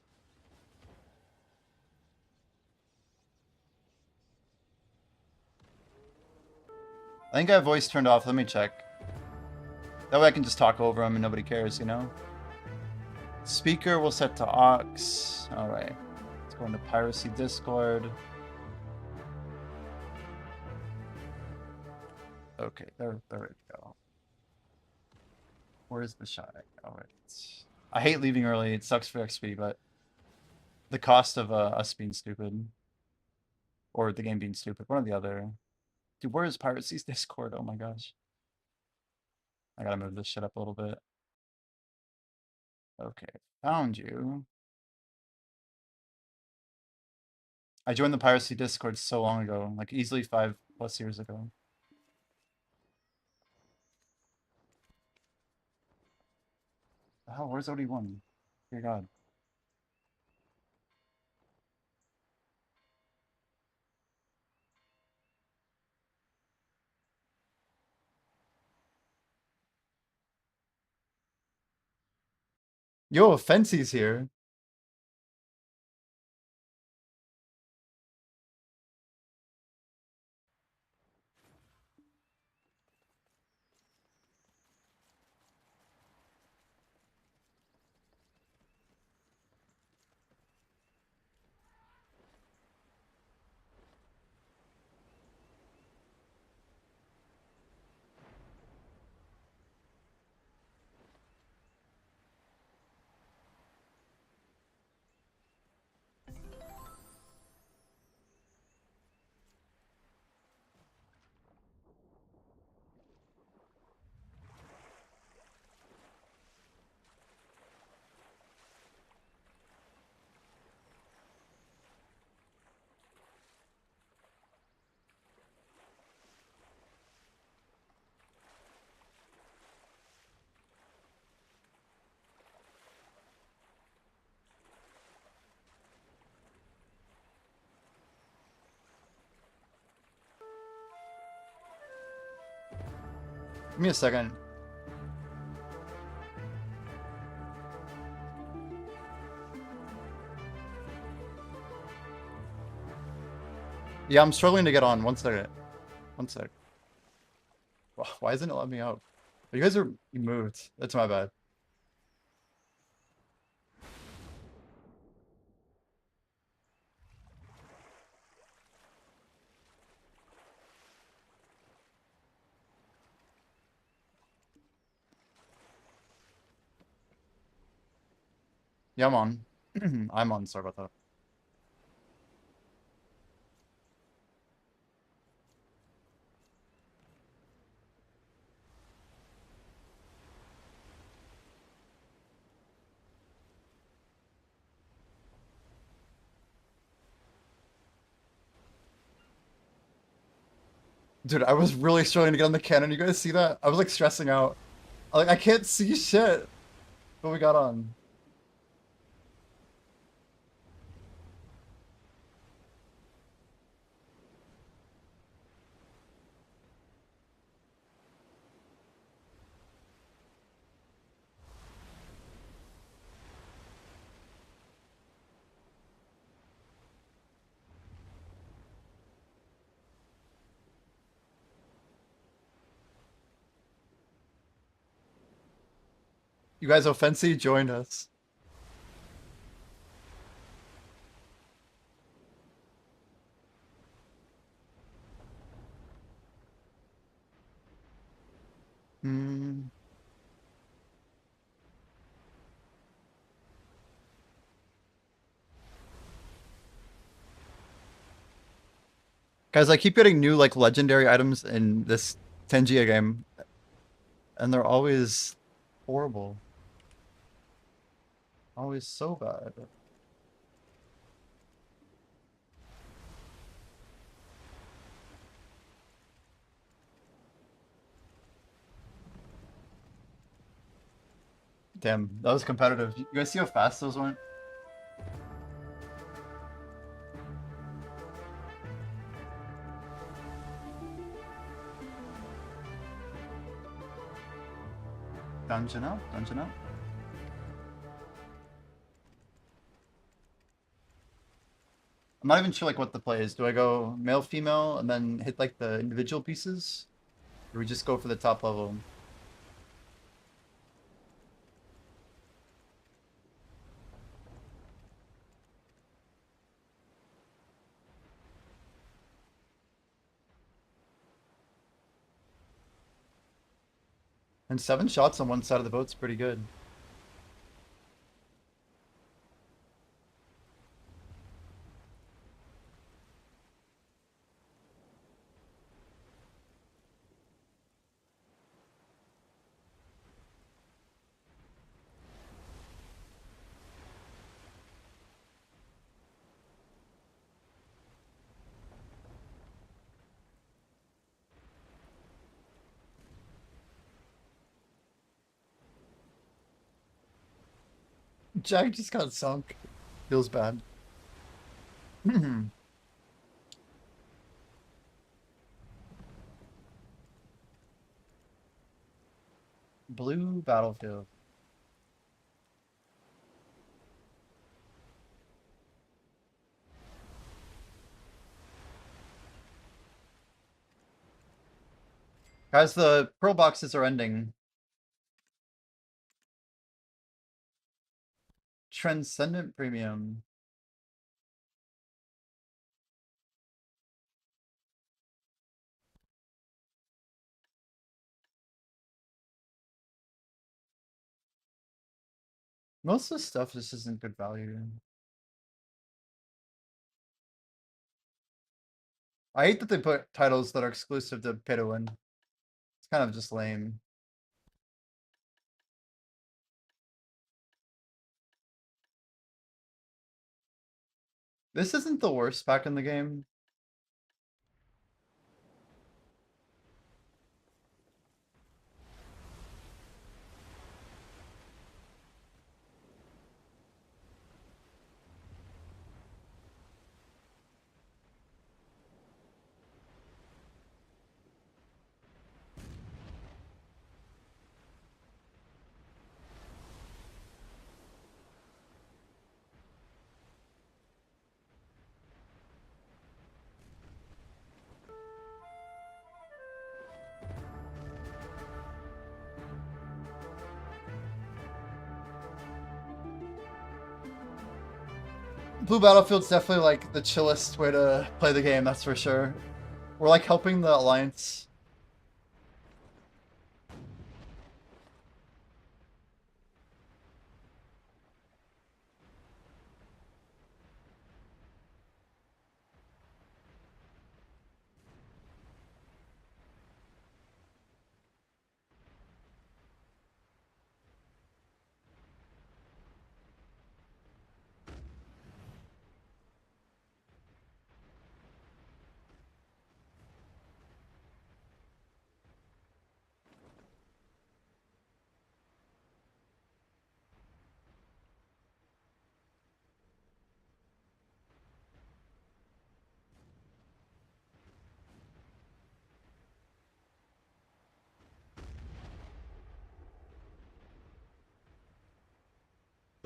I think I have voice turned off. Let me check. That way I can just talk over him and nobody cares, you know? Speaker we'll set to aux. Alright. Let's go into Piracy Discord. Okay, there we go. Where's the shot? Alright. I hate leaving early. It sucks for XP, but the cost of us being stupid. Or the game being stupid. One or the other. Dude, where is Piracy's Discord? Oh my gosh. I gotta move this shit up a little bit. Okay, found you. I joined the Piracy Discord so long ago, like easily 5+ years ago. Oh, where's OD1? Dear God. Yo, Fancy's here. Give me a second. Yeah, I'm struggling to get on. One second. One sec. Why isn't it letting me out? You guys are you moved. That's my bad. Yeah, I'm on. I'm on. Sorry about that. Dude, I was really struggling to get on the cannon. You guys see that? I was like stressing out. Like I can't see shit. But we got on. You guys, Offensi joined us. Hmm. Guys, I keep getting new like legendary items in this Tengia game, and they're always horrible. Always so bad. Damn, that was competitive. You guys see how fast those went? Dungeon out, dungeon out. I'm not even sure like what the play is. Do I go male, female, and then hit like the individual pieces? Or we just go for the top level? And 7 shots on one side of the boat's pretty good. Jack just got sunk. Feels bad. Blue battlefield. Guys, the pearl boxes are ending. Transcendent premium. Most of the stuff just isn't good value. I hate that they put titles that are exclusive to pay to win. It's kind of just lame. This isn't the worst pack in the game. Blue Battlefield's definitely like the chillest way to play the game, that's for sure. We're like helping the Alliance.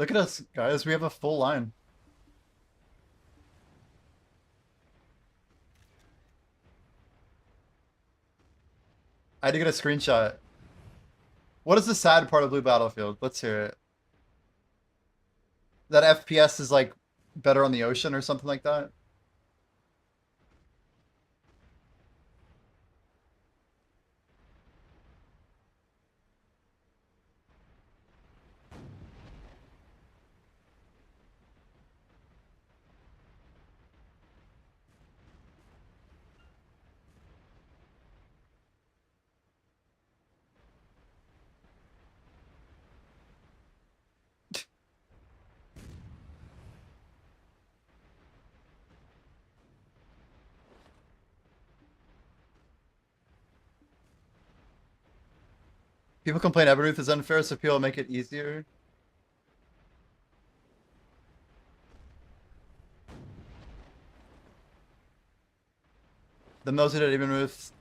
Look at us, guys. We have a full line. I had to get a screenshot. What is the sad part of Blue Battlefield? Let's hear it. That FPS is like better on the ocean or something like that? People complain Everruth is unfair, so people make it easier. The those who did Everruth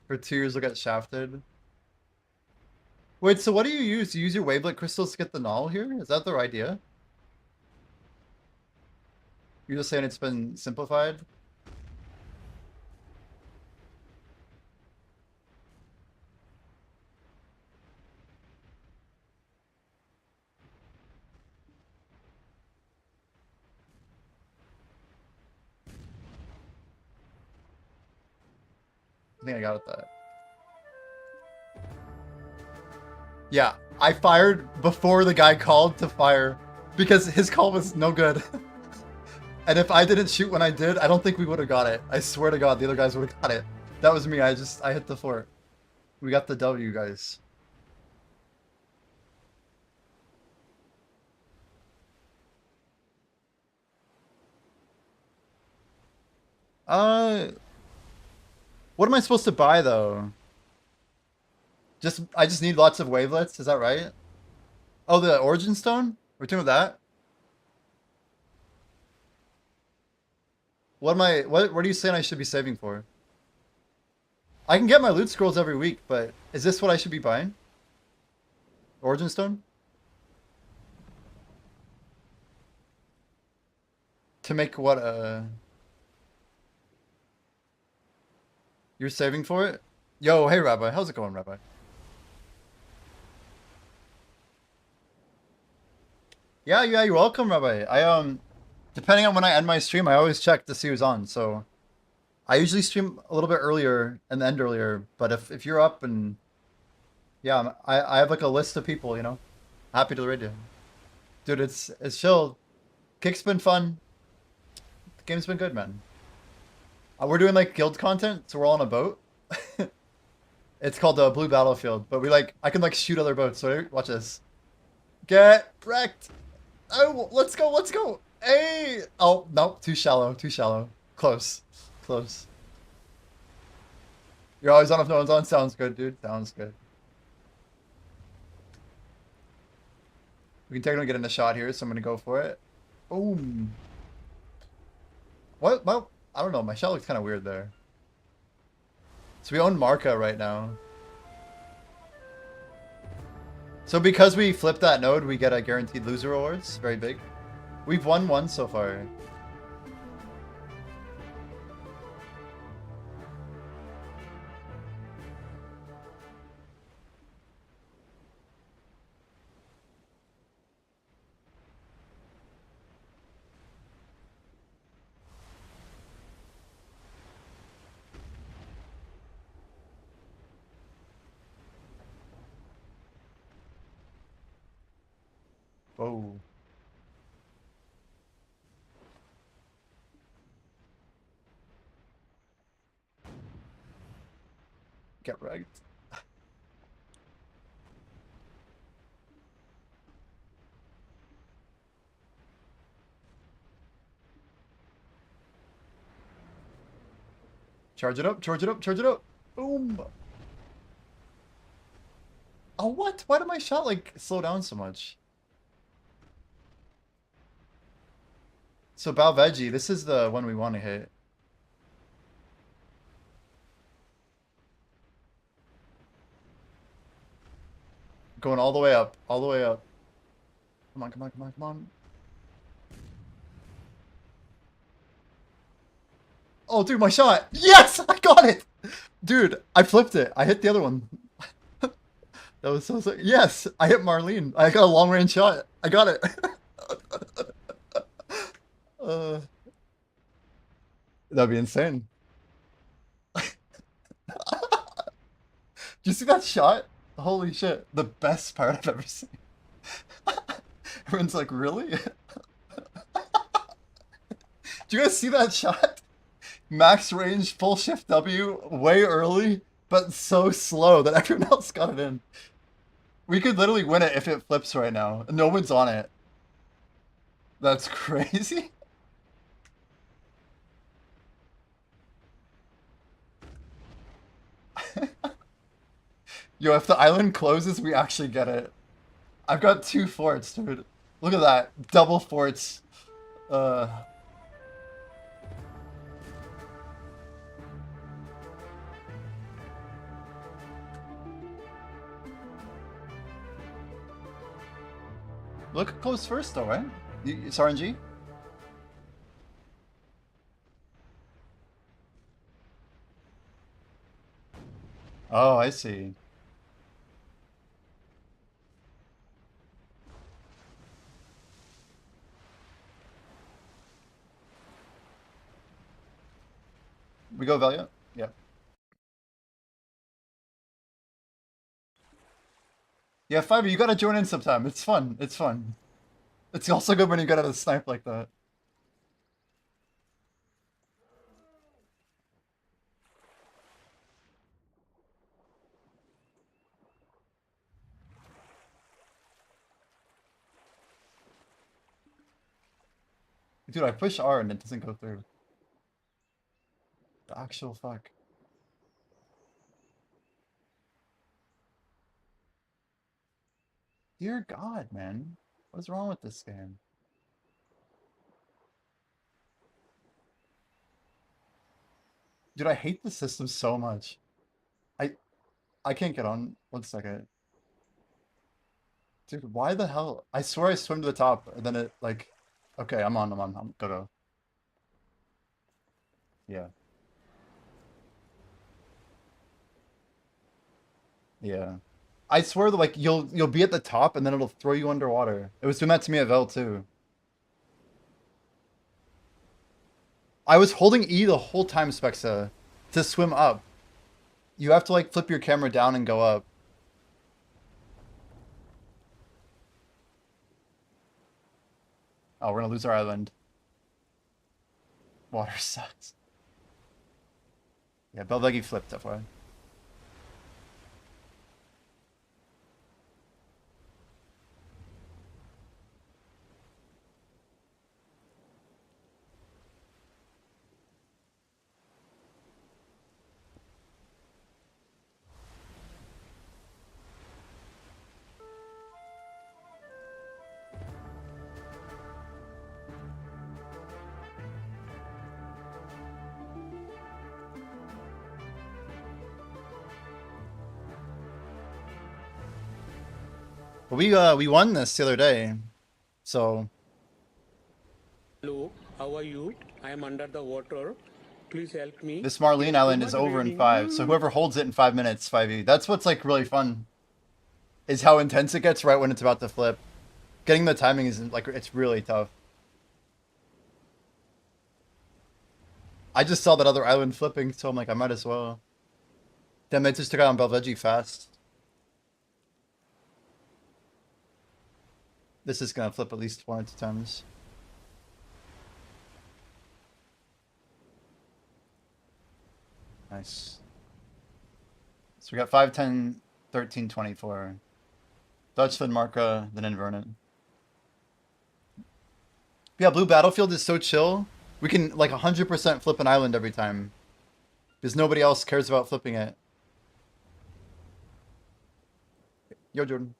for 2 years will get shafted. Wait, so what do you use? You use your wavelet crystals to get the null here? Is that their idea? You're just saying it's been simplified? I think I got it that. Yeah, I fired before the guy called to fire because his call was no good. And if I didn't shoot when I did, I don't think we would have got it. I swear to God, the other guys would have got it. That was me. I hit the fort. We got the W, guys. What am I supposed to buy though? I just need lots of wavelets. Is that right? Oh, the Origin Stone? We're doing that. What are you saying I should be saving for? I can get my loot scrolls every week, but is this what I should be buying? Origin Stone? To make what, You're saving for it? Yo, hey Rabbi, how's it going, Rabbi? Yeah, you're welcome, Rabbi. Depending on when I end my stream, I always check to see who's on, so I usually stream a little bit earlier and end earlier, but if you're up and yeah, I have like a list of people, you know. Happy to raid you. Dude, it's chill. Kick's been fun. The game's been good, man. We're doing like guild content, so we're all on a boat. It's called the Blue Battlefield, but I can like shoot other boats. So watch this. Get wrecked. Oh, let's go, let's go. Hey. Oh, nope, too shallow, too shallow. Close, close. You're always on if no one's on. Sounds good, dude. Sounds good. We can technically get in a shot here, so I'm gonna go for it. Boom. What? Well, I don't know. My shot looks kind of weird there. So we own Marca right now. So because we flip that node, we get a guaranteed loser rewards. Very big. We've won one so far. Whoa. Get wrecked. Charge it up, charge it up, charge it up. Boom. Oh, what? Why did my shot like slow down so much? So Bao Veggie, this is the one we want to hit. Going all the way up, all the way up. Come on, come on, come on, come on. Oh, dude, my shot. Yes, I got it. Dude, I flipped it. I hit the other one. That was so sick. Yes, I hit Marlene. I got a long range shot. I got it. uh, that'd be insane. Do you see that shot? Holy shit. The best part I've ever seen. Everyone's like, really? Do you guys see that shot? Max range, full shift W, way early, but so slow that everyone else got it in. We could literally win it if it flips right now. No one's on it. That's crazy. Yo, if the island closes, we actually get it. I've got 2 forts, dude. Look at that. Double forts. Uh... Look close first, though, right? It's RNG? Oh, I see. We go Valiant? Yeah. Yeah, Fiber, you gotta join in sometime. It's fun. It's fun. It's also good when you get out of snipe like that. Dude, I push R and it doesn't go through. The actual fuck. Dear God, man. What's wrong with this game? Dude, I hate the system so much. I I can't get on. 1 second. Dude, why the hell? I swear I swim to the top and then it like okay, I'm on, go. Yeah. Yeah. I swear that like you'll be at the top and then it'll throw you underwater. It was doing that to me at Vel too. I was holding E the whole time, Spexa, to swim up. You have to like flip your camera down and go up. Oh, we're gonna lose our island. Water sucks. Yeah, Belvegi flipped, FYI. But we won this the other day, so Hello, how are you? I am under the water. Please help me. this It Marlene is too Island is much over in raining. 5. So whoever holds it in 5 minutes, 5e. That's what's like really fun. Is how intense it gets right when it's about to flip. Getting the timing is like it's really tough. I just saw that other island flipping, so I'm like I might as well. Damn, they just took out on Belvegi fast. This is gonna flip at least 1 or 2 times. Nice. So we got 5, 10, 13, 24. Dutch, then Marca, then Invernet. Yeah, Blue Battlefield is so chill. We can like 100% flip an island every time. Because nobody else cares about flipping it. Yo, Jordan.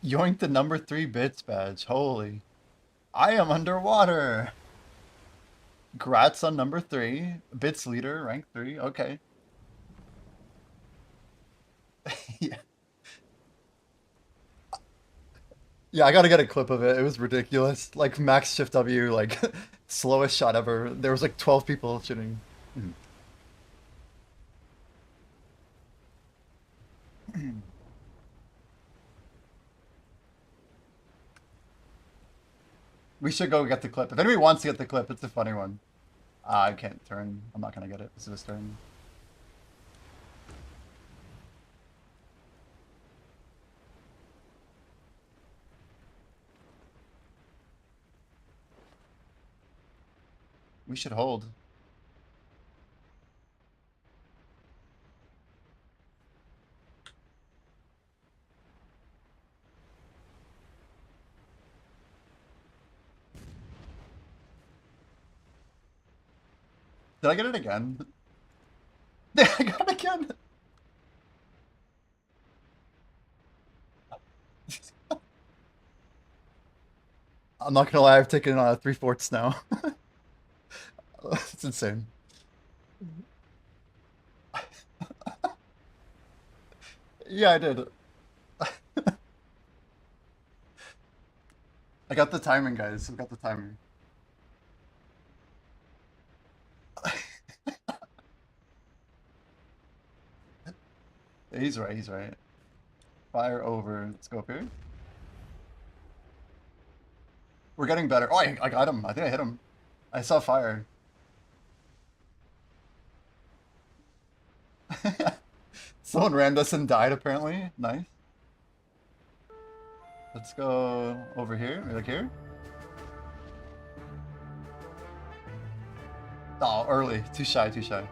Yoink the #3 bits badge. Holy. I am underwater. Grats on number 3. Bits leader, rank 3. Okay. Yeah. Yeah, I gotta get a clip of it. It was ridiculous. Like max shift W, like slowest shot ever. There was like 12 people shooting. We should go get the clip. If anybody wants to get the clip, it's a funny one. I can't turn. I'm not gonna get it. It's his turn. We should hold. Did I get it again? I got it again. I'm not gonna lie, I've taken 3/4 now. It's insane. Yeah, I did. I got the timing, guys. I got the timing. He's right, he's right. Fire over. Let's go up here. We're getting better. Oh, I got him. I think I hit him. I saw fire. Someone rammed us and died, apparently. Nice. Let's go over here. Like here. Oh, early. Too shy, too shy.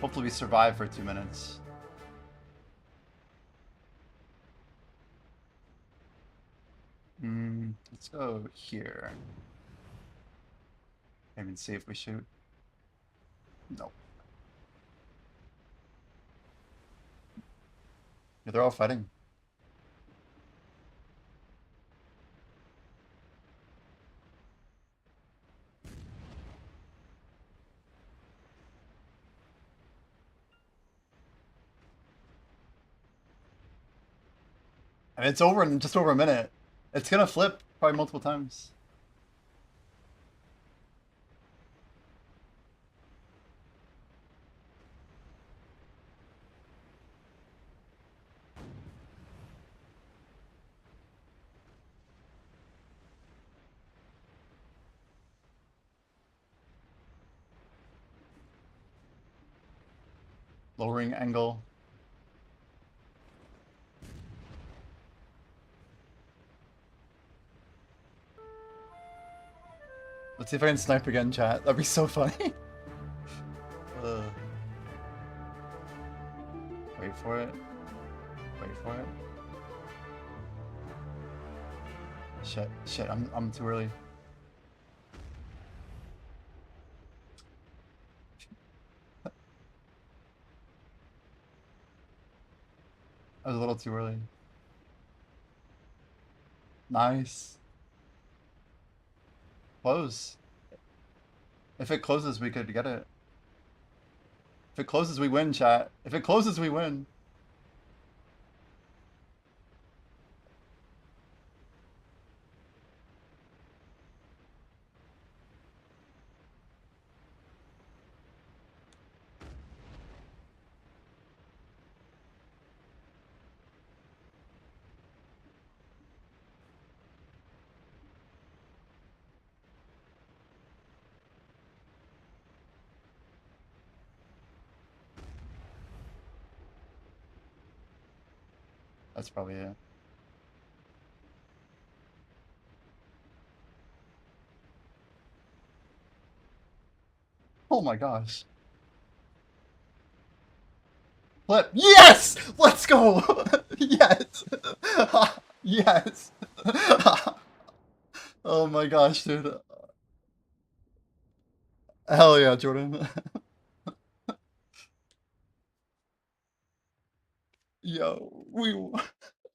Hopefully we survive for 2 minutes. Let's go here. Can't even see if we shoot. No. Yeah, they're all fighting. And it's over in just over a minute. It's gonna flip probably multiple times. Lowering angle. Let's see if I can snipe again, chat. That'd be so funny. Wait for it. Wait for it. Shit, I'm too early. I was a little too early. Nice. Close. If it closes, we could get it. If it closes, we win, chat. If it closes, we win. That's probably it. Oh my gosh. Flip. Yes! Let's go! Yes! Yes! Oh my gosh, dude. Hell yeah, Jordan. Yo,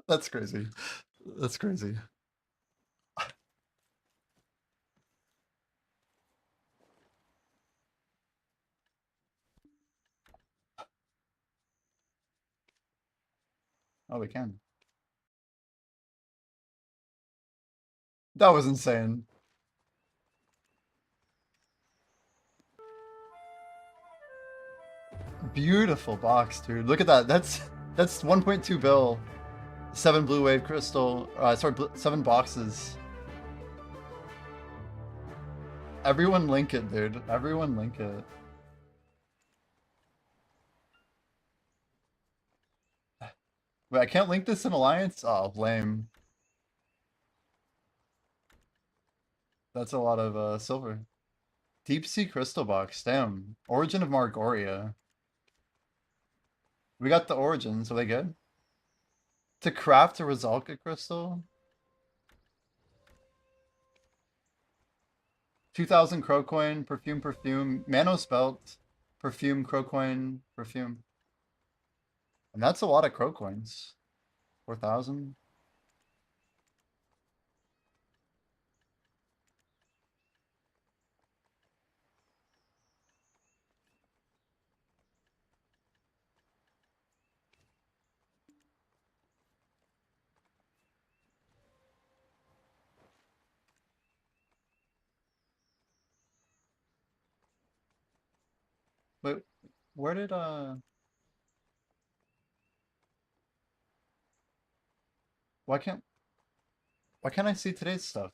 that's crazy. That's crazy. Oh, we can. That was insane. Beautiful box, dude. Look at that. That's 1.2 bill. 7 blue wave crystal. Sorry, 7 boxes. Everyone link it, dude. Everyone link it. Wait, I can't link this in Alliance? Oh, lame. That's a lot of silver. Deep Sea Crystal Box. Damn. Origin of Margoria. We got the origins. Are they good? To craft a Rosalka crystal? 2,000 crow coin, perfume, Manos belt, perfume, crow coin, perfume. And that's a lot of crow coins. 4,000. Wait, where did why can't I see today's stuff?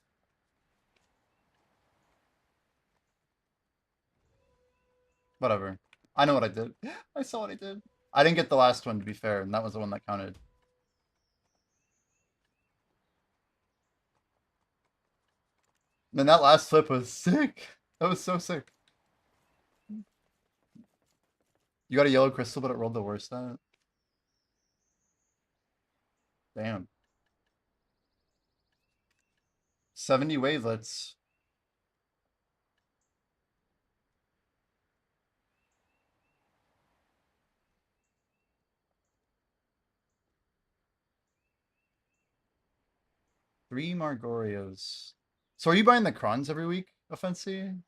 Whatever. I know what I did. I saw what I did. I didn't get the last one, to be fair, and that was the one that counted. Man, that last flip was sick. That was so sick. You got a yellow crystal, but it rolled the worst on it. Damn. 70 wavelets. Three Margorios. So are you buying the crons every week, Offensi?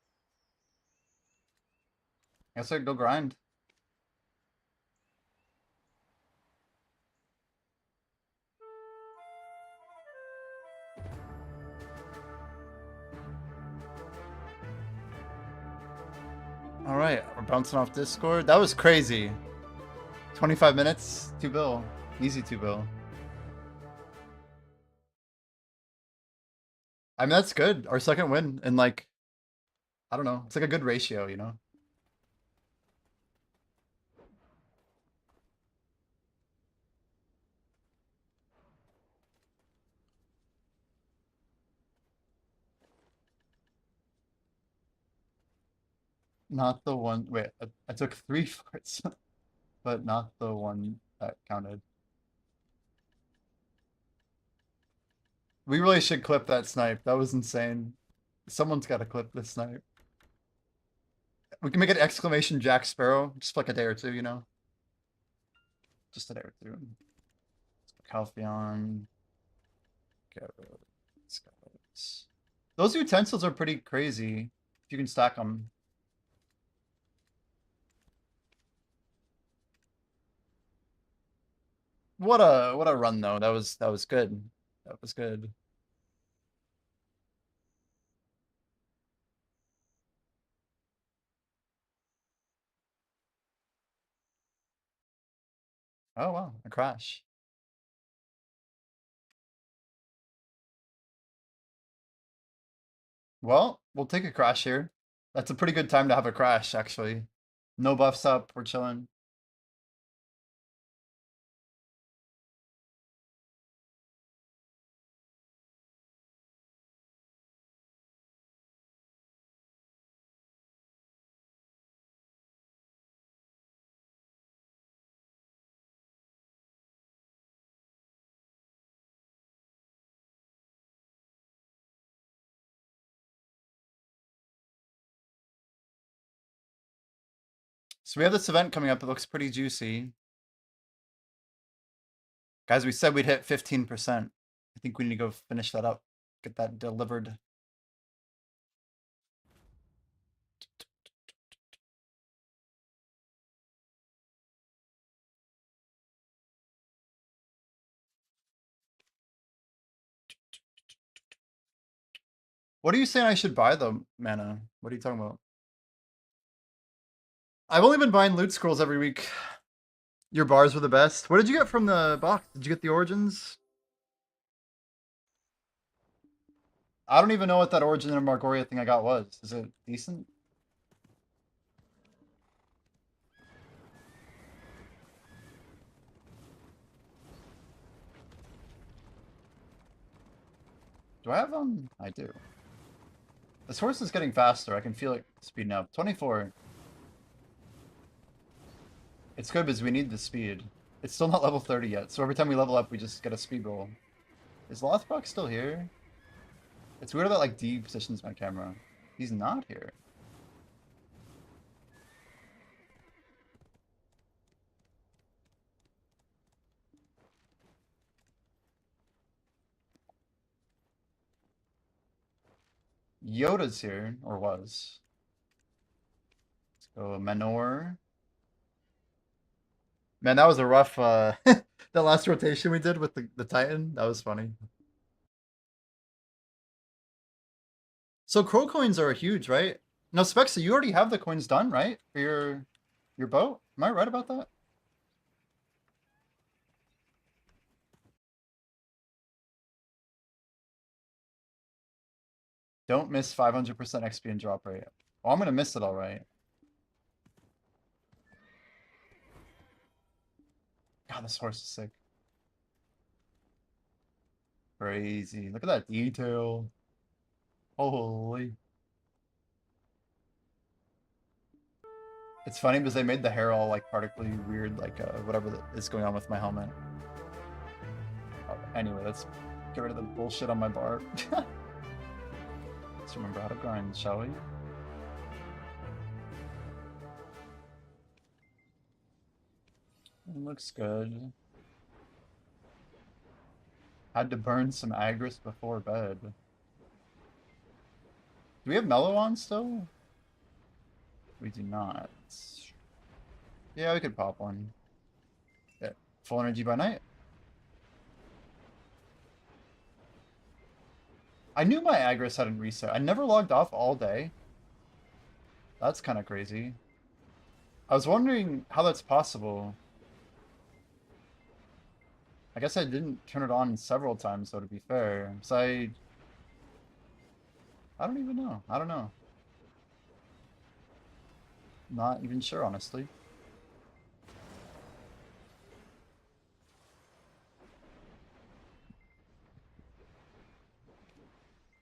Guess I'd go grind. Alright, we're bouncing off Discord. That was crazy. 25 minutes, 2 bill. Easy 2 bill. I mean, that's good. Our second win. And like, I don't know. It's like a good ratio, you know? Not the one. Wait, I took 3 farts, but not the one that counted. We really should clip that snipe. That was insane. Someone's got to clip this snipe. We can make an exclamation Jack Sparrow, just for like a day or two, you know? Just a day or two. Calpheon. Skeletons. Those utensils are pretty crazy. If you can stack them. What a run though. That was good. That was good. Oh wow, a crash. Well, we'll take a crash here. That's a pretty good time to have a crash, actually. No buffs up, we're chilling. So we have this event coming up. It looks pretty juicy. Guys, we said we'd hit 15%. I think we need to go finish that up. Get that delivered. What are you saying I should buy though, Mana? What are you talking about? I've only been buying loot scrolls every week. Your bars were the best. What did you get from the box? Did you get the origins? I don't even know what that Origin of Margoria thing I got was. Is it decent? Do I have them? I do. This horse is getting faster. I can feel it speeding up. 24. It's good because we need the speed. It's still not level 30 yet, so every time we level up, we just get a speed roll. Is Lothbrok still here? It's weird that, like, D positions my camera. He's not here. Yoda's here, or was. Let's go Menor. Man, that was a rough, the last rotation we did with the Titan. That was funny. So crow coins are huge, right? No, Spexa, you already have the coins done, right? For your boat? Am I right about that? Don't miss 500% XP and drop rate. Oh, I'm gonna miss it all right. God, this horse is sick. Crazy. Look at that detail. Holy. It's funny because they made the hair all like particularly weird, like whatever is going on with my helmet. Oh, anyway, let's get rid of the bullshit on my bar. Let's remember how to grind, shall we? It looks good. Had to burn some Agris before bed. Do we have Mellow on still? We do not. Yeah, we could pop one. Yeah. Full energy by night. I knew my Agris hadn't reset. I never logged off all day. That's kind of crazy. I was wondering how that's possible. I guess I didn't turn it on several times, though, to be fair. So I don't even know. I don't know. Not even sure, honestly.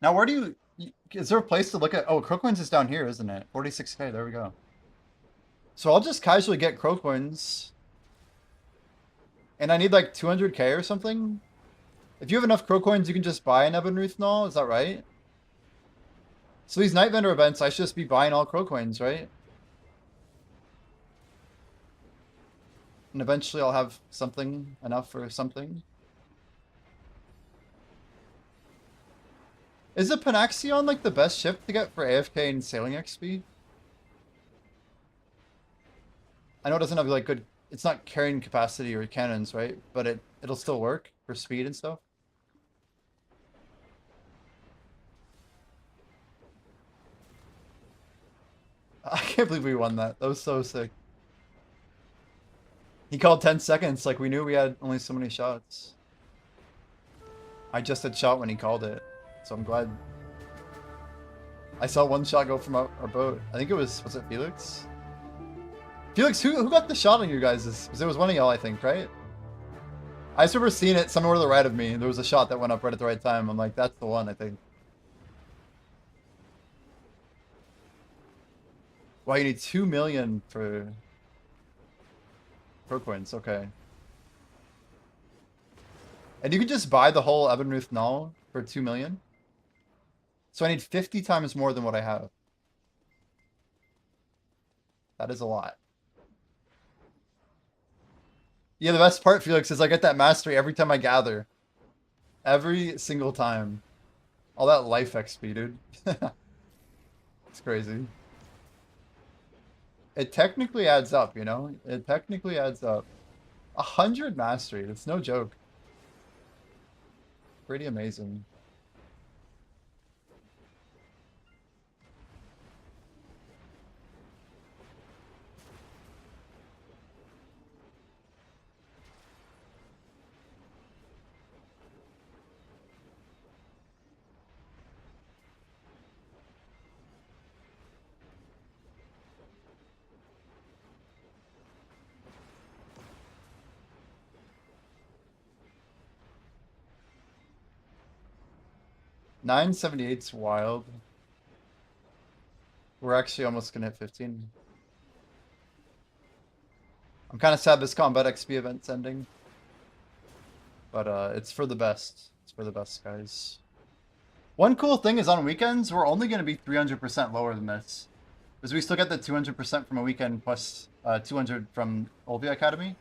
Now, where do you... Is there a place to look at... Oh, Crocoins is down here, isn't it? 46k, there we go. So I'll just casually get Crocoins. And I need like 200k or something? If you have enough Crocoins, you can just buy an Ebonruth Null, is that right? So these Night Vendor events, I should just be buying all Crocoins, right? And eventually I'll have something, enough for something. Is the Panaxion like the best ship to get for AFK and sailing XP? I know it doesn't have like good, it's not carrying capacity or cannons, right? But it'll still work for speed and stuff. I can't believe we won that. That was so sick. He called 10 seconds, like we knew we had only so many shots. I just had shot when he called it, so I'm glad. I saw one shot go from our boat. I think it was it Felix? Felix, who got the shot on you guys? Because it was one of y'all, I think, right? I just remember seeing it somewhere to the right of me. There was a shot that went up right at the right time. I'm like, that's the one, I think. Wow, you need 2 million for Crocoins, okay. And you can just buy the whole Ebonruth Null for 2 million? So I need 50 times more than what I have. That is a lot. Yeah, the best part, Felix, is I get that mastery every time I gather. Every single time. All that life XP, dude. It's crazy. It technically adds up, you know? It technically adds up. 100 mastery, that's no joke. Pretty amazing. 978's wild. We're actually almost gonna hit 15. I'm kind of sad this Combat XP event's ending. But it's for the best. It's for the best, guys. One cool thing is on weekends, we're only going to be 300% lower than this. Because we still get the 200% from a weekend plus 200 from Olvia Academy.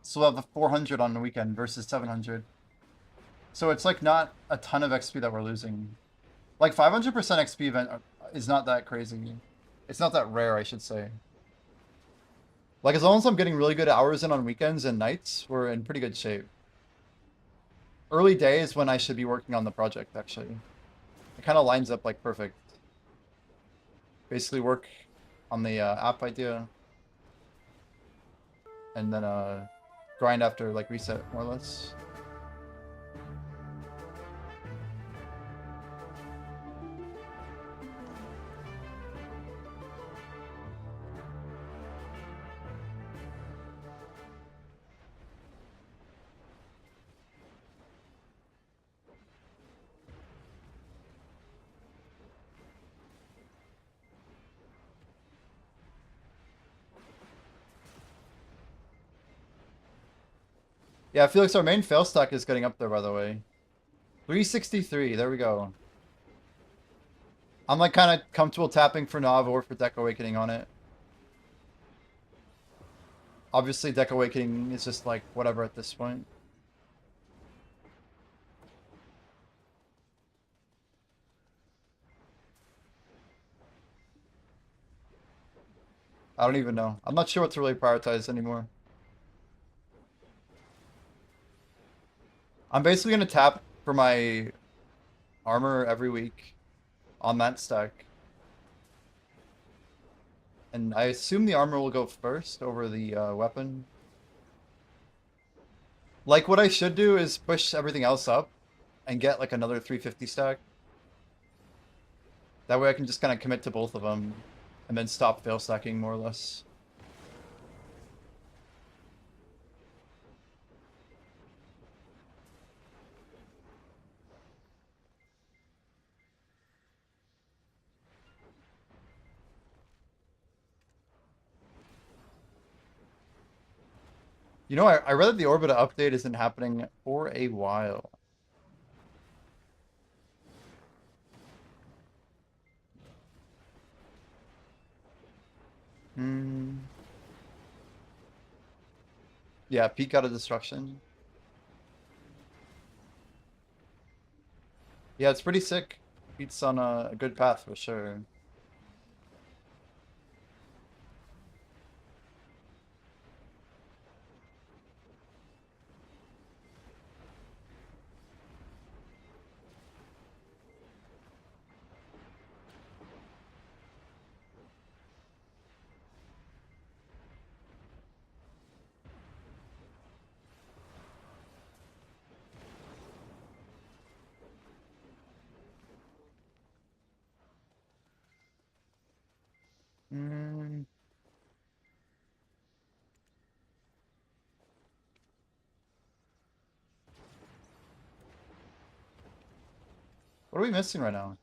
So we'll have the 400 on the weekend versus 700. So it's like not a ton of XP that we're losing. Like 500% XP event is not that crazy. It's not that rare, I should say. Like as long as I'm getting really good hours in on weekends and nights, we're in pretty good shape. Early days when I should be working on the project, actually. It kind of lines up like perfect. Basically work on the app idea. And then grind after like reset, more or less. Yeah, Felix, our main fail stack is getting up there, by the way. 363, there we go. I'm like kind of comfortable tapping for Nav or for Deck Awakening on it. Obviously, Deck Awakening is just like whatever at this point. I don't even know. I'm not sure what to really prioritize anymore. I'm basically going to tap for my armor every week on that stack. And I assume the armor will go first over the weapon. Like what I should do is push everything else up and get like another 350 stack. That way I can just kind of commit to both of them and then stop fail stacking more or less. You know, I read that the Orbita update isn't happening for a while. Hmm. Yeah, peek out of destruction. Yeah, it's pretty sick. Pete's on a good path for sure. Hmm. What are we missing right now?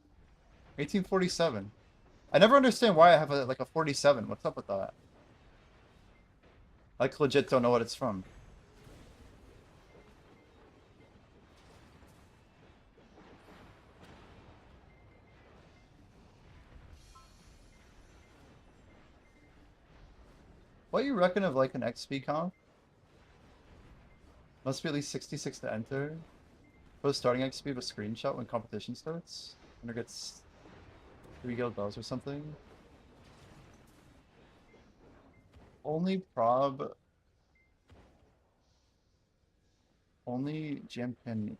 1847. I never understand why I have like a 47. What's up with that? I like legit don't know what it's from. What you reckon of like an XP comp? Must be at least 66 to enter. Post starting XP with screenshot when competition starts. Winner gets 3 guild bells or something. Only prob. Only GM can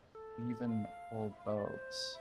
even hold belts.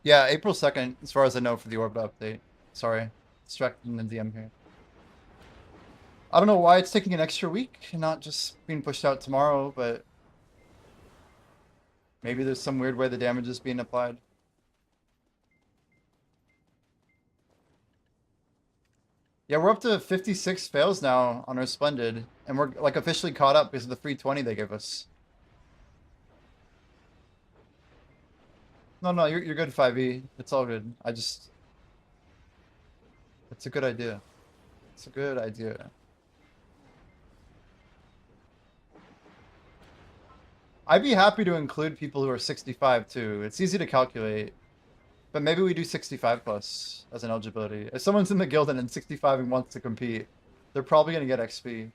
Yeah, April 2nd, as far as I know, for the orbit update. Sorry, distracted in the DM here. I don't know why it's taking an extra week and not just being pushed out tomorrow, but maybe there's some weird way the damage is being applied. Yeah, we're up to 56 fails now on our Splendid, and we're like officially caught up because of the 320 they give us. No, you're good, 5e. It's all good. It's a good idea. It's a good idea. I'd be happy to include people who are 65 too. It's easy to calculate. But maybe we do 65 plus as an eligibility. If someone's in the guild and in 65 and wants to compete, they're probably going to get XP.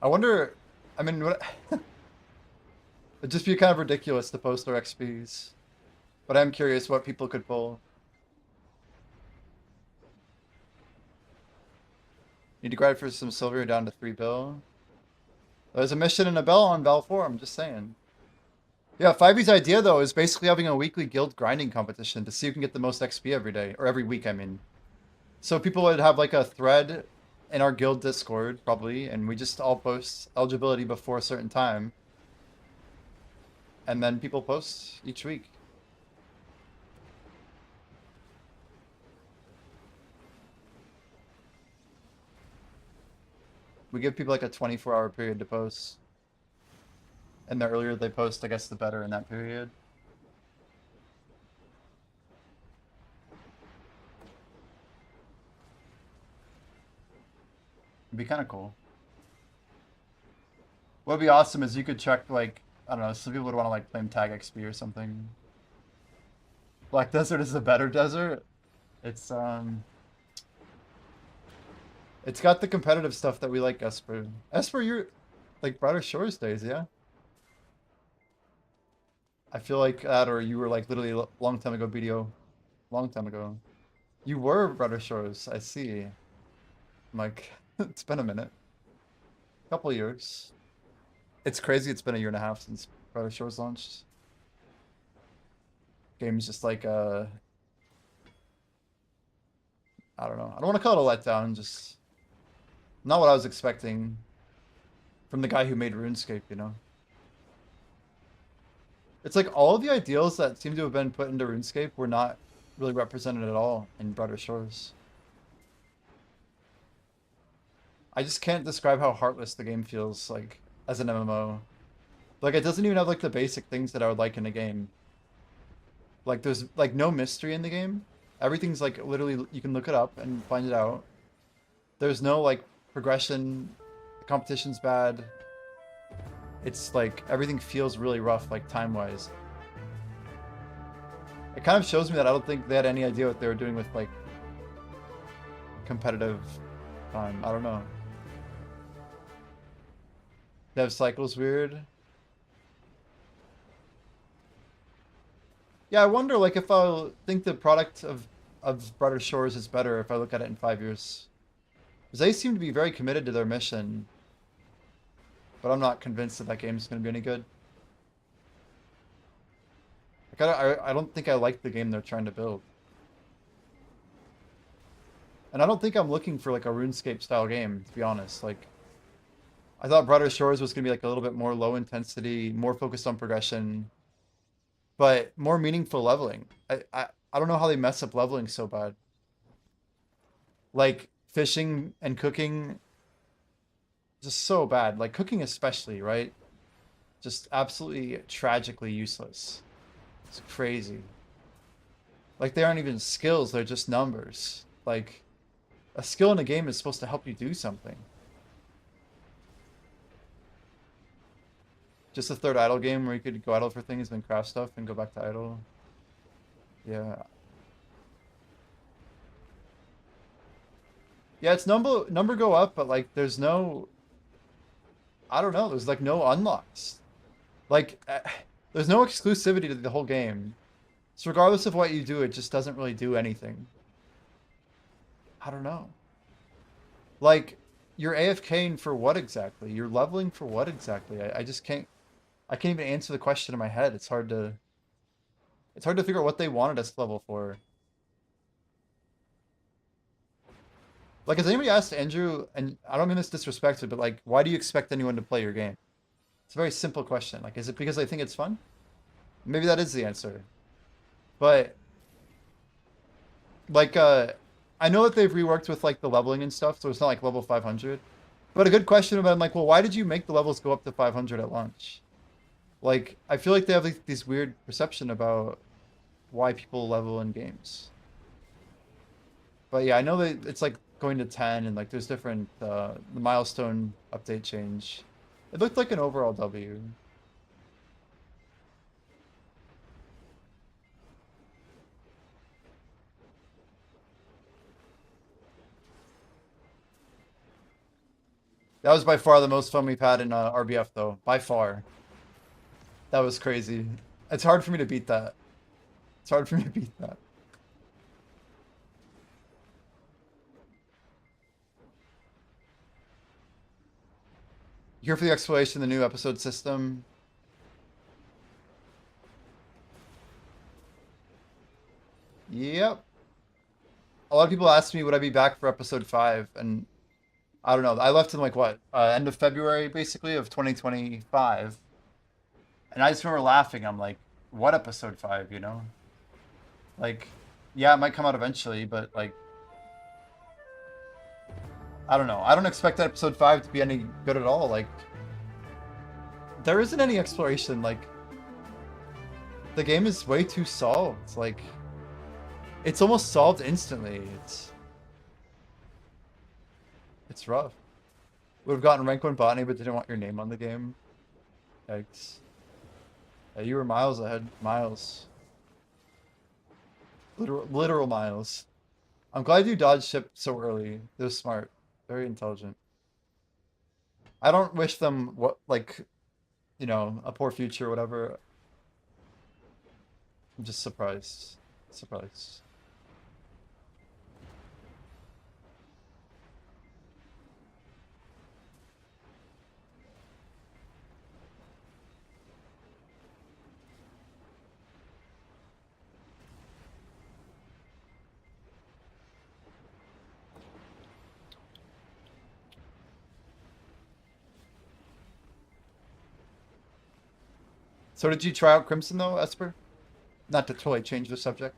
I wonder, I mean, what, it'd just be kind of ridiculous to post their XPs. But I'm curious what people could pull. Need to grind for some silver down to 3 bill. There's a mission and a bell on Val 4, I'm just saying. Yeah, 5e's idea though is basically having a weekly guild grinding competition to see who can get the most XP every day, or every week, I mean. So people would have like a thread in our guild Discord, probably, and we just all post eligibility before a certain time. And then people post each week. We give people like a 24-hour period to post. And the earlier they post, I guess the better in that period. It'd be kind of cool. What would be awesome is you could check, like, I don't know, some people would want to like claim tag XP or something. Black Desert is a better desert. It's got the competitive stuff that we like, Esper. Esper, you're like Brighter Shores days, yeah? I feel like that, or you were like literally a long time ago, BDO. Long time ago. You were Brighter Shores, I see. I'm like, it's been a minute. Couple years. It's crazy it's been a year and a half since Brighter Shores launched. Game's just like, I don't know. I don't want to call it a letdown, just not what I was expecting from the guy who made RuneScape, you know? It's like all of the ideals that seem to have been put into RuneScape were not really represented at all in Brighter Shores. I just can't describe how heartless the game feels like as an MMO. Like it doesn't even have like the basic things that I would like in a game. Like there's like no mystery in the game. Everything's like literally you can look it up and find it out. There's no like progression. The competition's bad. It's like everything feels really rough, like time-wise. It kind of shows me that I don't think they had any idea what they were doing with like competitive time. I don't know. Dev cycle's weird. Yeah, I wonder like if I'll think the product of Brighter Shores is better if I look at it in 5 years. Because they seem to be very committed to their mission. But I'm not convinced that that game is going to be any good. Like, I don't think I like the game they're trying to build. And I don't think I'm looking for like a RuneScape style game, to be honest. Like, I thought Brighter Shores was going to be like a little bit more low intensity, more focused on progression, but more meaningful leveling. I don't know how they mess up leveling so bad. Like, fishing and cooking, just so bad. Like, cooking especially, right? Just absolutely tragically useless. It's crazy. Like, they aren't even skills, they're just numbers. Like, a skill in a game is supposed to help you do something. Just a third idle game where you could go idle for things, then craft stuff, and go back to idle. Yeah. Yeah, it's number go up, but like, there's no... I don't know, there's like no unlocks. Like, there's no exclusivity to the whole game. So regardless of what you do, it just doesn't really do anything. I don't know. Like, you're AFKing for what exactly? You're leveling for what exactly? I just can't I can't even answer the question in my head. It's hard to figure out what they wanted us to level for. Like, has anybody asked Andrew, and I don't mean this disrespectfully, but like, why do you expect anyone to play your game? It's a very simple question. Like, is it because they think it's fun? Maybe that is the answer. But like, I know that they've reworked with like the leveling and stuff, so it's not like level 500. But a good question about, I'm like, well, why did you make the levels go up to 500 at launch? Like, I feel like they have like, these weird perception about why people level in games. But yeah, I know that it's like going to 10 and like there's different the milestone update change. It looked like an overall W. That was by far the most fun we've had in RBF though. By far. That was crazy. It's hard for me to beat that. It's hard for me to beat that. Here for the explanation of the new episode system. Yep. A lot of people asked me would I be back for episode 5, and I don't know. I left in like what? End of February basically of 2025. And I just remember laughing. I'm like, what episode 5, you know? Like, yeah, it might come out eventually, but like I don't know. I don't expect episode 5 to be any good at all. Like, there isn't any exploration. Like, the game is way too solved. Like, it's almost solved instantly. It's rough. Would have gotten rank 1 botany, but didn't want your name on the game. Yikes. Yeah, you were miles ahead. Miles. Literal miles. I'm glad you dodged ship so early. It was smart. Very intelligent. I don't wish them what, like, you know, a poor future or whatever. I'm just surprised. Surprised. So did you try out Crimson though, Esper? Not to totally change the subject.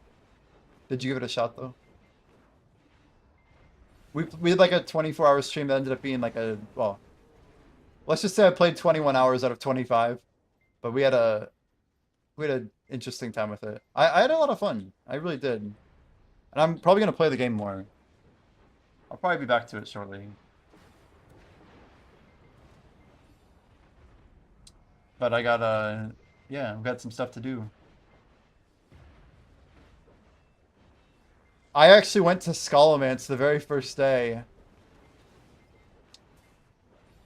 Did you give it a shot though? We had like a 24-hour stream that ended up being like a, well, let's just say I played 21 hours out of 25, but we had an interesting time with it. I had a lot of fun. I really did. And I'm probably gonna play the game more. I'll probably be back to it shortly. But I got yeah, I've got some stuff to do. I actually went to Scholomance the very first day.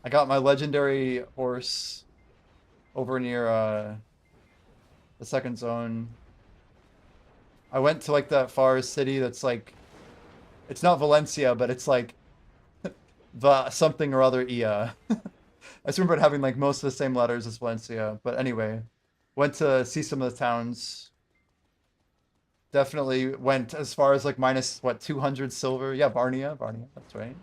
I got my legendary horse over near the second zone. I went to like that far city that's like, it's not Valencia, but it's like the something or other Ia. I just remember it having like most of the same letters as Valencia. But anyway, went to see some of the towns. Definitely went as far as like minus what 200 silver. Yeah, Varnia, that's right.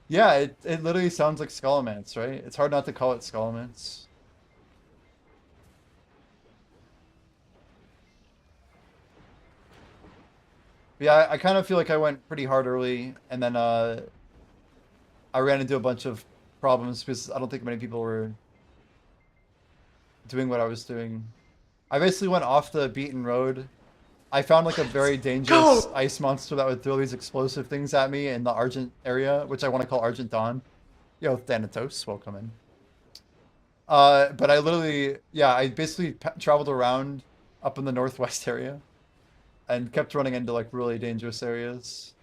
Yeah, it literally sounds like Scholomance, right? It's hard not to call it Scholomance. Yeah, I kind of feel like I went pretty hard early, and then I ran into a bunch of problems because I don't think many people were doing what I was doing. I basically went off the beaten road. I found like a very dangerous ice monster that would throw these explosive things at me in the Argent area, which I want to call Argent Dawn. Yo, Thanatos, welcome in. But I literally, yeah, I basically traveled around up in the northwest area and kept running into like really dangerous areas.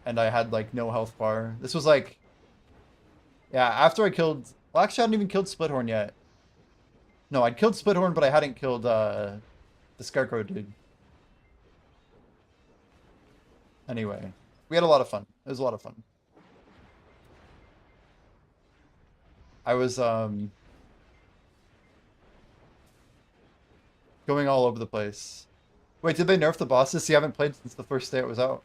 And I had like no health bar. This was like, yeah, after I killed, well, actually I hadn't even killed Splithorn yet. No, I'd killed Splithorn, but I hadn't killed the Scarecrow dude. Anyway, we had a lot of fun. It was a lot of fun. I was going all over the place. Wait, did they nerf the bosses? See, I haven't played since the first day it was out.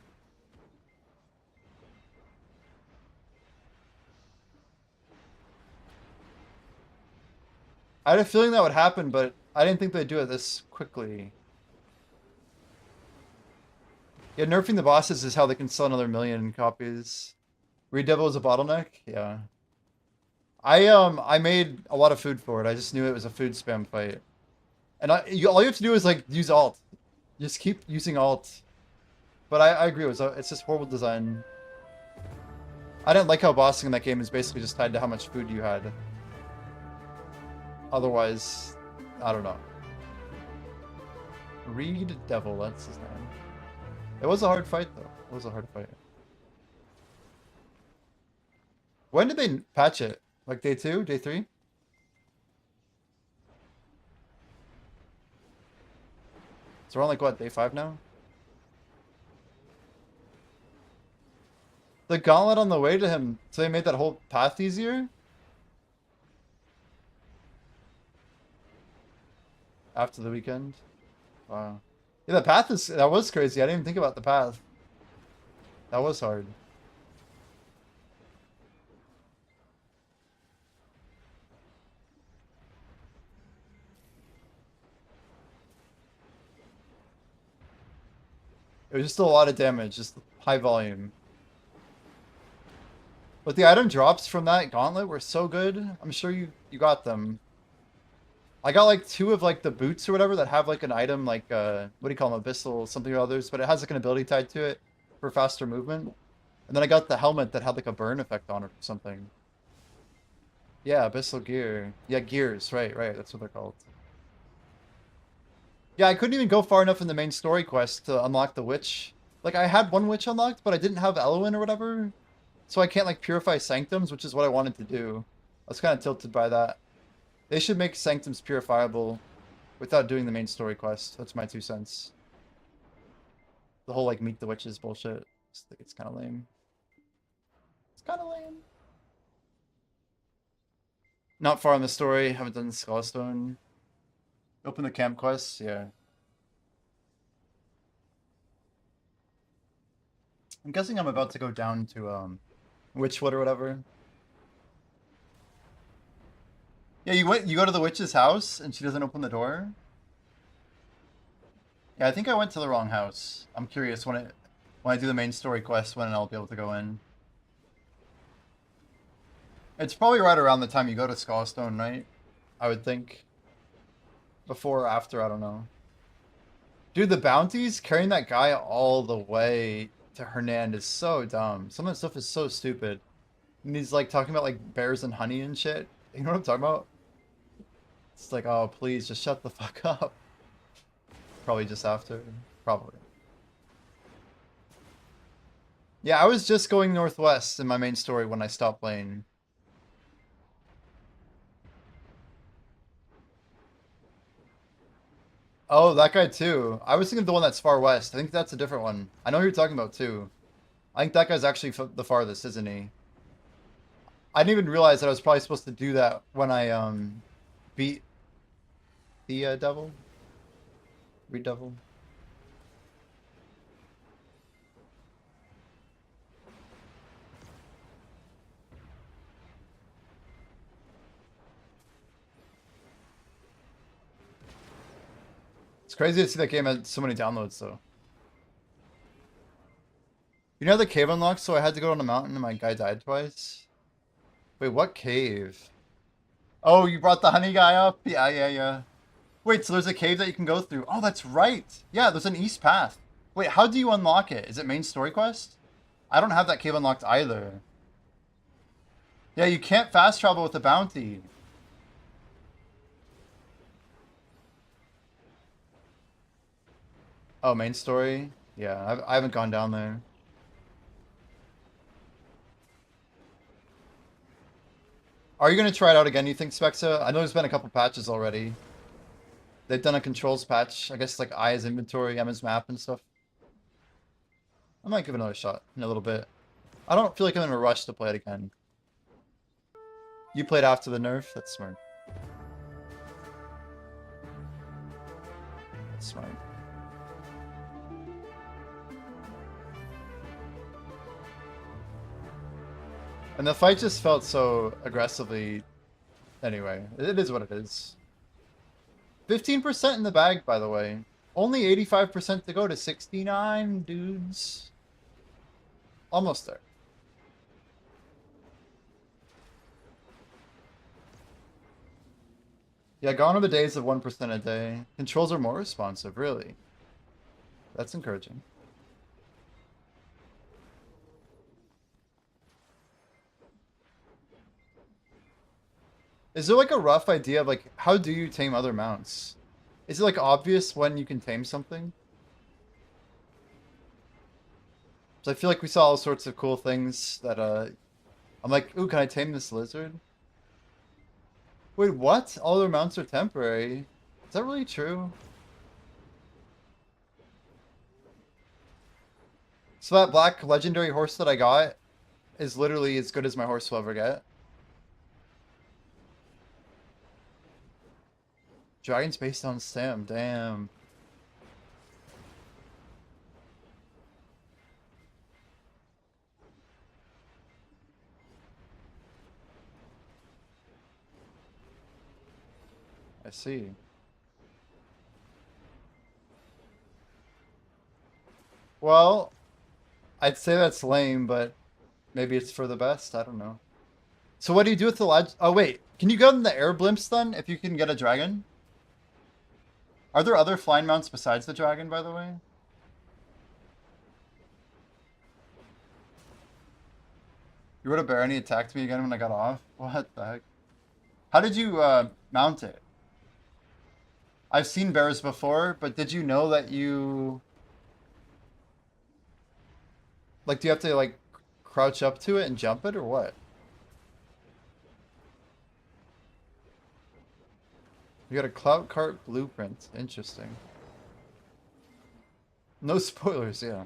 I had a feeling that would happen, but I didn't think they'd do it this quickly. Yeah, nerfing the bosses is how they can sell another 1,000,000 copies. Redevil is a bottleneck? Yeah. I made a lot of food for it. I just knew it was a food spam fight. And all you have to do is like use alt. Just keep using alt. But I agree, it's just horrible design. I didn't like how bossing in that game is basically just tied to how much food you had. Otherwise, I don't know. Redevil, that's his name. It was a hard fight though. It was a hard fight. When did they patch it? Like day 2? Day 3? So we're on like what, day 5 now? The gauntlet on the way to him, so they made that whole path easier? After the weekend? Wow. Yeah, the path that was crazy. I didn't even think about the path. That was hard. It was just a lot of damage, just high volume. But the item drops from that gauntlet were so good. I'm sure you got them. I got like 2 of like the boots or whatever that have like an item like what do you call them, abyssal something or others, but it has like an ability tied to it for faster movement. And then I got the helmet that had like a burn effect on it or something. Yeah, abyssal gear. Yeah, gears, right, that's what they're called. Yeah, I couldn't even go far enough in the main story quest to unlock the witch. Like, I had one witch unlocked, but I didn't have Elwyn or whatever. So I can't, like, purify sanctums, which is what I wanted to do. I was kind of tilted by that. They should make sanctums purifiable without doing the main story quest. That's my 2 cents. The whole, like, meet the witches bullshit. I just think it's kind of lame. It's kind of lame. Not far in the story. Haven't done Skullstone. Open the camp quests, yeah. I'm guessing I'm about to go down to Witchwood or whatever. Yeah, you go to the witch's house and she doesn't open the door? Yeah, I think I went to the wrong house. I'm curious when I do the main story quest when I'll be able to go in. It's probably right around the time you go to Skullstone, right? I would think. Before or after, I don't know. Dude, the bounties carrying that guy all the way to Hernand is so dumb. Some of that stuff is so stupid. And he's like talking about like bears and honey and shit. You know what I'm talking about? It's like, oh, please just shut the fuck up. Probably just after. Probably. Yeah, I was just going northwest in my main story when I stopped playing. Oh, that guy too. I was thinking of the one that's far west. I think that's a different one. I know who you're talking about too. I think that guy's actually the farthest, isn't he? I didn't even realize that I was probably supposed to do that when I beat the devil. Redevil. It's crazy to see that game had so many downloads though. You know the cave unlocked, so I had to go on a mountain and my guy died twice? Wait, what cave? Oh, you brought the honey guy up? Yeah. Wait, so there's a cave that you can go through. Oh, that's right. Yeah, there's an east path. Wait, how do you unlock it? Is it main story quest? I don't have that cave unlocked either. Yeah, you can't fast travel with the bounty. Oh, main story? Yeah, I haven't gone down there. Are you going to try it out again, you think, Spexa? I know there's been a couple patches already. They've done a controls patch. I guess like Aya's inventory, Emma's map, and stuff. I might give it another shot in a little bit. I don't feel like I'm in a rush to play it again. You played after the nerf? That's smart. That's smart. And the fight just felt so aggressively... Anyway, it is what it is. 15% in the bag, by the way. Only 85% to go to 69, dudes. Almost there. Yeah, gone are the days of 1% a day. Controls are more responsive, really. That's encouraging. Is there like a rough idea of like, how do you tame other mounts? Is it like obvious when you can tame something? So I feel like we saw all sorts of cool things that I'm like, ooh, can I tame this lizard? Wait, what? All their mounts are temporary. Is that really true? So that black legendary horse that I got is literally as good as my horse will ever get. Dragon's based on Sam, damn. I see. Well, I'd say that's lame, but maybe it's for the best. I don't know. So what do you do with the Oh wait, can you go in the air blimps then if you can get a dragon? Are there other flying mounts besides the dragon, by the way? You rode a bear and he attacked me again when I got off? What the heck? How did you mount it? I've seen bears before, but did you know that you... Like, do you have to, like, crouch up to it and jump it, or what? You got a clout cart blueprint. Interesting. No spoilers, yeah.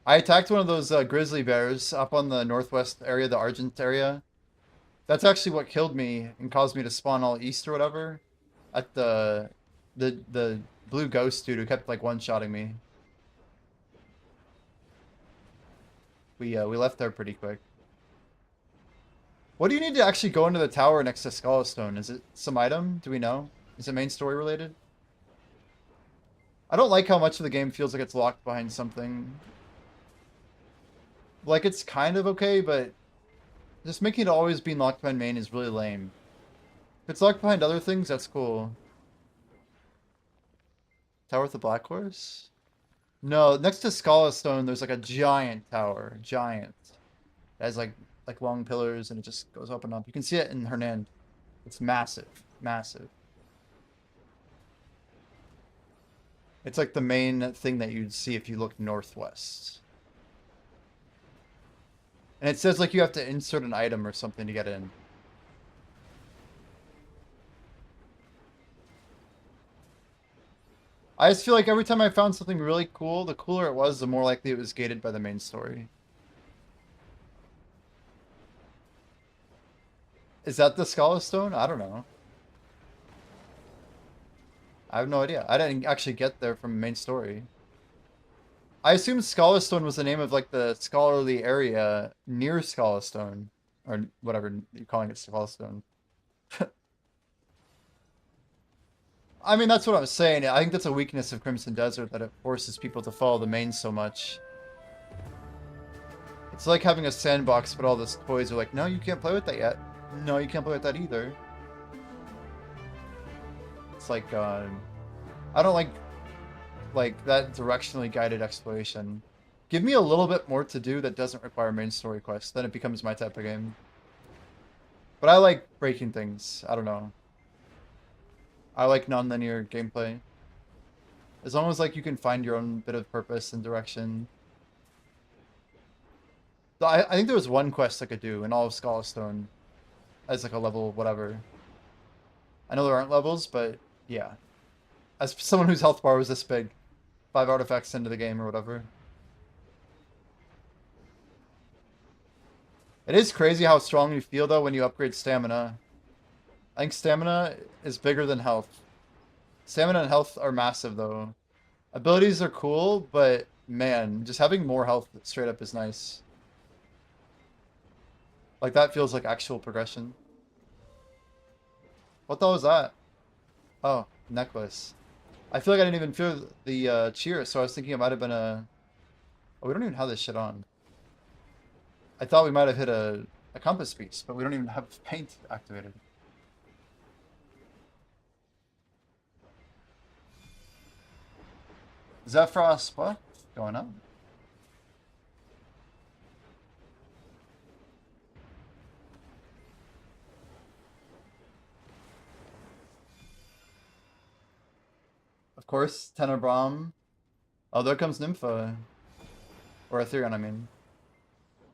I attacked one of those grizzly bears up on the northwest area, the Argent area. That's actually what killed me and caused me to spawn all east or whatever. At the blue ghost dude who kept like one-shotting me. We left there pretty quick. What do you need to actually go into the tower next to Skullstone? Is it some item? Do we know? Is it main story related? I don't like how much of the game feels like it's locked behind something. Like, it's kind of okay, but just making it always being locked behind main is really lame. If it's locked behind other things, that's cool. Tower with the Black Horse? No, next to Skullstone, there's like a giant tower. Giant. It has like long pillars and it just goes up and up. You can see it in Hernand. It's massive. Massive. It's like the main thing that you'd see if you look northwest. And it says like you have to insert an item or something to get in. I just feel like every time I found something really cool, the cooler it was, the more likely it was gated by the main story. Is that the Skullstone? I don't know. I have no idea. I didn't actually get there from main story. I assume Skullstone was the name of like the scholarly area near Skullstone. Or whatever you're calling it, Skullstone. I mean, that's what I was saying. I think that's a weakness of Crimson Desert, that it forces people to follow the main so much. It's like having a sandbox, but all the toys are like, no, you can't play with that yet. No, you can't play with that either. It's like, I don't like that directionally guided exploration. Give me a little bit more to do that doesn't require main story quests, then it becomes my type of game. But I like breaking things. I don't know. I like non-linear gameplay. As long as like you can find your own bit of purpose and direction. I think there was one quest I could do in all of Skullstone as like a level whatever. I know there aren't levels, but yeah. As someone whose health bar was this big. 5 artifacts into the game or whatever. It is crazy how strong you feel though when you upgrade stamina. I think stamina is bigger than health. Stamina and health are massive though. Abilities are cool, but man, just having more health straight up is nice. Like that feels like actual progression. What the hell was that? Oh, necklace. I feel like I didn't even feel the cheer, so I was thinking it might have been a... Oh, we don't even have this shit on. I thought we might have hit a compass piece, but we don't even have paint activated. Zephyros, what? Going on? Of course, Tenebrom. Oh, there comes Nympha. Or Ethereon, I mean.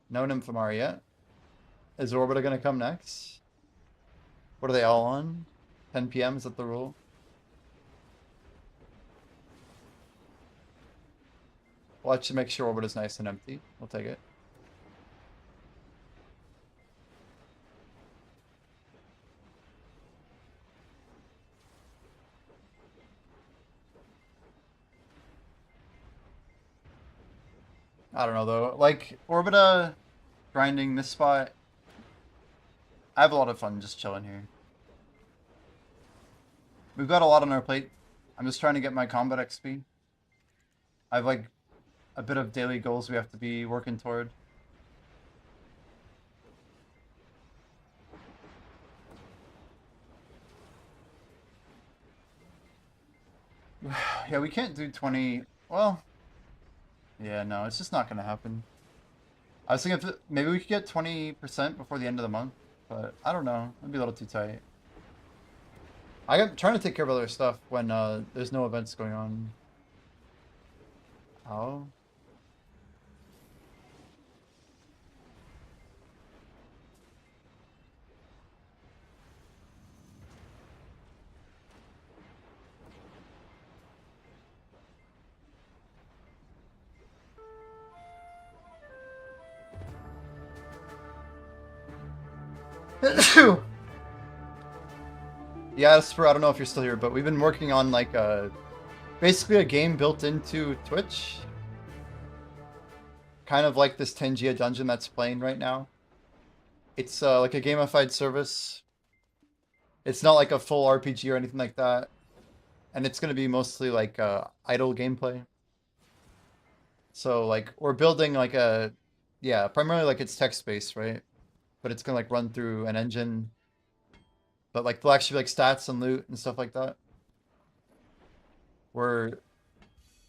No Nymphomar yet. Is Orbita gonna come next? What are they all on? 10 PM, is that the rule? Let's make sure Orbita's nice and empty. We'll take it. I don't know though. Like, Orbita grinding this spot. I have a lot of fun just chilling here. We've got a lot on our plate. I'm just trying to get my combat XP. I have like a bit of daily goals we have to be working toward. Yeah, we can't do 20. Well, yeah, no, it's just not going to happen. I was thinking maybe we could get 20% before the end of the month, but I don't know. It'd be a little too tight. I'm trying to take care of other stuff when there's no events going on. How? Yeah, Spur, I don't know if you're still here, but we've been working on like basically a game built into Twitch. Kind of like this Tangia dungeon that's playing right now. It's like a gamified service. It's not like a full RPG or anything like that. And it's going to be mostly like idle gameplay. So like we're building like a, yeah, primarily like it's text-based, right? But it's going to like run through an engine. But like there'll actually be like stats and loot and stuff like that. We're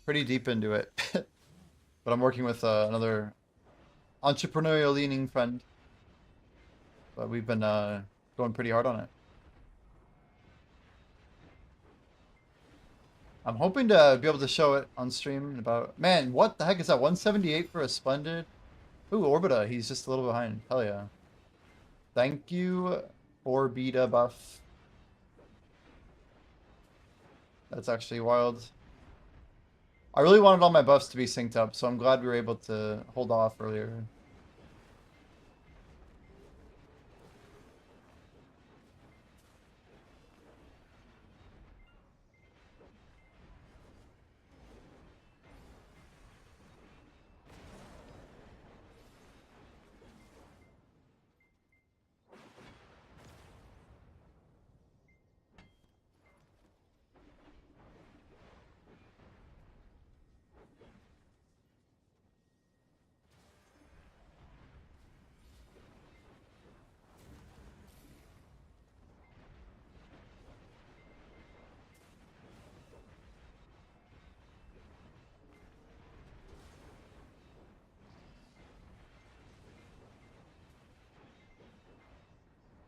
pretty deep into it. But I'm working with another entrepreneurial leaning friend. But we've been going pretty hard on it. I'm hoping to be able to show it on stream in about... Man, what the heck is that? 178 for a Splendid? Ooh, Orbita. He's just a little behind. Hell yeah. Thank you, Orbita buff. That's actually wild. I really wanted all my buffs to be synced up, so I'm glad we were able to hold off earlier.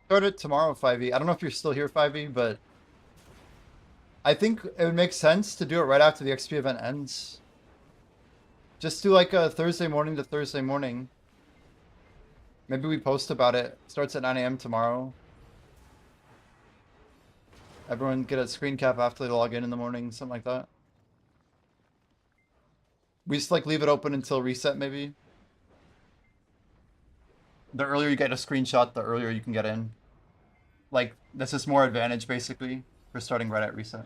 Start it tomorrow, 5e. I don't know if you're still here, 5e, but I think it would make sense to do it right after the XP event ends. Just do like a Thursday morning to Thursday morning. Maybe we post about it. Starts at 9 AM tomorrow. Everyone get a screen cap after they log in the morning, something like that. We just like leave it open until reset, maybe. The earlier you get a screenshot, the earlier you can get in. Like, this is more advantage, basically, for starting right at reset.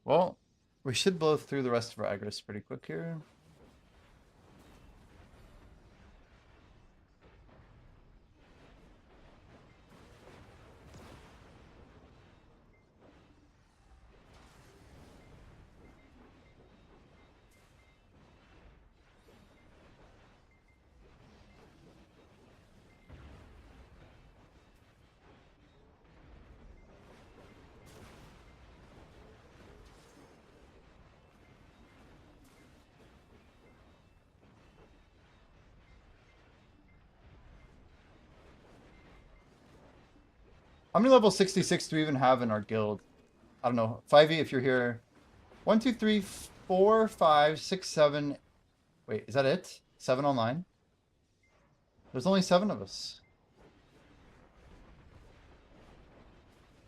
Well, we should blow through the rest of our aggress pretty quick here. How many level 66 do we even have in our guild? I don't know. 5e if you're here. 1, 2, 3, 4, 5, 6, 7. Wait, is that it? 7 online? There's only 7 of us.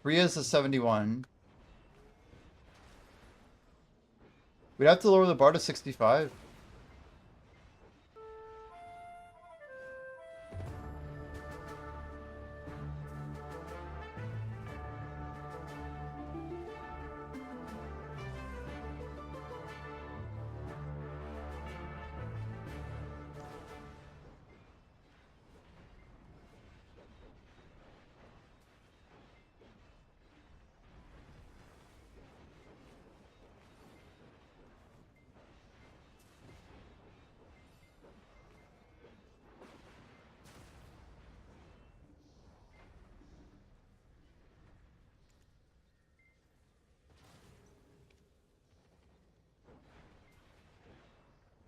Ria's a 71. We'd have to lower the bar to 65.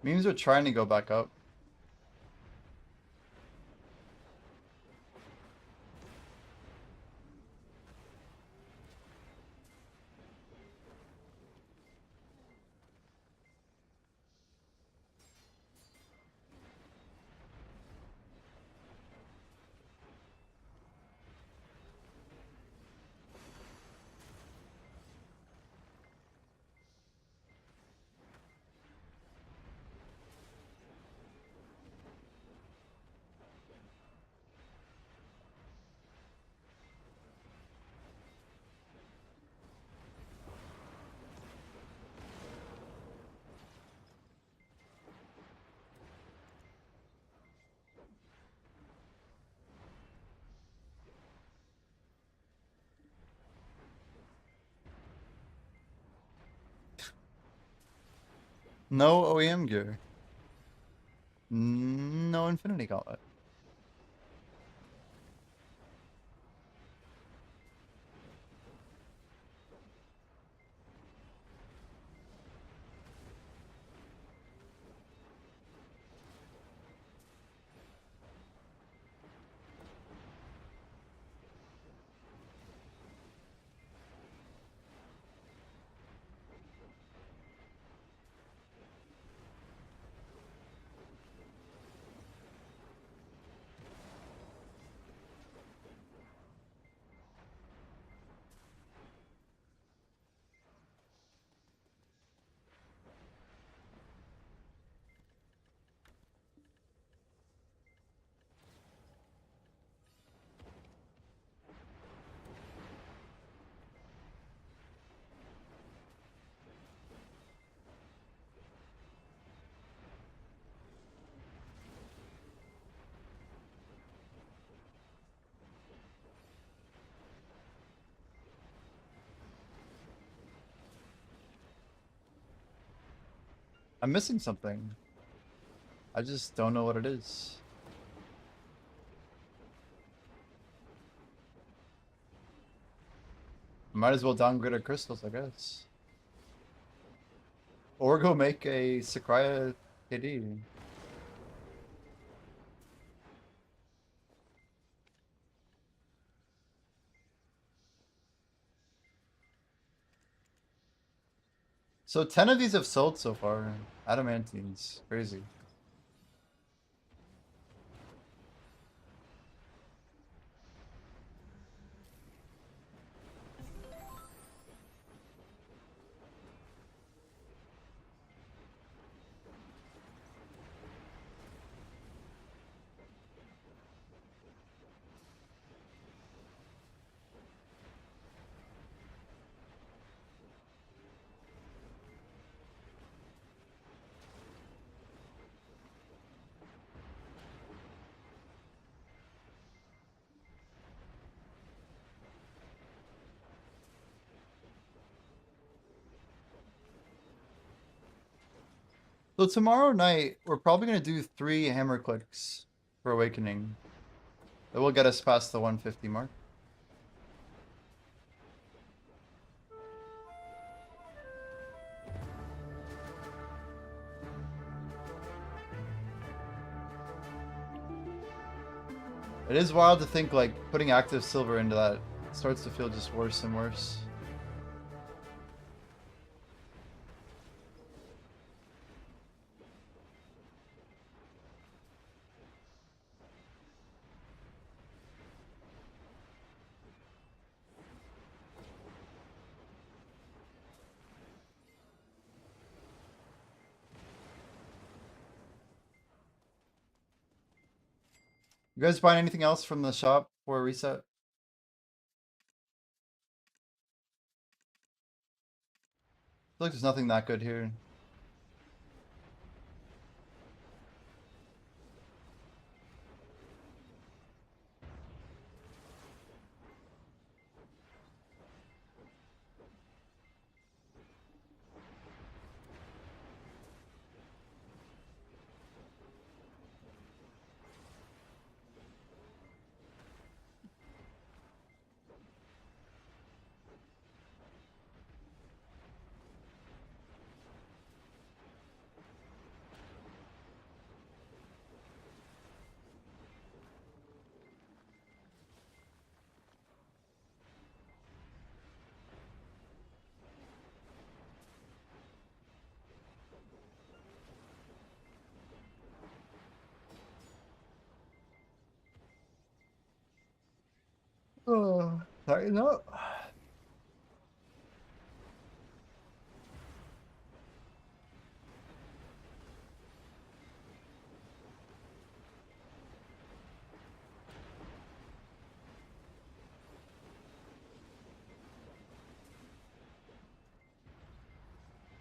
Memes are trying to go back up. No OEM gear. No Infinity Gauntlet. I'm missing something. I just don't know what it is. Might as well downgrade our crystals, I guess. Or go make a Sakurai KD. So 10 of these have sold so far. Adamantines. Crazy. So tomorrow night, we're probably going to do 3 hammer clicks for Awakening. That will get us past the 150 mark. It is wild to think like putting active silver into that starts to feel just worse and worse. You guys buying anything else from the shop for a reset? I feel like there's nothing that good here. Oh, tighten up.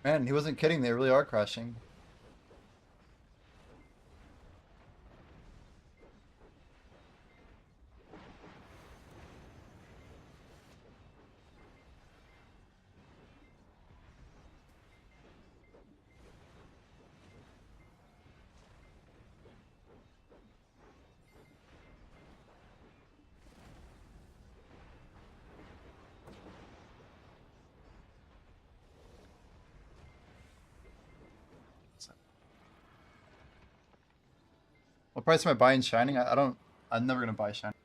Man, he wasn't kidding. They really are crashing. What price am I buying Shining? I don't. I'm never gonna buy Shining.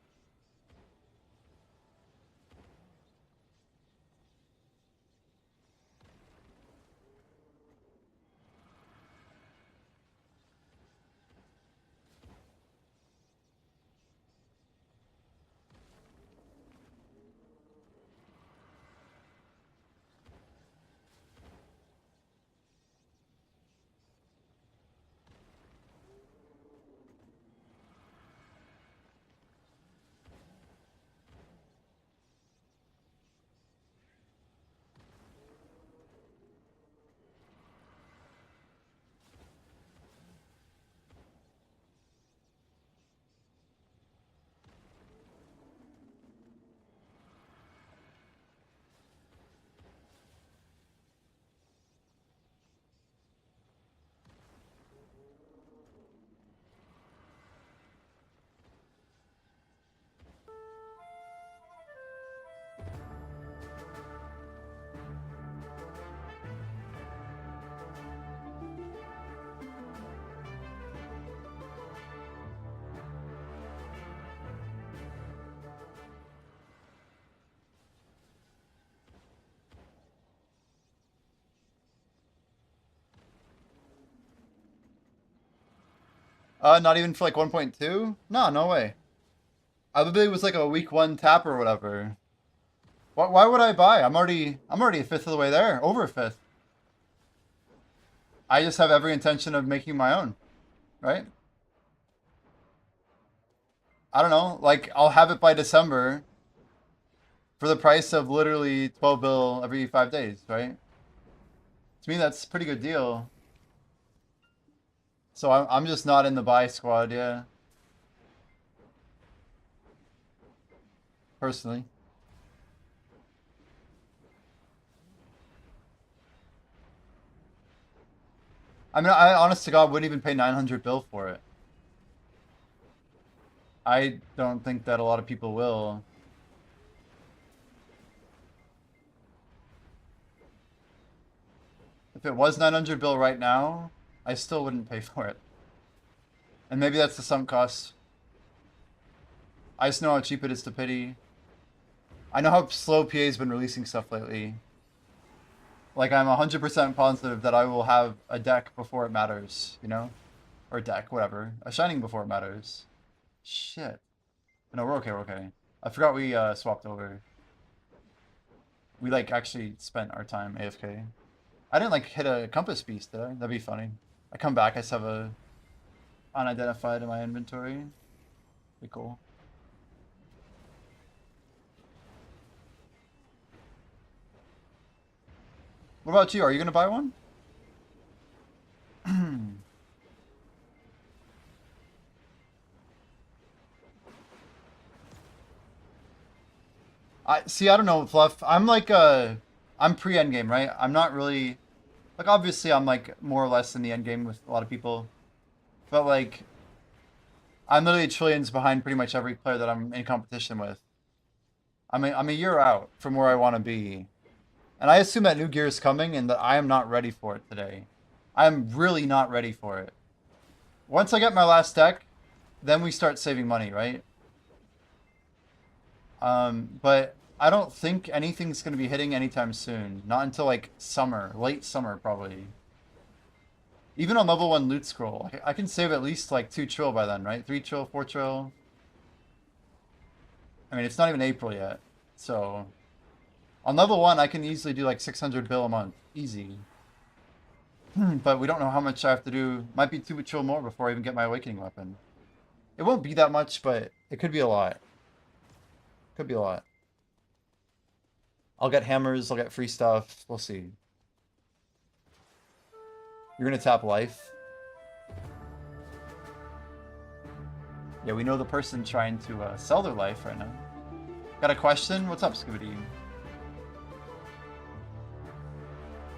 Not even for like 1.2? No, no way. I believe it was like a week 1 tap or whatever. Why would I buy? I'm already a fifth of the way there, over a fifth. I just have every intention of making my own, right? I don't know, like I'll have it by December for the price of literally 12 bill every 5 days, right? To me, that's a pretty good deal. So I'm just not in the buy squad, yeah. Personally. I mean, I honest to God wouldn't even pay 900 bill for it. I don't think that a lot of people will. If it was 900 bill right now, I still wouldn't pay for it. And maybe that's the sunk cost. I just know how cheap it is to pity. I know how slow PA's been releasing stuff lately. Like, I'm 100% positive that I will have a deck before it matters, you know? Or deck, whatever. A Shining before it matters. Shit. No, we're okay, we're okay. I forgot we swapped over. We, like, actually spent our time AFK. I didn't, like, hit a Compass Beast, did I? That'd be funny. I come back, I just have a unidentified in my inventory. Be cool. What about you? Are you gonna buy one? I see. I don't know, Fluff. I'm like I'm pre-endgame, right? I'm not really like obviously I'm like more or less in the endgame with a lot of people, but like I'm literally trillions behind pretty much every player that I'm in competition with. I'm a year out from where I want to be, and I assume that new gear is coming, and that I am not ready for it today. I'm really not ready for it. Once I get my last deck, then we start saving money, right? But I don't think anything's going to be hitting anytime soon. Not until like summer, late summer probably. Even on level 1 loot scroll, I can save at least like 2 trill by then, right? 3 trill, 4 trill. I mean, it's not even April yet. So on level 1, I can easily do like 600 bill a month. Easy. But we don't know how much I have to do. Might be 2 trill more before I even get my awakening weapon. It won't be that much, but it could be a lot. Could be a lot. I'll get hammers, I'll get free stuff. We'll see. You're gonna tap life. Yeah, we know the person trying to sell their life right now. Got a question? What's up, Scooby?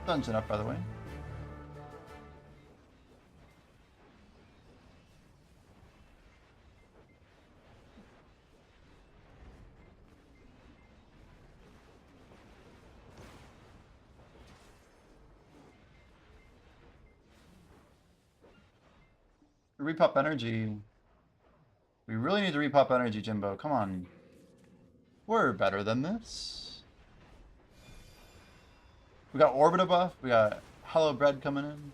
Dungeon up, by the way. Repop energy. We really need to repop energy, Jimbo. Come on. We're better than this. We got Orbita buff. We got Hello Bread coming in.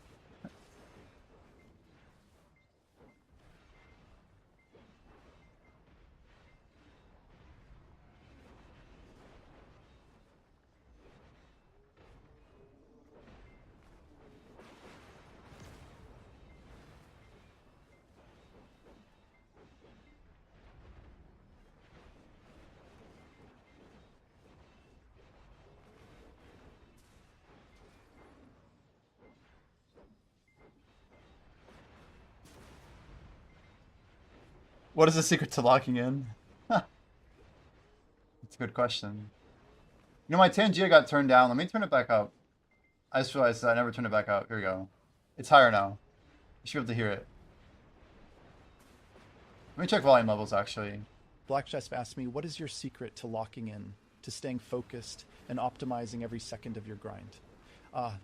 What is the secret to locking in? That's a good question. You know, my Tangia got turned down. Let me turn it back up. I just realized I never turned it back up. Here we go. It's higher now. You should be able to hear it. Let me check volume levels, actually. Black Jesp asked me, what is your secret to locking in, to staying focused, and optimizing every second of your grind?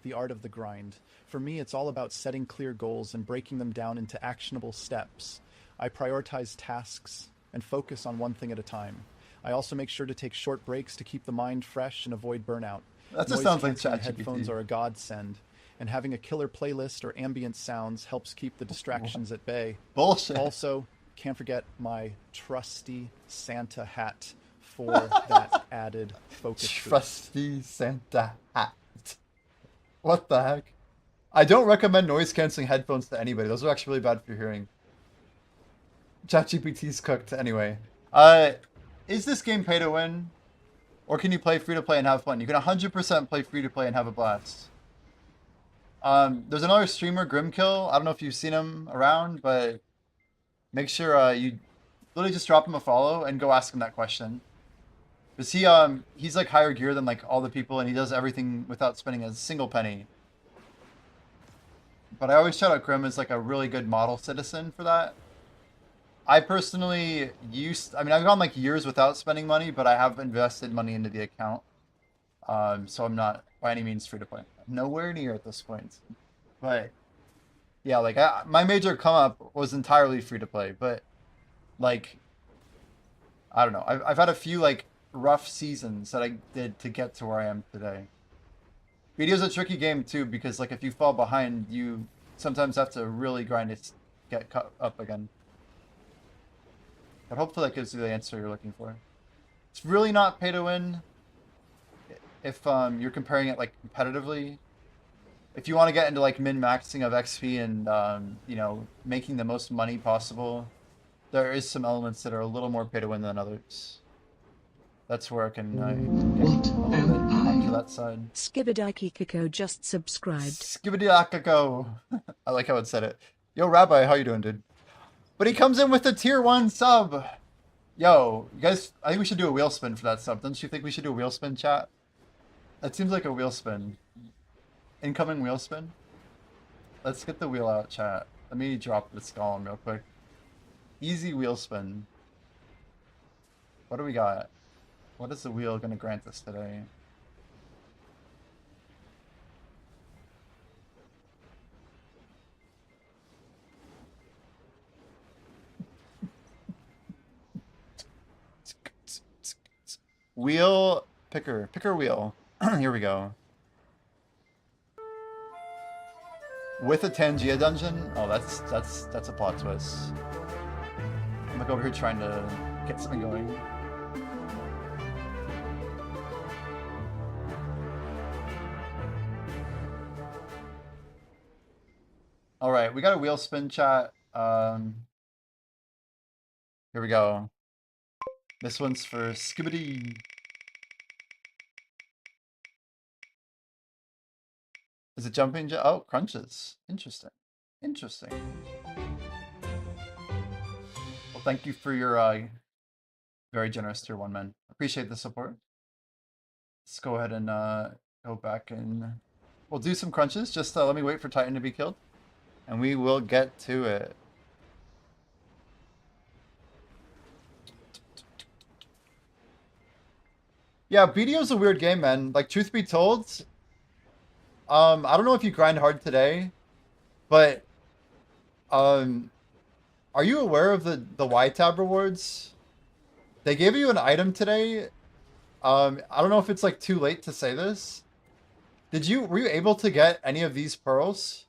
The art of the grind. For me, it's all about setting clear goals and breaking them down into actionable steps. I prioritize tasks and focus on one thing at a time. I also make sure to take short breaks to keep the mind fresh and avoid burnout. That just sounds like Noise-canceling ChatGPT. headphones are a godsend. and having a killer playlist or ambient sounds helps keep the distractions at bay. Bullshit. Also, can't forget my trusty Santa hat for that added focus boost. Trusty Santa hat. What the heck? I don't recommend noise canceling headphones to anybody. Those are actually really bad for your hearing. ChatGPT's cooked anyway. Is this game pay to win? Or can you play free to play and have fun? You can 100% play free to play and have a blast. There's another streamer, Grimkill. I don't know if you've seen him around, but make sure you literally just drop him a follow and go ask him that question. Because he's like higher gear than like all the people, and he does everything without spending a single penny. But I always shout out Grim as like a really good model citizen for that. I personally I've gone like years without spending money, but I have invested money into the account. So I'm not by any means free to play. Nowhere near at this point. But yeah, like my major come up was entirely free to play, but like I don't know. I've had a few like rough seasons that I did to get to where I am today. Video's a tricky game too, because like if you fall behind, you sometimes have to really grind to get caught up again. But hopefully that gives you the answer you're looking for. It's really not pay to win if you're comparing it like competitively. If you want to get into like min-maxing of XP and you know, making the most money possible, there is some elements that are a little more pay to win than others. That's where I can get a little bit onto that side. Skibidikiko just subscribed. Skibidikiko. I like how it said it. Yo, Rabbi, how you doing, dude? But he comes in with a tier 1 sub. Yo, you guys, I think we should do a wheel spin for that sub. Don't you think we should do a wheel spin, chat? That seems like a wheel spin. Incoming wheel spin? Let's get the wheel out, chat. Let me drop this column real quick. Easy wheel spin. What do we got? What is the wheel going to grant us today? Wheel picker. Picker wheel. Here we go. With a Tangia dungeon? Oh, that's a plot twist. I'm like over here trying to get something going. All right, we got a wheel spin, chat. Here we go. This one's for Skibidi. Is it jumping? Oh, crunches. Interesting. Interesting. Well, thank you for your very generous tier 1, man. Appreciate the support. Let's go ahead and go back and we'll do some crunches. Just let me wait for Titan to be killed. And we will get to it. Yeah, BDO's a weird game, man. Like, truth be told, I don't know if you grind hard today, but are you aware of the Y-Tab rewards? They gave you an item today. I don't know if it's like too late to say this. Were you able to get any of these pearls?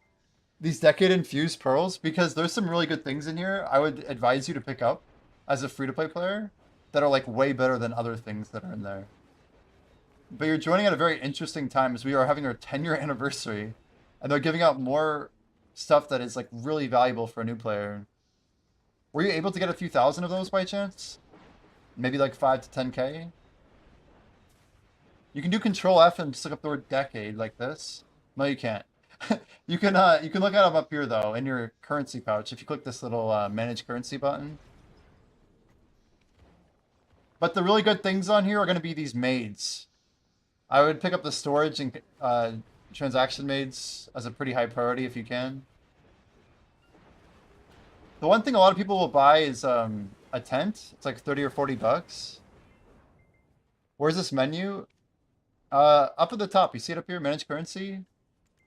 These decade infused pearls? Because there's some really good things in here I would advise you to pick up as a free-to-play player that are like way better than other things that are in there. But you're joining at a very interesting time as we are having our 10-year anniversary, and they're giving out more stuff that is like really valuable for a new player. Were you able to get a few thousand of those by chance? Maybe like 5 to 10k? You can do Control F and just look up the word decade like this. No, you can't. You can look at them up here though in your currency pouch if you click this little manage currency button. But the really good things on here are going to be these maids. I would pick up the storage and transaction maids as a pretty high priority if you can. The one thing a lot of people will buy is a tent. It's like 30 or 40 bucks. Where's this menu? Up at the top. You see it up here? Manage currency.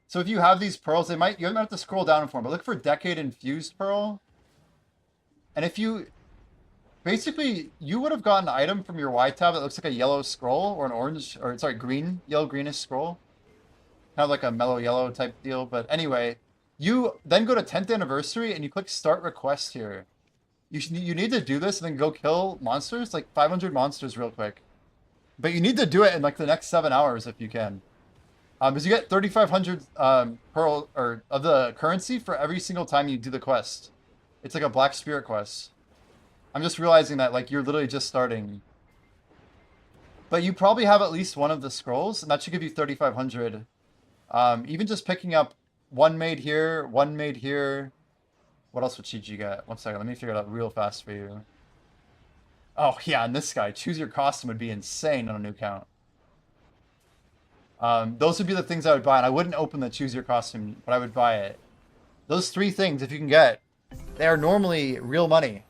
So if you have these pearls, you might have to scroll down for them. But look for Decade Infused Pearl. And if you... Basically, you would have gotten an item from your Y tab that looks like a yellow scroll or an orange, or sorry, green, yellow-greenish scroll. Kind of like a mellow yellow type deal. But anyway, you then go to 10th anniversary and you click start request here. You need to do this and then go kill monsters, like 500 monsters real quick. But you need to do it in like the next 7 hours if you can. Because you get 3,500 pearl or of the currency for every single time you do the quest. It's like a black spirit quest. I'm just realizing that like you're literally just starting. But you probably have at least one of the scrolls, and that should give you 3,500. Even just picking up one made here, one made here. What else would you get? 1 second, let me figure it out real fast for you. Oh yeah, and this guy, choose your costume would be insane on a new count. Those would be the things I would buy, and I wouldn't open the choose your costume, but I would buy it. Those 3 things, if you can get, they are normally real money.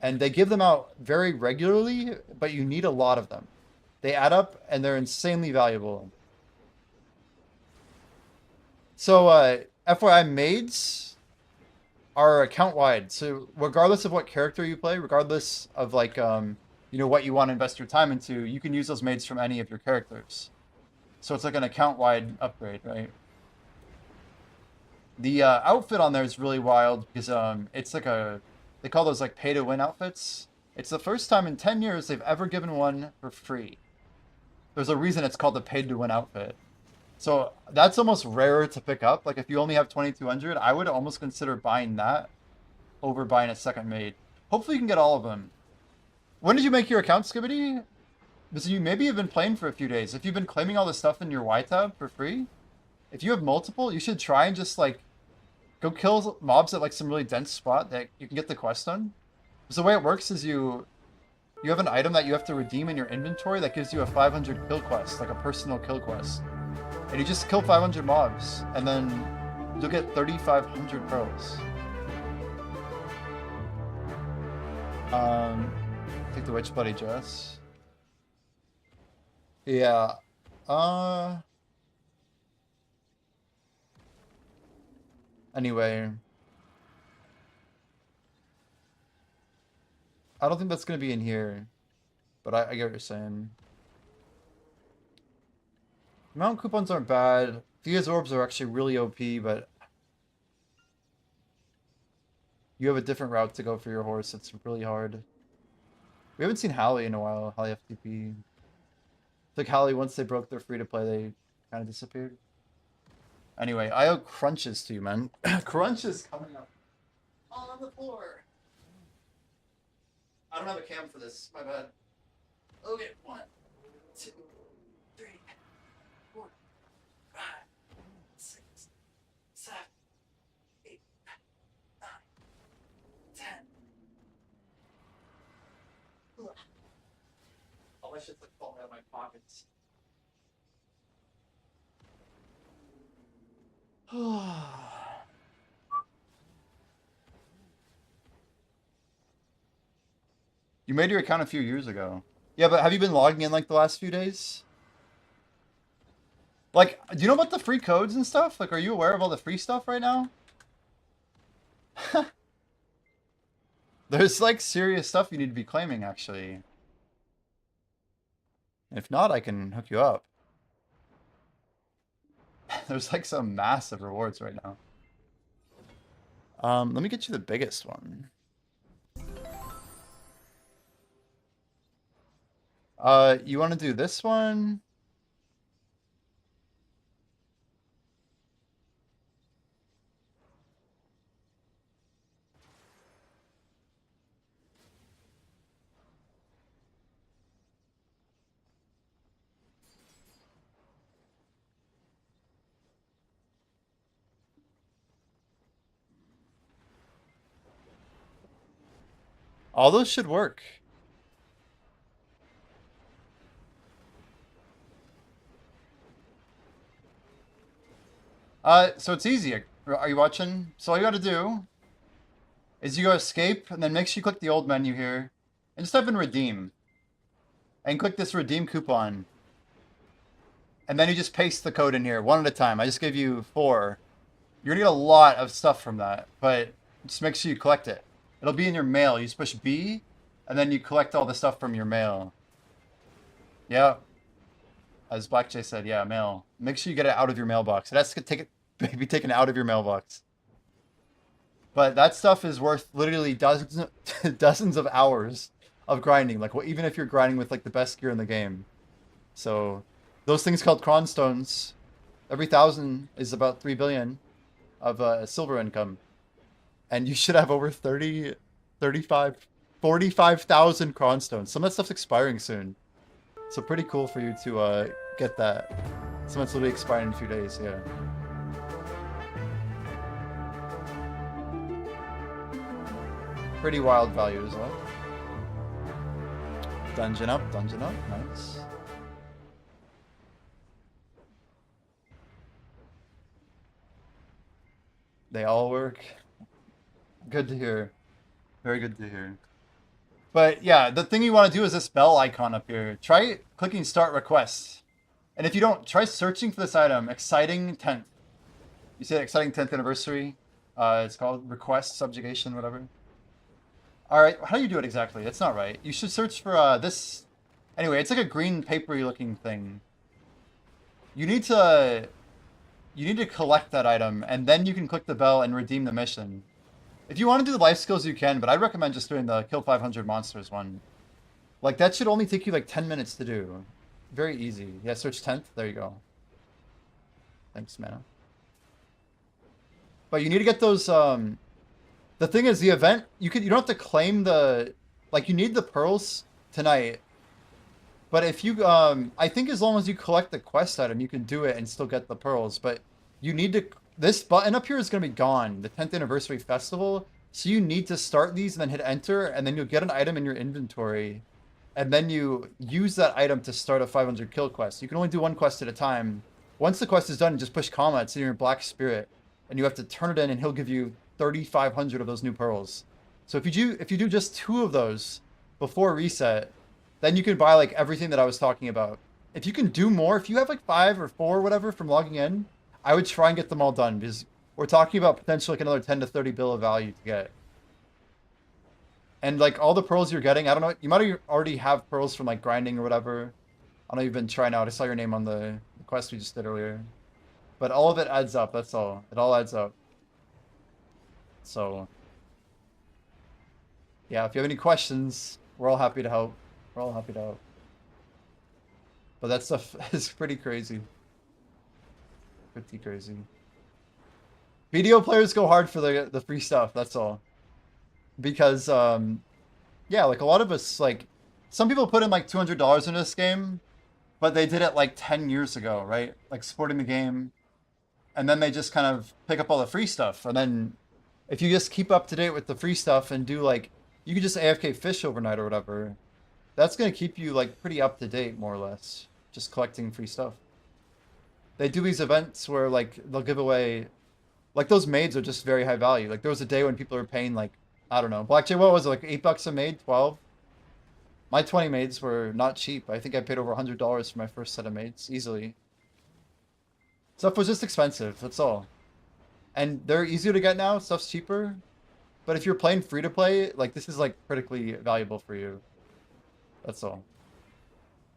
And they give them out very regularly, but you need a lot of them. They add up, and they're insanely valuable. So, FYI, maids are account-wide. So, regardless of what character you play, regardless of, like, you know, what you want to invest your time into, you can use those maids from any of your characters. So it's like an account-wide upgrade, right? The outfit on there is really wild because it's like they call those like pay-to-win outfits. It's the first time in 10 years they've ever given one for free. There's a reason it's called the paid-to-win outfit. So that's almost rarer to pick up. Like if you only have 2,200, I would almost consider buying that over buying a second maid. Hopefully you can get all of them. When did you make your account, Skibbity? Because you maybe have been playing for a few days. If you've been claiming all the stuff in your Y tab for free, if you have multiple, you should try and just like go kill mobs at like some really dense spot that you can get the quest done. Because the way it works is you have an item that you have to redeem in your inventory that gives you a 500 kill quest, like a personal kill quest. And you just kill 500 mobs, and then you'll get 3,500 pearls. Take the witch bloody dress. Yeah. Anyway. I don't think that's going to be in here. But I get what you're saying. Mount coupons aren't bad. Thea's orbs are actually really OP, but you have a different route to go for your horse. It's really hard. We haven't seen Hallie in a while. Hallie FTP. Like Hallie, once they broke their free-to-play, they kind of disappeared. Anyway, I owe crunches to you, man. Crunch is coming up on the floor. I don't have a cam for this. My bad. Okay, 1, 2, 3, 4, 5, 6, 7, 8, 9, 10. All my shit's like falling out of my pockets. You made your account a few years ago. Yeah, but have you been logging in like the last few days? Like, do you know about the free codes and stuff? Like, are you aware of all the free stuff right now? There's like serious stuff you need to be claiming, actually. If not, I can hook you up. There's like some massive rewards right now. Let me get you the biggest one. You want to do this one? All those should work. So it's easy. Are you watching? So all you gotta do is you go escape, and then make sure you click the old menu here, and just type in redeem. And click this redeem coupon. And then you just paste the code in here, one at a time. I just gave you 4. You're gonna get a lot of stuff from that, but just make sure you collect it. It'll be in your mail. You just push B, and then you collect all the stuff from your mail. Yeah. As Black Jay said, yeah, mail. Make sure you get it out of your mailbox. It has to be taken out of your mailbox. But that stuff is worth literally dozens, dozens of hours of grinding. Like, well, even if you're grinding with like the best gear in the game. So, those things called cron stones. Every 1,000 is about 3 billion of silver income, and you should have over 30, 35, 45,000 cron stones. Some of that stuff's expiring soon. So pretty cool for you to get that. Some of it's literally expiring in a few days, yeah. Pretty wild value as well. Dungeon up, nice. They all work. Good to hear. Very good to hear. But yeah, the thing you want to do is this bell icon up here. Try clicking start requests. And if you don't, try searching for this item, exciting 10th. You see exciting 10th anniversary? It's called request subjugation, whatever. All right, how do you do it exactly? It's not right. You should search for this. Anyway, it's like a green papery looking thing. You need to collect that item, and then you can click the bell and redeem the mission. If you want to do the life skills, you can, but I'd recommend just doing the kill 500 monsters one. Like, that should only take you like 10 minutes to do. Very easy. Yeah, search 10th. There you go. Thanks, man. But you need to get those, the thing is, the event, you don't have to claim the, like, you need the pearls tonight. But if you, I think as long as you collect the quest item, you can do it and still get the pearls. But you need to, this button up here is going to be gone, the 10th anniversary festival. So you need to start these and then hit enter, and then you'll get an item in your inventory. And then you use that item to start a 500 kill quest. You can only do one quest at a time. Once the quest is done, just push comma, it's in your black spirit. And you have to turn it in, and he'll give you 3,500 of those new pearls. So if you do just 2 of those before reset, then you can buy like everything that I was talking about. If you can do more, if you have like 5 or 4 or whatever from logging in, I would try and get them all done, because we're talking about potentially like another 10 to 30 bill of value to get. And like all the pearls you're getting, I don't know, you might already have pearls from like grinding or whatever. I know you've been trying out. I saw your name on the quest we just did earlier. But all of it adds up, that's all. It all adds up. So, yeah, if you have any questions, we're all happy to help. We're all happy to help. But that stuff is pretty crazy. Pretty crazy. Video players go hard for the free stuff, that's all. Because, yeah, like a lot of us, like, some people put in like $200 into this game, but they did it like 10 years ago, right? Like supporting the game. And then they just kind of pick up all the free stuff. And then if you just keep up to date with the free stuff and do like, you can just AFK fish overnight or whatever, that's going to keep you like pretty up to date, more or less. Just collecting free stuff. They do these events where like they'll give away, like those maids are just very high value. Like there was a day when people were paying like, I don't know, Black Jay, what was it, like $8 a maid, 12? My 20 maids were not cheap. I think I paid over $100 for my first set of maids, easily. Stuff was just expensive, that's all. And they're easier to get now, stuff's cheaper. But if you're playing free-to-play, like this is like critically valuable for you. That's all.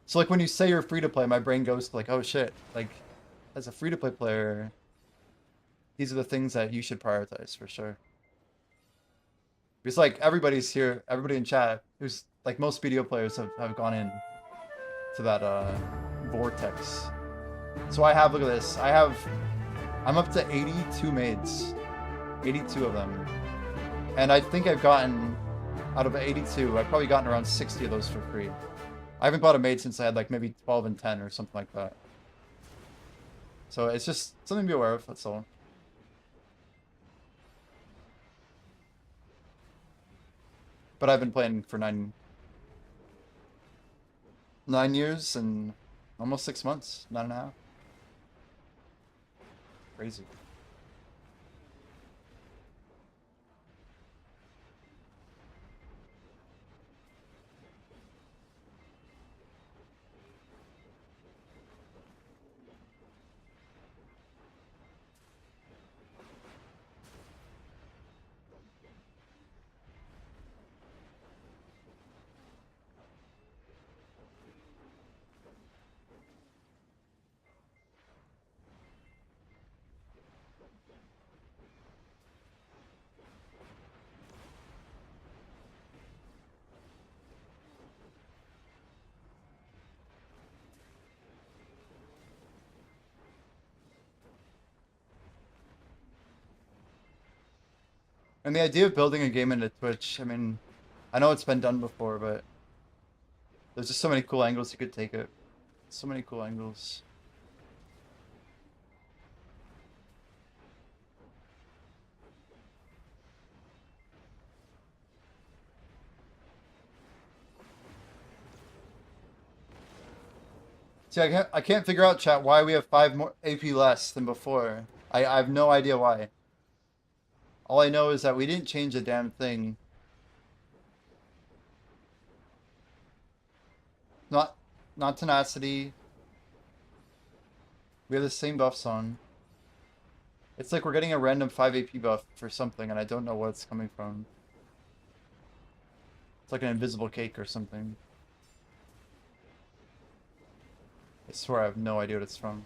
So like when you say you're free-to-play, my brain goes to like, oh shit, like as a free-to-play player, these are the things that you should prioritize for sure. Because like everybody's here, everybody in chat, who's like most video players have gone in to that vortex. So I have, look at this, I'm up to 82 maids. 82 of them. And I think I've gotten, out of 82, I've probably gotten around 60 of those for free. I haven't bought a maid since I had like maybe 12 and 10 or something like that. So it's just something to be aware of, that's all. But I've been playing for 9 years and almost 6 months, 9.5. Crazy. And the idea of building a game into Twitch, I mean, I know it's been done before, but there's just so many cool angles you could take it. So many cool angles. See, I can't figure out, chat, why we have 5 more AP less than before. I have no idea why. All I know is that we didn't change a damn thing. Not tenacity. We have the same buffs on. It's like we're getting a random 5 AP buff for something, and I don't know what it's coming from. It's like an invisible cake or something. I swear I have no idea what it's from.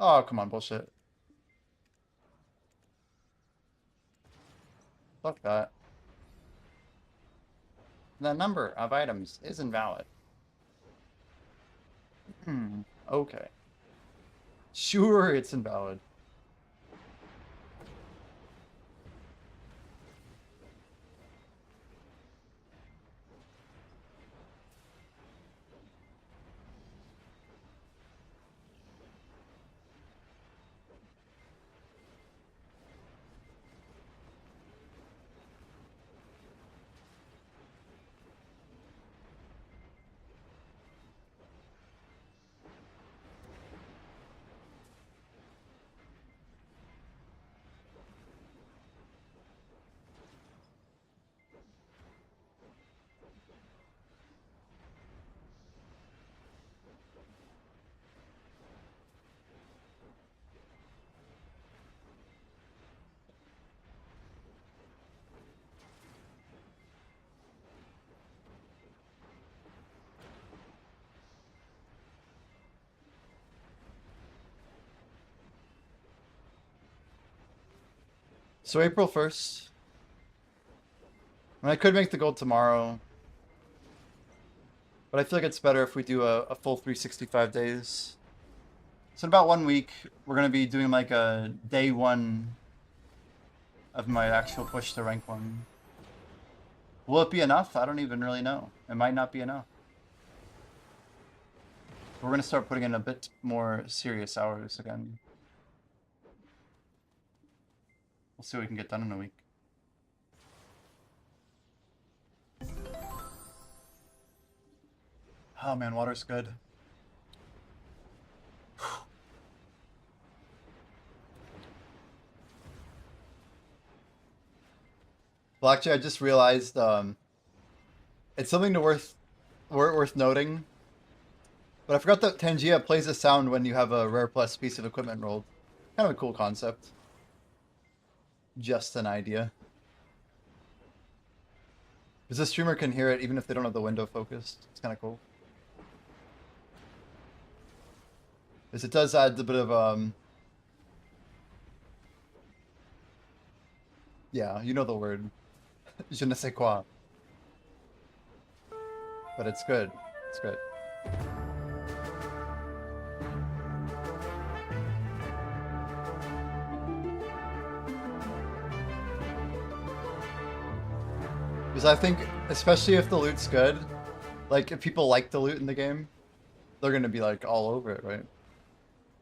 Oh, come on, bullshit. Fuck that. The number of items is invalid. Okay. Sure, it's invalid. So April 1st. I could make the goal tomorrow. But I feel like it's better if we do a full 365 days. So in about 1 week, we're going to be doing like a day 1 of my actual push to rank 1. Will it be enough? I don't even really know. It might not be enough. We're going to start putting in a bit more serious hours again. We'll see what we can get done in a week. Oh man, water's good. Well, actually, I just realized it's something worth noting. But I forgot that Tangia plays a sound when you have a rare plus piece of equipment rolled. Kind of a cool concept. Just an idea. Because the streamer can hear it even if they don't have the window focused. It's kind of cool. Because it does add a bit of yeah, you know the word. Je ne sais quoi. But it's good. It's good. Because I think, especially if the loot's good, like if people like the loot in the game, they're gonna be like all over it, right?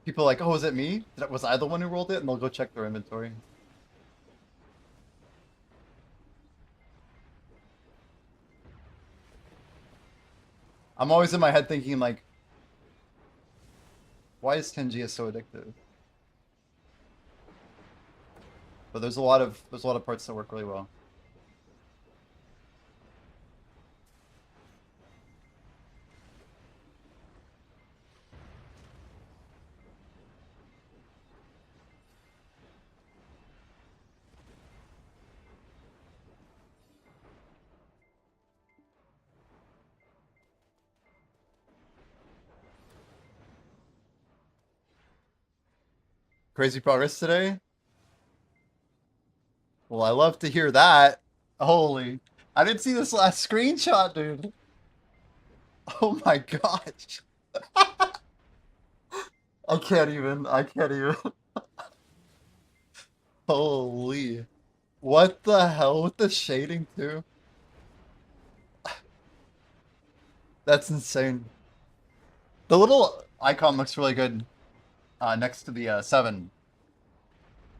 People are like, oh, was it me? Was I the one who rolled it? And they'll go check their inventory. I'm always in my head thinking like, why is Tengia so addictive? But there's a lot of parts that work really well. Crazy progress today? Well, I love to hear that. Holy. I didn't see this last screenshot, dude. Oh my gosh. I can't even. I can't even. Holy. What the hell with the shading, too? That's insane. The little icon looks really good next to the 7.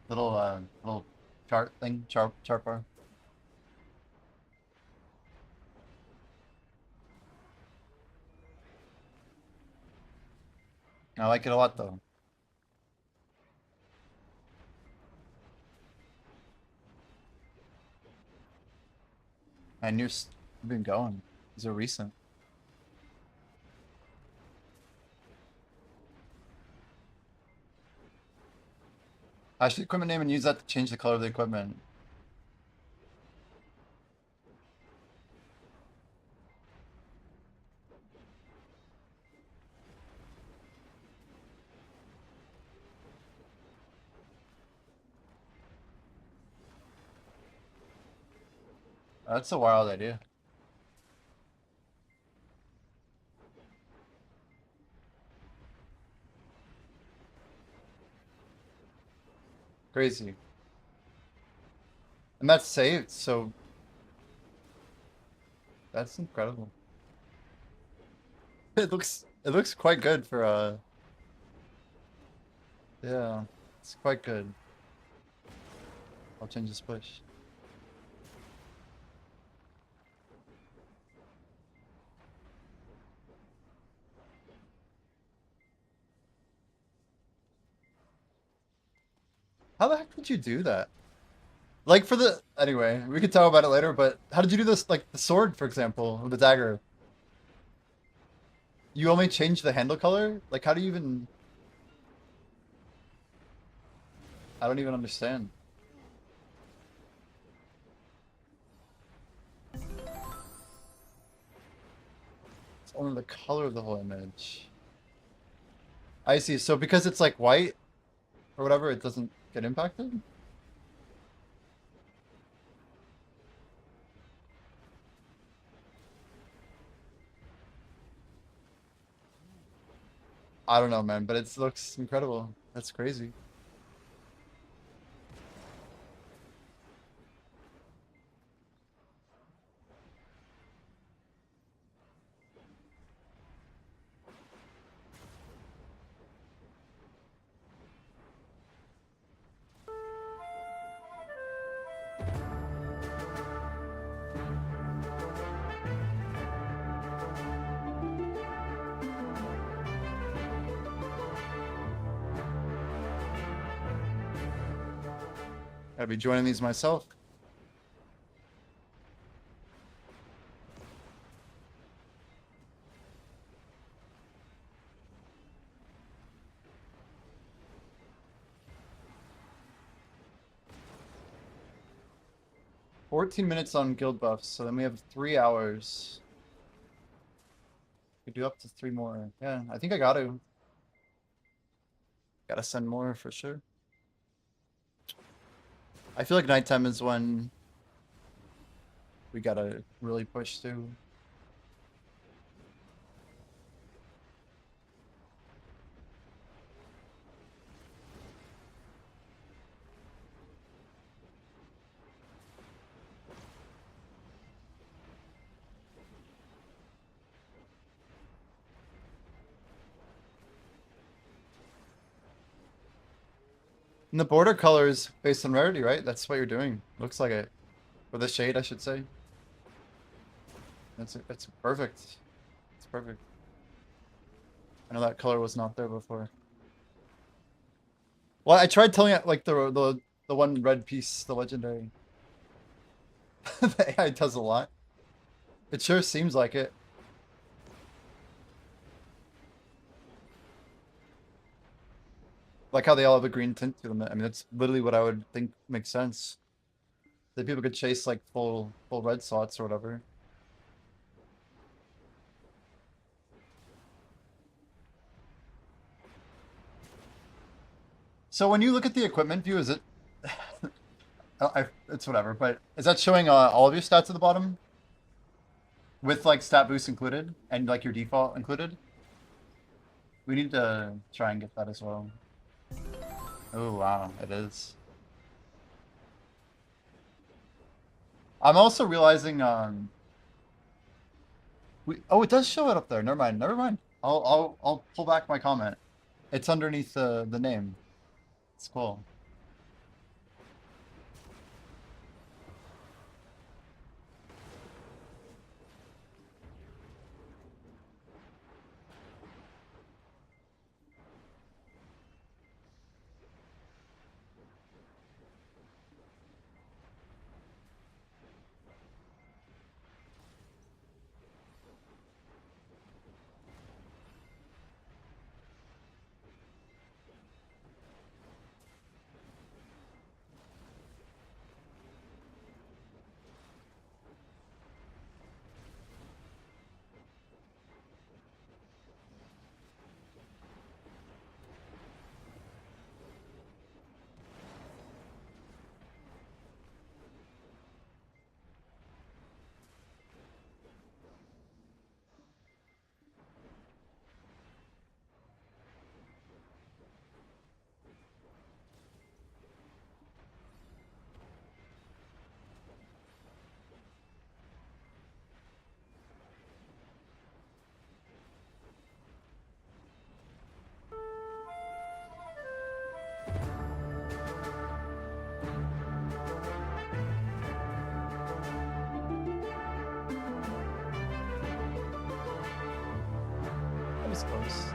Little chart thing, chart bar. I like it a lot, though. And you've been going. These are recent. Hash the equipment name and use that to change the color of the equipment. That's a wild idea. Crazy. And that's saved, so that's incredible. It looks quite good for yeah, it's quite good. I'll change the splish. How the heck did you do that? Like for the anyway, we could talk about it later, but how did you do this like the sword, for example, or the dagger? You only change the handle color? Like how do you even I don't even understand. It's only the color of the whole image. I see. So because it's like white or whatever, it doesn't get impacted? I don't know, man, but it looks incredible. That's crazy. Gotta be joining these myself. $14 on guild buffs, so then we have 3 hours. Could do up to 3 more. Yeah, I think I gotta. Gotta send more for sure. I feel like nighttime is when we gotta really push too. And the border colors based on rarity, right? That's what you're doing. Looks like it. Or the shade, I should say. That's perfect. It's perfect. I know that color was not there before. Well, I tried telling it like the one red piece, the legendary. The AI does a lot. It sure seems like it. Like how they all have a green tint to them. I mean, that's literally what I would think makes sense. That people could chase like full red slots or whatever. So when you look at the equipment view, is it? It's whatever, but is that showing all of your stats at the bottom? With like stat boost included and like your default included? We need to try and get that as well. Oh wow, it is. I'm also realizing it does show it up there. Never mind, never mind. I'll pull back my comment. It's underneath the name. It's cool. That was close.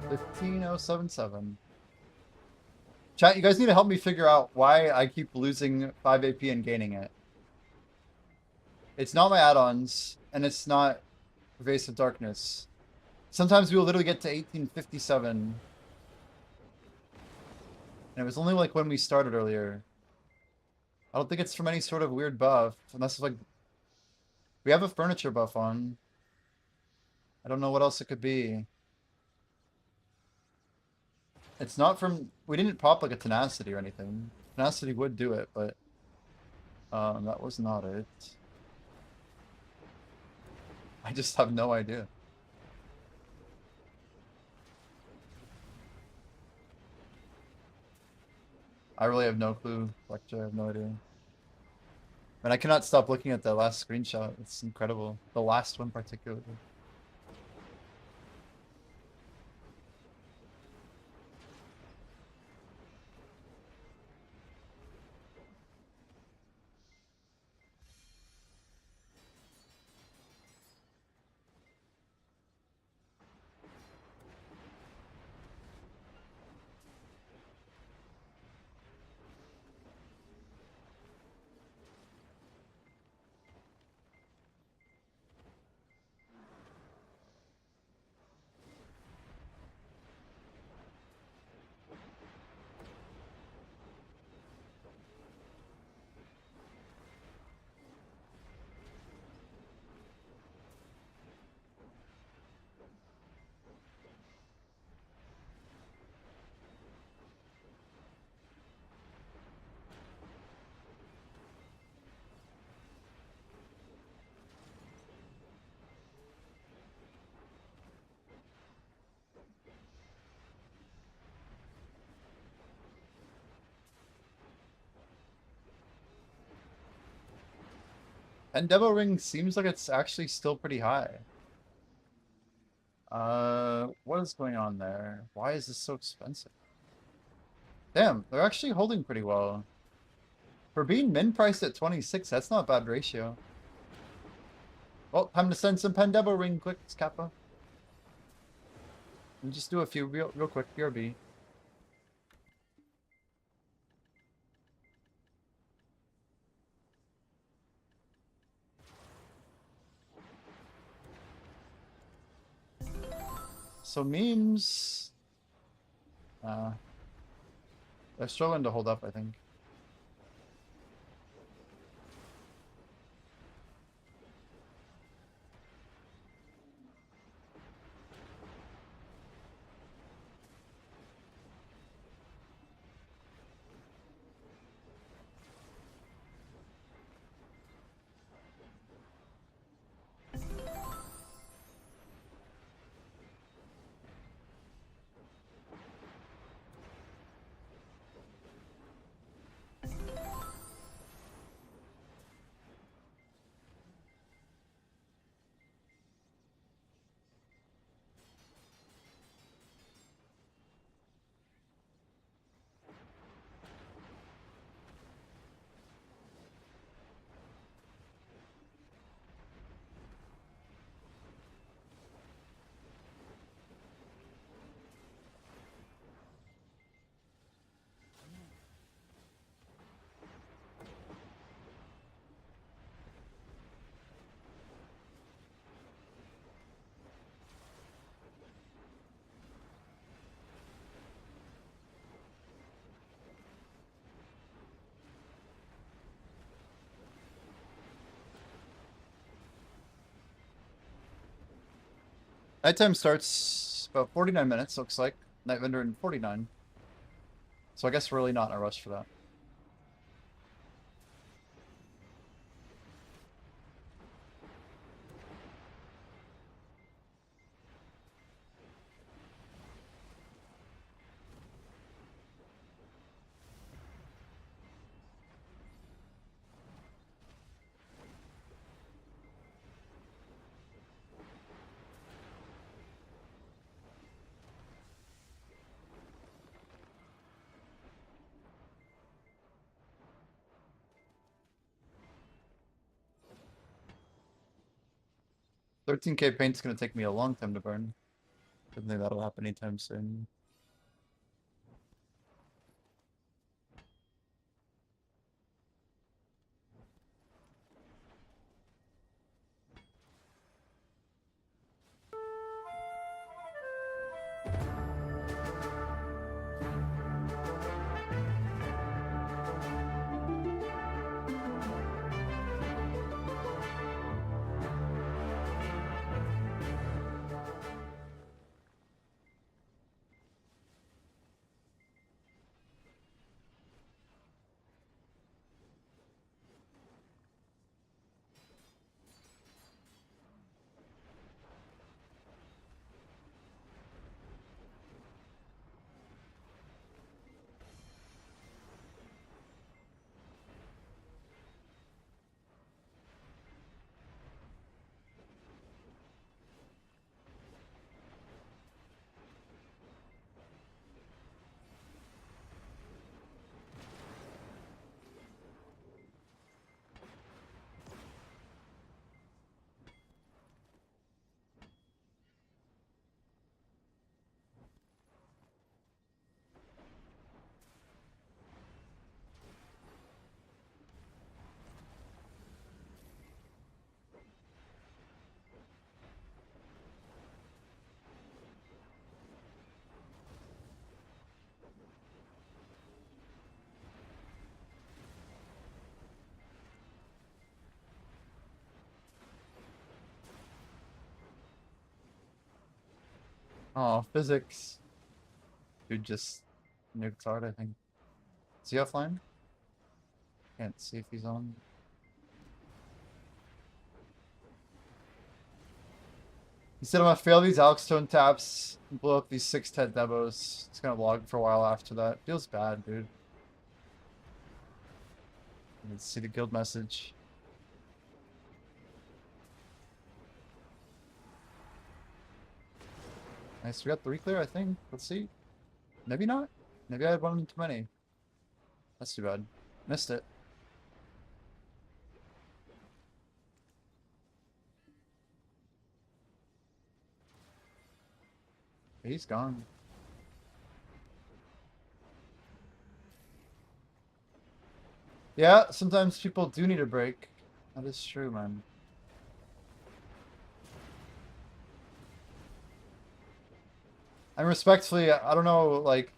15077. Chat, you guys need to help me figure out why I keep losing 5 AP and gaining it. It's not my add-ons, and it's not Pervasive Darkness. Sometimes we will literally get to 1857. And it was only like when we started earlier. I don't think it's from any sort of weird buff, unless it's like... We have a furniture buff on. I don't know what else it could be. It's not from... We didn't pop like a tenacity or anything. Tenacity would do it, but... that was not it. I just have no idea. I really have no clue, Lecture. I have no idea. And I cannot stop looking at that last screenshot. It's incredible. The last one particularly. And Devo Ring seems like it's actually still pretty high. What is going on there? Why is this so expensive? Damn, they're actually holding pretty well. For being min priced at 26, that's not a bad ratio. Well, time to send some Pandebo Ring quick, Kappa. And just do a few real quick, BRB. So memes... they're struggling to hold up, I think. Nighttime starts about 49 minutes, looks like. Night Vendor in 49. So I guess we're really not in a rush for that. $13K paint's gonna take me a long time to burn. Don't think that'll happen anytime soon. Oh, physics. Dude just nuked hard, I think. Is he offline? Can't see if he's on. He said I'm gonna fail these Alkstone taps and blow up these 610 demos. It's gonna log for a while after that. Feels bad, dude. Let's see the guild message. Nice, we got 3 clear, I think. Let's see. Maybe not. Maybe I had one too many. That's too bad. Missed it. He's gone. Yeah, sometimes people do need a break. That is true, man. And respectfully, I don't know, like,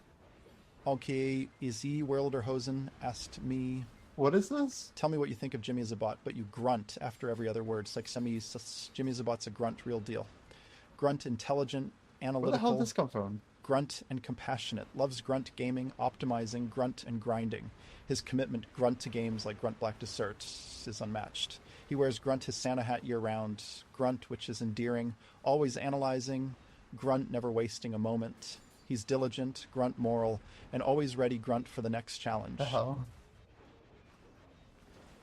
Okay, Izzy Werelderhosen asked me, what is this? tell me what you think of Jimmy Zabot, but you grunt after every other word. It's like Jimmy Zabot's a grunt, real deal. Grunt, intelligent, Where the hell analytical, did this come from? grunt, and compassionate. Loves grunt gaming, optimizing, grunt, and grinding. His commitment grunt to games like Grunt Black Dessert is unmatched. He wears grunt his Santa hat year-round. Grunt, which is endearing, always analyzing. Grunt, never wasting a moment. He's diligent, grunt moral, and always ready grunt for the next challenge. The hell?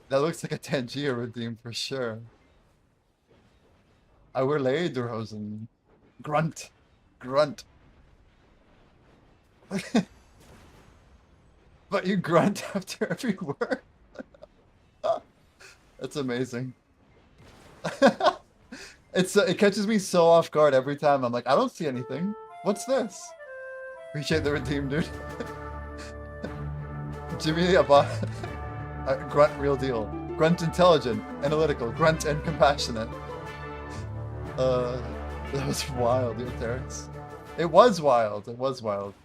That looks like a Tangier redeem for sure. I wear Lederhosen. Grunt. Grunt. But you grunt after every word? That's amazing. It catches me so off guard every time. I'm like, I don't see anything. What's this? Appreciate the redeem, dude. Jimmy about grunt real deal. Grunt intelligent, analytical, grunt and compassionate. That was wild, dude, Terrence. It was wild. It was wild.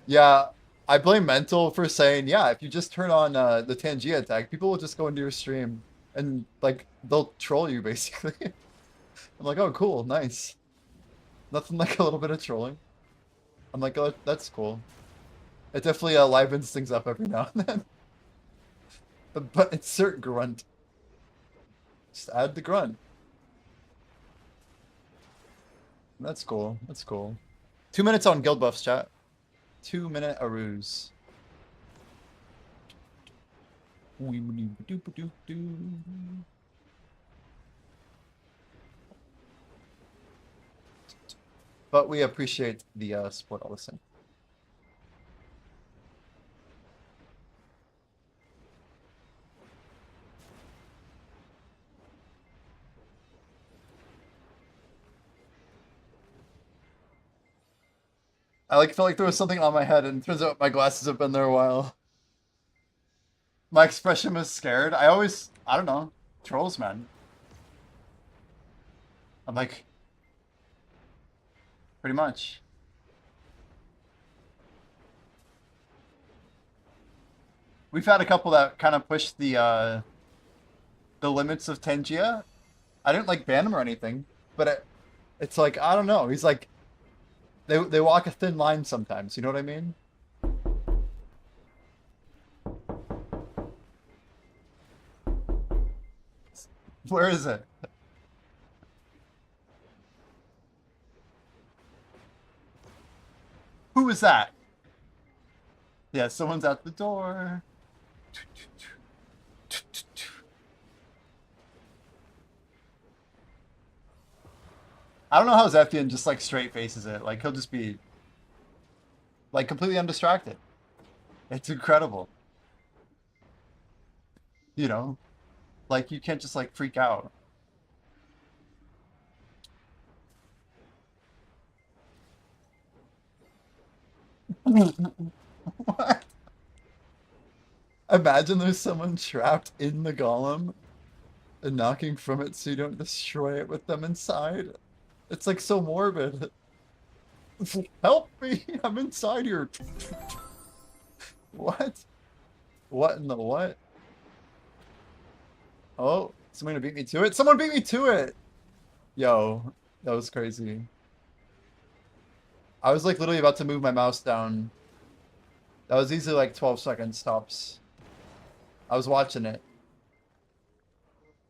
Yeah, I blame Mental for saying, yeah, if you just turn on the Tangia attack, people will just go into your stream and, like, they'll troll you, basically. I'm like, oh, cool, nice. Nothing like a little bit of trolling. I'm like, oh, that's cool. It definitely livens things up every now and then. But insert grunt. Just add the grunt. That's cool. That's cool. 2 minutes on guild buffs, chat. 2-minute aruse. But we appreciate the support, I'll listen. I like felt like there was something on my head, and it turns out my glasses have been there a while. My expression was scared. I don't know, trolls, man. I'm like, pretty much. We've had a couple that kind of pushed the limits of Tangia. I didn't like ban him or anything, but it's like, I don't know. He's like, they walk a thin line sometimes. You know what I mean? Where is it? Who is that? Yeah, someone's at the door. I don't know how Zephian just like straight faces it. Like he'll just be like completely undistracted. It's incredible. You know? Like you can't just like freak out. What? Imagine there's someone trapped in the golem and knocking from it so you don't destroy it with them inside. It's like so morbid. Help me! I'm inside here. What? What in the what? Oh, someone gonna beat me to it? Someone beat me to it! Yo, that was crazy. I was like literally about to move my mouse down. That was easily like 12 seconds tops. I was watching it.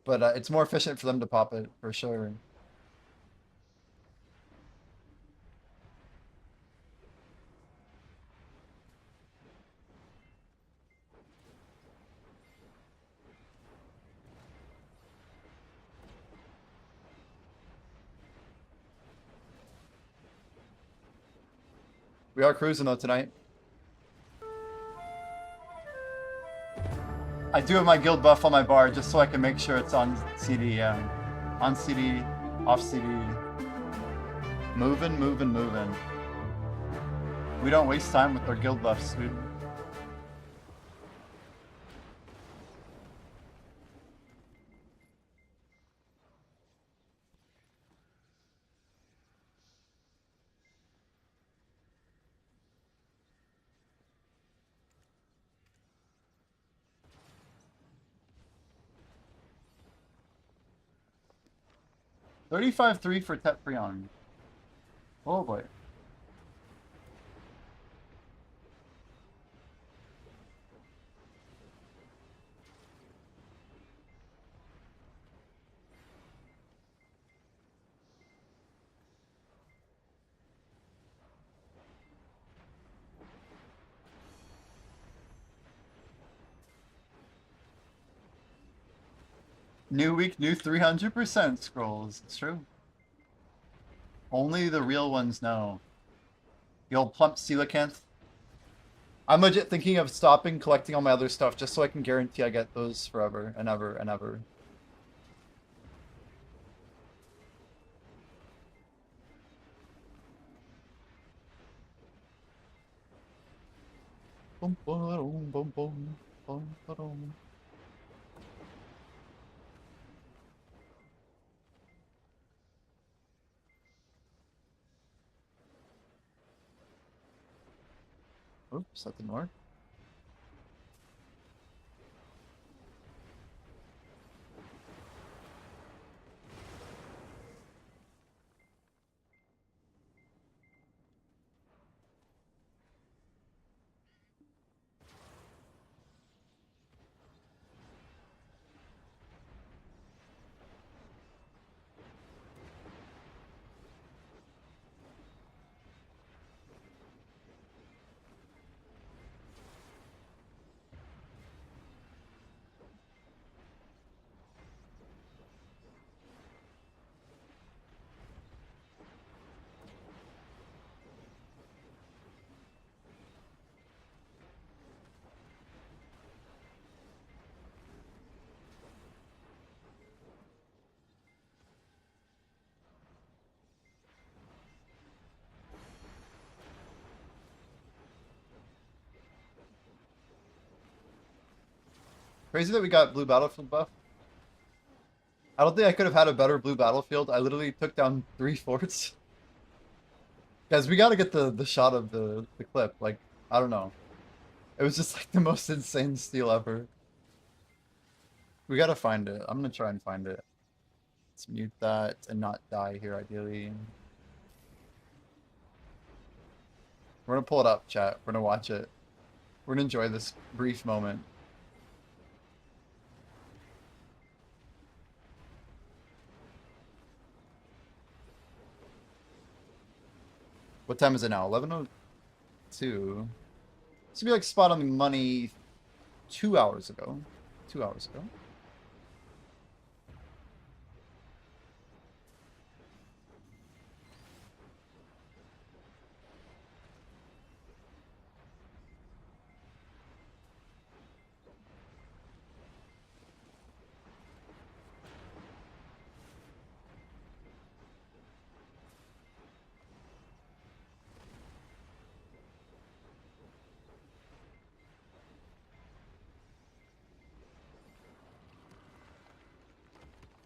But it's more efficient for them to pop it, for sure. We are cruising though tonight. I do have my guild buff on my bar just so I can make sure it's on CD. On CD, off CD. Moving, moving, moving. We don't waste time with our guild buffs, dude. $35.3 for Teprion. Oh boy. New week, new 300% scrolls. It's true. Only the real ones know. The old plump coelacanth. I'm legit thinking of stopping collecting all my other stuff just so I can guarantee I get those forever and ever and ever. Bum, ba-dum, bum, bum, bum, ba-dum. Oops, that didn't work. Crazy that we got blue battlefield buff. I don't think I could have had a better blue battlefield. I literally took down 3 forts. Guys, we gotta get the shot of the clip. Like, I don't know. It was just like the most insane steal ever. We gotta find it. I'm gonna try and find it. Let's mute that and not die here, ideally. We're gonna pull it up, chat. We're gonna watch it. We're gonna enjoy this brief moment. What time is it now? 11:02. This would be like spot on the money 2 hours ago. 2 hours ago.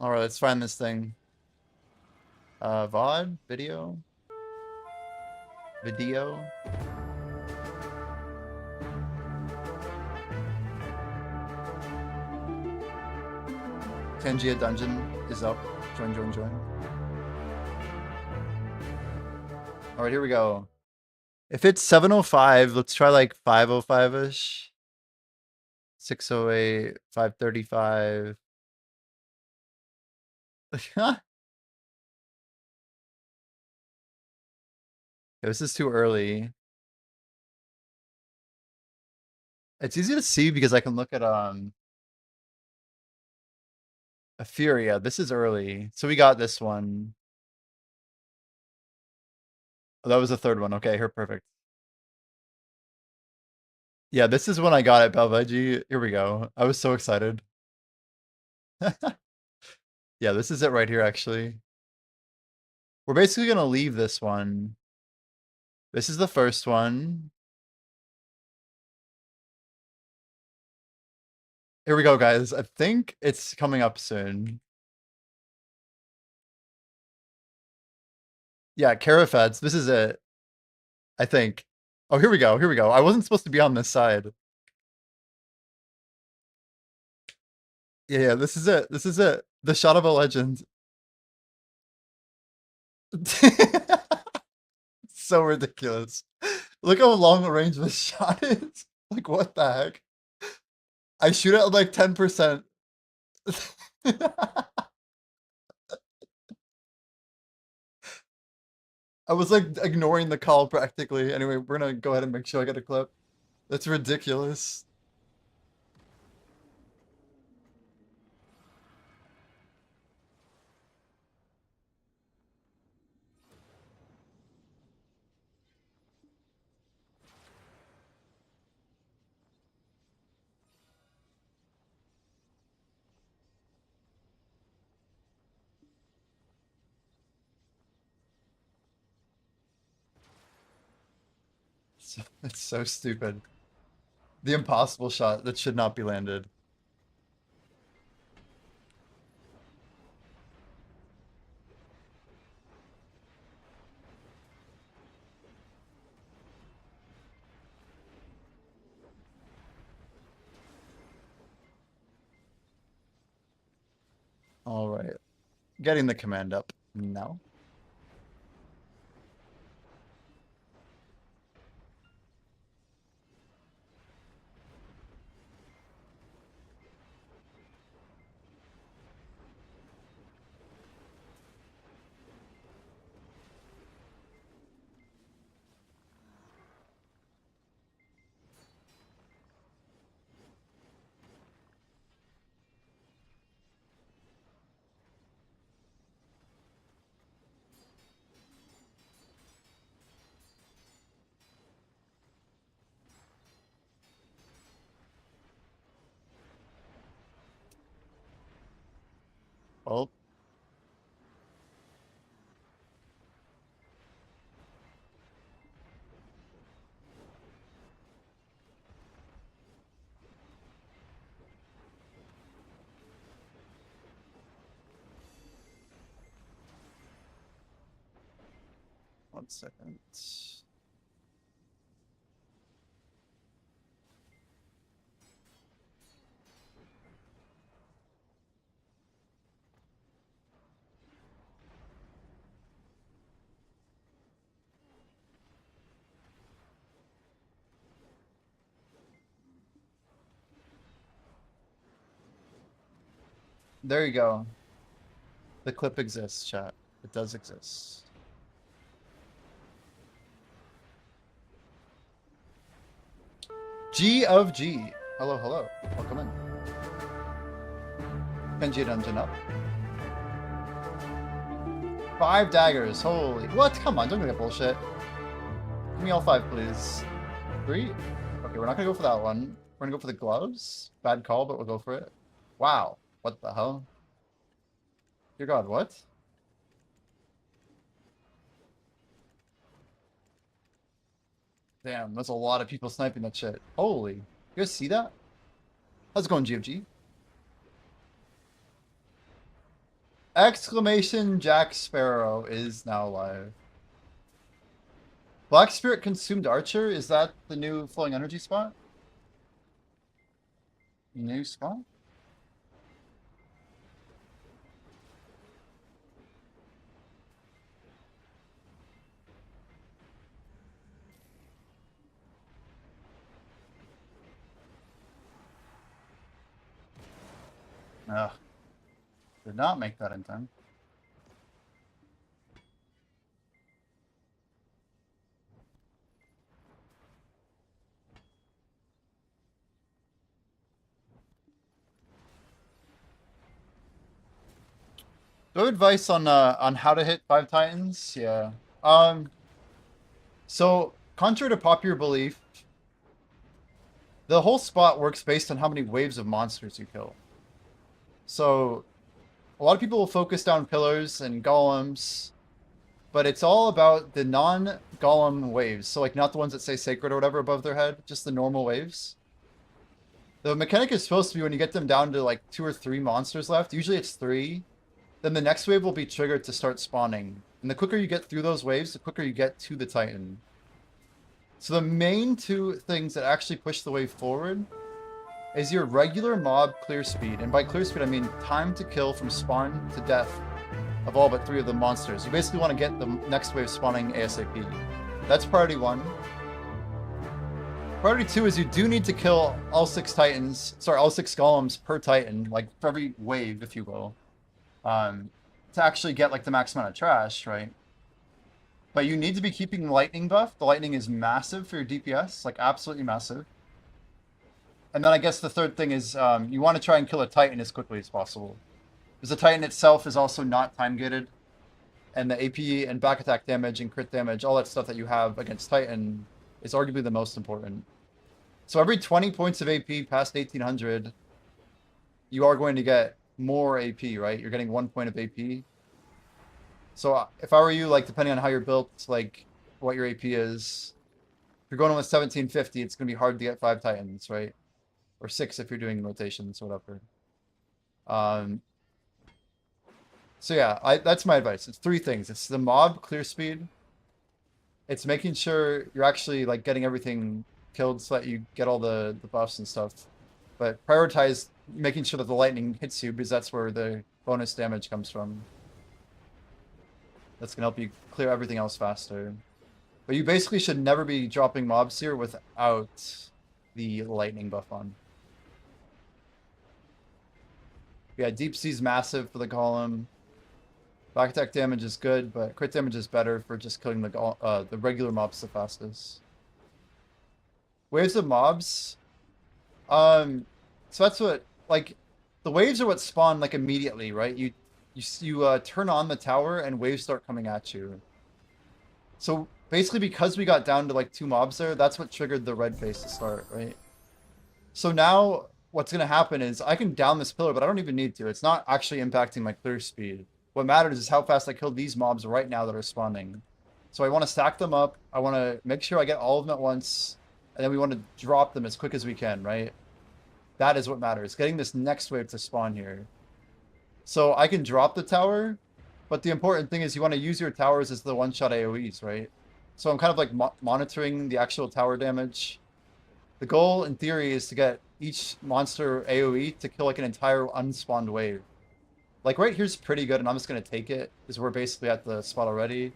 All right, let's find this thing. VOD, video. Kenjia Dungeon is up. Join. All right, here we go. If it's 7:05, let's try like 5:05ish. 6:08, 5:35. This is too early. It's easy to see because I can look at Etheria. This is early. So we got this one. Oh, that was the third one. Okay, here, perfect. Yeah, this is when I got it, Belveggie. Here we go. I was so excited. Yeah, this is it right here, actually. We're basically going to leave this one. This is the first one. Here we go, guys. I think it's coming up soon. Yeah, Carafeds. This is it. I think. Oh, here we go. Here we go. I wasn't supposed to be on this side. Yeah, this is it. This is it. The shot of a legend. So ridiculous. Look how long the range of this shot is. Like, what the heck? I shoot it at like 10%. I was like ignoring the call practically. Anyway, we're gonna go ahead and make sure I get a clip. That's ridiculous. It's so stupid. The impossible shot that should not be landed. All right. Getting the command up now. 1 second. There you go. The clip exists, chat. It does exist. G of G. Hello, hello. Welcome in. Kenji dungeon up. 5 daggers. Holy. What? Come on, don't give me that bullshit. Give me all 5, please. 3? Okay, we're not gonna go for that one. We're gonna go for the gloves. Bad call, but we'll go for it. Wow. What the hell? Dear God, what? Damn, that's a lot of people sniping that shit. Holy. You guys see that? How's it going, GFG? Exclamation Jack Sparrow is now live. Black Spirit Consumed Archer? Is that the new flowing energy spot? New spot? Ugh. Did not make that in time. Do you have advice on how to hit 5 Titans? Yeah. So contrary to popular belief, the whole spot works based on how many waves of monsters you kill. So a lot of people will focus down pillars and golems, but it's all about the non-golem waves. So like not the ones that say sacred or whatever above their head, just the normal waves. The mechanic is supposed to be when you get them down to like 2 or 3 monsters left, usually it's 3, then the next wave will be triggered to start spawning. And the quicker you get through those waves, the quicker you get to the Titan. So the main 2 things that actually push the wave forward is your regular mob clear speed. And by clear speed, I mean time to kill from spawn to death of all but 3 of the monsters. You basically want to get the next wave spawning ASAP. That's priority 1. Priority 2 is you do need to kill all 6 Titans, sorry, all 6 golems per Titan, like for every wave, if you will, to actually get like the max amount of trash, right? But you need to be keeping the lightning buff. The lightning is massive for your DPS, like absolutely massive. And then I guess the third thing is you want to try and kill a Titan as quickly as possible. Because the Titan itself is also not time-gated. And the AP and back attack damage and crit damage, all that stuff that you have against Titan is arguably the most important. So every 20 points of AP past 1800, you are going to get more AP, right? You're getting 1 point of AP. So if I were you, like depending on how you're built, like what your AP is, if you're going with 1750, it's going to be hard to get 5 Titans, right? Or 6 if you're doing rotations, whatever. So yeah, that's my advice. It's 3 things. It's the mob clear speed. It's making sure you're actually like getting everything killed so that you get all the buffs and stuff. But prioritize making sure that the lightning hits you because that's where the bonus damage comes from. That's going to help you clear everything else faster. But you basically should never be dropping mobs here without the lightning buff on. Yeah, Deep Sea's massive for the golem. Back attack damage is good, but crit damage is better for just killing the regular mobs the fastest. Waves of mobs. So that's what, like, the waves are what spawn like immediately, right? You turn on the tower and waves start coming at you. So basically, because we got down to like 2 mobs there, that's what triggered the red phase to start, right? So now what's going to happen is I can down this pillar, but I don't even need to. It's not actually impacting my clear speed. What matters is how fast I kill these mobs right now that are spawning. So I want to stack them up. I want to make sure I get all of them at once. And then we want to drop them as quick as we can, right? That is what matters. Getting this next wave to spawn here. So I can drop the tower. But the important thing is you want to use your towers as the one-shot AoEs, right? So I'm kind of like monitoring the actual tower damage. The goal, in theory, is to get each monster AoE to kill like an entire unspawned wave. Like right here's pretty good, and I'm just going to take it, because we're basically at the spot already.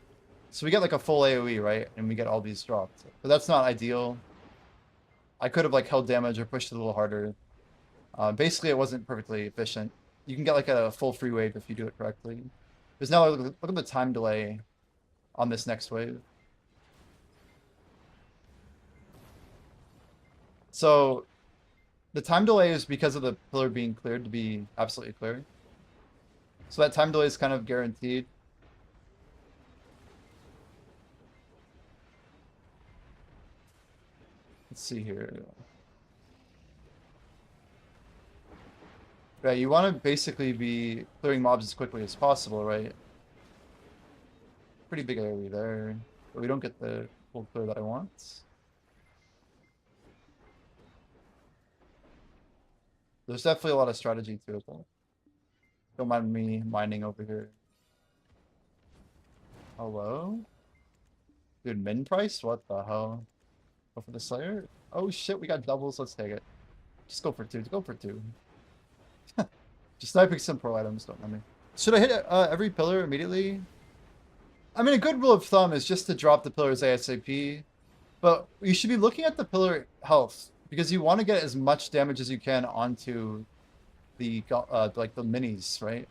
So we get like a full AoE, right? And we get all these dropped. But that's not ideal. I could have like held damage or pushed it a little harder. Basically, it wasn't perfectly efficient. You can get like a full free wave if you do it correctly. There's now, look at the time delay on this next wave. So the time delay is because of the pillar being cleared, to be absolutely clear. So that time delay is kind of guaranteed. Let's see here. Yeah, you want to basically be clearing mobs as quickly as possible, right? Pretty big area there, but we don't get the full clear that I want. There's definitely a lot of strategy to it, though. Don't mind me mining over here. Hello? Dude, min price? What the hell? Go for the Slayer? Oh shit, we got doubles. Let's take it. Just go for two. Go for two. Just sniping some pro items, don't mind me. Should I hit every pillar immediately? I mean, a good rule of thumb is just to drop the pillars ASAP. But you should be looking at the pillar health, because you want to get as much damage as you can onto the like the minis, right?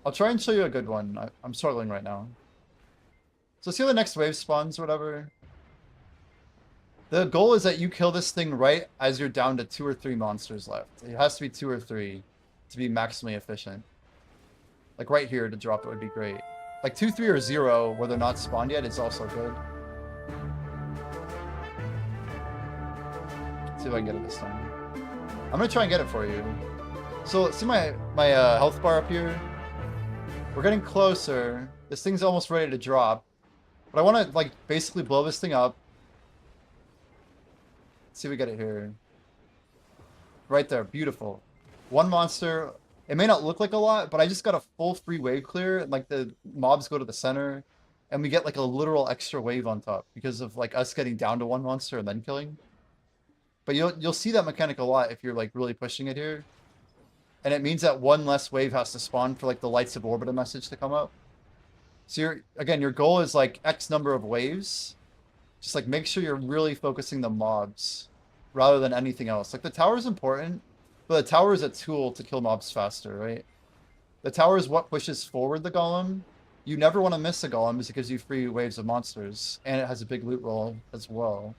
I'll try and show you a good one. I'm struggling right now. So see how the next wave spawns or whatever? The goal is that you kill this thing right as you're down to 2 or 3 monsters left. It has to be 2 or 3 to be maximally efficient. Like right here to drop it would be great. Like 2, 3, or 0 where they're not spawned yet is also good. Let's see if I can get it this time. I'm gonna try and get it for you. So see my health bar up here? We're getting closer. This thing's almost ready to drop. But I want to like basically blow this thing up. Let's see if we get it here. Right there, beautiful. One monster. It may not look like a lot, but I just got a full free wave clear, and like the mobs go to the center, and we get like a literal extra wave on top because of like us getting down to one monster and then killing. But you'll see that mechanic a lot if you're like really pushing it here. And it means that one less wave has to spawn for like the Lights of Orbita message to come up. So your goal is like X number of waves. Just like make sure you're really focusing the mobs rather than anything else. Like the tower is important, but the tower is a tool to kill mobs faster, right? The tower is what pushes forward the golem. You never want to miss a golem because it gives you free waves of monsters, and it has a big loot roll as well.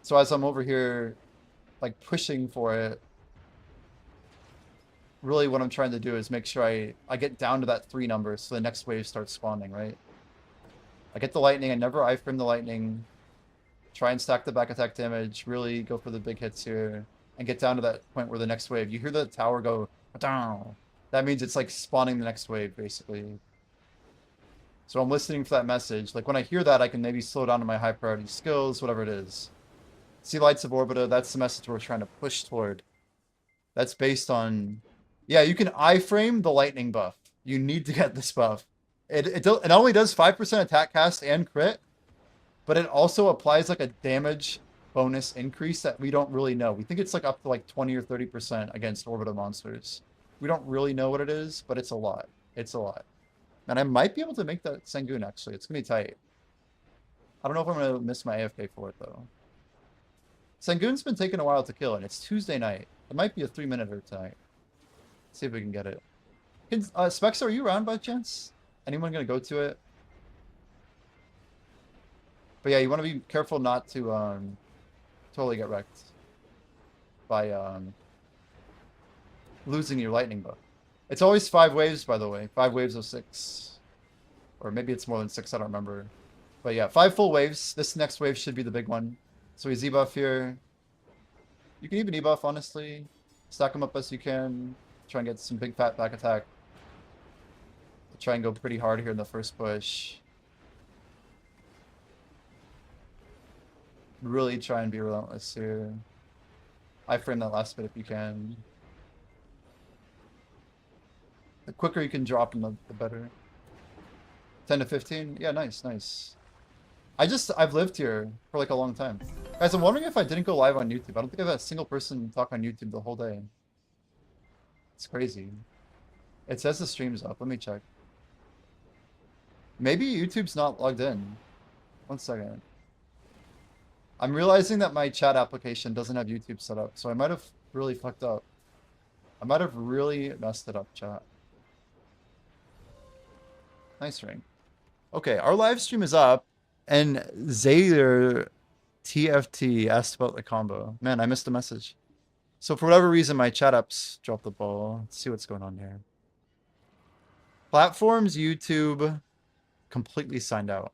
So as I'm over here, like pushing for it, really what I'm trying to do is make sure I get down to that 3 number so the next wave starts spawning, right? I get the lightning, I never iframe the lightning. Try and stack the back attack damage, really go for the big hits here, and get down to that point where the next wave, you hear the tower go down. That means it's like spawning the next wave, basically. So I'm listening for that message. Like when I hear that, I can maybe slow down to my high priority skills, whatever it is. See Lights of Orbita, that's the message we're trying to push toward. That's based on... Yeah, you can iframe the lightning buff. You need to get this buff. It only does 5% attack cast and crit, but it also applies like a damage bonus increase that we don't really know. We think it's like up to like 20 or 30% against Orbita monsters. We don't really know what it is, but it's a lot. It's a lot. And I might be able to make that Sengun, actually. It's going to be tight. I don't know if I'm going to miss my AFK for it, though. Sengun's been taking a while to kill, and it's Tuesday night. It might be a 3-minute tonight. Let's see if we can get it. Specs, are you around by chance? Anyone going to go to it? But yeah, you want to be careful not to totally get wrecked by losing your lightning buff. It's always 5 waves, by the way. 5 waves of 6. Or maybe it's more than 6, I don't remember. But yeah, 5 full waves. This next wave should be the big one. So we Z-buff here. You can even E-buff, honestly. Stack them up as you can. Try and get some big fat back attack. Try and go pretty hard here in the first push. Really try and be relentless here. I frame that last bit if you can. The quicker you can drop them, the better. 10 to 15? Yeah, nice, nice. I've lived here for like a long time. Guys, I'm wondering if I didn't go live on YouTube. I don't think I've had a single person talk on YouTube the whole day. It's crazy. It says the stream's up. Let me check. Maybe YouTube's not logged in. 1 second. I'm realizing that my chat application doesn't have YouTube set up, so I might have really fucked up. I might have really messed it up, chat. Nice ring. Okay, our live stream is up, and Zader TFT asked about the combo. Man, I missed a message. So for whatever reason, my chat apps dropped the ball. Let's see what's going on here. Platforms, YouTube, completely signed out.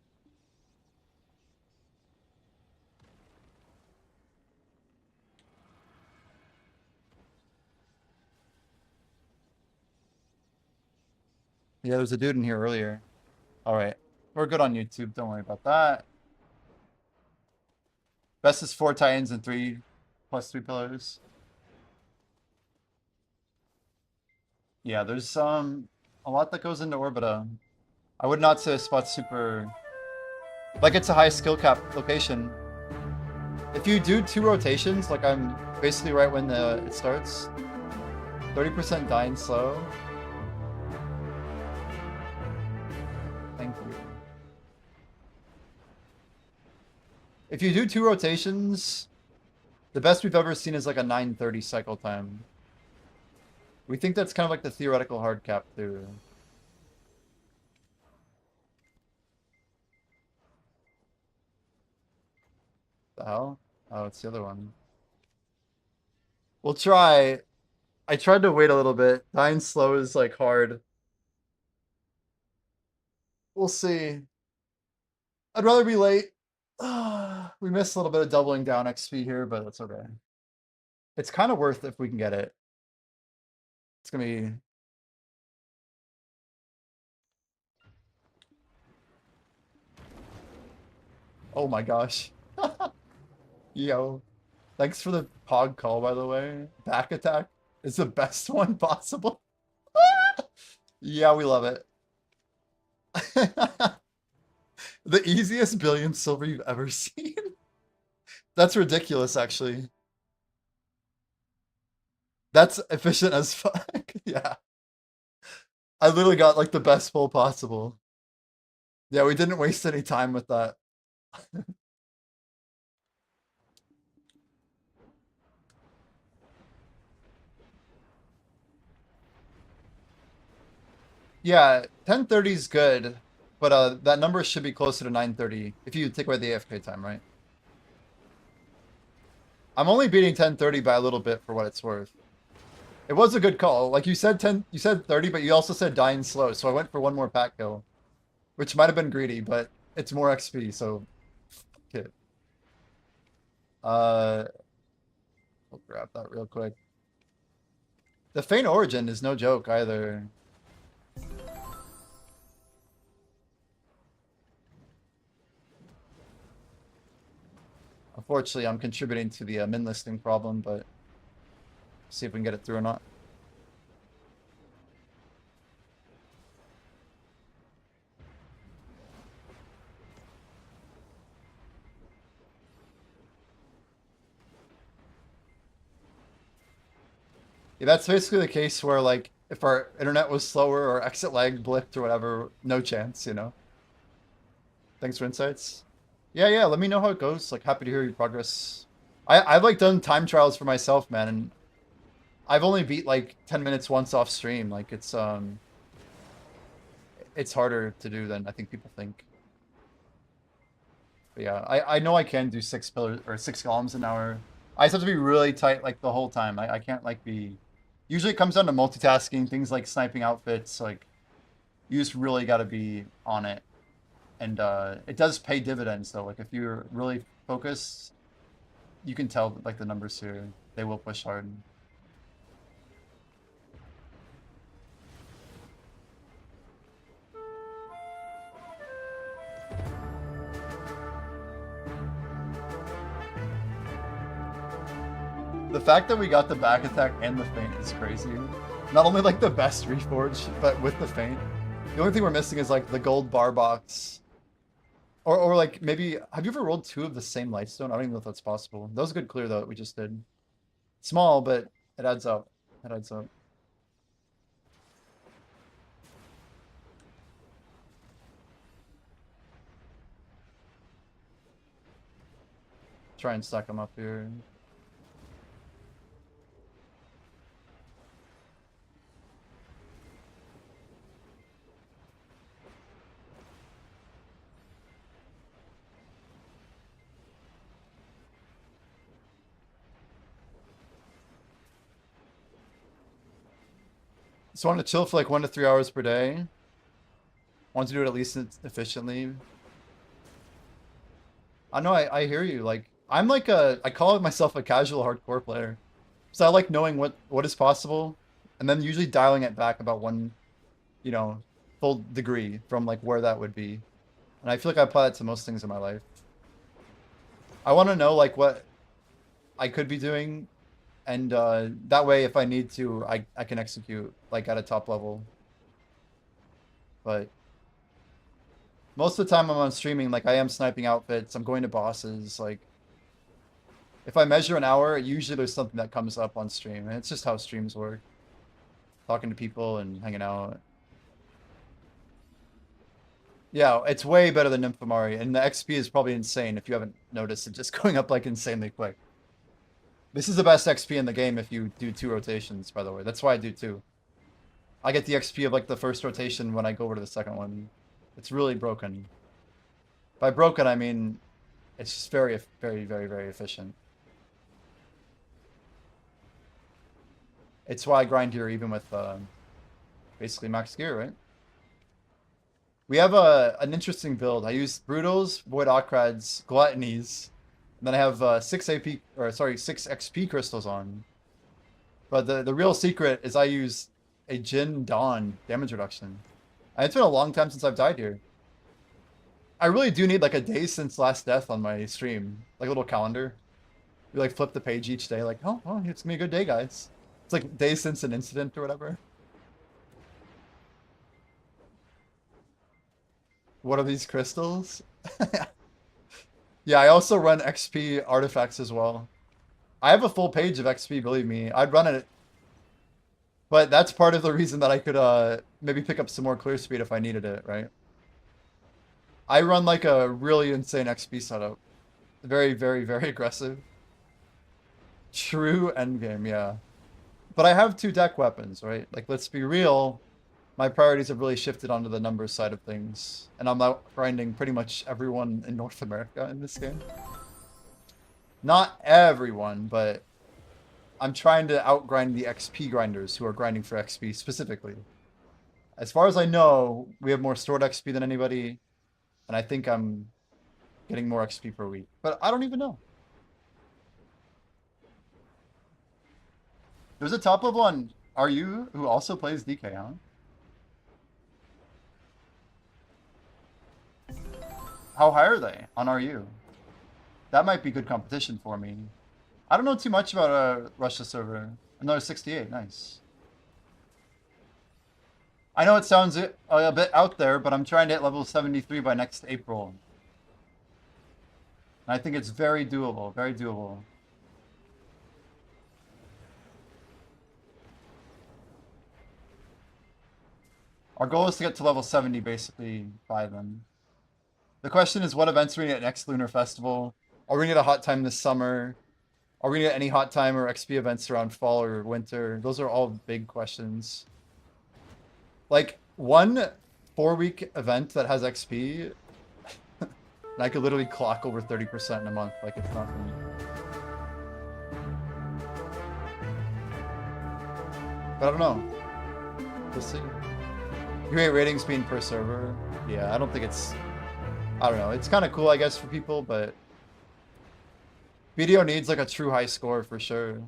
Yeah, there's a dude in here earlier. All right. We're good on YouTube. Don't worry about that. Best is 4 tie-ins and 3 plus 3 pillars. Yeah, there's a lot that goes into Orbita. I would not say the spot's super... Like, it's a high skill cap location. If you do 2 rotations, like I'm basically right when it starts, 30% dying slow. Thank you. If you do 2 rotations, the best we've ever seen is like a 930 cycle time. We think that's kind of like the theoretical hard cap too. The hell? Oh, it's the other one. We'll try. I tried to wait a little bit. Dying slow is like hard. We'll see. I'd rather be late. We missed a little bit of doubling down XP here, but that's okay. It's kind of worth it if we can get it. It's gonna be... Oh my gosh. Yo. Thanks for the pog call, by the way. Back attack is the best one possible. Yeah, we love it. The easiest billion silver you've ever seen. That's ridiculous, actually. That's efficient as fuck. Yeah. I literally got like the best pull possible. Yeah, we didn't waste any time with that. Yeah, 1030 is good, but that number should be closer to 930 if you take away the AFK time, right? I'm only beating 1030 by a little bit for what it's worth. It was a good call. Like you said 30, but you also said dying slow, so I went for one more pack kill. Which might have been greedy, but it's more XP, so okay. We'll grab that real quick. The Feint Origin is no joke either. Unfortunately, I'm contributing to the min listing problem, but see if we can get it through or not. Yeah, that's basically the case where, like, if our internet was slower or exit lag blipped or whatever, no chance, you know? Thanks for insights. Yeah, let me know how it goes. Like, happy to hear your progress. I've, like, done time trials for myself, man, and I've only beat, like, 10 minutes once off stream. Like, it's harder to do than I think people think. But yeah, I know I can do 6 pillars, or 6 golems an hour. I just have to be really tight, like, the whole time. I can't, like, be... Usually it comes down to multitasking, things like sniping outfits, like, you just really gotta be on it. And it does pay dividends, though. Like, if you're really focused, you can tell, like, the numbers here. They will push hard. The fact that we got the back attack and the feint is crazy. Not only like the best reforge, but with the feint. The only thing we're missing is like the gold bar box. Or like maybe, have you ever rolled 2 of the same lightstone? I don't even know if that's possible. That was a good clear though that we just did. Small, but it adds up. It adds up. Try and stack them up here. So I want to chill for like 1 to 3 hours per day. Want to do it at least efficiently. I know, I hear you. Like, I'm like I call myself a casual hardcore player. So I like knowing what is possible, and then usually dialing it back about 1, you know, full degree from like where that would be. And I feel like I apply that to most things in my life. I want to know like what I could be doing, and that way if I need to, I can execute like at a top level. But most of the time I'm on streaming, like I am sniping outfits, I'm going to bosses, like if I measure an hour, usually there's something that comes up on stream, and it's just how streams work. Talking to people and hanging out. Yeah, it's way better than Nymphomari, and the XP is probably insane if you haven't noticed it just going up like insanely quick. This is the best XP in the game if you do 2 rotations, by the way. That's why I do 2. I get the XP of like the first rotation when I go over to the second one. It's really broken. By broken, I mean it's just very, very, very, very efficient. It's why I grind here even with basically max gear, right? We have an interesting build. I use Brutals, Void Okrads, Gluttonies, and then I have 6 XP crystals on. But the real secret is I use a Jin Dawn damage reduction. And it's been a long time since I've died here. I really do need like a day since last death on my stream. Like a little calendar. We like flip the page each day like, oh, well, it's gonna be a good day, guys. It's like day since an incident or whatever. What are these crystals? Yeah, I also run XP artifacts as well. I have a full page of XP, believe me. I'd run it. But that's part of the reason that I could maybe pick up some more clear speed if I needed it, right? I run like a really insane XP setup. Very, very, very aggressive. True endgame, yeah. But I have 2 deck weapons, right? Like, let's be real. My priorities have really shifted onto the numbers side of things. And I'm out grinding pretty much everyone in North America in this game. Not everyone, but I'm trying to outgrind the XP grinders who are grinding for XP specifically. As far as I know, we have more stored XP than anybody. And I think I'm getting more XP per week. But I don't even know. There's a top level on RU who also plays DK, huh? How high are they on RU? That might be good competition for me. I don't know too much about a Russia server. Another 68, nice. I know it sounds a bit out there, but I'm trying to hit level 73 by next April. And I think it's very doable, very doable. Our goal is to get to level 70 basically by then. The question is, what events are we going to get next Lunar Festival? Are we going to get a hot time this summer? Are we going to get any hot time or XP events around fall or winter? Those are all big questions. Like, 1 4-week event that has XP, and I could literally clock over 30% in a month. Like, it's nothing. But I don't know. We'll see. You rate ratings being per server? Yeah, I don't think it's... I don't know. It's kind of cool, I guess, for people, but... Video needs, like, a true high score for sure.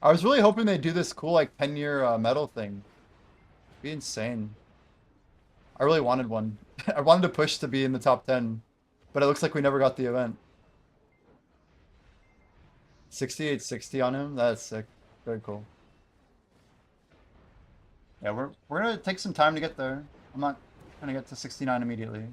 I was really hoping they'd do this cool, like, 10-year medal thing. It'd be insane. I really wanted one. I wanted to push to be in the top 10, but it looks like we never got the event. 6860 on him. That's sick. Very cool. Yeah, we're gonna take some time to get there. I'm not gonna get to 69 immediately.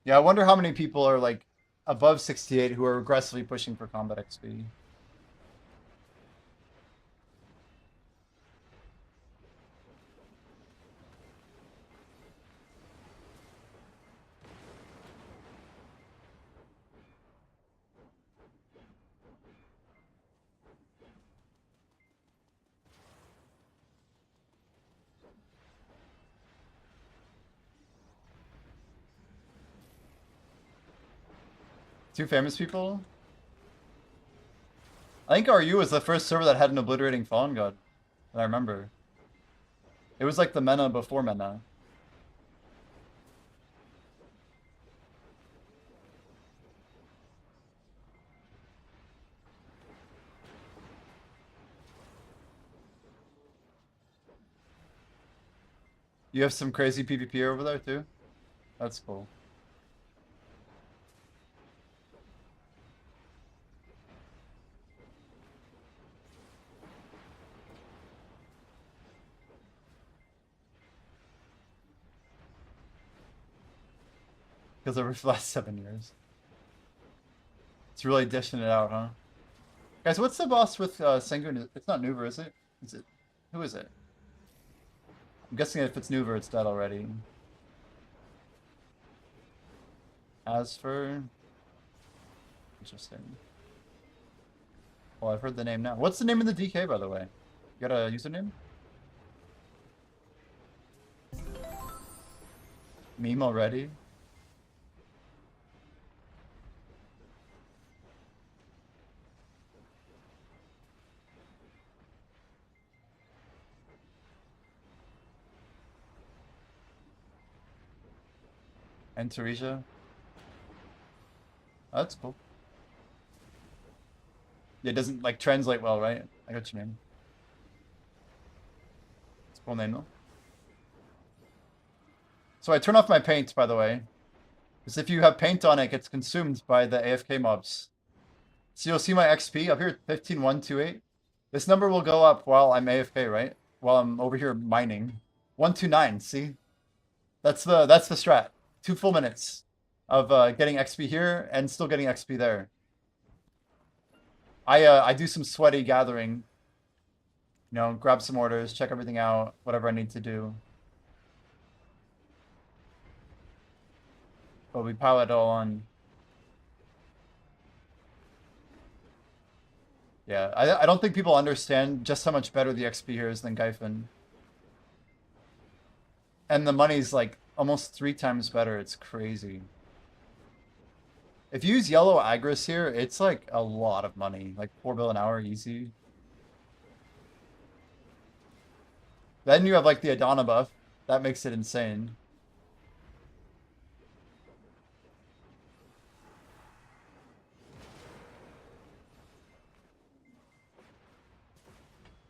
Yeah, I wonder how many people are like above 68 who are aggressively pushing for combat XP. Two famous people? I think RU was the first server that had an obliterating Fallen God, that I remember. It was like the Mena before Mena. You have some crazy PvP over there too? That's cool. Because over the last 7 years. It's really dishing it out, huh? Guys, what's the boss with Sengun? It's not Nuver, is it? Is it? Who is it? I'm guessing if it's Nuver, it's dead already. As for... Interesting. Well, I've heard the name now. What's the name of the DK, by the way? You got a username? Meme already? And Teresia? Oh, that's cool. Yeah, it doesn't like translate well, right? I got your name. It's a cool name though. So I turn off my paint, by the way. Because if you have paint on it, it gets consumed by the AFK mobs. So you'll see my XP up here, 15,128. This number will go up while I'm AFK, right? While I'm over here mining. 129, see? That's the strat. 2 full minutes of getting XP here and still getting XP there. I do some sweaty gathering. You know, grab some orders, check everything out, whatever I need to do. But we pile it all on. Yeah, I don't think people understand just how much better the XP here is than Gyfin. And the money's like almost 3 times better. It's crazy. If you use yellow Agris here, it's like a lot of money. Like 4 bill an hour, easy. Then you have like the Adana buff. That makes it insane.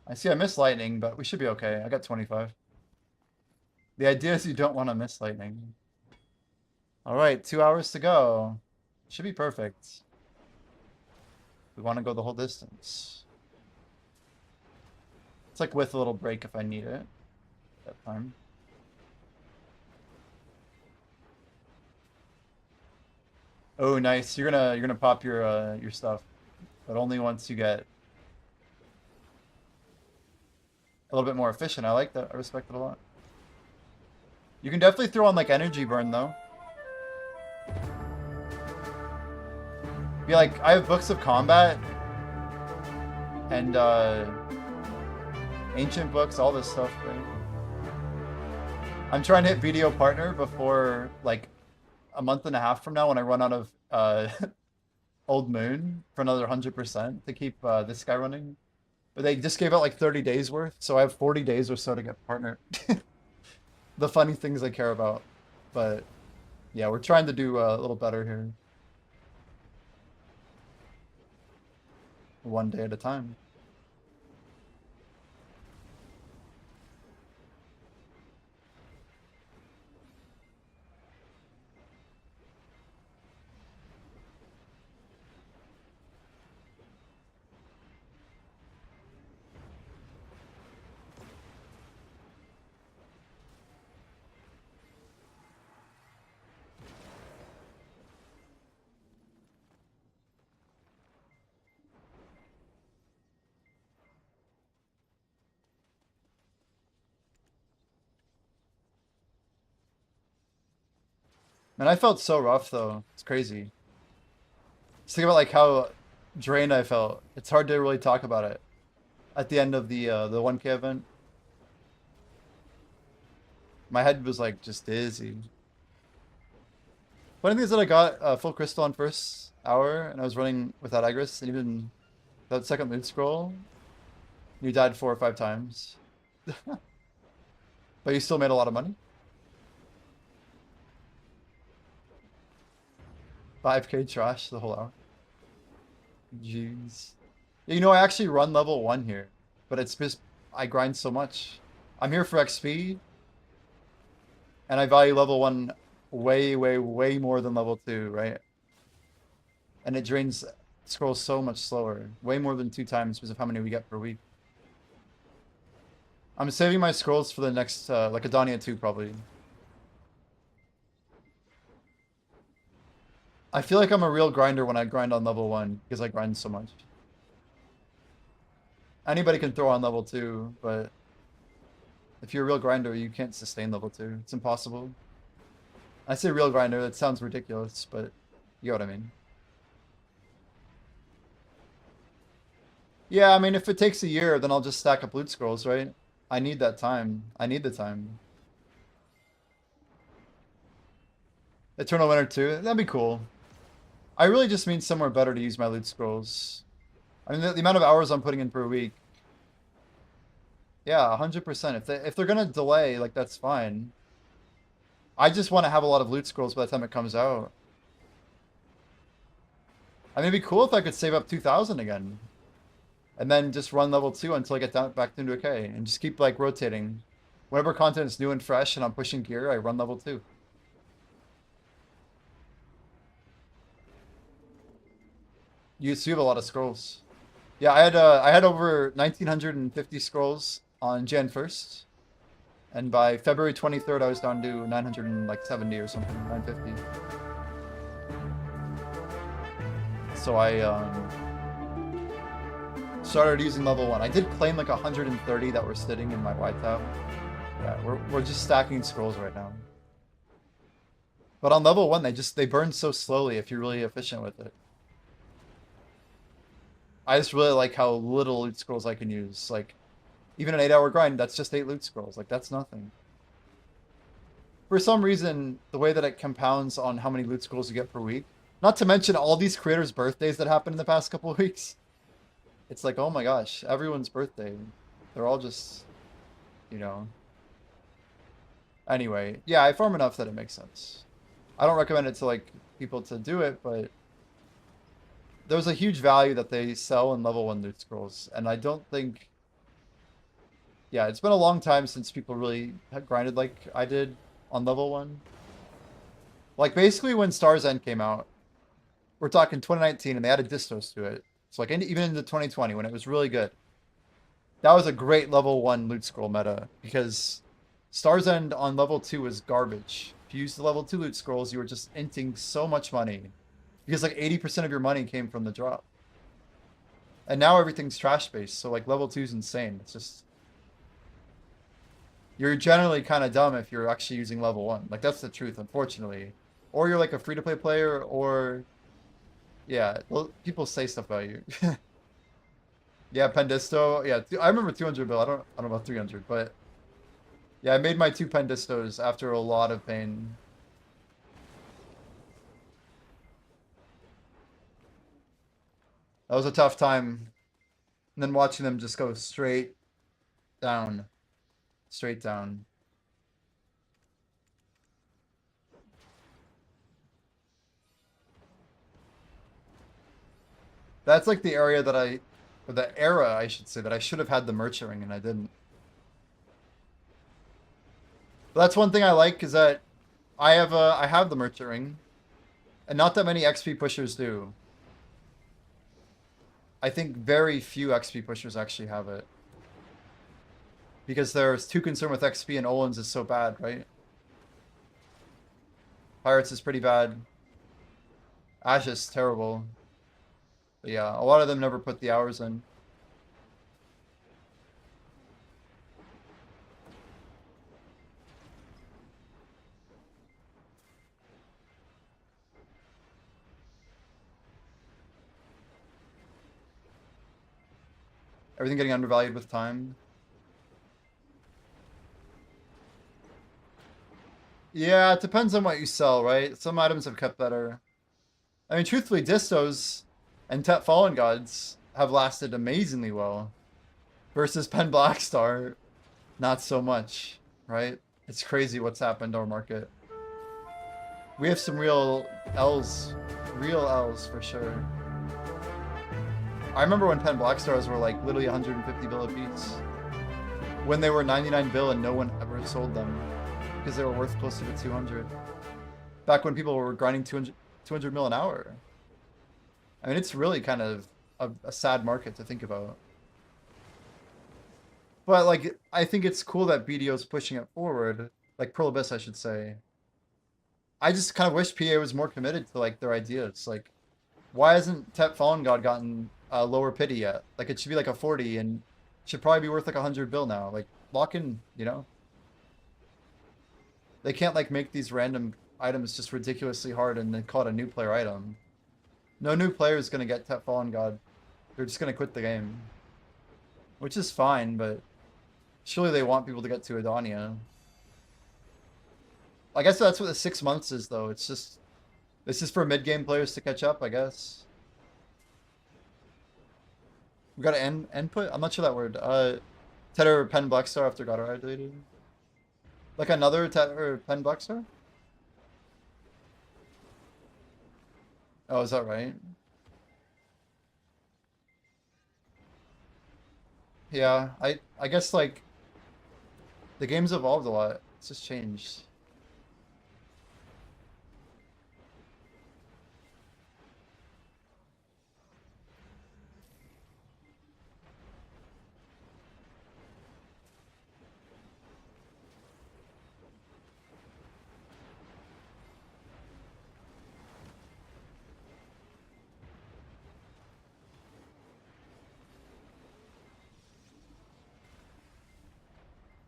I see I missed lightning, but we should be okay. I got 25. The idea is you don't want to miss lightning. Alright, 2 hours to go. Should be perfect. We want to go the whole distance. It's like with a little break if I need it. That time. Oh, nice. You're gonna pop your stuff, but only once you get a little bit more efficient. I like that. I respect it a lot. You can definitely throw on like energy burn though. Be like, I have books of combat and ancient books, all this stuff. Right? I'm trying to hit video partner before like a month and a half from now when I run out of Old Moon for another 100% to keep this guy running. But they just gave out like 30 days worth, so I have 40 days or so to get partner. the funny things I care about. But yeah, we're trying to do a little better here. One day at a time. Man, I felt so rough though. It's crazy. Just think about like how drained I felt. It's hard to really talk about it. At the end of the 1K event, my head was like just dizzy. Funny thing is that I got full crystal on first hour, and I was running without Agris, and even that second loot scroll, you died 4 or 5 times. But you still made a lot of money. 5K trash the whole hour. Jeez. You know, I actually run level 1 here, but it's just I grind so much. I'm here for XP, and I value level 1 way, way, way more than level 2, right? And it drains scrolls so much slower, way more than 2 times because of how many we get per week. I'm saving my scrolls for the next, like Adania 2 probably. I feel like I'm a real grinder when I grind on level 1 because I grind so much. Anybody can throw on level 2, but if you're a real grinder, you can't sustain level 2. It's impossible. I say real grinder, that sounds ridiculous, but you know what I mean. Yeah, I mean, if it takes a year, then I'll just stack up loot scrolls, right? I need that time. I need the time. Eternal Winter 2, that'd be cool. I really just mean somewhere better to use my loot scrolls. I mean, the amount of hours I'm putting in per week. Yeah, 100%. If they're gonna delay, like, that's fine. I just want to have a lot of loot scrolls by the time it comes out. I mean, it'd be cool if I could save up 2,000 again. And then just run level 2 until I get down back into a K. And just keep, like, rotating. Whenever content is new and fresh and I'm pushing gear, I run level 2. You have a lot of scrolls. Yeah, I had over 1,950 scrolls on Jan 1st. And by February 23rd, I was down to 970 or something, 950. So I started using level 1. I did claim like 130 that were sitting in my white tab. Yeah, we're just stacking scrolls right now. But on level 1, they burn so slowly if you're really efficient with it. I just really like how little loot scrolls I can use. Like, even an 8-hour grind, that's just 8 loot scrolls. Like, that's nothing. For some reason, the way that it compounds on how many loot scrolls you get per week, not to mention all these creators' birthdays that happened in the past couple of weeks. It's like, oh my gosh, everyone's birthday. They're all just, you know. Anyway, yeah, I farm enough that it makes sense. I don't recommend it to, like, people to do it, but there's a huge value that they sell in level 1 loot scrolls, and I don't think... Yeah, it's been a long time since people really had grinded like I did on level 1. Like, basically when Star's End came out, we're talking 2019, and they added distos to it. So, like, even into 2020, when it was really good. That was a great level 1 loot scroll meta, because Star's End on level 2 was garbage. If you used the level 2 loot scrolls, you were just inting so much money. Because, like, 80% of your money came from the drop. And now everything's trash-based, so, like, level 2 is insane. It's just... You're generally kind of dumb if you're actually using level 1. Like, that's the truth, unfortunately. Or you're, like, a free-to-play player, or... Yeah, well, people say stuff about you. Yeah, Pendisto. Yeah, I remember 200 bill. I don't know about 300, but... Yeah, I made my 2 Pendistos after a lot of pain. That was a tough time. And then watching them just go straight down. Straight down. That's like the area that or the era, I should say, that I should have had the merchant ring and I didn't. But that's one thing I like is that I have the merchant ring, and not that many XP pushers do. I think very few XP pushers actually have it. Because they're too concerned with XP and Olin's is so bad, right? Pirates is pretty bad. Ash is terrible. But yeah, a lot of them never put the hours in. Everything getting undervalued with time. Yeah, it depends on what you sell, right? Some items have kept better. I mean, truthfully, Distos and Tet Fallen Gods have lasted amazingly well. Versus Pen Blackstar, not so much, right? It's crazy what's happened to our market. We have some real L's for sure. I remember when Pen Blackstars were like literally 150 bill a piece. When they were 99 bill and no one ever sold them. Because they were worth closer to 200. Back when people were grinding 200 mil an hour. I mean, it's really kind of a sad market to think about. But like, I think it's cool that BDO is pushing it forward. Like Pearl Abyss, I should say. I just kind of wish PA was more committed to like their ideas. Like, why hasn't Tet Fallen God gotten a lower pity yet? Like, it should be like a 40 and should probably be worth like 100 bill now. Like, lock in, you know? They can't like make these random items just ridiculously hard and then call it a new player item. No new player is gonna get Tet Fallen God. They're just gonna quit the game. Which is fine, but surely they want people to get to Adonia. I guess that's what the 6 months is, though. It's just... This is for mid-game players to catch up, I guess. We got an input? I'm not sure that word. Tet or Pen Blackstar after got our deleted. Like another Tet or Pen Blackstar? Oh, is that right? Yeah, I guess, like... The game's evolved a lot. It's just changed.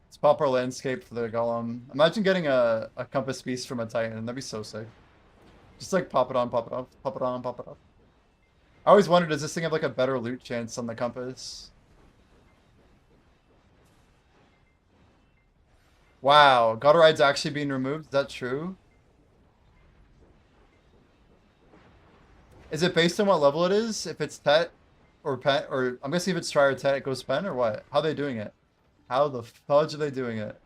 Let's pop our landscape for the golem. Imagine getting a compass piece from a titan. That'd be so sick. Just like pop it on, pop it off, pop it on, pop it off. I always wondered, does this thing have like a better loot chance on the compass? Wow, God Ride's actually being removed? Is that true? Is it based on what level it is? If it's Tet or Pen, or I'm guessing if it's Try or Tet, it goes Pen or what? How are they doing it? How the fudge are they doing it?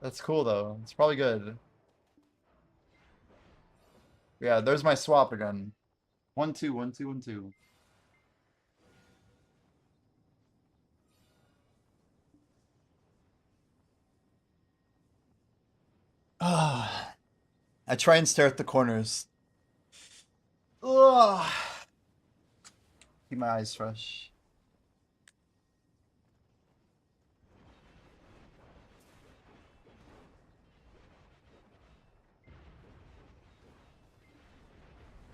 That's cool though. It's probably good. Yeah, there's my swap again. 1 2 1 2 1 2. Ah, I try and stare at the corners. Ugh. Keep my eyes fresh.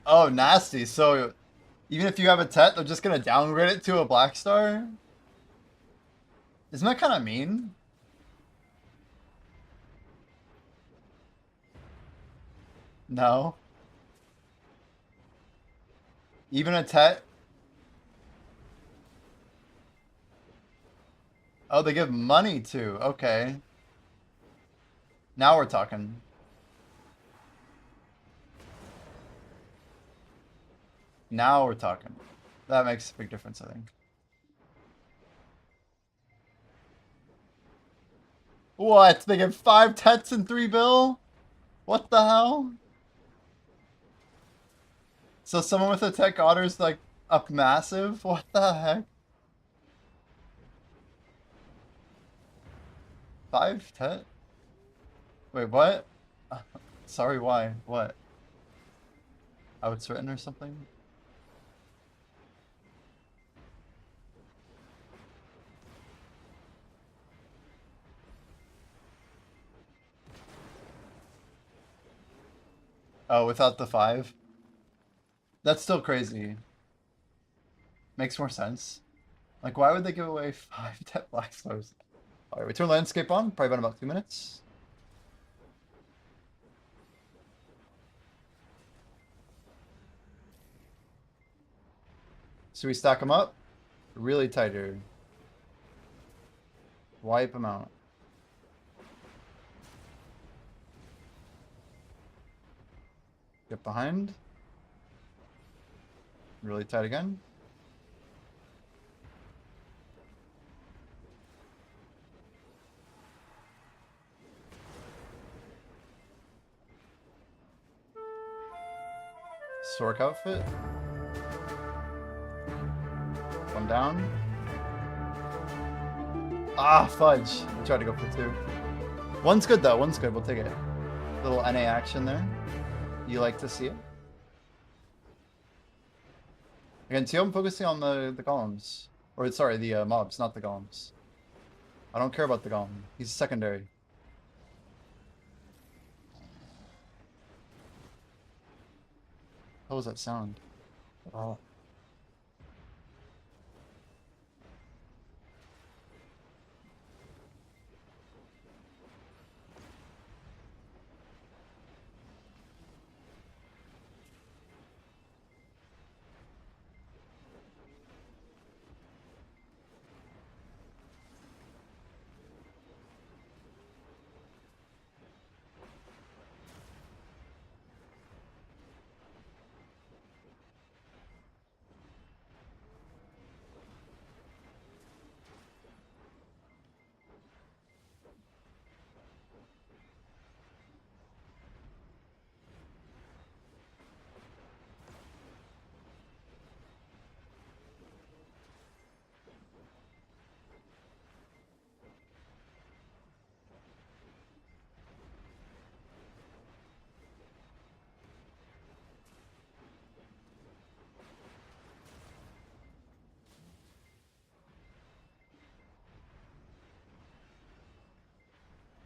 Oh, nasty. So, even if you have a Tet, they're just gonna downgrade it to a Black Star? Isn't that kind of mean? No. Even a Tet? Oh, they give money too. Okay. Now we're talking. Now we're talking. That makes a big difference, I think. What? They give 5 Tets and 3 bill? What the hell? So someone with a Tech Otter's like Up massive? What the heck? 5, 10? Wait, what? Sorry, why? What? I would threaten or something? Oh, without the 5? That's still crazy. Makes more sense. Like, why would they give away 5 dead black stars? Alright, we turn landscape on, probably been about 2 minutes. So we stack them up really tight here. Wipe them out. Get behind. Really tight again. Stork outfit. One down. Ah, fudge. We tried to go for 2. One's good though. One's good. We'll take it. Little NA action there. You like to see it? Again, see, I'm focusing on the golems. Or, sorry, the mobs, not the golems. I don't care about the golem. He's secondary. What was that sound? Oh.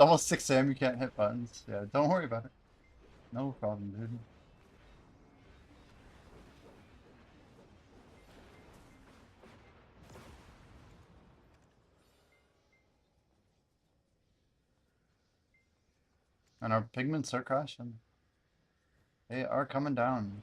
It's almost 6 AM, you can't hit buttons. Yeah, don't worry about it. No problem, dude. And our pigments are crashing. They are coming down.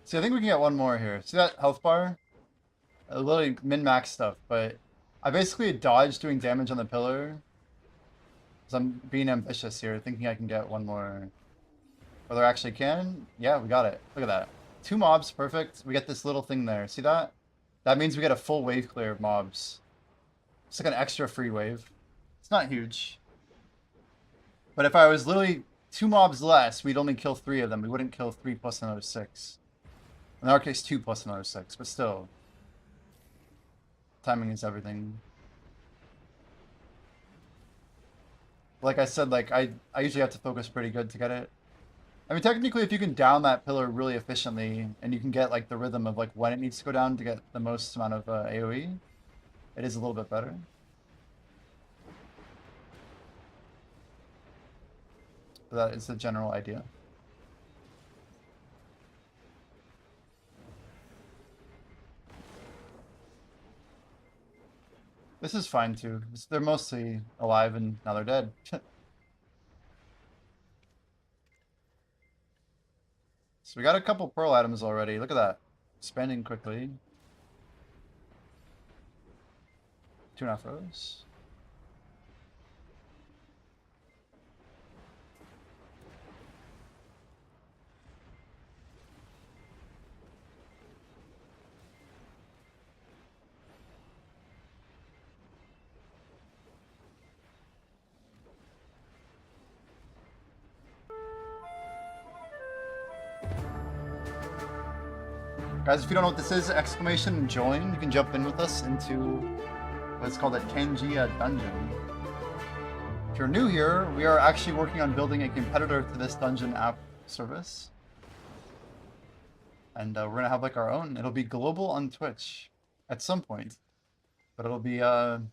See, I think we can get one more here. See that health bar? Literally min-max stuff, but I basically dodged doing damage on the pillar. Because I'm being ambitious here, thinking I can get one more. Whether I actually can? Yeah, we got it. Look at that. 2 mobs, perfect. We get this little thing there. See that? That means we get a full wave clear of mobs. It's like an extra free wave. It's not huge. But if I was literally 2 mobs less, we'd only kill 3 of them. We wouldn't kill 3 plus another 6. In our case, 2 plus another 6, but still. Timing is everything. Like I said, like I usually have to focus pretty good to get it. I mean, technically, if you can down that pillar really efficiently, and you can get like the rhythm of like when it needs to go down to get the most amount of AoE, it is a little bit better. But that is the general idea. This is fine too. They're mostly alive and now they're dead. So we got a couple pearl items already. Look at that. Spending quickly. 2.5 rows. Guys, if you don't know what this is, exclamation and join. You can jump in with us into what's called a Kangia dungeon. If you're new here, we are actually working on building a competitor to this dungeon app service. And we're gonna have like our own. It'll be global on Twitch at some point. But it'll be kind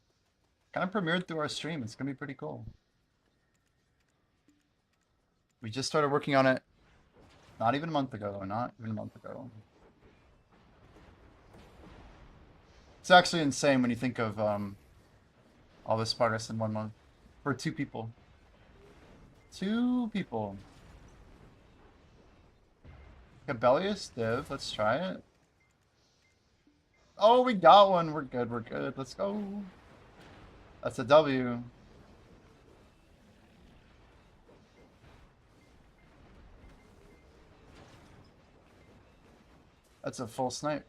of premiered through our stream. It's gonna be pretty cool. We just started working on it not even a month ago. It's actually insane when you think of all this progress in 1 month. For 2 people. 2 people. Cabellius div, let's try it. Oh, we got one. We're good. Let's go. That's a W. That's a full snipe.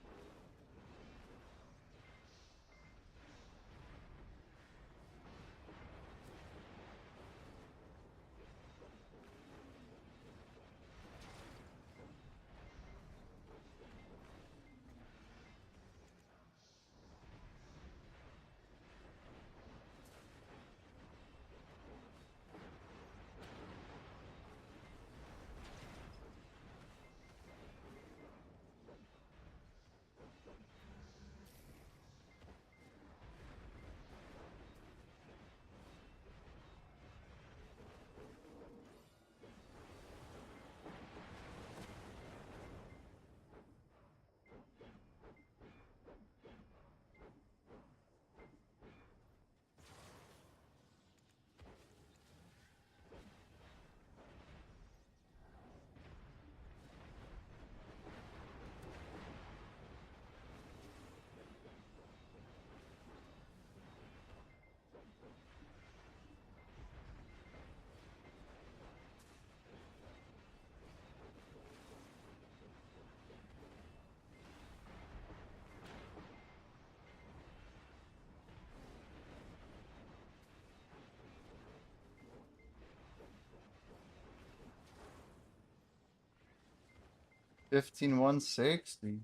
$15,160.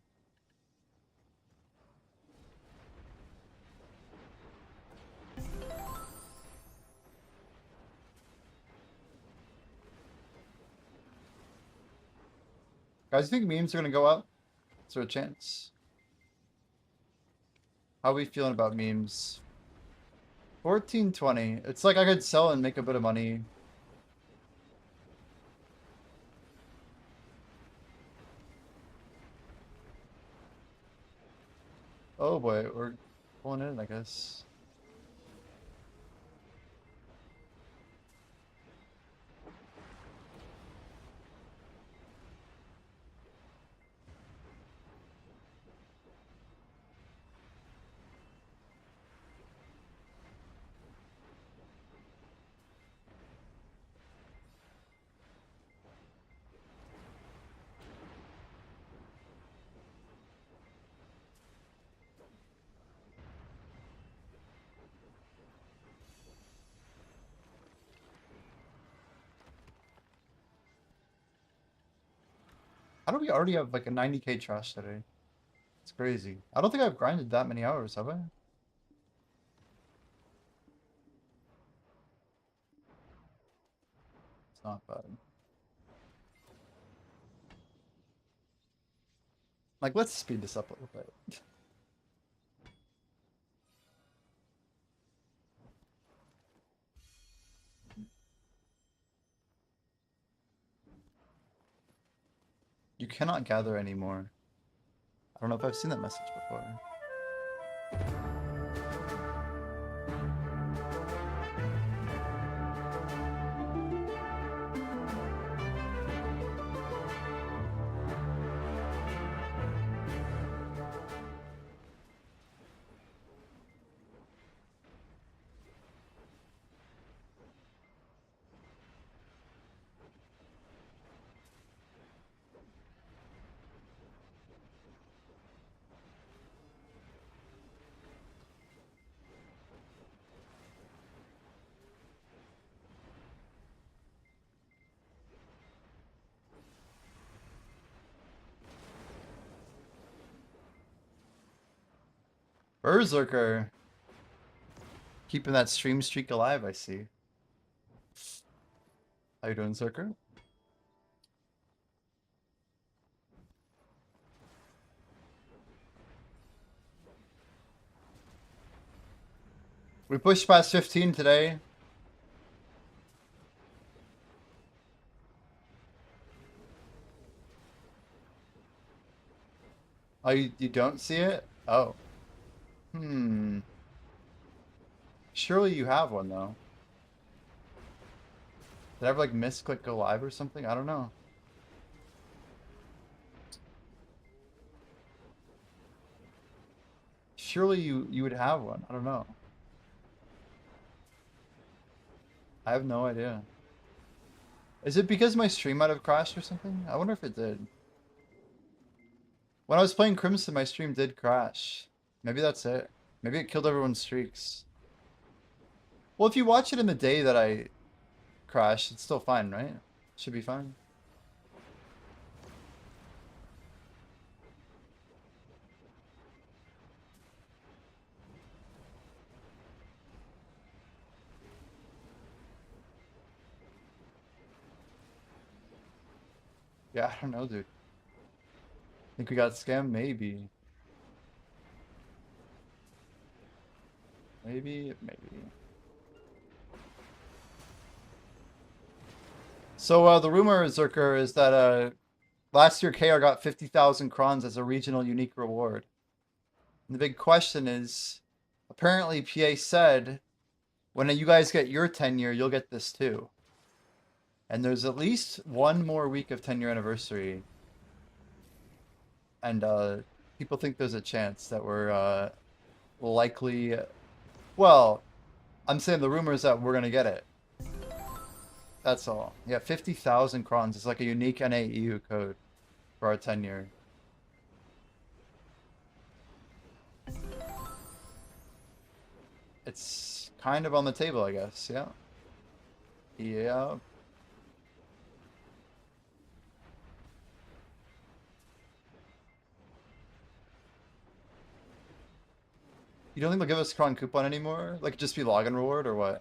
Guys, you think memes are gonna go up? Is there a chance? How are we feeling about memes? 1420. It's like I could sell and make a bit of money. Oh boy, we're pulling in, I guess. How do we already have like a 90k trash today? It's crazy. I don't think I've grinded that many hours, have I? It's not bad. Like, let's speed this up a little bit. You cannot gather anymore. I don't know if I've seen that message before. Berserker. Keeping that stream streak alive, I see. How you doing, Zerker? We pushed past 15 today. Oh, you don't see it? Oh. Hmm. Surely you have one, though. Did I ever, like, misclick go live or something? I don't know. Surely you would have one. I don't know. I have no idea. Is it because my stream might have crashed or something? I wonder if it did. When I was playing Crimson, my stream did crash. Maybe that's it. Maybe it killed everyone's streaks. Well, if you watch it in the day that I crashed, it's still fine, right? Should be fine. Yeah, I don't know, dude. Think we got scammed? Maybe. Maybe. So the rumor, Zerker, is that last year KR got 50,000 crons as a regional unique reward. And the big question is, apparently PA said, when you guys get your 10-year, you'll get this too. And there's at least one more week of 10-year anniversary. And people think there's a chance that we're likely... Well, I'm saying the rumor is that we're going to get it. That's all. Yeah, 50,000 crons is like a unique NAEU code for our 10-year. It's kind of on the table, I guess. Yeah. Yeah. You don't think they'll give us cron coupon anymore? Like, just be login reward or what?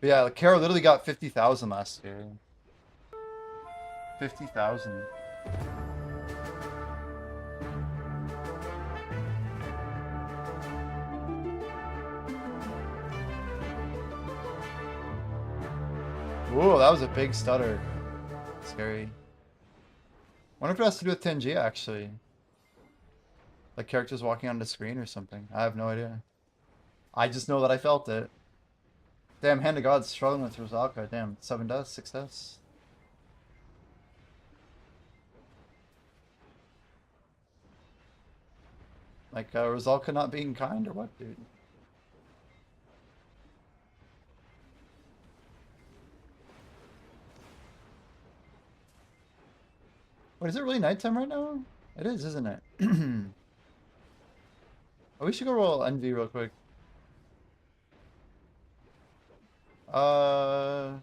But yeah, Kara literally got 50,000 last year. 50,000. Whoa, that was a big stutter. Scary. Wonder if it has to do with 10G actually. Like characters walking on the screen or something. I have no idea. I just know that I felt it. Damn, Hand of God's struggling with Rosalka. Damn, 7 deaths, 6 deaths. Like, Rosalka not being kind or what, dude? Wait, is it really nighttime right now? It is, isn't it? Oh, we should go roll Envy real quick. Let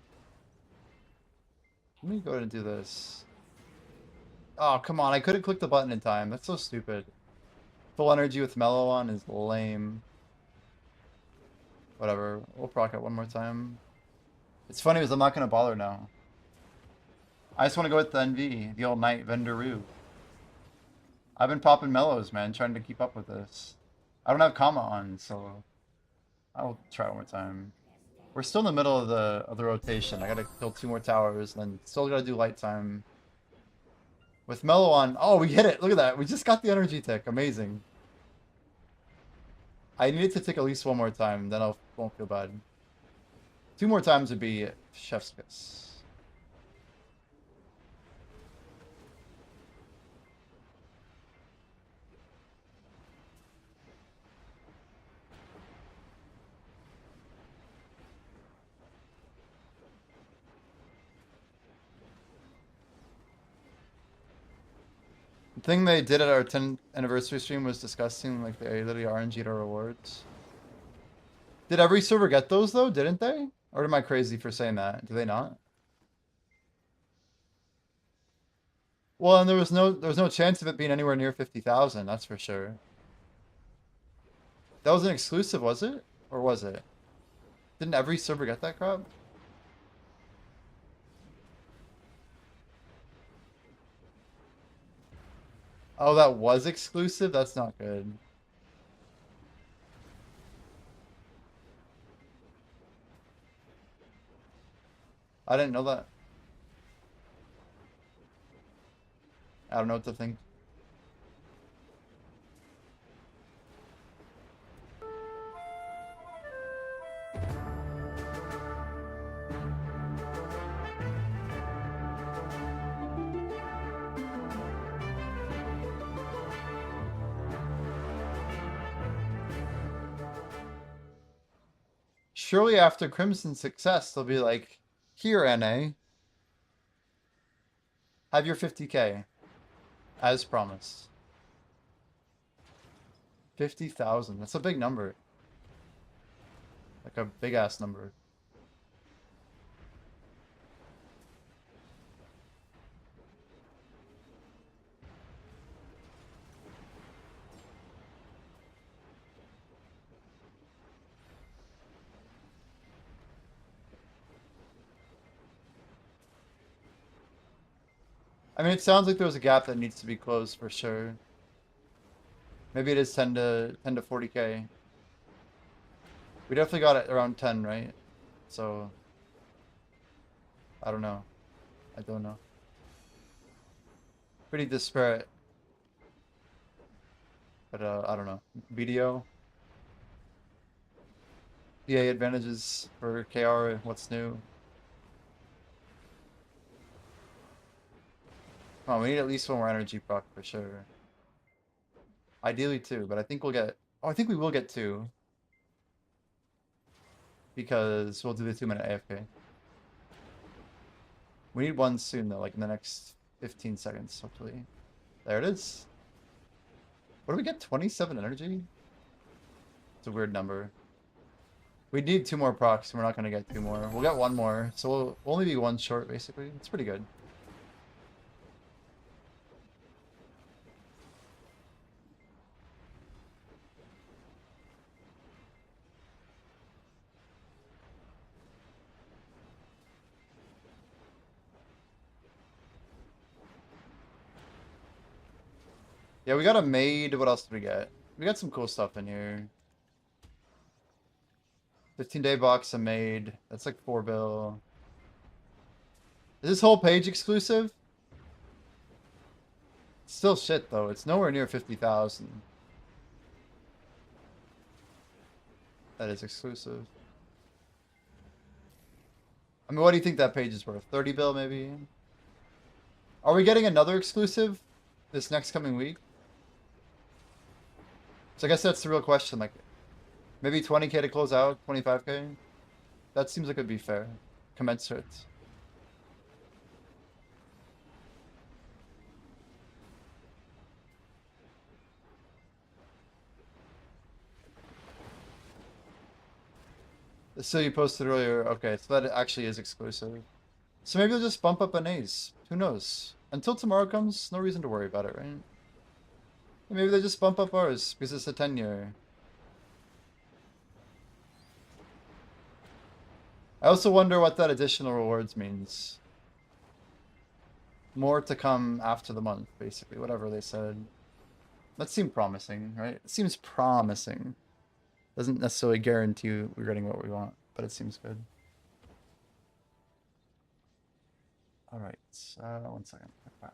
me go ahead and do this. Oh, come on. I couldn't click the button in time. That's so stupid. Full energy with Mellow on is lame. Whatever. We'll proc it one more time. It's funny because I'm not going to bother now. I just want to go with the NV, the old night Vendaroo. I've been popping mellows, man, trying to keep up with this. I don't have comma on, so I'll try one more time. We're still in the middle of the rotation. I gotta kill 2 more towers, and then still gotta do light time. With mellow on, oh, we hit it! Look at that! We just got the energy tick. Amazing. I need it to tick at least 1 more time, then I won't feel bad. 2 more times would be chef's kiss. The thing they did at our 10th anniversary stream was disgusting. Like they literally RNG'd our rewards. Did every server get those though? Didn't they? Or am I crazy for saying that? Do they not? Well, and there was no chance of it being anywhere near 50,000. That's for sure. That was an exclusive, was it? Or was it? Didn't every server get that crap? Oh, that was exclusive? That's not good. I didn't know that. I don't know what to think. Surely after Crimson's success, they'll be like, here, NA. Have your 50K. As promised. 50,000. That's a big number. Like a big ass number. I mean, it sounds like there's a gap that needs to be closed for sure. Maybe it is 10 to 40K. We definitely got it around 10, right? So I don't know. I don't know. Pretty disparate. But I don't know. BDO. EA advantages for KR. What's new? Oh, we need at least one more energy proc for sure. Ideally two, but I think we'll get... Oh, I think we will get two. Because we'll do the 2-minute AFK. We need one soon though, like in the next 15 seconds, hopefully. There it is. What do we get? 27 energy? It's a weird number. We need 2 more procs, and we're not going to get 2 more. We'll get 1 more, so we'll only be 1 short, basically. It's pretty good. Yeah, we got a maid. What else did we get? We got some cool stuff in here. 15-day box, a maid. That's like 4 bill. Is this whole page exclusive? It's still shit, though. It's nowhere near 50,000. That is exclusive. I mean, what do you think that page is worth? 30 bill, maybe? Are we getting another exclusive this next coming week? So I guess that's the real question. Like, maybe 20K to close out, 25K? That seems like it'd be fair. Commensurate. So you posted earlier. Okay, so that actually is exclusive. So maybe they'll just bump up an ace. Who knows? Until tomorrow comes, no reason to worry about it, right? Maybe they just bump up ours because it's a 10-year. I also wonder what that additional rewards means. More to come after the month, basically, whatever they said. That seemed promising, right? It seems promising. Doesn't necessarily guarantee we're getting what we want, but it seems good. Alright, 1 second. Wow.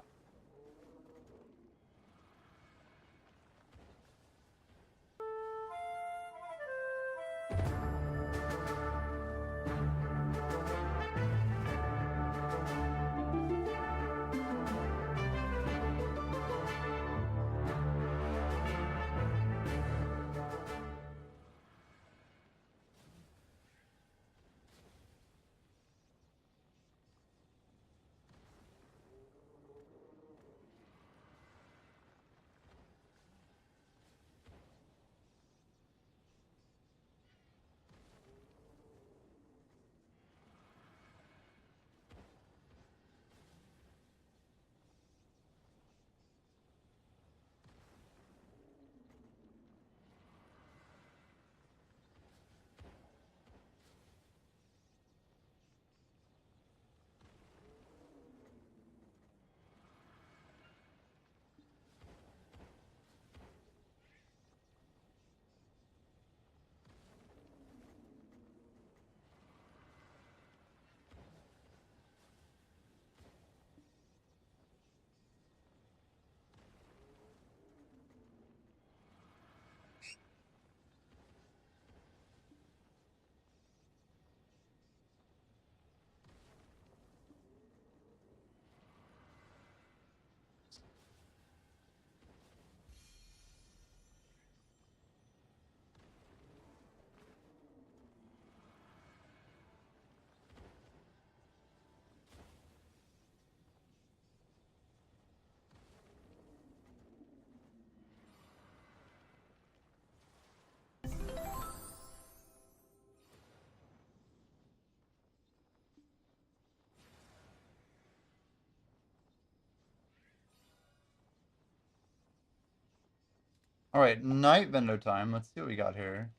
Alright, night vendor time. Let's see what we got here.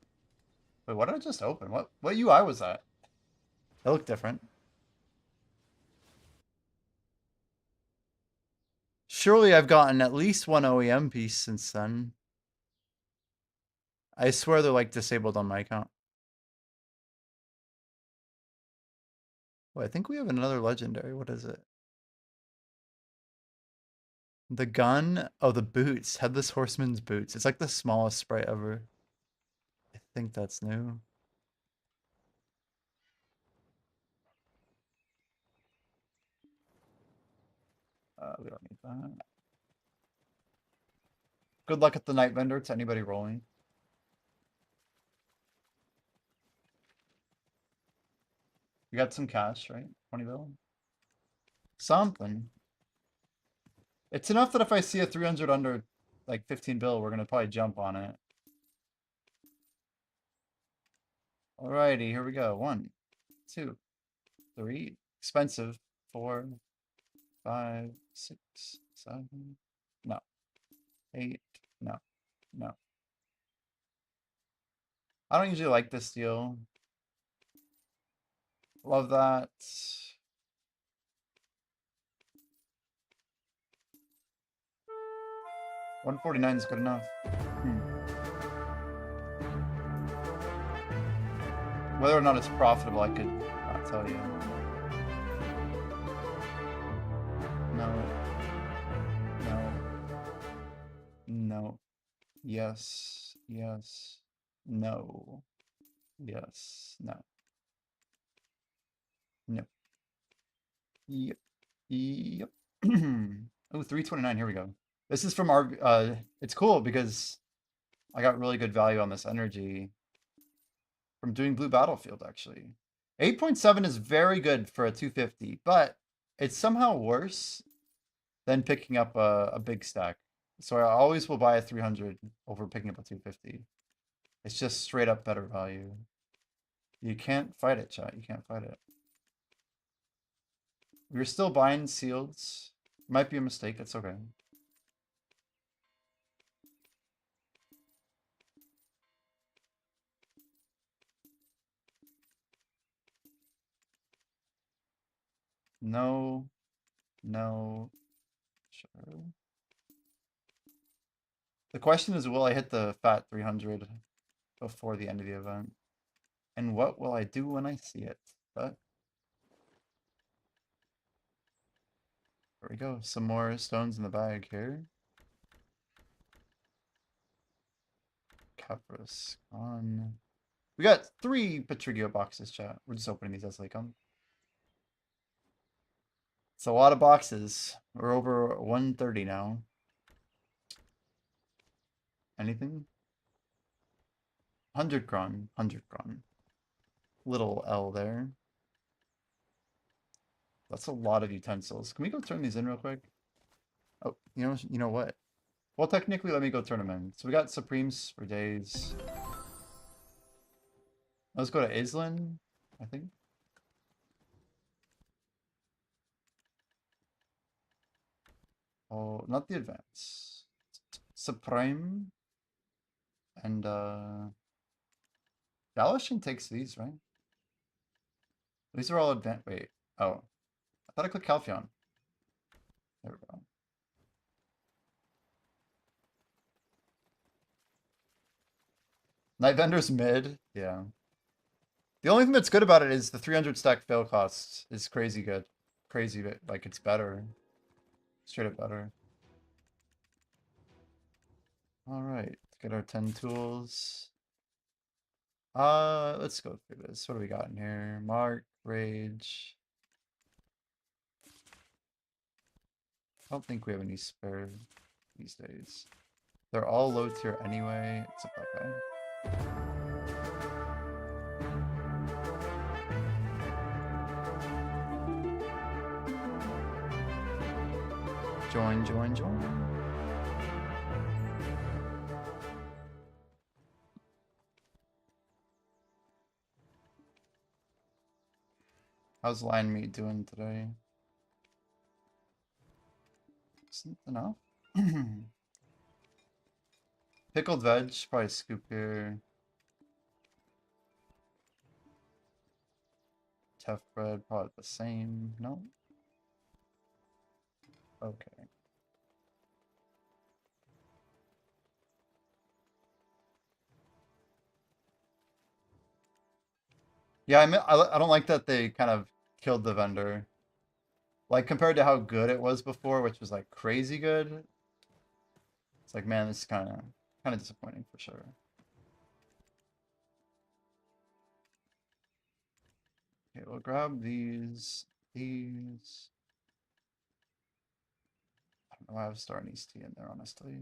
Wait, what did I just open? What UI was that? It looked different. Surely I've gotten at least one OEM piece since then. I swear they're like disabled on my account. Oh, I think we have another legendary. What is it? The gun? Oh, the boots. Headless Horseman's boots. It's like the smallest sprite ever. I think that's new. We don't need that. Good luck at the night vendor to anybody rolling. You got some cash, right? 20 bill? Something. It's enough that if I see a 300 under like 15 bill, we're gonna probably jump on it. Alrighty, here we go. 1, 2, 3. Expensive. 4, 5, 6, 7. No. 8. No. No. I don't usually like this deal. Love that. $149 is good enough. Whether or not it's profitable, I could not tell you. No. No. No. Yes. Yes. No. Yes. No. No. Yep. Yep. Oh, 329. Here we go. This is from our, it's cool because I got really good value on this energy from doing Blue Battlefield, actually. 8.7 is very good for a 250, but it's somehow worse than picking up a big stack. So I always will buy a 300 over picking up a 250. It's just straight up better value. You can't fight it, chat. You can't fight it. We're still buying sealeds. Might be a mistake. It's okay. No. No. Sure. The question is, will I hit the fat 300 before the end of the event? And what will I do when I see it? But there we go. Some more stones in the bag here. Capris on. We got 3 Petrigio boxes, chat. We're just opening these as they come. It's a lot of boxes. We're over 130 now. Anything? 100 kron. 100 kron. Little L there. That's a lot of utensils. Can we go turn these in real quick? Oh, you know what? Well, technically, let me go turn them in. So we got Supremes for days. Let's go to Islin, I think. Oh, not the advance. Supreme. And, Dalashin takes these, right? These are all advanced. Wait. Oh. I thought I clicked Calphion. There we go. Night Vendor's mid. Yeah. The only thing that's good about it is the 300 stack fail cost is crazy good. Crazy, like it's better. Straight up better. Alright, let's get our 10 tools. Let's go through this. What do we got in here? Mark, Rage. I don't think we have any spare these days. They're all low tier anyway, except that guy. Join, join, join. How's line meat doing today? Something enough? Pickled veg, probably scoop here. Tough bread, probably the same. No? Okay. Yeah, I don't like that they kind of killed the vendor. Like, compared to how good it was before, which was like crazy good. It's like, man, this is kind of disappointing for sure. Okay, we'll grab these. I don't know why I have Star Anise tea in there, honestly.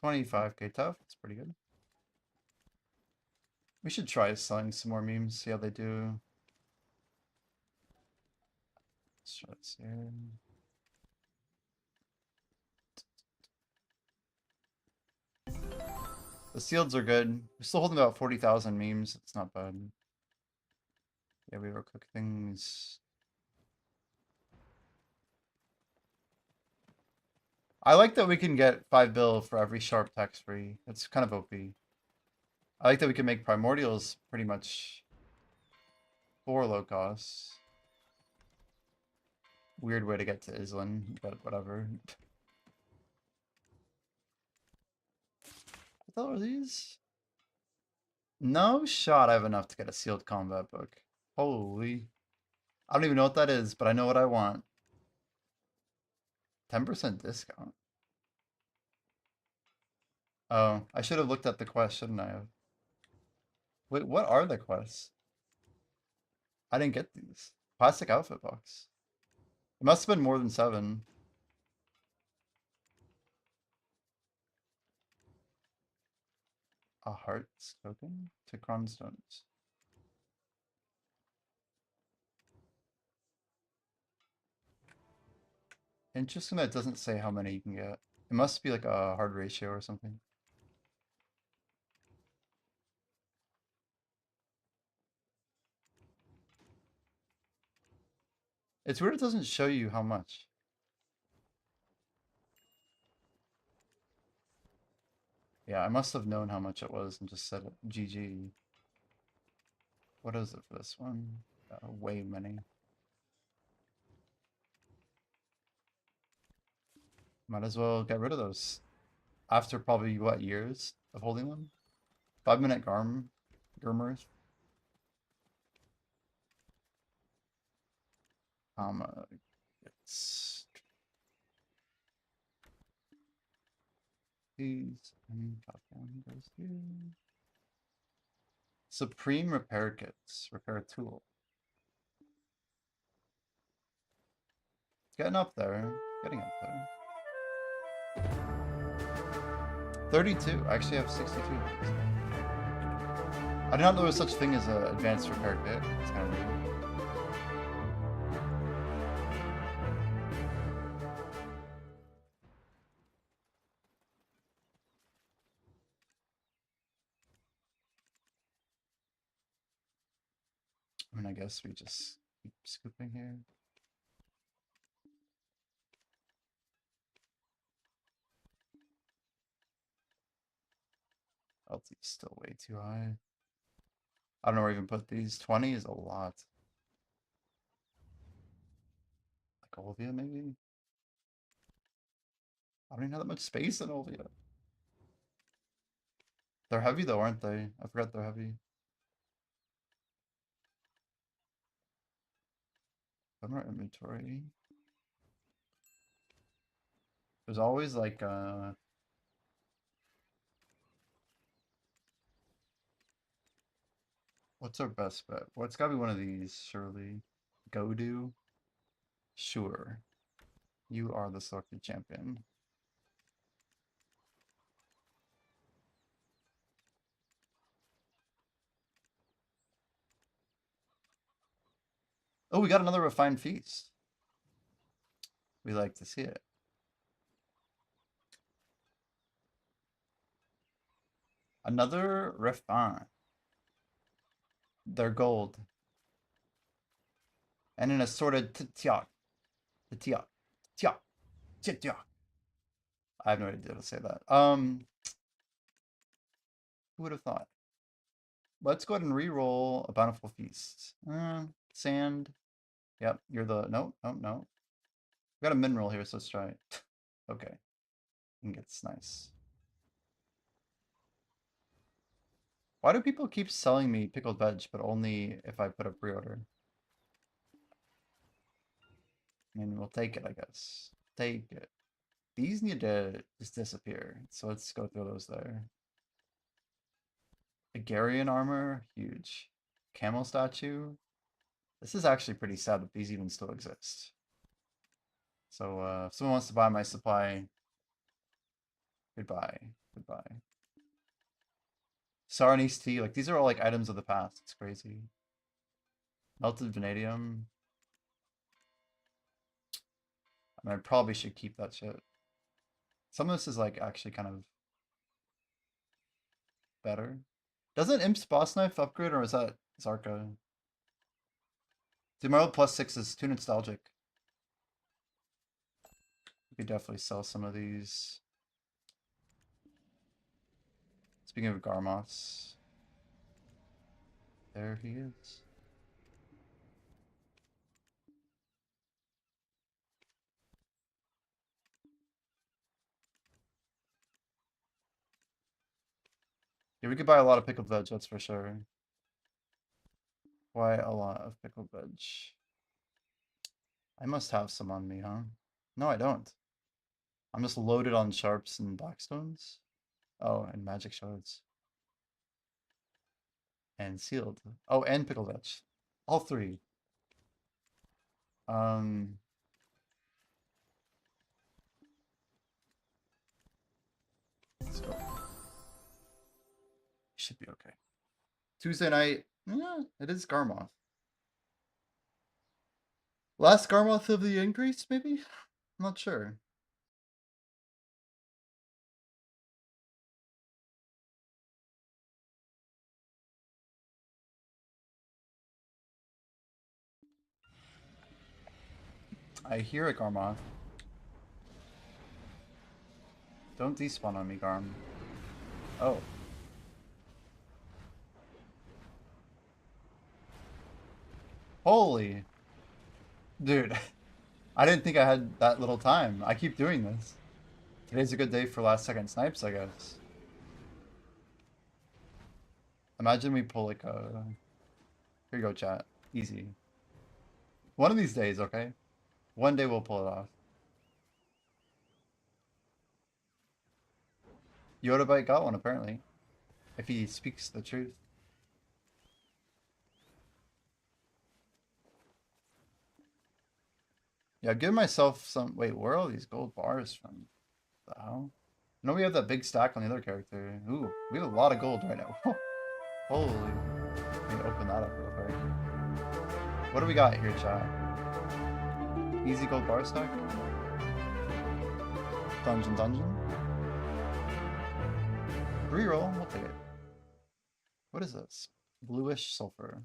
$25K tough. That's pretty good. We should try selling some more memes, see how they do. Let's try this here. The sealeds are good. We're still holding about 40,000 memes. It's not bad. Yeah, we overcook things. I like that we can get 5 bill for every sharp text free. It's kind of OP. I like that we can make primordials pretty much for low cost. Weird way to get to Island, but whatever. What the hell are these? No shot I have enough to get a sealed combat book. Holy. I don't even know what that is, but I know what I want. 10% discount. Oh, I should have looked at the quest, shouldn't I have? Wait, what are the quests? I didn't get these. Plastic outfit box. It must have been more than 7. A hearts token to Cronstones. Interesting that it doesn't say how many you can get. It must be like a hard ratio or something. It's weird it doesn't show you how much. Yeah, I must have known how much it was and just said GG. What is it for this one? Way many. Might as well get rid of those. After probably, what, years of holding them? 5-minute Gurmers. It's these and top one goes here. Supreme repair kits, repair tool. Getting up there, getting up there. 32. I actually have 62. I did not know there was such thing as an advanced repair kit. It's kind of weird. I mean, I guess we just keep scooping here. LT's still way too high. I don't know where I even put these. 20 is a lot. Like Olvia, maybe? I don't even have that much space in Olvia. They're heavy though, aren't they? I forgot they're heavy. Our inventory. There's always like what's our best bet? Well, it's gotta be one of these, surely. Go do? Sure. You are the selected champion. Oh, we got another refined feast. We like to see it. Another refine. They're gold. And an assorted tiak. The tiak. Tiak. Tiak. I have no idea how to say that. Who would have thought? Let's go ahead and re-roll a bountiful feast. Sand. Yep, you're the no. We got a mineral here, so let's try it. Okay. Ingots, nice. Why do people keep selling me pickled veg, but only if I put a pre-order? I mean, we'll take it, I guess. Take it. These need to just disappear, so let's go throw those there. Agarian armor, huge. Camel statue. This is actually pretty sad that these even still exist. So, if someone wants to buy my supply, goodbye. Goodbye. Sarnice tea, like, these are all, like, items of the past. It's crazy. Melted vanadium. I mean, I probably should keep that shit. Some of this is, like, actually kind of better. Doesn't Imp's boss knife upgrade, or is that Zarka? Dude, my old +6 is too nostalgic. We could definitely sell some of these. Speaking of Garmoths. There he is. Yeah, we could buy a lot of pickled veg, that's for sure. Why a lot of pickled veg? I must have some on me, huh? No, I don't. I'm just loaded on sharps and blackstones. Oh, and magic shards. And sealed. Oh, and pickled veg. All three. Let's go. Should be okay. Tuesday night. Yeah, it is Garmoth. Last Garmoth of the increase, maybe? I'm not sure. I hear a Garmoth. Don't despawn on me, Garm. Oh. Holy. Dude. I didn't think I had that little time. I keep doing this. Today's a good day for last second snipes, I guess. Imagine we pull like a... Here you go, chat. Easy. One of these days, okay? One day we'll pull it off. Yodabite got one, apparently. If he speaks the truth. Yeah, give myself some... Wait, where are all these gold bars from? What the hell? I know we have that big stack on the other character. Ooh, we have a lot of gold right now. Holy. Let me open that up real quick. What do we got here, chat? Easy gold bar stack? Dungeon. Reroll, we'll take it. What is this? Bluish sulfur.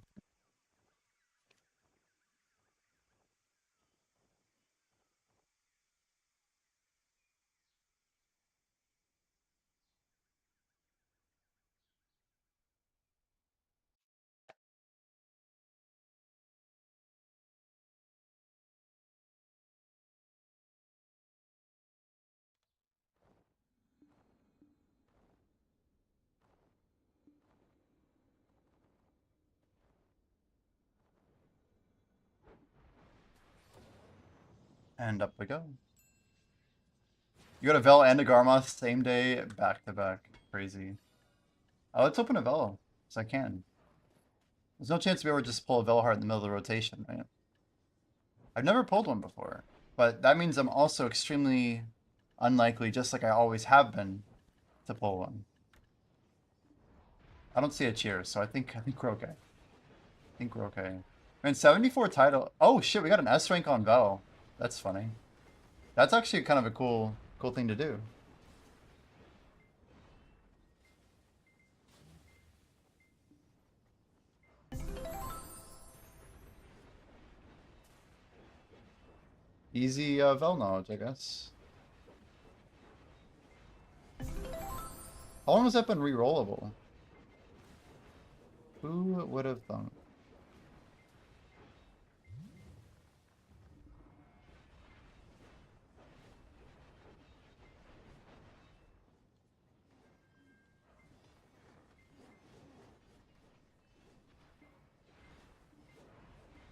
And up we go. You got a Vel and a Garmoth same day, back to back. Crazy. Let's open a Vel, because I can. There's no chance we ever just pull a Velheart in the middle of the rotation, right? I've never pulled one before. But that means I'm also extremely unlikely, just like I always have been, to pull one. I don't see a cheer, so I think we're okay. I think we're okay. Man, 74 title. Oh shit, we got an S rank on Vel. That's funny. That's actually kind of a cool thing to do. Easy Vel knowledge, I guess. How long has that been re-rollable? Who would have thunk?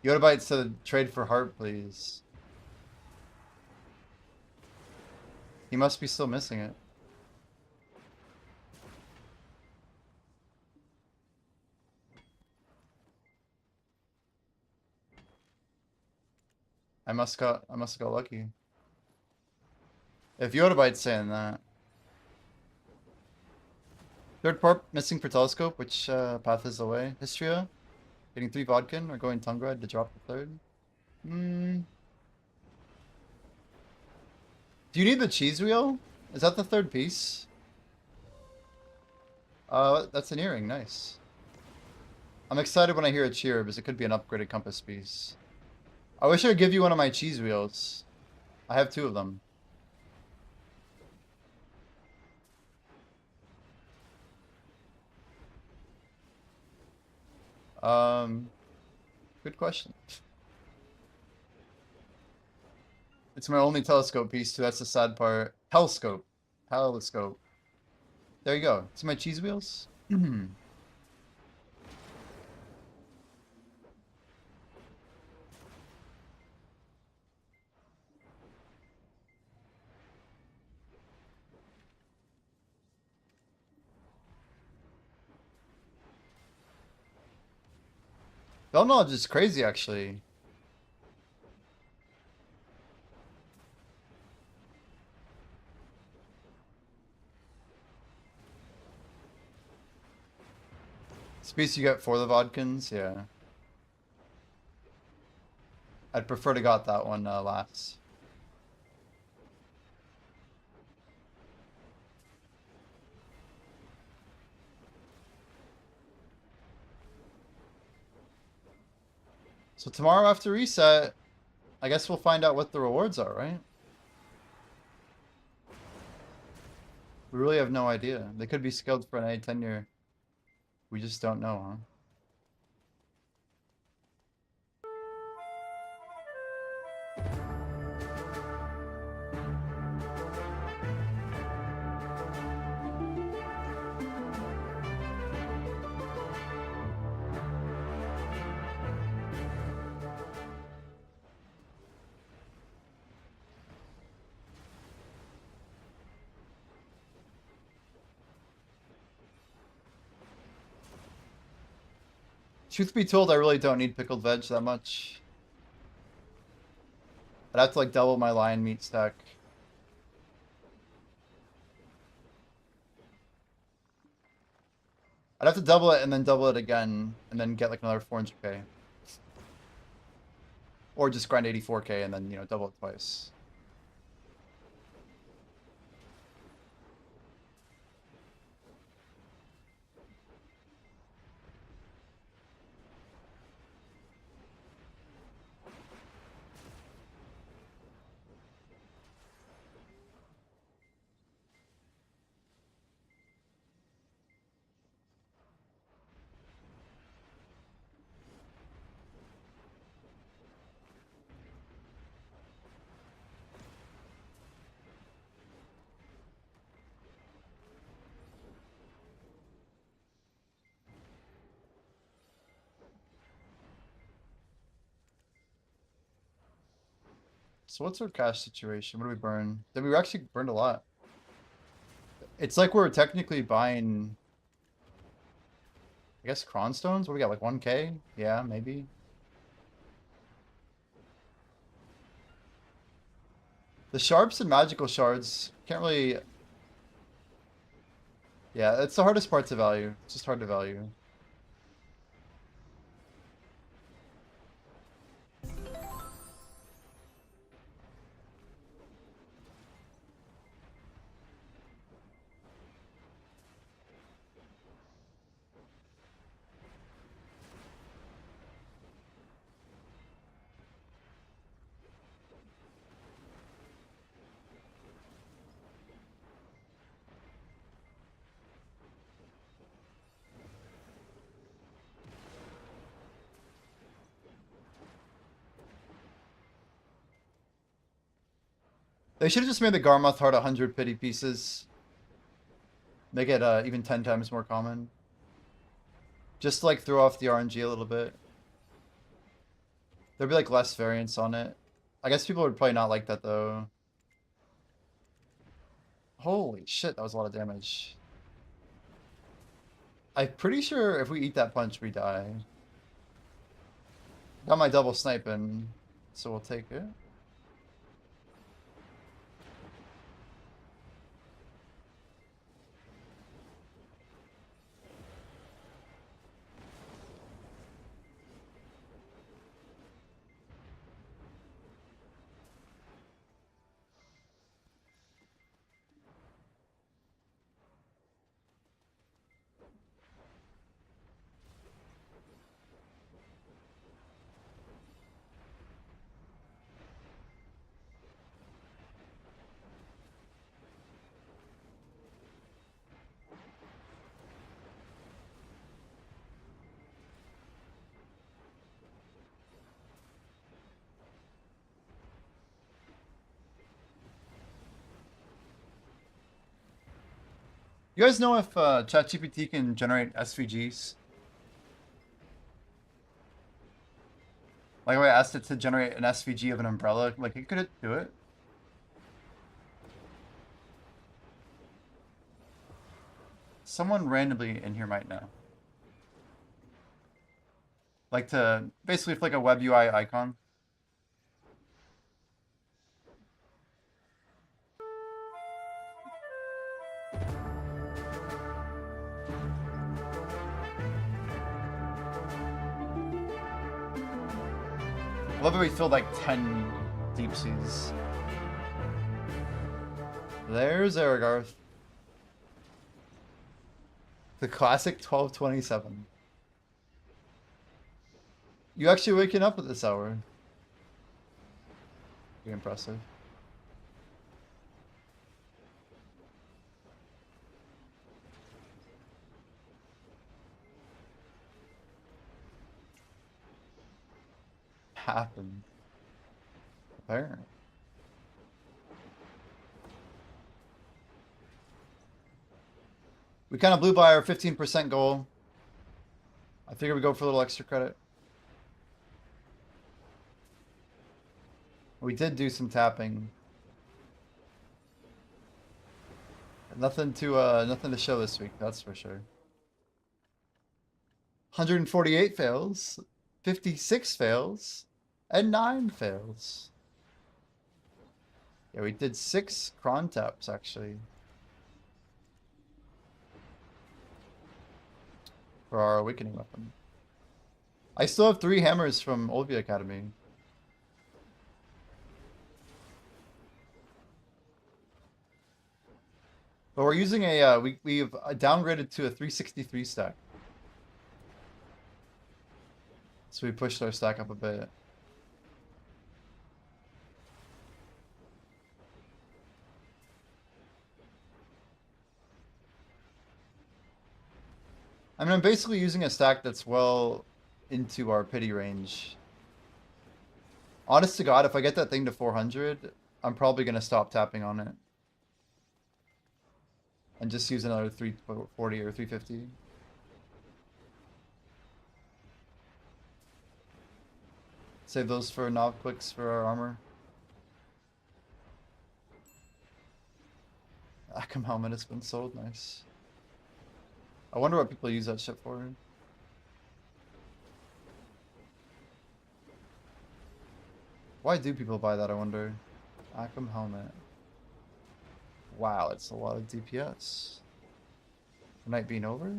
Yodabyte said trade for heart, please. He must be still missing it. I must got lucky. If Yodabyte's saying that. Third part missing for telescope, which path is away? Histria? Getting 3 Vodkin or going tongue ride to drop the third? Do you need the cheese wheel? Is that the third piece? That's an earring, nice. I'm excited when I hear a cheer because it could be an upgraded compass piece. I wish I could give you one of my cheese wheels. I have 2 of them. Good question. It's my only telescope piece too, that's the sad part. Telescope. Telescope. There you go. See my cheese wheels? Bell knowledge is crazy, actually. Space you get for the Vodkins, yeah. I'd prefer to got that one last. So tomorrow after reset, I guess we'll find out what the rewards are, right? We really have no idea. They could be scaled for an A tenure. We just don't know, huh? Truth be told, I really don't need pickled veg that much. I'd have to like double my lion meat stack. I'd have to double it and then double it again and then get like another 400k. Or just grind 84k and then, you know, double it twice. So what's our cash situation? What do we burn? Then we actually burned a lot. It's like we're technically buying, I guess, cronstones. What do we got, like 1k? Yeah, maybe. The sharps and magical shards can't really... Yeah, it's the hardest part to value. It's just hard to value. They should have just made the Garmoth heart 100 pity pieces. Make it even 10 times more common. Just to, like, throw off the RNG a little bit. There'd be like less variance on it. I guess people would probably not like that though. Holy shit, that was a lot of damage. I'm pretty sure if we eat that punch, we die. Got my double sniping, so we'll take it. You guys know if ChatGPT can generate SVGs? Like I asked it to generate an SVG of an umbrella, like it could do it. Someone randomly in here might know. Like to basically flick a web UI icon. I love that we filled like 10 deep seas. There's Aragarth. The classic 1227. You actually waking up at this hour. Pretty impressive. Happened. Apparently. We kind of blew by our 15% goal. I figured we'd go for a little extra credit. We did do some tapping. Nothing to show this week, that's for sure. 148 fails, 56 fails, and 9 fails. Yeah, we did 6 cron taps actually. For our awakening weapon. I still have 3 hammers from Olvia Academy. But we're using a, we've downgraded to a 363 stack. So we pushed our stack up a bit. I mean, I'm basically using a stack that's well into our pity range. Honest to God, if I get that thing to 400, I'm probably going to stop tapping on it. And just use another 340 or 350. Save those for knob clicks for our armor. Akam helmet has been sold, nice. I wonder what people use that shit for. Why do people buy that, I wonder? Akam helmet. Wow, it's a lot of DPS. The night being over?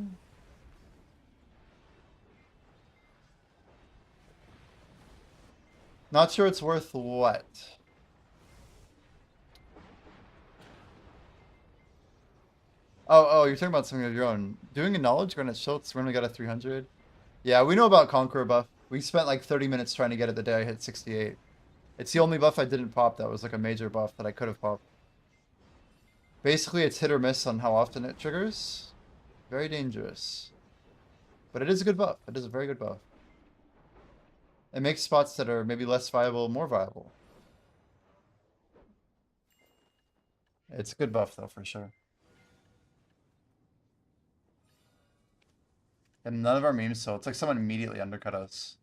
Not sure it's worth what. Oh, you're talking about something of your own. Doing a knowledge granted Schultz when we got a 300. Yeah, we know about Conqueror buff. We spent like 30 minutes trying to get it the day I hit 68. It's the only buff I didn't pop that was like a major buff that I could have popped. Basically, it's hit or miss on how often it triggers. Very dangerous. But it is a good buff. It is a very good buff. It makes spots that are maybe less viable more viable. It's a good buff though, for sure. And none of our memes, so it's like someone immediately undercut us.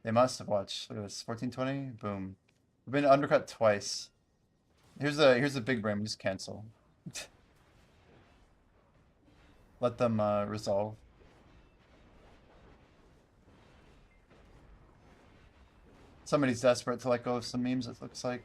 They must have watched. Look at this, 1420. Boom. We've been undercut twice. Here's a big brain. We just cancel. Let them resolve. Somebody's desperate to let go of some memes, it looks like.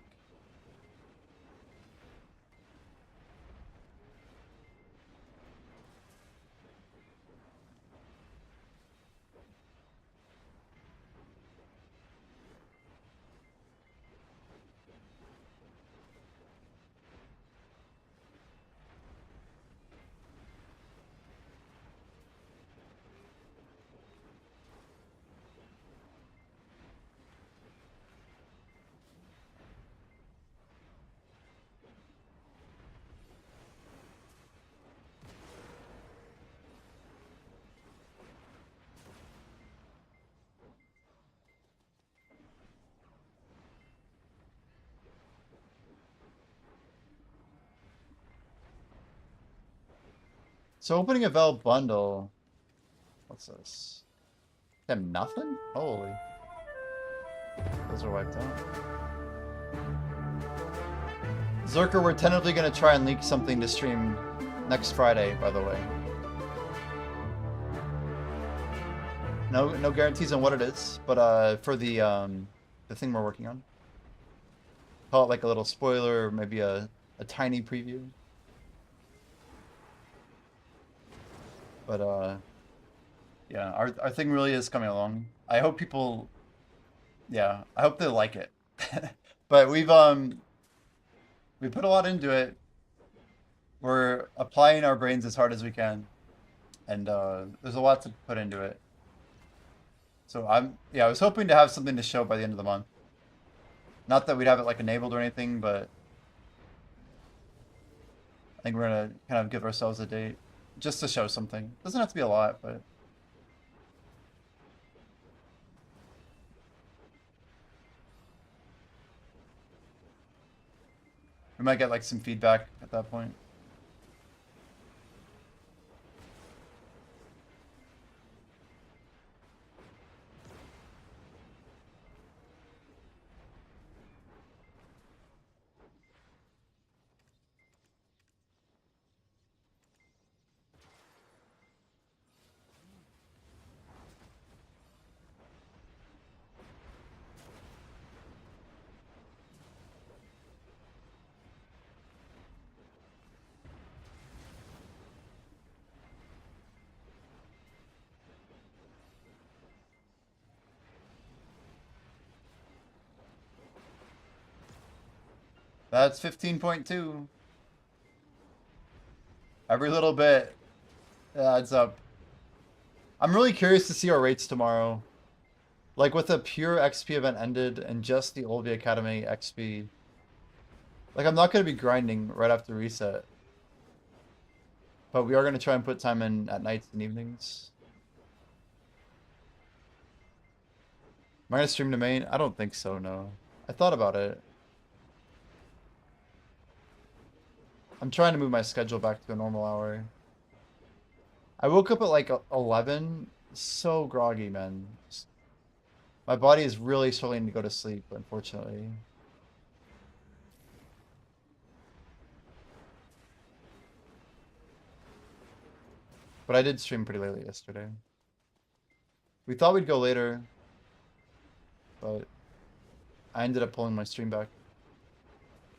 So opening a Vel bundle. What's this? Damn, nothing? Holy. Those are wiped out. Zerker, we're tentatively gonna try and leak something to stream next Friday, by the way. No guarantees on what it is, but for the thing we're working on. Call it like a little spoiler, or maybe a tiny preview. But yeah, our thing really is coming along. I hope people, yeah, I hope they like it. But we put a lot into it. We're applying our brains as hard as we can, and there's a lot to put into it. So I was hoping to have something to show by the end of the month. Not that we'd have it like enabled or anything, but I think we're gonna kind of give ourselves a date just to show something. Doesn't have to be a lot, but we might get like some feedback at that point. That's 15.2. Every little bit adds up. I'm really curious to see our rates tomorrow. Like with the pure XP event ended and just the LV Academy XP. Like I'm not going to be grinding right after reset. But we are going to try and put time in at nights and evenings. Am I going to stream to main? I don't think so, no. I thought about it. I'm trying to move my schedule back to a normal hour. I woke up at like 11. So groggy, man. My body is really struggling to go to sleep, unfortunately. But I did stream pretty late yesterday. We thought we'd go later, but I ended up pulling my stream back.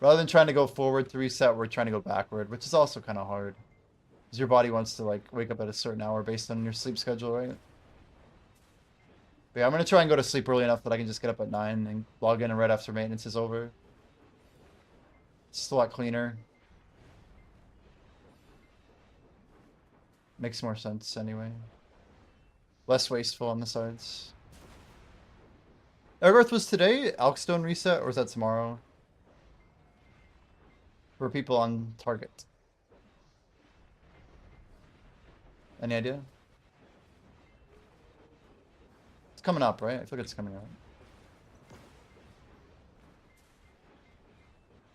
Rather than trying to go forward to reset, we're trying to go backward, which is also kind of hard. Because your body wants to like wake up at a certain hour based on your sleep schedule, right? But yeah, I'm gonna try and go to sleep early enough that I can just get up at 9 and log in right after maintenance is over. It's just a lot cleaner. Makes more sense anyway. Less wasteful on the sides. Airgrowth was today? Elkstone reset, or is that tomorrow? For people on target. Any idea? It's coming up, right? I feel like it's coming up.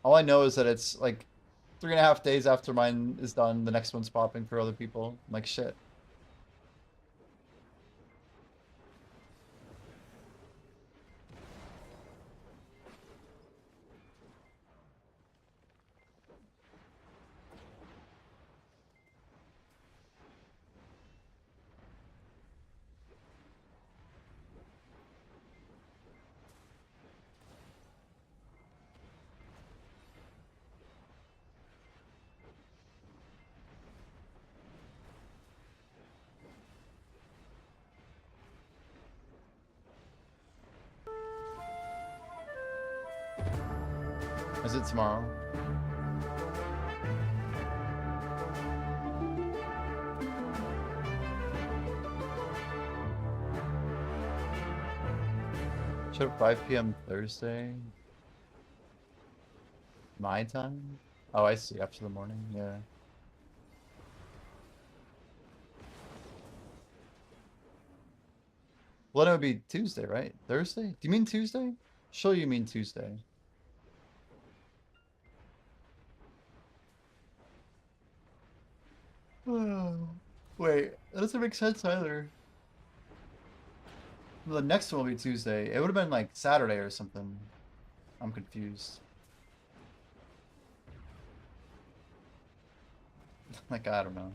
All I know is that it's like 3.5 days after mine is done, the next one's popping for other people. I'm like, shit. Is it tomorrow? Show up 5 p.m. Thursday. My time? Oh, I see. After the morning, yeah. Well, then it would be Tuesday, right? Thursday? Do you mean Tuesday? Sure, you mean Tuesday. Wait, that doesn't make sense either. The next one will be Tuesday. It would have been like Saturday or something. I'm confused. Like, I don't know.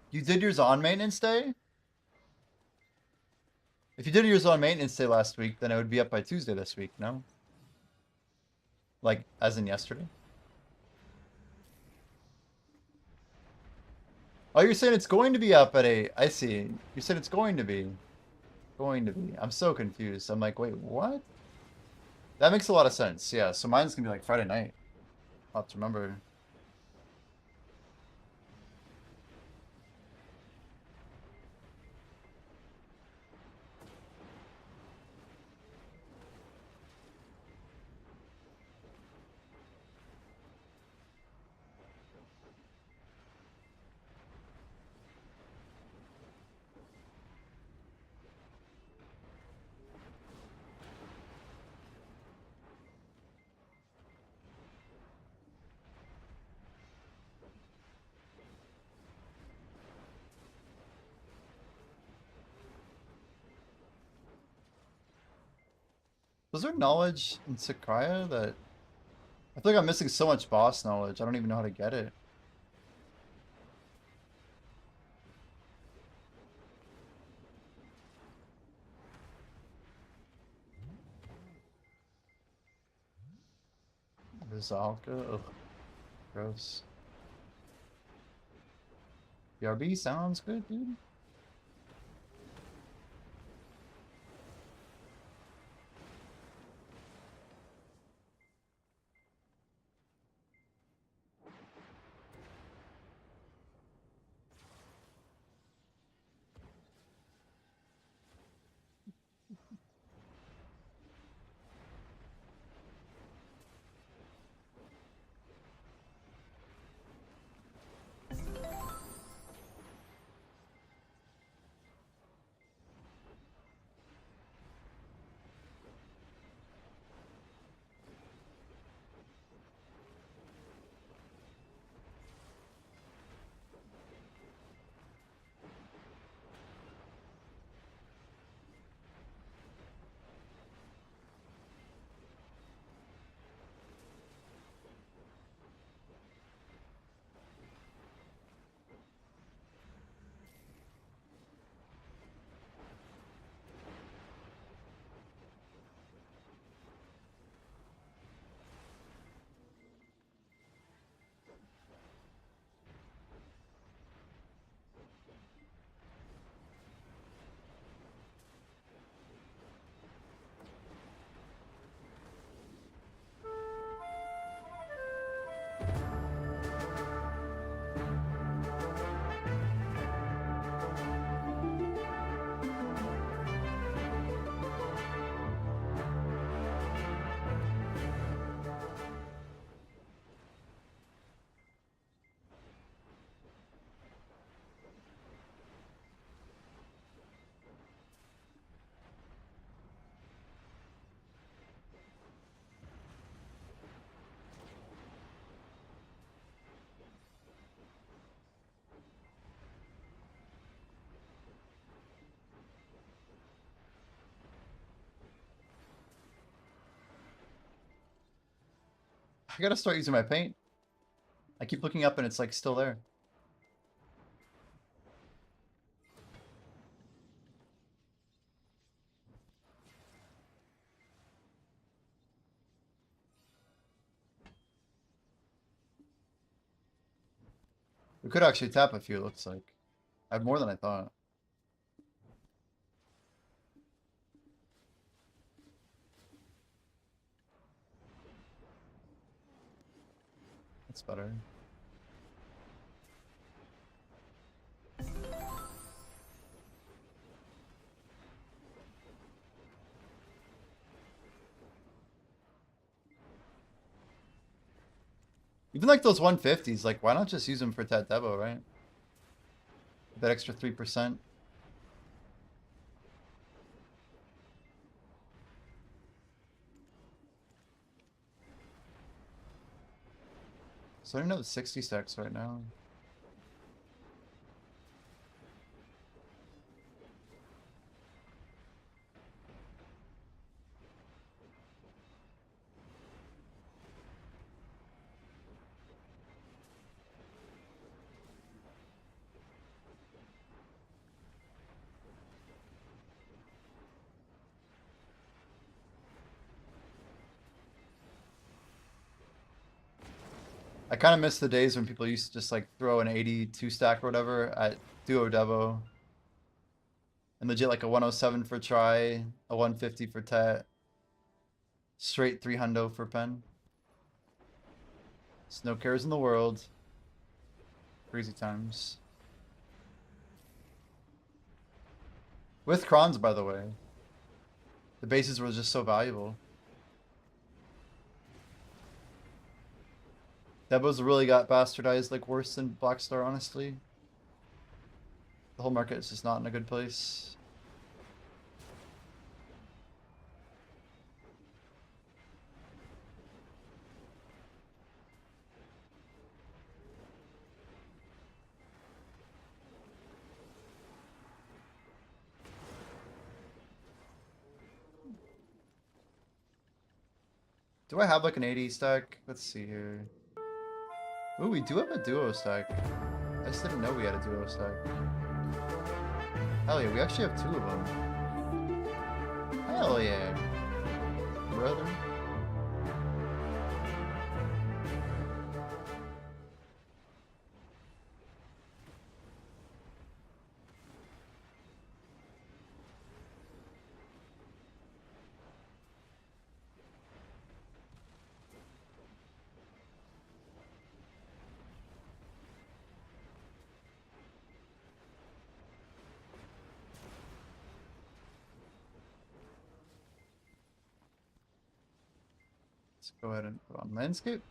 You did yours on maintenance day? If you did yours on maintenance day last week, then it would be up by Tuesday this week, no? Like, as in yesterday? Oh, you're saying it's going to be up at 8. I see. You said it's going to be. Going to be. I'm so confused. I'm like, wait, what? That makes a lot of sense. Yeah, so mine's gonna be like Friday night. I'll have to remember. Was there knowledge in Sakuya that... I feel like I'm missing so much boss knowledge. I don't even know how to get it. Rizalka? Ugh. Gross. BRB sounds good, dude. I gotta start using my paint. I keep looking up and it's like still there. We could actually tap a few, it looks like. I have more than I thought. That's better. Even like those 150s, like why not just use them for Tat Devo, right? That extra 3%. So I don't know the 60 stacks right now. I kind of miss the days when people used to just like throw an 82 stack or whatever at Duo Devo. And legit like a 107 for try, a 150 for tet. Straight 300 for pen. There's no cares in the world. Crazy times. With crons, by the way. The bases were just so valuable. Devos really got bastardized like worse than Blackstar, honestly. The whole market is just not in a good place. Do I have like an 80 stack? Let's see here. Ooh, we do have a duo stack. I just didn't know we had a duo stack. Hell yeah, we actually have 2 of them. Hell yeah. Brother. Let's go ahead and put on landscape.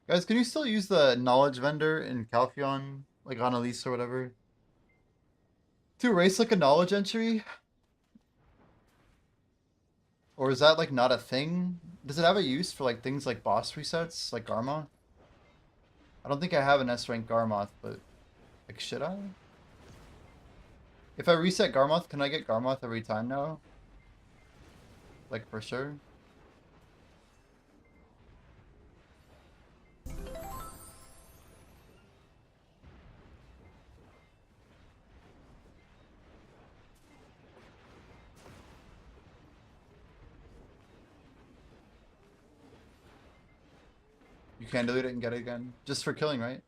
Guys, can you still use the knowledge vendor in Calpheon, like on Elise or whatever? To erase like a knowledge entry? Or is that like not a thing? Does it have a use for like things like boss resets, like Garmoth? I don't think I have an S rank Garmoth, but like should I? If I reset Garmoth, can I get Garmoth every time now? Like for sure? You can delete it and get it again. Just for killing, right?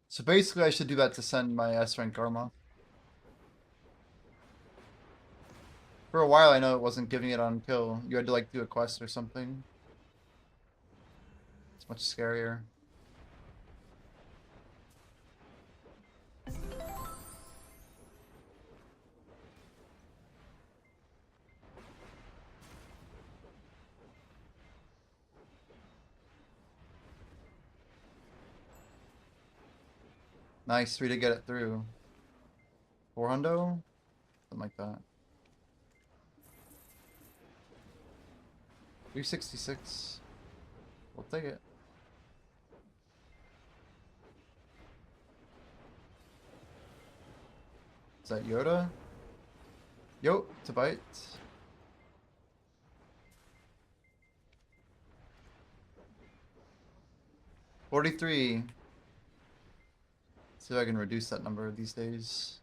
So basically I should do that to send my S rank Garmoth. For a while, I know it wasn't giving it on kill. You had to like do a quest or something. It's much scarier. Nice, 3 to get it through. 400? Something like that. 366. We'll take it. Is that Yoda? Yo, to bite. $43. See if I can reduce that number these days.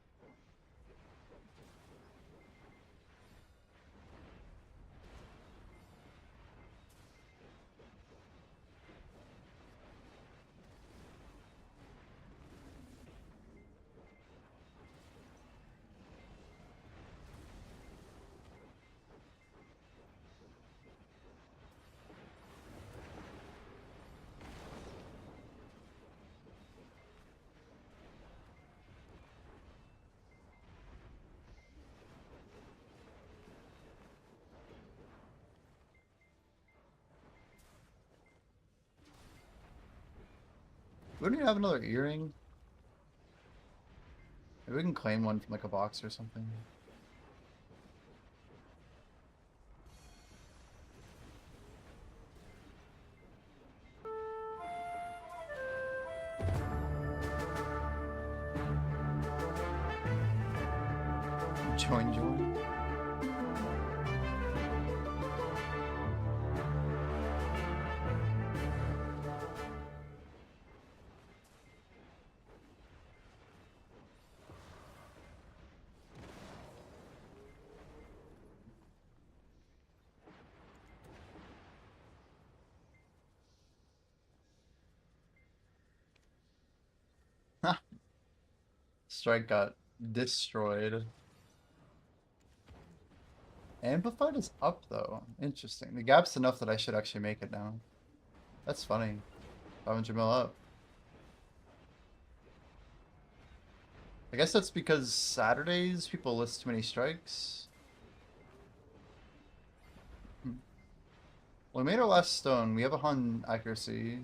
We don't even have another earring. Maybe we can claim one from like a box or something. Join. Strike got destroyed. Amplified is up though. Interesting. The gap's enough that I should actually make it now. That's funny. 500 mil up. I guess that's because Saturdays people list too many strikes. Well, we made our last stone. We have a Hun accuracy.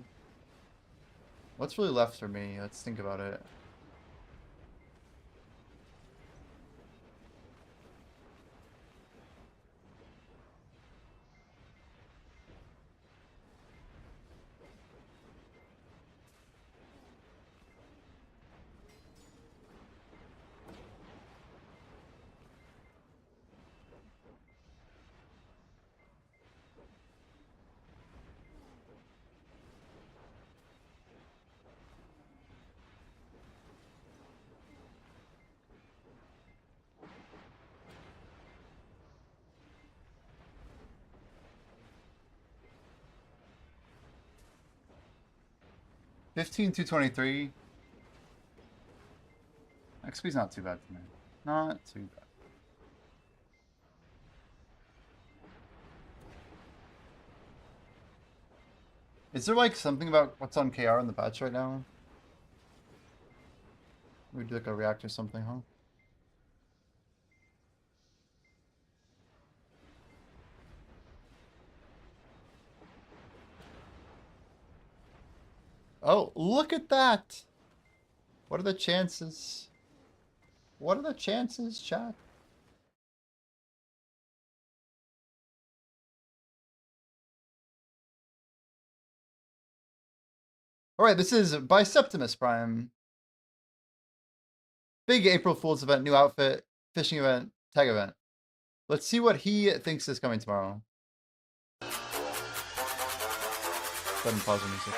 What's really left for me? Let's think about it. $15,223. XP's not too bad for me. Not too bad. Is there like something about what's on KR in the patch right now? We do like a react or something, huh? Oh, look at that! What are the chances? What are the chances, chat? Alright, this is Biceptimus Prime. Big April Fool's event, new outfit, fishing event, tag event. Let's see what he thinks is coming tomorrow. Go ahead and pause the music.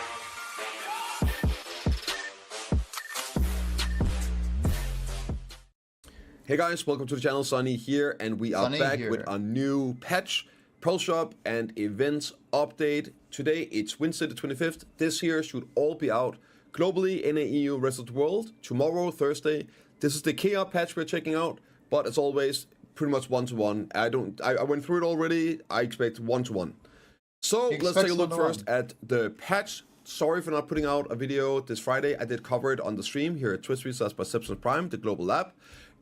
Hey guys, welcome to the channel. Sunny here, and we are Sunny back here. with a new patch, Pearl Shop, and events update. Today it's Wednesday the 25th. This year should all be out globally in the EU, rest of the world. Tomorrow, Thursday. This is the KR patch we're checking out, but as always, pretty much 1-to-1. I went through it already. I expect 1-to-1. So let's take a look first at the patch. Sorry for not putting out a video this Friday. I did cover it on the stream here at Twitch by Sepson Prime, the global lab.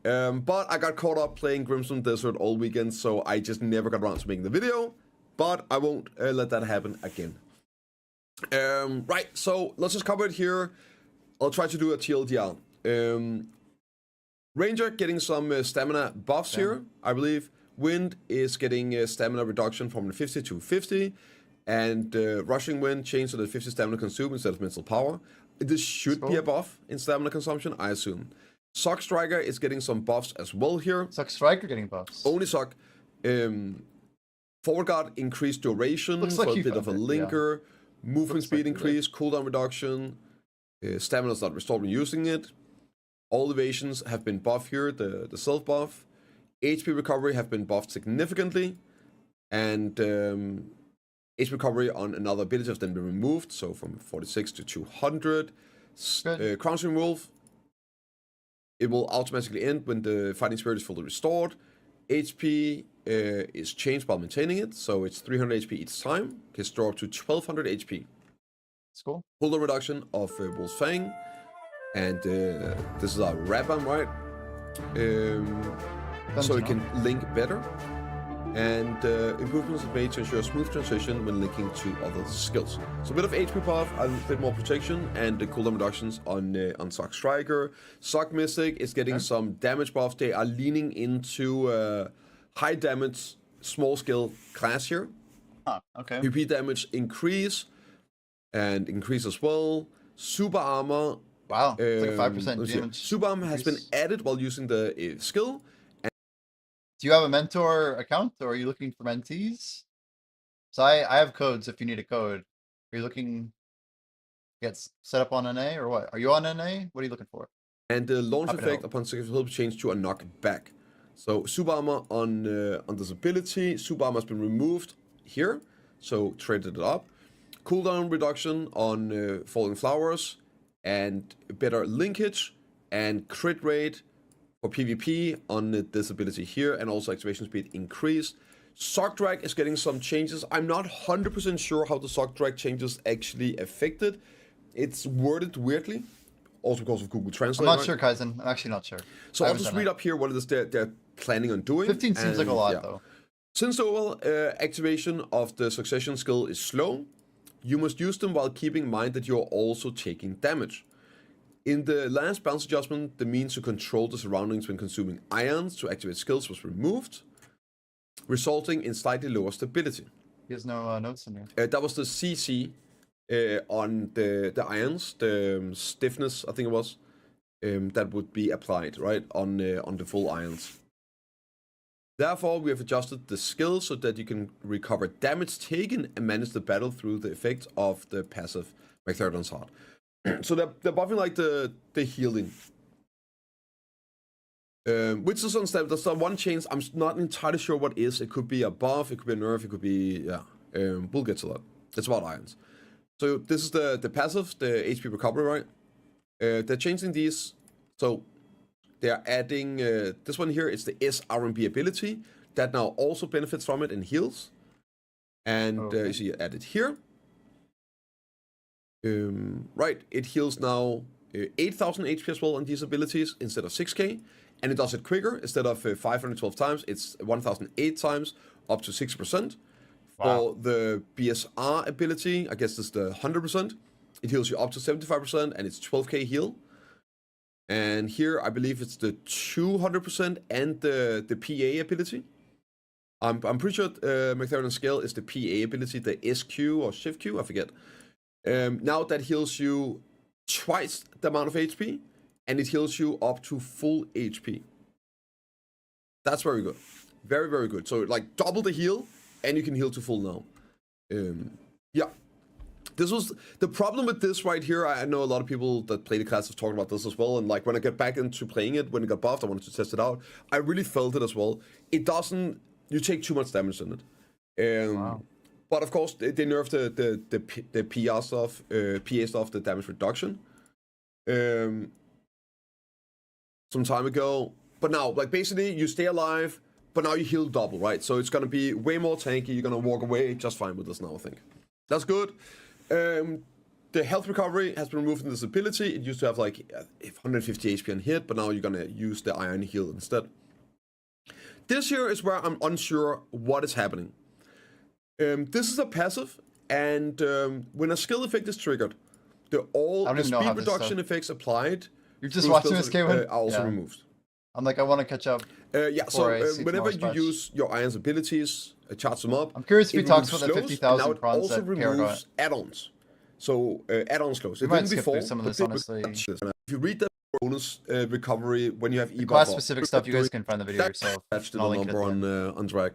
But I got caught up playing Grimstone Desert all weekend, so I just never got around to making the video. But I won't let that happen again. Right, so let's just cover it here. I'll try to do a TLDR. Ranger getting some stamina buffs here, I believe. Wind is getting stamina reduction from 50 to 50. And Rushing Wind changed to the 50 stamina consumed instead of mental power. This should be a buff in stamina consumption, I assume. Sock Striker is getting some buffs as well here. Sock Striker getting buffs. Only Sock. Forward Guard increased duration for a bit of a linker. Movement speed increase, cooldown reduction. Stamina is not restored when using it. All evasions have been buffed here, the self buff. HP recovery have been buffed significantly. And HP recovery on another ability has then been removed, so from 46 to 200. Crouching Wolf, it will automatically end when the fighting spirit is fully restored. HP is changed while maintaining it, so it's 300 HP each time. Can store up to 1200 HP. That's cool. Cooldown reduction of Wolf's Fang. And this is our Rabam, right? So it can link better. And improvements are made to ensure a smooth transition when linking to other skills. So a bit of HP buff, a bit more protection, and the cooldown reductions on Sock Striker. Sock Mystic is getting some damage buffs. They are leaning into high damage, small skill class here. Okay. PP damage increase, and increase as well. Super armor. Wow, it's like a 5% damage. Super armor has been added while using the skill. Do you have a mentor account, or are you looking for mentees? So I have codes if you need a code. Are you looking to get set up on NA, or what? Are you on NA? What are you looking for? And the launch effect upon successful help change to a knockback. So super armor on this ability. Super armor has been removed here, so traded it up. Cooldown reduction on Falling Flowers, and better linkage and crit rate for PvP on this ability here, and also activation speed increased. Sock Drag is getting some changes. I'm not 100% sure how the Sock Drag changes actually affected. It's worded weirdly, also because of Google Translate. I'm not sure, Kaizen. I'm actually not sure. So I'll just read up here what it is they're planning on doing. 15 seems like a lot, though. Since the overall activation of the succession skill is slow, you must use them while keeping in mind that you're also taking damage. In the last balance adjustment, the means to control the surroundings when consuming ions to activate skills was removed, resulting in slightly lower stability. He has no notes in here. That was the CC on the ions, the stiffness, I think it was, that would be applied, right, on the full ions. Therefore, we have adjusted the skill so that you can recover damage taken and manage the battle through the effect of the passive McClurden's Heart. So they're buffing like the healing. Which is understandable. There's one change I'm not entirely sure what is. It could be a buff, it could be a nerf, it could be, we'll get to that. It's about irons. So this is the passive, the HP recovery, right? They're changing these. So they're adding, this one here is the SRMB ability. That now also benefits from it and heals. And you see it added here. Right, it heals now 8,000 HP as well on these abilities instead of 6k, and it does it quicker. Instead of 512 times, it's 1,008 times, up to 6%. For the BSR ability, I guess it's the 100%. It heals you up to 75%, and it's 12k heal. And here, I believe it's the 200% and the PA ability. I'm pretty sure McLaren Scale is the PA ability, the SQ or Shift Q, I forget. Now that heals you twice the amount of HP, and it heals you up to full HP. That's very good. Very, very good. So like double the heal, and you can heal to full now. Yeah. This was the problem with this right here. I know a lot of people that play the class have talked about this as well, and like when I get back into playing it, when it got buffed, I wanted to test it out. I really felt it as well. It doesn't, you take too much damage in it. But of course, they nerfed the PR stuff, PA stuff, the damage reduction, some time ago. But now, like basically, you stay alive but now you heal double, right? So it's gonna be way more tanky. You're gonna walk away just fine with this now, I think. That's good. The health recovery has been removed in this ability. It used to have like 150 HP on hit, but now you're gonna use the iron heal instead. This here is where I'm unsure what is happening. This is a passive, and when a skill effect is triggered, the speed reduction effects applied. You're just watching this game are also removed. I'm like, I want to catch up. Yeah, so whenever you use your iron's abilities, charge them up. I'm curious if he talks about the 50,000 crons. It also removes removes add-ons. So add-ons close. We might skip through some of this, honestly. If you read the bonus recovery when you have e class-specific stuff, you guys can find the video yourself. Attached to the number on drag.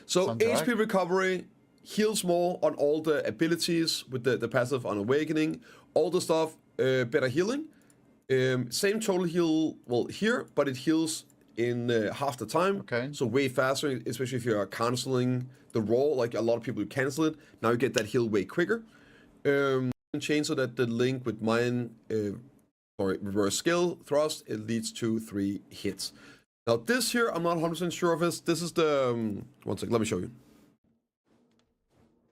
So HP recovery heals more on all the abilities with the passive on Awakening. All the stuff, better healing. Same total heal, well, here, but it heals in half the time. Okay. So way faster, especially if you're canceling the roll, like a lot of people who cancel it. Now you get that heal way quicker. Change so that the link with mine, reverse skill thrust, it leads to 3 hits. Now this here, I'm not 100% sure of this. This is the, one second, let me show you.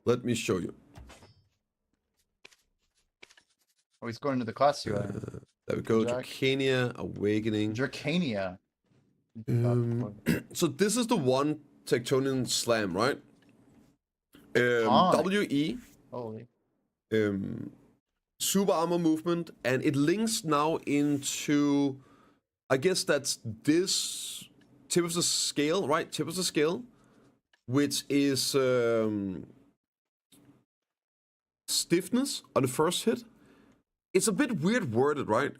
Let me show you. Oh, he's going to the class UI. There we go, Dracania, Awakening. Dracania. So this is the one Tectonian Slam, right? WE. Holy. Super armor movement, and it links now into, I guess that's this tip of the scale, right? Tip of the scale, which is stiffness on the first hit. It's a bit weird worded, right?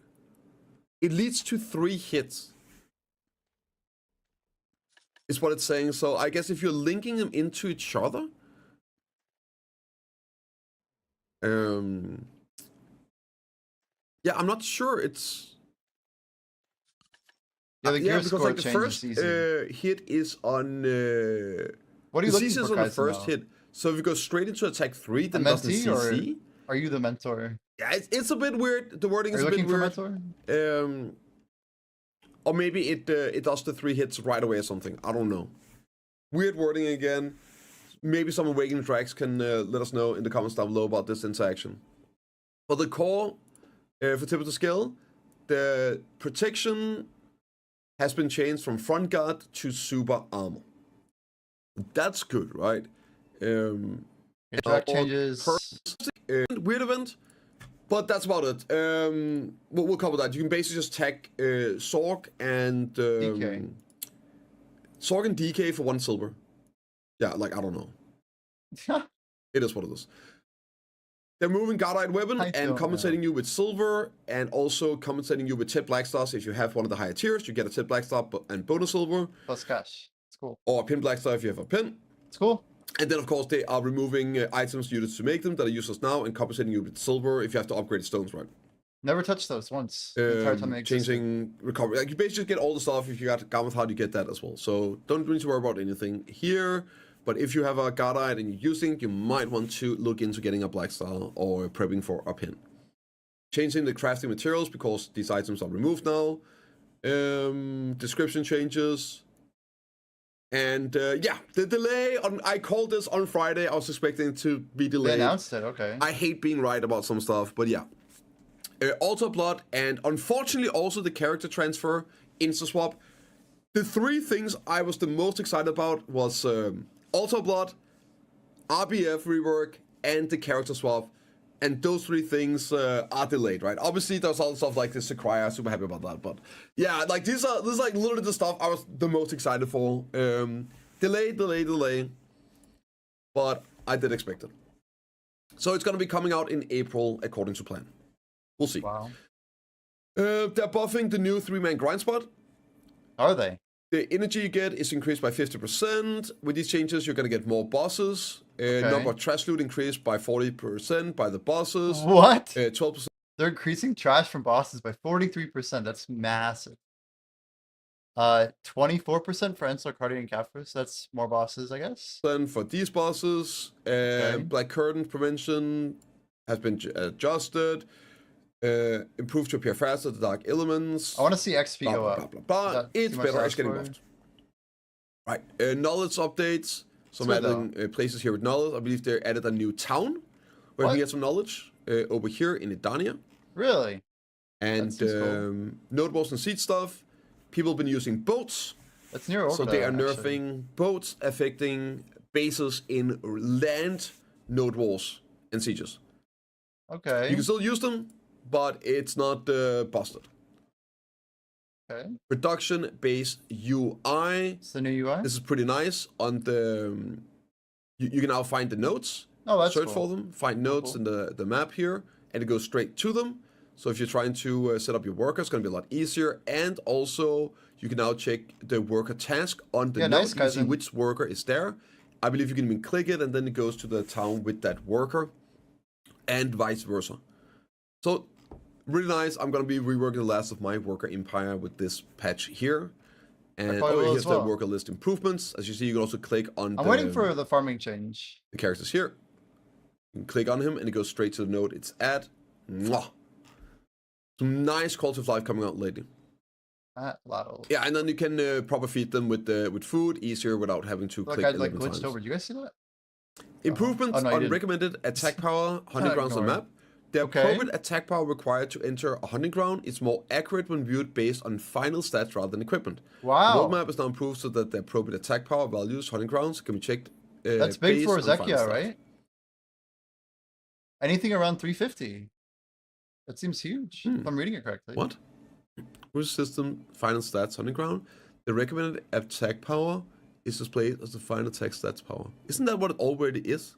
It leads to 3 hits. Is what it's saying. So I guess if you're linking them into each other, yeah, I'm not sure. It's the gear because score like the first hit is on. What are you looking for, on the first hit. So if you go straight into attack 3, then doesn't CC. Are you the mentor? Yeah, it's a bit weird. The wording is a bit weird. Mentor? Or maybe it does the 3 hits right away or something. I don't know. Weird wording again. Maybe some Awakening tracks can let us know in the comments down below about this interaction. For the core, for tip of the scale, the protection has been changed from front guard to super armor. That's good, right? Track changes. Weird event, but that's about it. We'll cover that. You can basically just tag Sorg and DK. Sorg and DK for 1 silver. Yeah, like I don't know. It is what it is. They're moving Godite weapon and compensating you with silver, and also compensating you with 10 black stars. If you have one of the higher tiers, you get a 10 black star and bonus silver. Plus cash. It's cool. Or a pin black star if you have a pin. It's cool. And then, of course, they are removing items used to make them that are useless now and compensating you with silver if you have to upgrade stones, right? Never touched those once. The entire time they changing recovery. Like, you basically get all the stuff. If you got Garment Heart, you get that as well. So don't need to worry about anything here. But if you have a Godite and you're using, you might want to look into getting a Black Star or prepping for a pin. Changing the crafting materials because these items are removed now. Description changes. And yeah, the delay on, I called this on Friday. I was expecting it to be delayed. They announced it, okay. I hate being right about some stuff, but yeah. Altar Blood, and unfortunately also the character transfer, Insta Swap. The 3 things I was the most excited about was Altar Blood, RBF rework, and the character swap. And those 3 things are delayed, right? Obviously, there's other stuff like this Sakurai. I'm super happy about that. But yeah, like this is like literally the stuff I was the most excited for. Delay. But I did expect it. So it's going to be coming out in April, according to plan. We'll see. Wow. They're buffing the new 3-man grind spot. Are they? The energy you get is increased by 50%. With these changes, you're going to get more bosses. Number of trash loot increased by 40% by the bosses. What? 12%. They're increasing trash from bosses by 43%. That's massive. 24% for Enslar, Cardi, and Catfish. That's more bosses, I guess. Then for these bosses, Black Curtain prevention has been adjusted. Improved to appear faster, the dark elements. I want to see XP go up. Blah, blah, blah. It's better, it's getting buffed. Right. Knowledge updates. Some Sweet, adding places here with knowledge. I believe they added a new town where you What? can get some knowledge over here in Edania. Really? And seems cool. notables and seed stuff. People have been using boats. That's near Orca, So they are actually. nerfing boats, affecting bases in land node wars and sieges. Okay. You can still use them, but it's not busted. Okay. Production base UI. It's the new UI? This is pretty nice. On the you can now find the nodes. Oh, that's search cool. for them, find nodes in the map here, and it goes straight to them. So if you're trying to set up your worker, it's going to be a lot easier. And also, you can now check the worker task on the node. nice, You can see cousin. which worker is there. I believe you can even click it, and then it goes to the town with that worker, and vice versa. So, really nice. I'm going to be reworking the last of my worker empire with this patch here. And probably will here's as well. the worker list improvements. As you see, you can also click on I'm waiting for the farming change. the characters here. You can click on him, and it goes straight to the node it's at. Mwah. Some nice quality of life coming out lately. Lotto. Yeah, and then you can proper feed them with food easier without having to click I 11 glitched times. over. Did you guys see that? Improvements Oh, no, you on didn't. recommended attack power, hunting grounds on Ignore map. The Okay. appropriate attack power required to enter a hunting ground is more accurate when viewed based on final stats rather than equipment. Wow. The world map is now improved so that the appropriate attack power values hunting grounds can be checked. That's big based for on final Zekia, stats. right? Anything around 350. That seems huge, if I'm reading it correctly. What? Which system final stats hunting ground? The recommended attack power is displayed as the final attack stats power. Isn't that what it already is?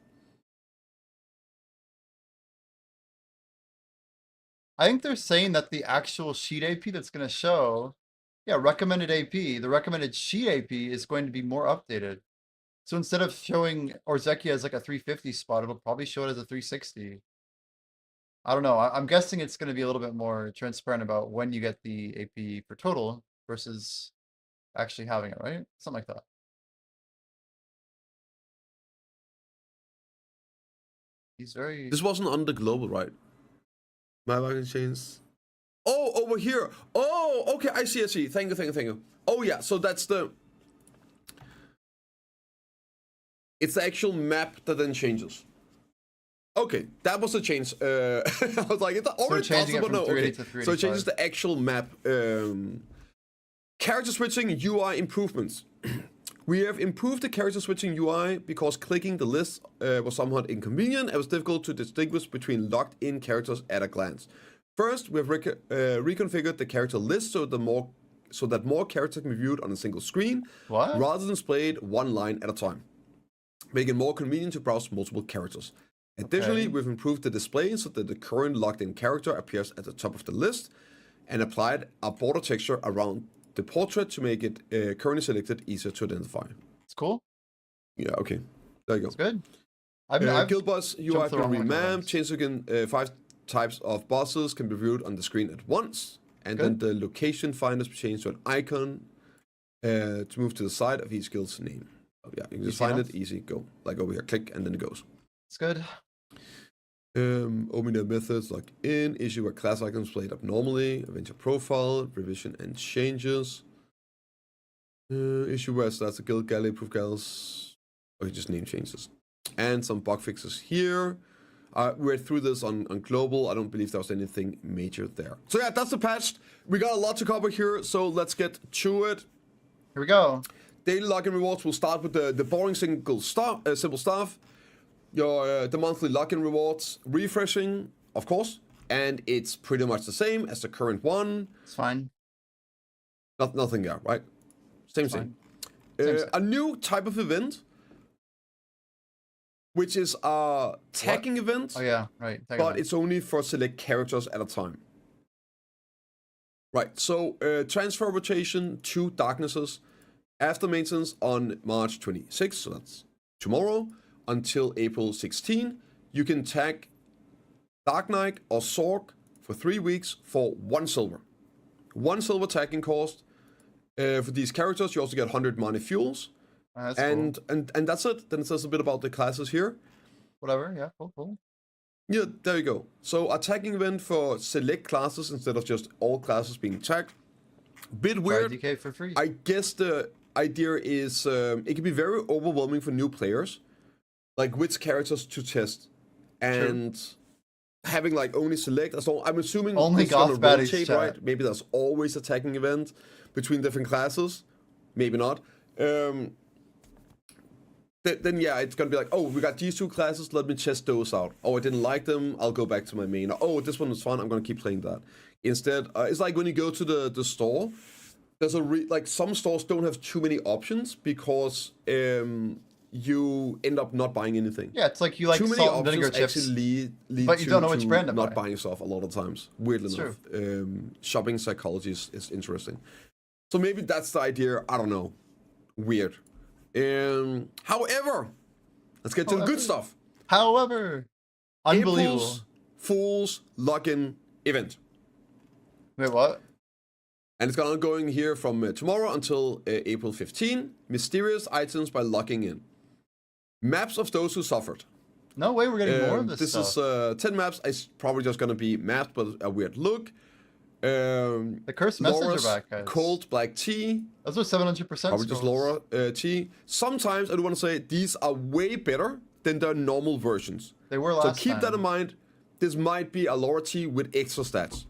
I think they're saying that the actual sheet AP that's going to show, yeah, recommended AP, the recommended sheet AP is going to be more updated. So instead of showing Orzekia as like a 350 spot, it'll probably show it as a 360. I don't know. I'm guessing it's going to be a little bit more transparent about when you get the AP for total versus actually having it, right? Something like that. He's very... This wasn't on the global, right? Map icon change. Oh, over here. Oh, okay. I see. Thank you. Oh, yeah. So that's the... It's the actual map that then changes. Okay, that was a change. I was like, it's already changing it possible. from No, okay. 380 to So it changes 385. the actual map. Character switching UI improvements. We have improved the character switching UI because clicking the list was somewhat inconvenient and it was difficult to distinguish between locked-in characters at a glance. First, we have reconfigured the character list so that more characters can be viewed on a single screen, What? rather than displayed one line at a time, making it more convenient to browse multiple characters. Additionally, Okay. we've improved the display so that the current logged-in character appears at the top of the list, and applied a border texture around the portrait to make it currently selected easier to identify. It's cool. Yeah, okay. There you go. It's good. I've Guild boss UI jumped has the been wrong one revamped. once. Change again 5 types of bosses can be viewed on the screen at once. And Good. then the location finder is changed to an icon to move to the side of each guild's name. Oh, yeah, you can just Easy find enough. it, easy, go. Like over here, click, and then it goes. It's good. Opening the methods, log in, issue where class icons played up normally, adventure profile, revision and changes. Issue where stats the guild galley, proof gals. Okay, just name changes. And some bug fixes here. We went through this on global. I don't believe there was anything major there. So yeah, that's the patch. We got a lot to cover here, so let's get to it. Here we go. Daily login rewards will start with the boring simple stuff. Your the monthly login rewards, refreshing, of course, and it's pretty much the same as the current one. It's fine. Nothing there, right? Same. Same. Same. A new type of event, which is a tagging event, Oh yeah, right. Tag but event. it's only for select characters at a time. Right, so transfer rotation to darknesses after maintenance on March 26th, so that's tomorrow, until April 16. You can tag Dark Knight or Sorg for 3 weeks for 1 silver. 1 silver tagging cost. For these characters, you also get 100 money fuels. That's And, cool. and that's it. Then it says a bit about the classes here. Whatever. Yeah. Cool. Yeah, there you go. So a tagging event for select classes instead of just all classes being tagged. Bit Buy weird. DK for free. I guess the idea is it can be very overwhelming for new players, like which characters to test, and having like only select. So I'm assuming Only it's gonna goth baddies, rotate, chat. right? Maybe there's always attacking event between different classes. Maybe not. Then yeah, it's gonna be like, oh, we got these two classes, let me test those out. Oh, I didn't like them, I'll go back to my main. Oh, this one was fun, I'm gonna keep playing that. Instead, it's like when you go to the store, there's like some stores don't have too many options because you end up not buying anything. Yeah, it's like you like Too many salt and vinegar options chips. actually lead but you to, don't know which brand to not buy. buying stuff a lot of times. Weirdly It's enough, shopping psychology is interesting. So maybe that's the idea. I don't know. Weird. However, let's get to the good stuff. However, unbelievable. April's Fool's Login event. Wait, what? And it's gonna ongoing here from tomorrow until April 15. Mysterious items by logging in. Maps of those who suffered. No way, we're getting more of this stuff. Is 10 maps. It's probably just gonna be maps, but a weird look. The cursed message Laura's are back, guys. Cold Black Tea. Those are 700%. Probably just Laura tea. Sometimes I do want to say these are way better than their normal versions. They were last So keep time. that in mind. This might be a Laura tea with extra stats.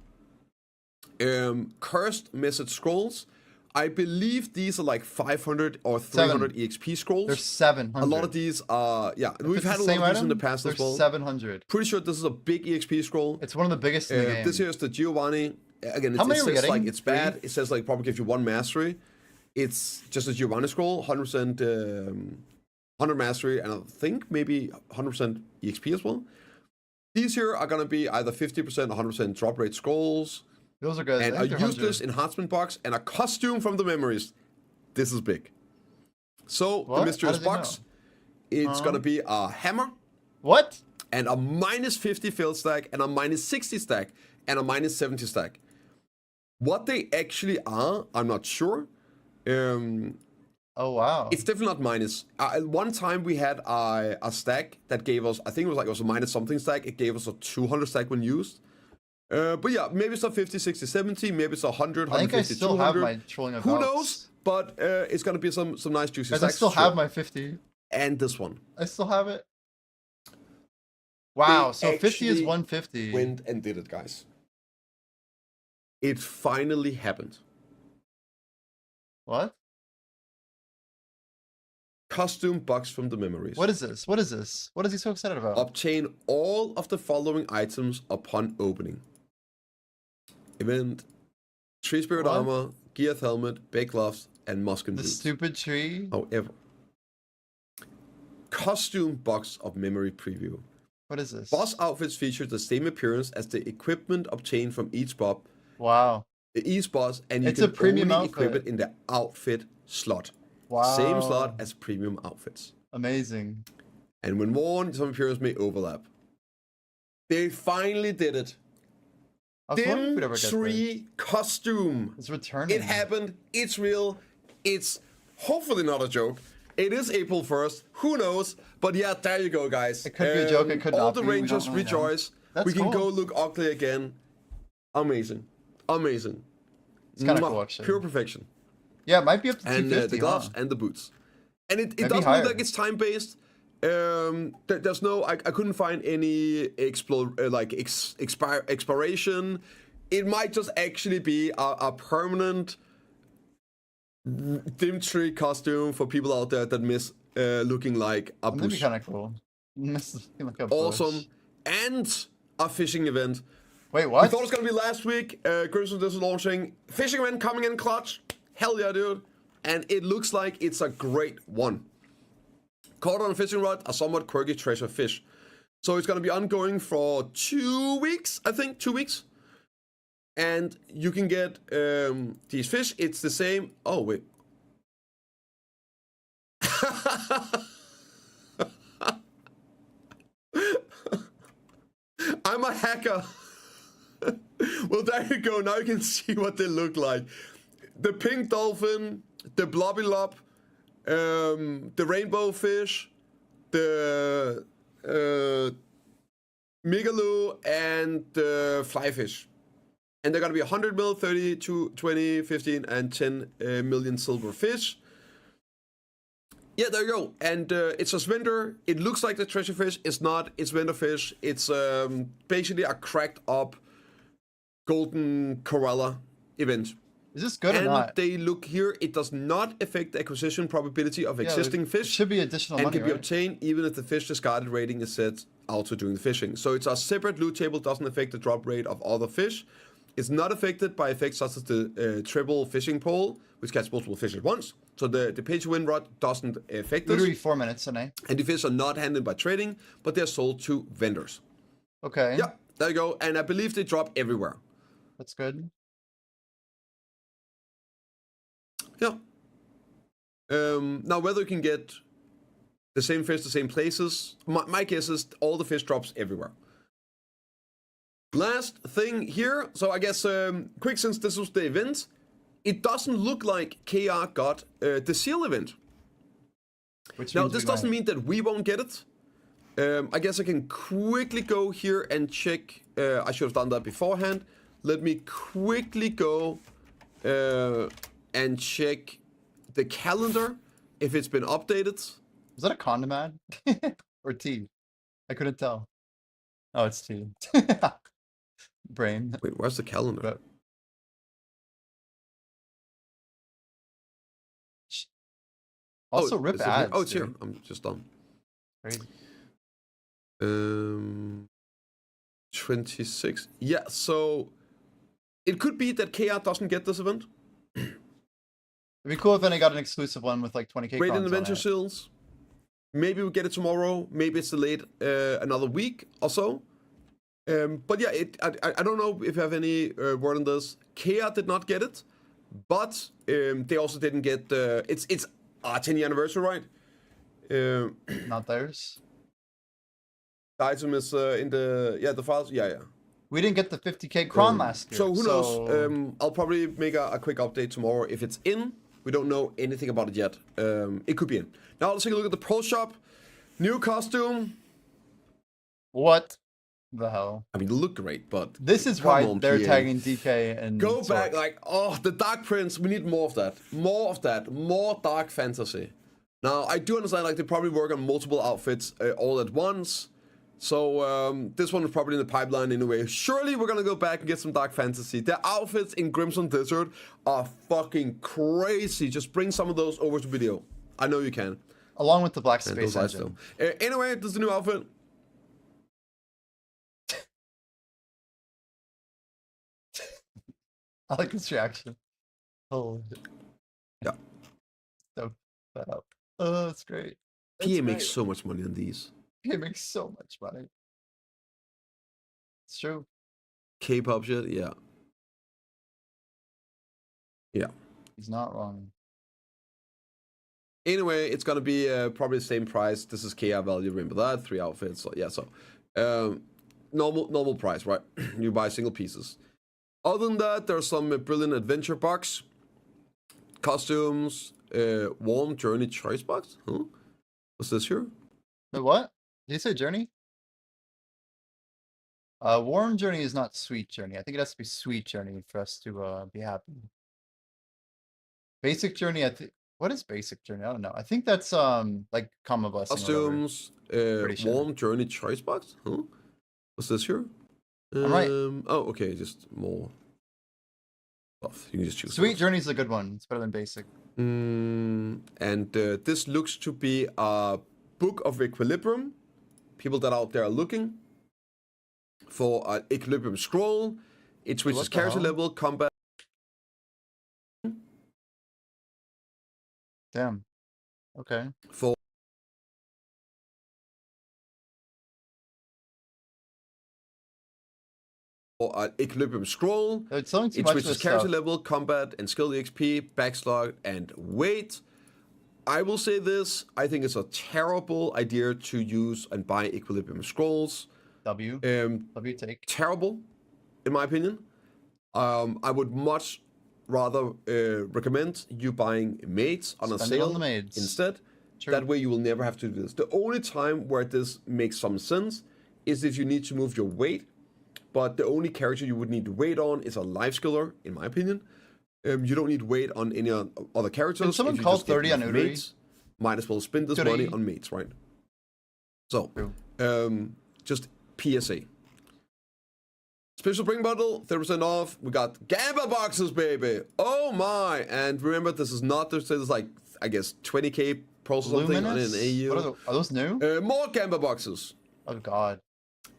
Cursed message scrolls. I believe these are like 500 or 300 EXP scrolls. They're 700. A lot of these are, yeah, we've It's had the a lot same of these item, in the past they're as well. 700. Pretty sure this is a big EXP scroll. It's one of the biggest in the game. This here is the Giovanni. Again, How it many are we says getting? like it's bad. 3? It says like probably gives you 1 mastery. It's just a Giovanni scroll, 100% 100 mastery, and I think maybe 100% EXP as well. These here are gonna be either 50% or 100% drop rate scrolls. Those are good. And I a think they're useless 100. enhancement box and a costume from the memories. This is big. So What? the mysterious How does he box, it's gonna be a hammer What? and a minus 50 field stack and a minus 60 stack and a minus 70 stack. What they actually are, I'm not sure. Oh, wow. It's definitely not minus. One time we had a stack that gave us, I think it was a minus something stack. It gave us a 200 stack when used. But yeah, maybe it's a 50, 60, 70. Maybe it's a 100, I think I 150, still have 200. my trolling of Who Valks. knows? But it's gonna be some nice juicy Guys, I stacks. still sure. have my 50. And this one. I still have it. Wow, They so 50 is actually 150. Went and did it, guys. It finally happened. What? Costume box from the memories. What is this? What is this? What is he so excited about? Obtain all of the following items upon opening. Event. Tree Spirit What? Armor, Geath Helmet, Big Gloves, and Muskin The Boots. stupid tree? However, costume box of memory preview. What is this? Boss outfits feature the same appearance as the equipment obtained from each boss, Wow. each boss, and you It's a can premium only equip outfit. it in the outfit slot. Wow. Same slot as premium outfits. Amazing. And when worn, some appearances may overlap. They finally did it. I was wondering if we'd Dim ever get Tree costume. this. It's returning. It happened. It's real. It's hopefully not a joke. It is April 1st. Who knows? But yeah, there you go, guys. It could be a joke, it could all not the be, we don't Rangers really know. rejoice. That's We can cool. go look ugly again. Amazing. Amazing. It's kinda Mwah. cool, actually. Pure perfection. Yeah, it might be up to And 250, the gloves huh? and the boots. And it Maybe doesn't higher. look like it's time based. There's no, I couldn't find any expiration. It might just actually be a permanent dim tree costume for people out there that miss looking like a That'd be bush. kind of cool. Like a Awesome. bush. And a fishing event. Wait, We what? thought it was gonna be last week. Christmas is launching. Fishing event coming in clutch. Hell yeah, dude. And it looks like it's a great one. Caught on a fishing rod, a somewhat quirky treasure fish. So it's gonna be ongoing for 2 weeks, I think, 2 weeks. And you can get these fish. It's the same. Oh wait. I'm a hacker. Well, there you go. Now you can see what they look like. The pink dolphin, the blobby lob, the rainbow fish, the Migaloo, and the flyfish. And they're gonna be 100 mil, 30, 20, 15, and 10 million silver fish. Yeah, there you go. And it's a vendor. It looks like the treasure fish. It's not. It's vendor fish. It's basically a cracked up golden Corella event. Is this good and or not? They look here. It does not affect the acquisition probability of existing fish. It should be additional and money, can be right? obtained even if the fish discarded rating is set also during the fishing. So it's a separate loot table. Doesn't affect the drop rate of other fish. It's not affected by effects such as the triple fishing pole, which catches multiple fish at once. So the pay-to-win rod doesn't affect this. Literally 4 minutes, and And the fish are not handled by trading, but they're sold to vendors. Okay. Yeah, there you go. And I believe they drop everywhere. That's good. Yeah. Now, whether you can get the same fish, the same places, my guess is all the fish drops everywhere. Last thing here. So I guess, quick, since this was the event, it doesn't look like KR got the seal event. Which Now, means this we doesn't might. mean that we won't get it. I guess I can quickly go here and check. I should have done that beforehand. Let me quickly go and check the calendar if it's been updated. Is that a condom ad? Or tea? I couldn't tell. Oh, it's tea. Brain. Wait, where's the calendar? But- Also, rip is it here? ads. Oh, it's here. dude. I'm just done. Crazy. 26. Yeah, so it could be that KR doesn't get this event. It'd be cool if then I got an exclusive one with like 20k. Great crowns on adventure it. seals. Maybe we get it tomorrow. Maybe it's delayed another week or so. But yeah, I don't know if you have any word on this. KR did not get it, but they also didn't get it's our 10-year anniversary, right? Not theirs. The item is in the files. Yeah. We didn't get the 50k crown last year. So who knows? I'll probably make a quick update tomorrow if it's in. We don't know anything about it yet. It could be in. Now let's take a look at the pro shop. New costume. What the hell? I mean, they look great, but This is come why on, they're PA. tagging DK and Go Sork. back, like, oh, the Dark Prince. We need more of that. More of that. More dark fantasy. Now, I do understand, like, they probably work on multiple outfits all at once. So, this one is probably in the pipeline anyway. Surely we're gonna go back and get some dark fantasy. Their outfits in Crimson Desert are fucking crazy. Just bring some of those over to video. I know you can. Along with the black And space those lights engine. though. Anyway, this is the new outfit. I like this reaction. Oh, Yeah. so that up. Oh, that's great. PA makes so much money on these. PA makes so much money. It's true. K-pop shit, yeah. Yeah. He's not wrong. Anyway, it's gonna be probably the same price. This is KR value. Remember that 3 outfits. So yeah, so normal price, right? You buy single pieces. Other than that, there's some brilliant adventure box, costumes, warm journey choice box. Huh? What's this here? Wait, what? Did you say journey? Warm journey is not sweet journey. I think it has to be sweet journey for us to be happy. Basic journey, I think. What is basic journey? I don't know. I think that's like comma blessing. or whatever. Costumes, Pretty sure. warm journey choice box. Huh? What's this here? I'm right. Oh, okay, just more stuff. You can just choose. Sweet journey is a good one. It's better than basic. And this looks to be a book of equilibrium. People that out there are looking for an equilibrium scroll. It switches What the character hell? level, combat. Damn. Okay. For an equilibrium scroll. It's selling too It much of switches this character stuff. level, combat, and skill EXP, backslog, and weight. I will say this, I think it's a terrible idea to use and buy equilibrium scrolls. W take. Terrible, in my opinion. I would much rather recommend you buying maids on a Spend it on sale the maids. instead. True. That way you will never have to do this. The only time where this makes some sense is if you need to move your weight, but the only character you would need weight on is a life skiller, in my opinion. You don't need weight on any other characters. Can someone if you call just get 30 on enough Udry? mates. might as well spend this Goody. money on mates, right? So, True. just PSA. Special Bring Bundle, 30% off. We got Gamba boxes, baby. Oh my! And remember, this is not, there's like, I guess, 20k pros or something on an AU. What are those new? More Gamba boxes. Oh god.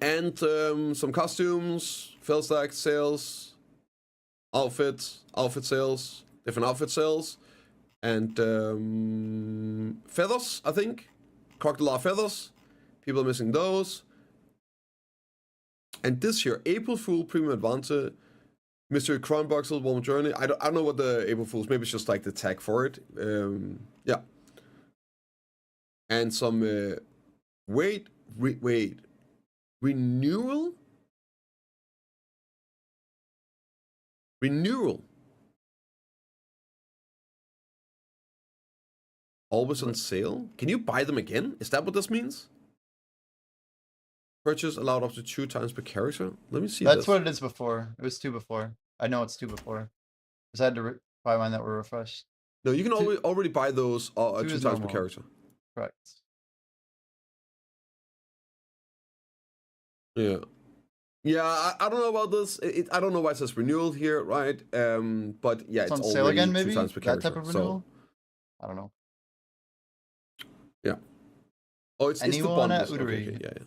And some costumes, fill stack sales, outfit sales, different outfit sales, and feathers, I think. Crocodile feathers. People are missing those. And this year, April Fool Premium Advantage, Mystery Crown Boxes, Warm Journey. I don't know what the April Fool's, maybe it's just like the tag for it. Yeah. And some, wait. Renewal? Always on sale? Can you buy them again? Is that what this means? Purchase allowed up to 2 times per character? Let me see. That's what it is before. It was 2 before. I know it's 2 before. Because I had to buy mine that were refreshed. No, you can already buy those 2 is times per normal. character. Correct. Yeah. Yeah, I don't know about this. I don't know why it says renewal here, right? But yeah, It's it's on already sale again, 2 maybe? times per That character. type of renewal? I don't know. Yeah. Oh, it's the Anyone at bundles. Okay, Udry? okay, yeah.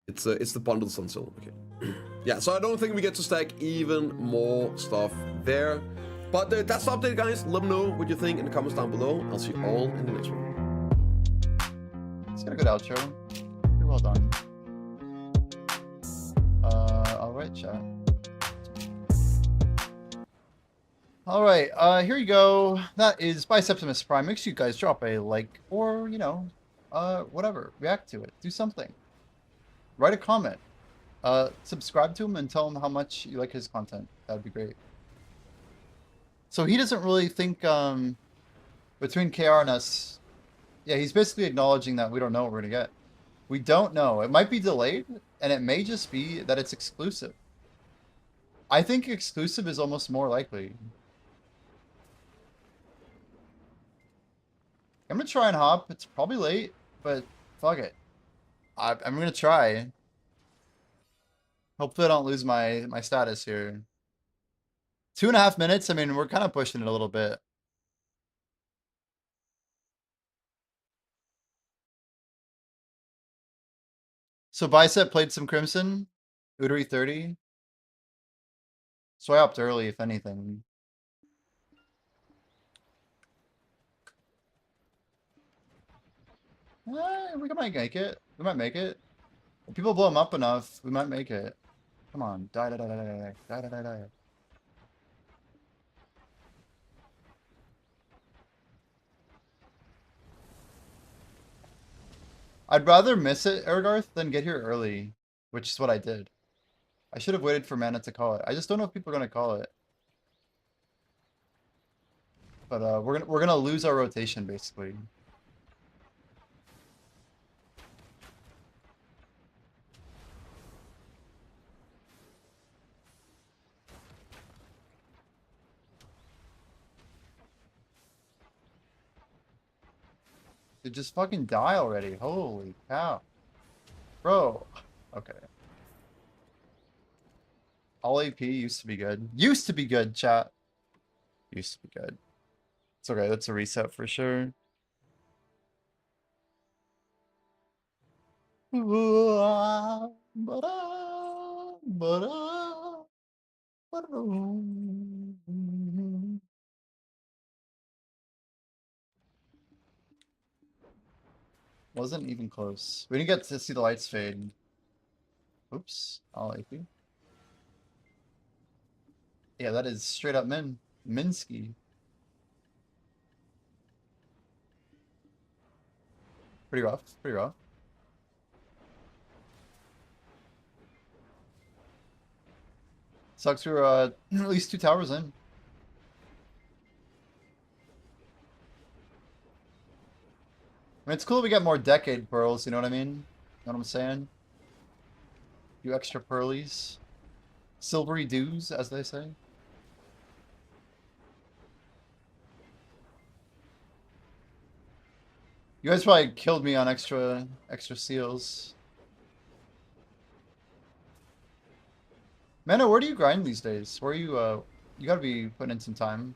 It's the bundles on sale. Okay. Yeah, so I don't think we get to stack even more stuff there. But that's the update, guys. Let me know what you think in the comments down below. I'll see you all in the next one. It's got a good outro. Pretty well done. Alright, chat. Alright, here you go. That is Biceptimus Prime. Make sure you guys drop a like or, you know, whatever. React to it. Do something. Write a comment. Subscribe to him and tell him how much you like his content. That'd be great. So he doesn't really think, between KR and us, yeah, he's basically acknowledging that we don't know what we're gonna get. We don't know. It might be delayed, and it may just be that it's exclusive. I think exclusive is almost more likely. I'm gonna try and hop. It's probably late, but fuck it. I'm gonna try. Hopefully I don't lose my status here. 2.5 minutes. I mean, we're kind of pushing it a little bit. So Bicep played some Crimson. Udry 30. So I opted early, if anything. We might make it. We might make it. If people blow him up enough, we might make it. Come on. Die, die, die, die, die, die, die, die, die. I'd rather miss it, Ergarth, than get here early, which is what I did. I should have waited for Mana to call it. I just don't know if people are gonna call it. But we're gonna lose our rotation basically. Dude, just fucking die already. Holy cow. Bro. Okay. All AP used to be good. Used to be good, chat. Used to be good. It's okay. That's a reset for sure. Wasn't even close. We didn't get to see the lights fade. Oops. All AP. Yeah, that is straight up Minsky. Pretty rough. Pretty rough. Sucks we were at least 2 towers in. I mean, it's cool we get more decade pearls, you know what I mean? You know what I'm saying? You extra pearlies. Silvery dews, as they say. You guys probably killed me on extra seals. Mano, where do you grind these days? Where are you you gotta be putting in some time.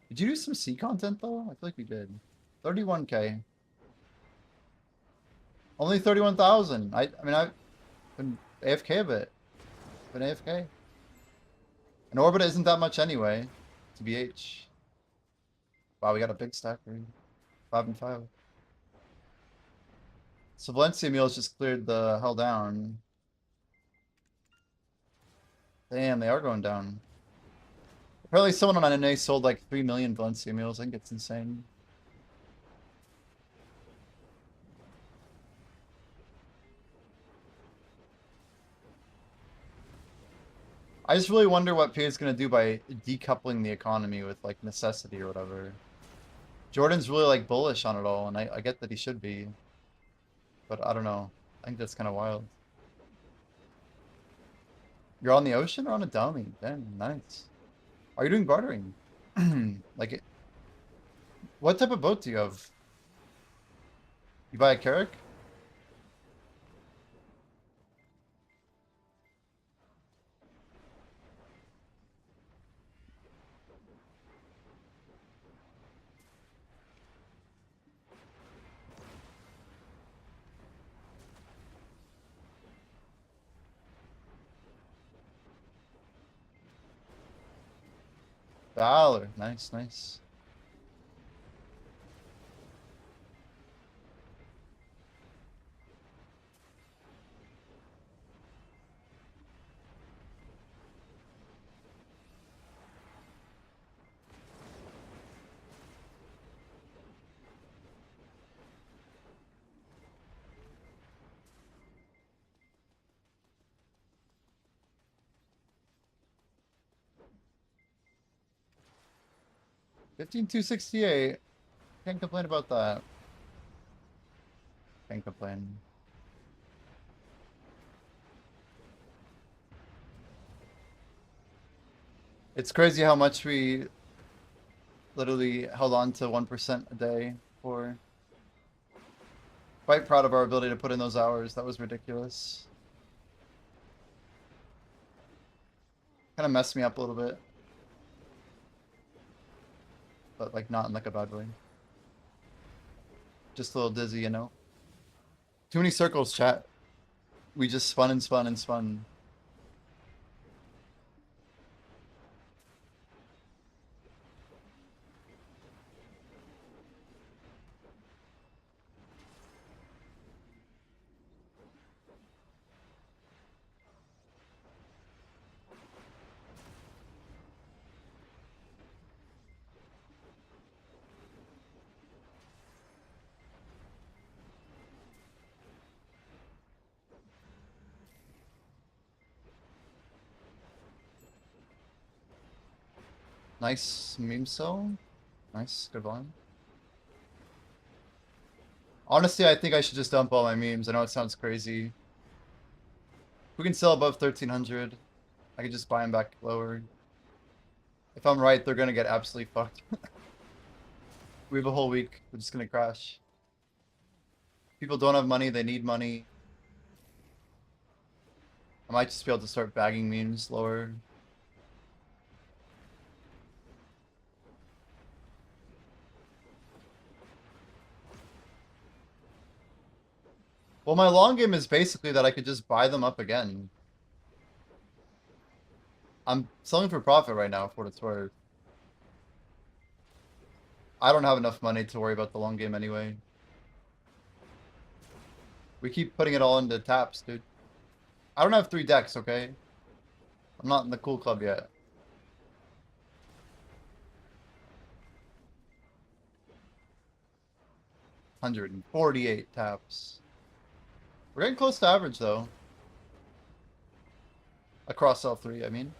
Did you do some C content though? I feel like we did. 31K. Only 31,000. I mean I've been AFK a bit. Been AFK. And Orbita isn't that much anyway. TBH. Wow, we got a big stack here. 5 and 5. So Valencia Mules just cleared the hell down. Damn, they are going down. Apparently someone on NA sold like 3 million Valencia Mules. I think it's insane. I just really wonder what P is going to do by decoupling the economy with like necessity or whatever. Jordan's really like bullish on it all, and I get that he should be. But I don't know. I think that's kind of wild. You're on the ocean or on a dummy? Damn, nice. Are you doing bartering? Like, what type of boat do you have? You buy a Carrack? Valor. Nice, nice. $15,268. Can't complain about that. Can't complain. It's crazy how much we literally held on to 1% a day for. Quite proud of our ability to put in those hours. That was ridiculous. Kind of messed me up a little bit. But like not in like a bad way. Just a little dizzy, you know? Too many circles, chat. We just spun and spun and spun. Nice meme cell. Nice, good volume. Honestly, I think I should just dump all my memes. I know it sounds crazy. If we can sell above 1,300, I can just buy them back lower. If I'm right, they're gonna get absolutely fucked. We have a whole week. We're just gonna crash. People don't have money, they need money. I might just be able to start bagging memes lower. Well, my long game is basically that I could just buy them up again. I'm selling for profit right now, for what it's worth. I don't have enough money to worry about the long game anyway. We keep putting it all into taps, dude. I don't have 3 decks, okay? I'm not in the cool club yet. $148 taps. We're getting close to average, though. Across all 3, I mean.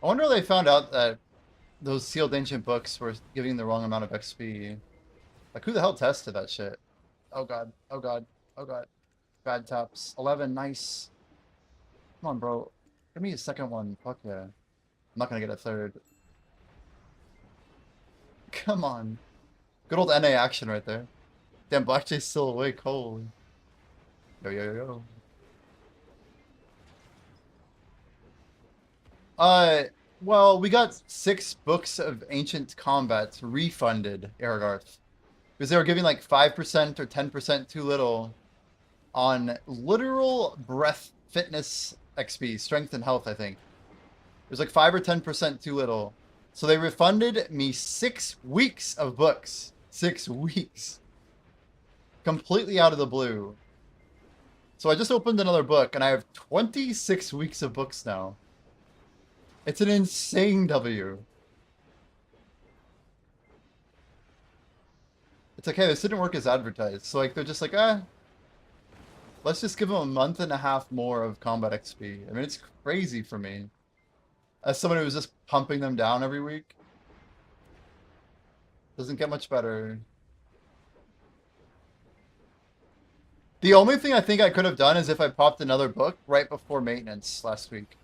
I wonder if they found out that those sealed ancient books were giving the wrong amount of XP. Like, who the hell tested that shit? Oh god. Oh god. Oh god. Bad taps. 11. Nice. Come on, bro. Give me a second one. Fuck yeah. I'm not gonna get a third. Come on. Good old NA action right there. Damn, Black Jay's still awake. Holy. Yo, yo, yo, yo. Well, we got 6 books of ancient combats refunded, Aragarth. Because they were giving like 5% or 10% too little on literal breath fitness XP, strength and health, I think. It was like 5 or 10% too little. So they refunded me 6 weeks of books. 6 weeks. Completely out of the blue. So I just opened another book and I have 26 weeks of books now. It's an insane W. It's like, hey, this didn't work as advertised. So like they're just like, let's just give them a month and a half more of combat XP. I mean, it's crazy for me. As someone who was just pumping them down every week. Doesn't get much better. The only thing I think I could have done is if I popped another book right before maintenance last week.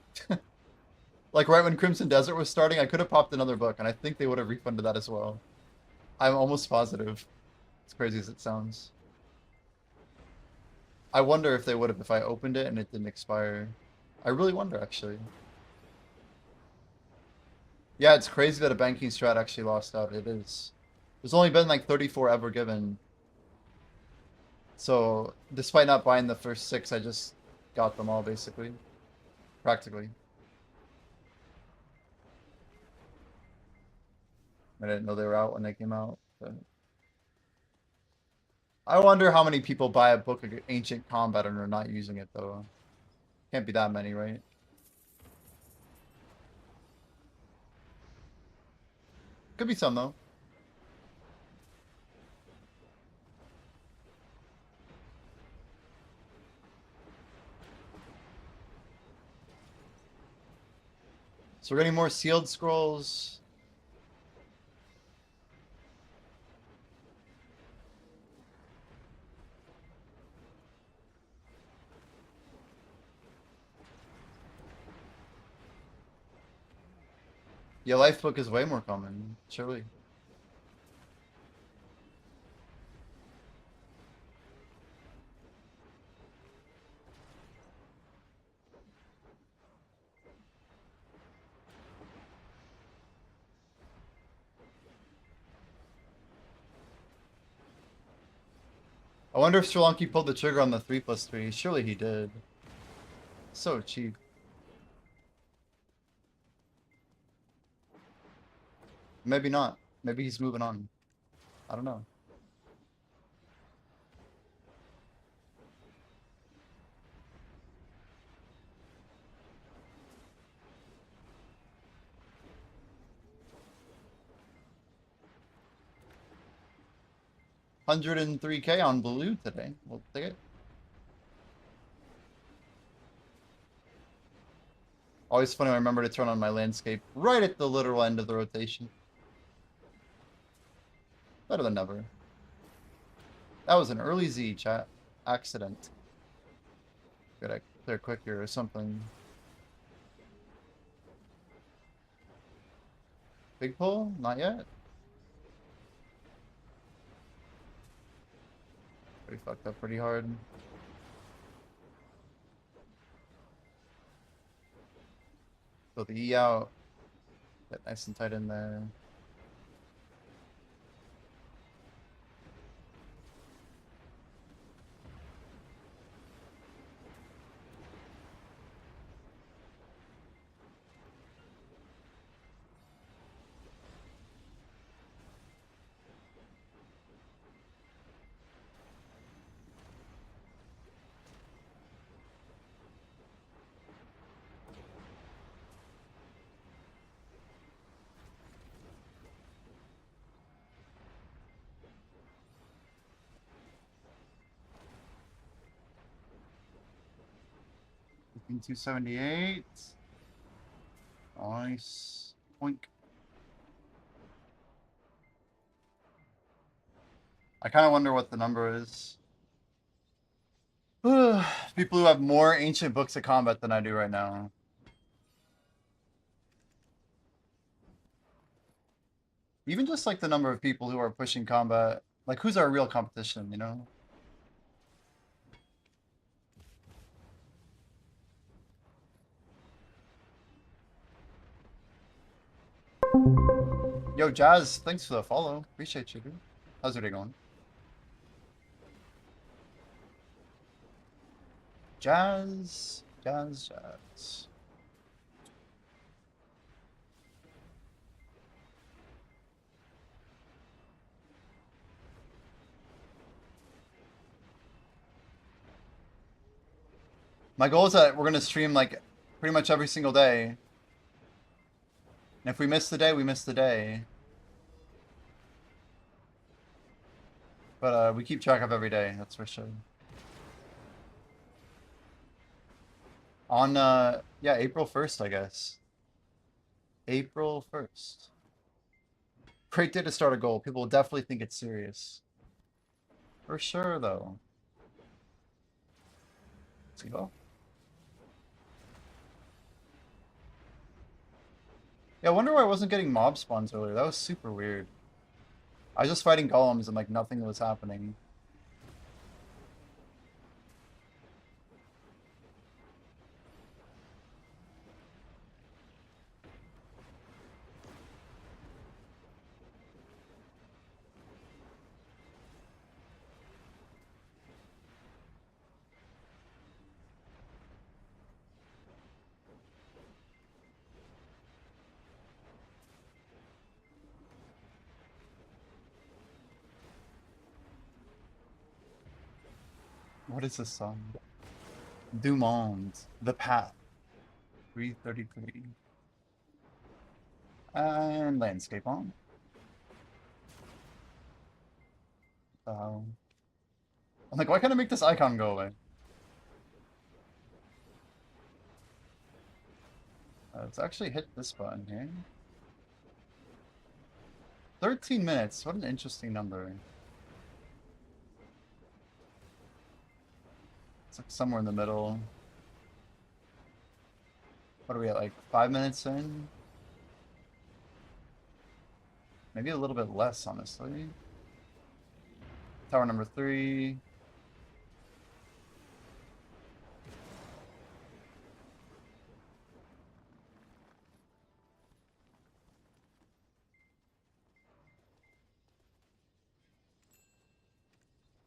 Like right when Crimson Desert was starting, I could have popped another book, and I think they would have refunded that as well. I'm almost positive. As crazy as it sounds. I wonder if they would have if I opened it and it didn't expire. I really wonder, actually. Yeah, it's crazy that a banking strat actually lost out. It is. There's only been like 34 ever given. So, despite not buying the first 6, I just got them all, basically. Practically. I didn't know they were out when they came out. But... I wonder how many people buy a book of Ancient Combat and are not using it, though. Can't be that many, right? Could be some, though. So we're getting more sealed scrolls. Yeah, life book is way more common, surely. I wonder if Sri Lanka pulled the trigger on the 3+3. Surely he did. So cheap. Maybe not. Maybe he's moving on. I don't know. $103K on blue today. We'll take it. Always funny when I remember to turn on my landscape right at the literal end of the rotation. Better than never. That was an early Z, chat. Accident. Gotta clear quick here or something. Big pull? Not yet. Pretty fucked up pretty hard. Throw the E out. Get nice and tight in there. $278. Nice. Boink. I kind of wonder what the number is. People who have more ancient books of combat than I do right now. Even just like the number of people who are pushing combat. Like, who's our real competition, you know? Yo, Jazz, thanks for the follow. Appreciate you, dude. How's your day going? Jazz. My goal is that we're going to stream like pretty much every single day. And if we miss the day, we miss the day. But we keep track of every day, that's for sure. On, yeah, April 1st, I guess. April 1st. Great day to start a goal. People will definitely think it's serious. For sure, though. Let's go. Yeah, I wonder why I wasn't getting mob spawns earlier. That was super weird. I was just fighting golems and like nothing was happening. What is this song? Du Monde. The Path. 333. And landscape on. I'm like, why can't I make this icon go away? Let's actually hit this button here. 13 minutes. What an interesting number. It's like somewhere in the middle. What are we at, like 5 minutes in? Maybe a little bit less, honestly. Tower number 3.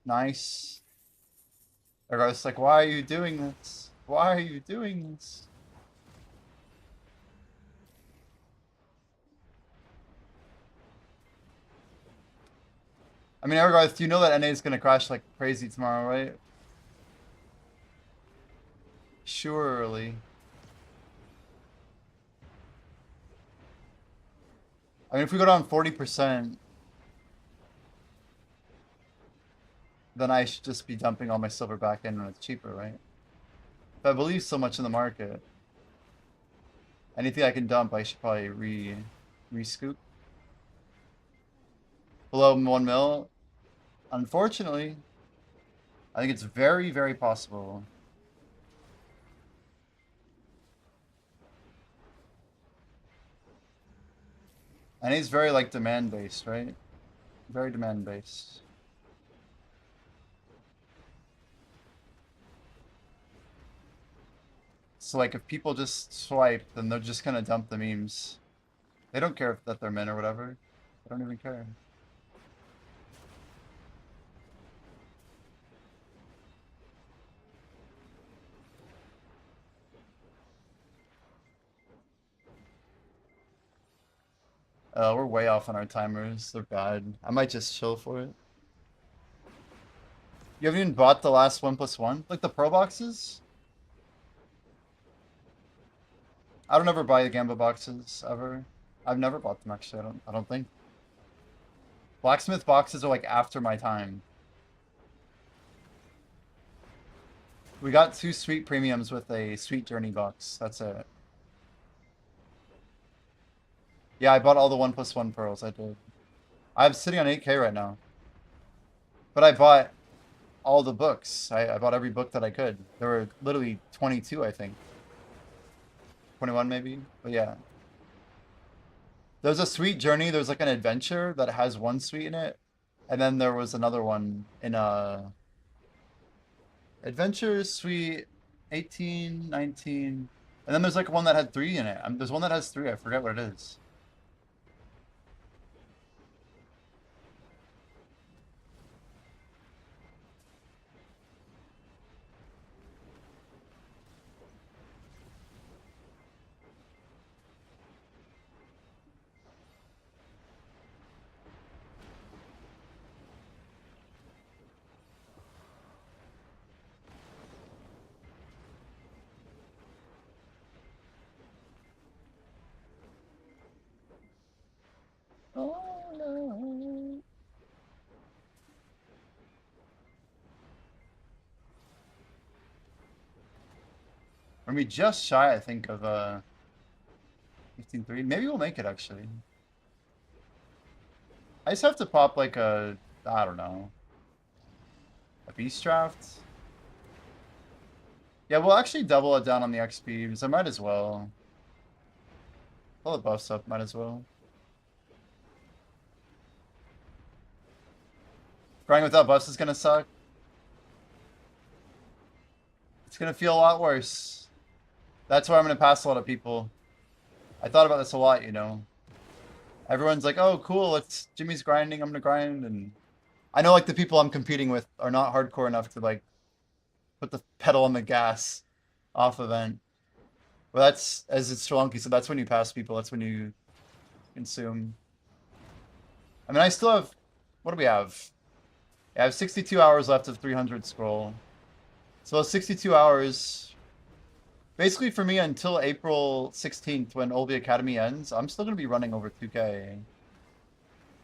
Nice. Everybody's like, why are you doing this? Why are you doing this? I mean, guys, do you know that NA is gonna crash like crazy tomorrow, right? Surely. I mean, if we go down 40%, then I should just be dumping all my silver back in when it's cheaper, right? If I believe so much in the market, anything I can dump, I should probably re-scoop. Below 1 mil? Unfortunately, I think it's very, very possible. And he's very, like, demand-based, right? Very demand-based. So, like, if people just swipe, then they're just gonna dump the memes. They don't care that they're men or whatever. They don't even care. We're way off on our timers. They're bad. I might just chill for it. You haven't even bought the last 1+1? Like the pro boxes? I don't ever buy the Gamba boxes, ever. I've never bought them, actually. I don't think. Blacksmith boxes are like after my time. We got 2 sweet premiums with a sweet journey box. That's it. Yeah, I bought all the 1+1 pearls. I did. I'm sitting on 8K right now. But I bought all the books. I bought every book that I could. There were literally 22, I think. 21 maybe. But yeah. There's a Sweet Journey. There's like an adventure that has one sweet in it. And then there was another one in Adventure Suite 18, 19. And then there's like one that had 3 in it. There's one that has 3. I forget what it is. Oh no. We're gonna be just shy, I think, of 15-3. Maybe we'll make it actually. I just have to pop like I don't know, a beast draft. Yeah, we'll actually double it down on the XP because I might as well. Pull the buffs up, might as well. Grinding without buffs is gonna suck. It's gonna feel a lot worse. That's why I'm gonna pass a lot of people. I thought about this a lot, you know. Everyone's like, oh, cool, it's Jimmy's grinding, I'm gonna grind. And I know like the people I'm competing with are not hardcore enough to like put the pedal on the gas off event. Well, that's, as it's Shalonki, so that's when you pass people, that's when you consume. I mean, I still have, what do we have? I have 62 hours left of 300 scroll. So 62 hours, basically for me until April 16th when LV Academy ends, I'm still going to be running over 2K.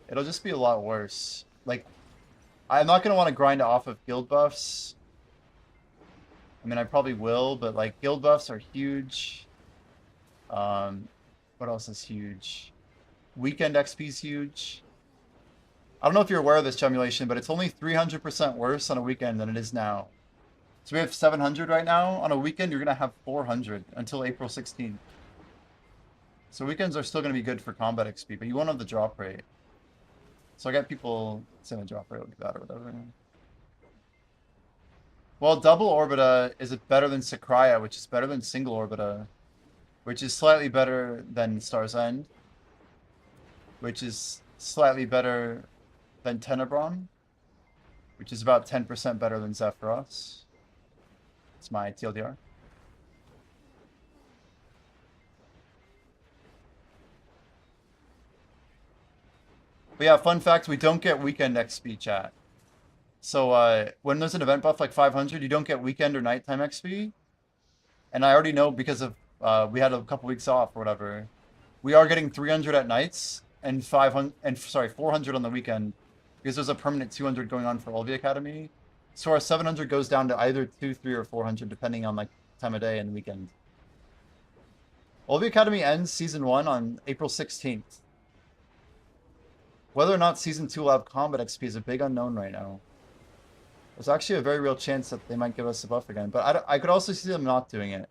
It'll just be a lot worse. Like, I'm not going to want to grind off of guild buffs. I mean, I probably will, but like guild buffs are huge. What else is huge? Weekend XP is huge. I don't know if you're aware of this, Gemulation, but it's only 300% worse on a weekend than it is now. So we have 700 right now. On a weekend, you're going to have 400 until April 16th. So weekends are still going to be good for combat XP, but you won't have the drop rate. So I got people saying the drop rate will be bad or whatever. Well, double Orbita is better than Sakraya, which is better than single Orbita, which is slightly better than Star's End, which is slightly better than Tenebron, which is about 10% better than Zephyros. It's my TLDR. But yeah, fun fact, we don't get weekend XP, chat. So when there's an event buff like 500, you don't get weekend or nighttime XP. And I already know because of we had a couple weeks off or whatever. We are getting 300 at nights and 400 on the weekend because there's a permanent 200 going on for LV Academy. So our 700 goes down to either 2, 3, or 400 depending on like time of day and weekend. LV Academy ends season 1 on April 16th. Whether or not season 2 will have combat XP is a big unknown right now. There's actually a very real chance that they might give us a buff again, but I could also see them not doing it.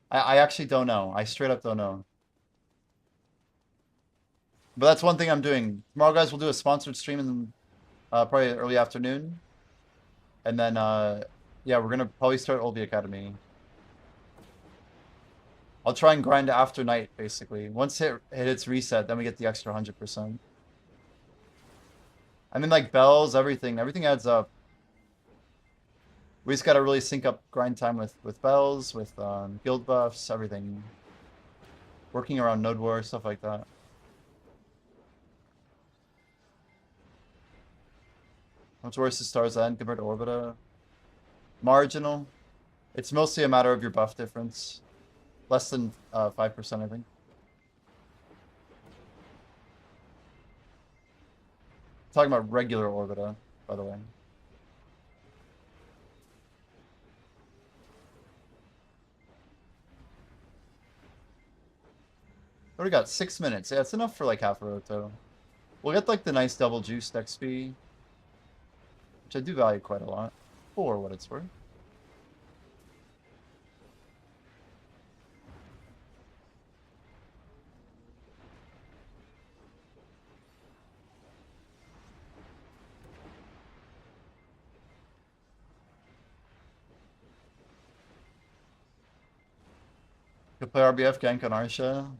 I actually don't know. I straight up don't know. But that's one thing I'm doing. Tomorrow, guys, we'll do a sponsored stream in probably early afternoon. And then, yeah, we're going to probably start LV Academy. I'll try and grind after night, basically. Once it hits reset, then we get the extra 100%. I mean, like, bells, everything adds up. We just got to really sync up grind time with bells, with guild buffs, everything. Working around node war, stuff like that. What's worse is Star's End compared to Orbita? Marginal. It's mostly a matter of your buff difference. Less than 5%, I think. Talking about regular Orbita, by the way. Already got 6 minutes. Yeah, it's enough for like half a roto. We'll get like the nice double juiced XP, which I do value quite a lot for what it's worth. Could play RBF gank on Arsha.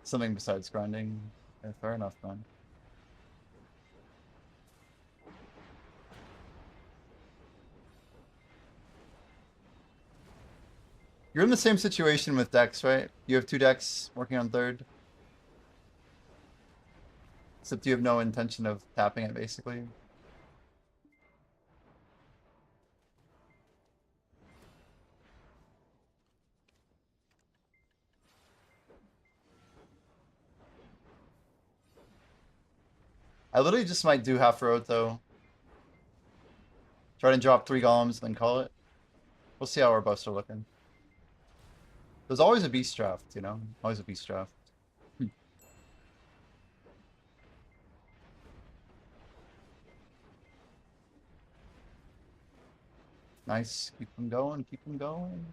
Something besides grinding. Yeah, fair enough, man. You're in the same situation with decks, right? You have 2 decks working on third. Except you have no intention of tapping it, basically. I literally just might do half road though. Try to drop 3 golems, then call it. We'll see how our buffs are looking. There's always a beast draft, you know? Always a beast draft. Nice. Keep them going, keep them going.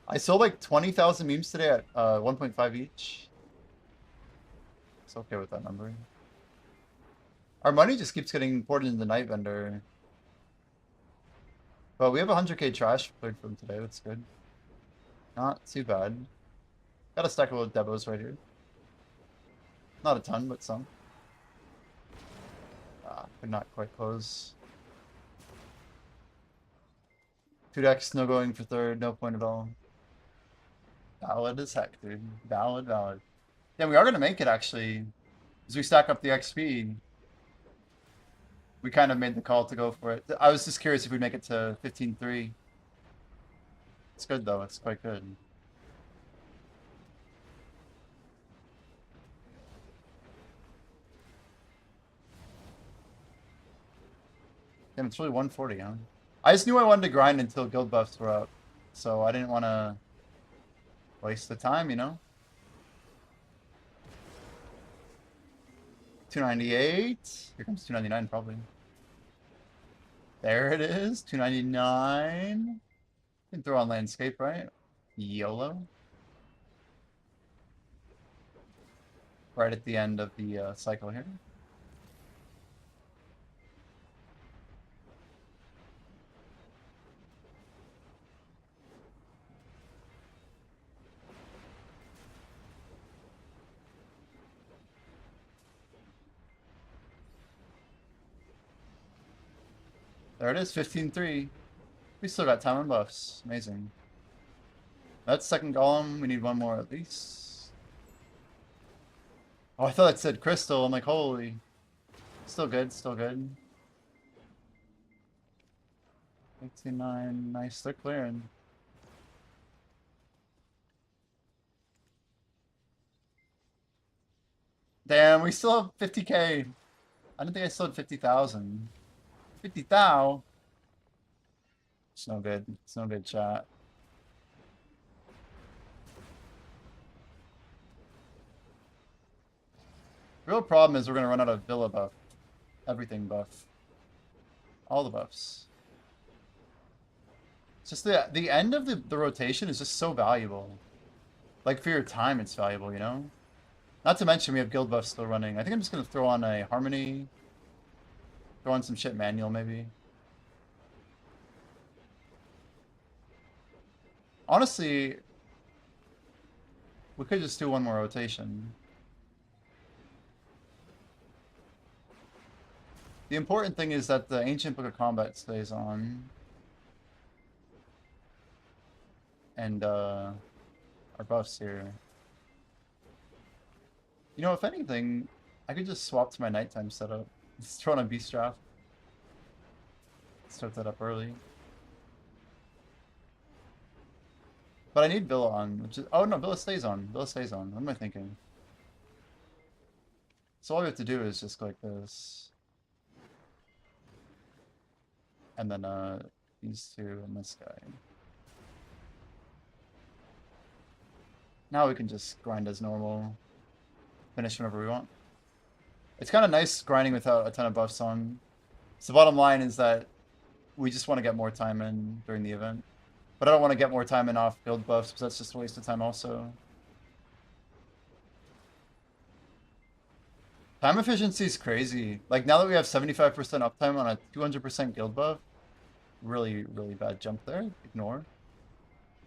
I sold like 20,000 memes today at 1.5 each. It's okay with that number. Our money just keeps getting imported into the Night Vendor. But we have 100k trash cleared from today. That's good. Not too bad. Got a stack of debos right here. Not a ton, but some. Could not quite close. 2 decks, no going for third, no point at all. Valid as heck, dude. Valid, valid. Yeah, we are going to make it, actually. As we stack up the XP, we kind of made the call to go for it. I was just curious if we'd make it to 15-3. It's good, though. It's quite good. Damn, it's really 140, huh? I just knew I wanted to grind until guild buffs were up. So I didn't want to waste the time, you know? 298. Here comes 299, probably. There it is. 299. You can throw on landscape, right? YOLO. Right at the end of the cycle here. There it is, 15-3. We still got time and buffs. Amazing. That's second golem. We need one more at least. Oh, I thought it said crystal. I'm like, holy. Still good, still good. 89. Nice, they're clearing. Damn, we still have 50k. I didn't think I still had 50,000. 50,000. It's no good. It's no good, chat. Real problem is we're gonna run out of Villa buff. Everything buff. All the buffs. It's just the end of the rotation is just so valuable. Like for your time, it's valuable, you know? Not to mention we have guild buffs still running. I think I'm just gonna throw on a Harmony. Throw on some shit manual, maybe. Honestly, we could just do one more rotation. The important thing is that the Ancient Book of Combat stays on. And, our buffs here. You know, if anything, I could just swap to my nighttime setup. Just throw on a beast draft. Start that up early. But I need Villa on, which is... Oh, no, Villa stays on. Villa stays on. What am I thinking? So all we have to do is just click this. And then, these two and this guy. Now we can just grind as normal. Finish whenever we want. It's kind of nice grinding without a ton of buffs on. So the bottom line is that we just want to get more time in during the event. But I don't want to get more time in off build buffs, because that's just a waste of time also. Time efficiency is crazy. Like, now that we have 75% uptime on a 200% guild buff, really, really bad jump there. Ignore.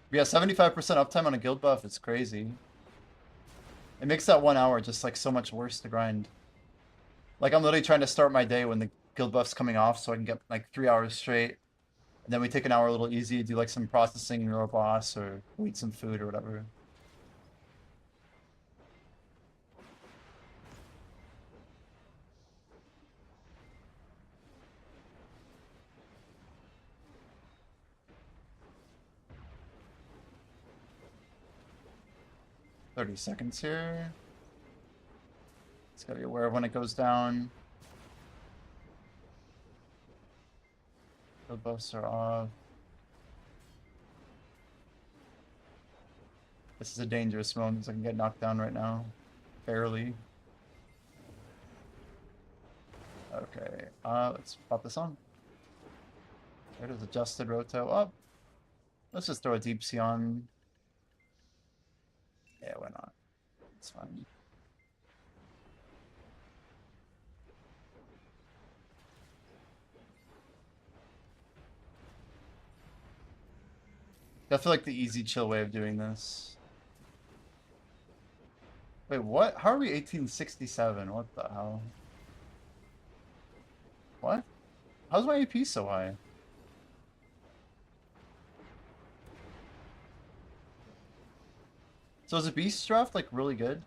But yeah, 75% uptime on a guild buff, it's crazy. It makes that 1 hour just, like, so much worse to grind. Like, I'm literally trying to start my day when the guild buff's coming off so I can get, like, 3 hours straight. And then we take an hour a little easy, do, like, some processing in your boss, or eat some food or whatever. "30 seconds here. It's gotta be aware of when it goes down. The buffs are off. This is a dangerous moment because I can get knocked down right now. Barely. Okay, let's pop this on. There it is, adjusted roto up. Let's just throw a deep sea on. Yeah, why not? It's fine. I feel like the easy chill way of doing this. Wait, what? How are we 1867? What the hell? What? How's my AP so high? So is a beast draft like really good?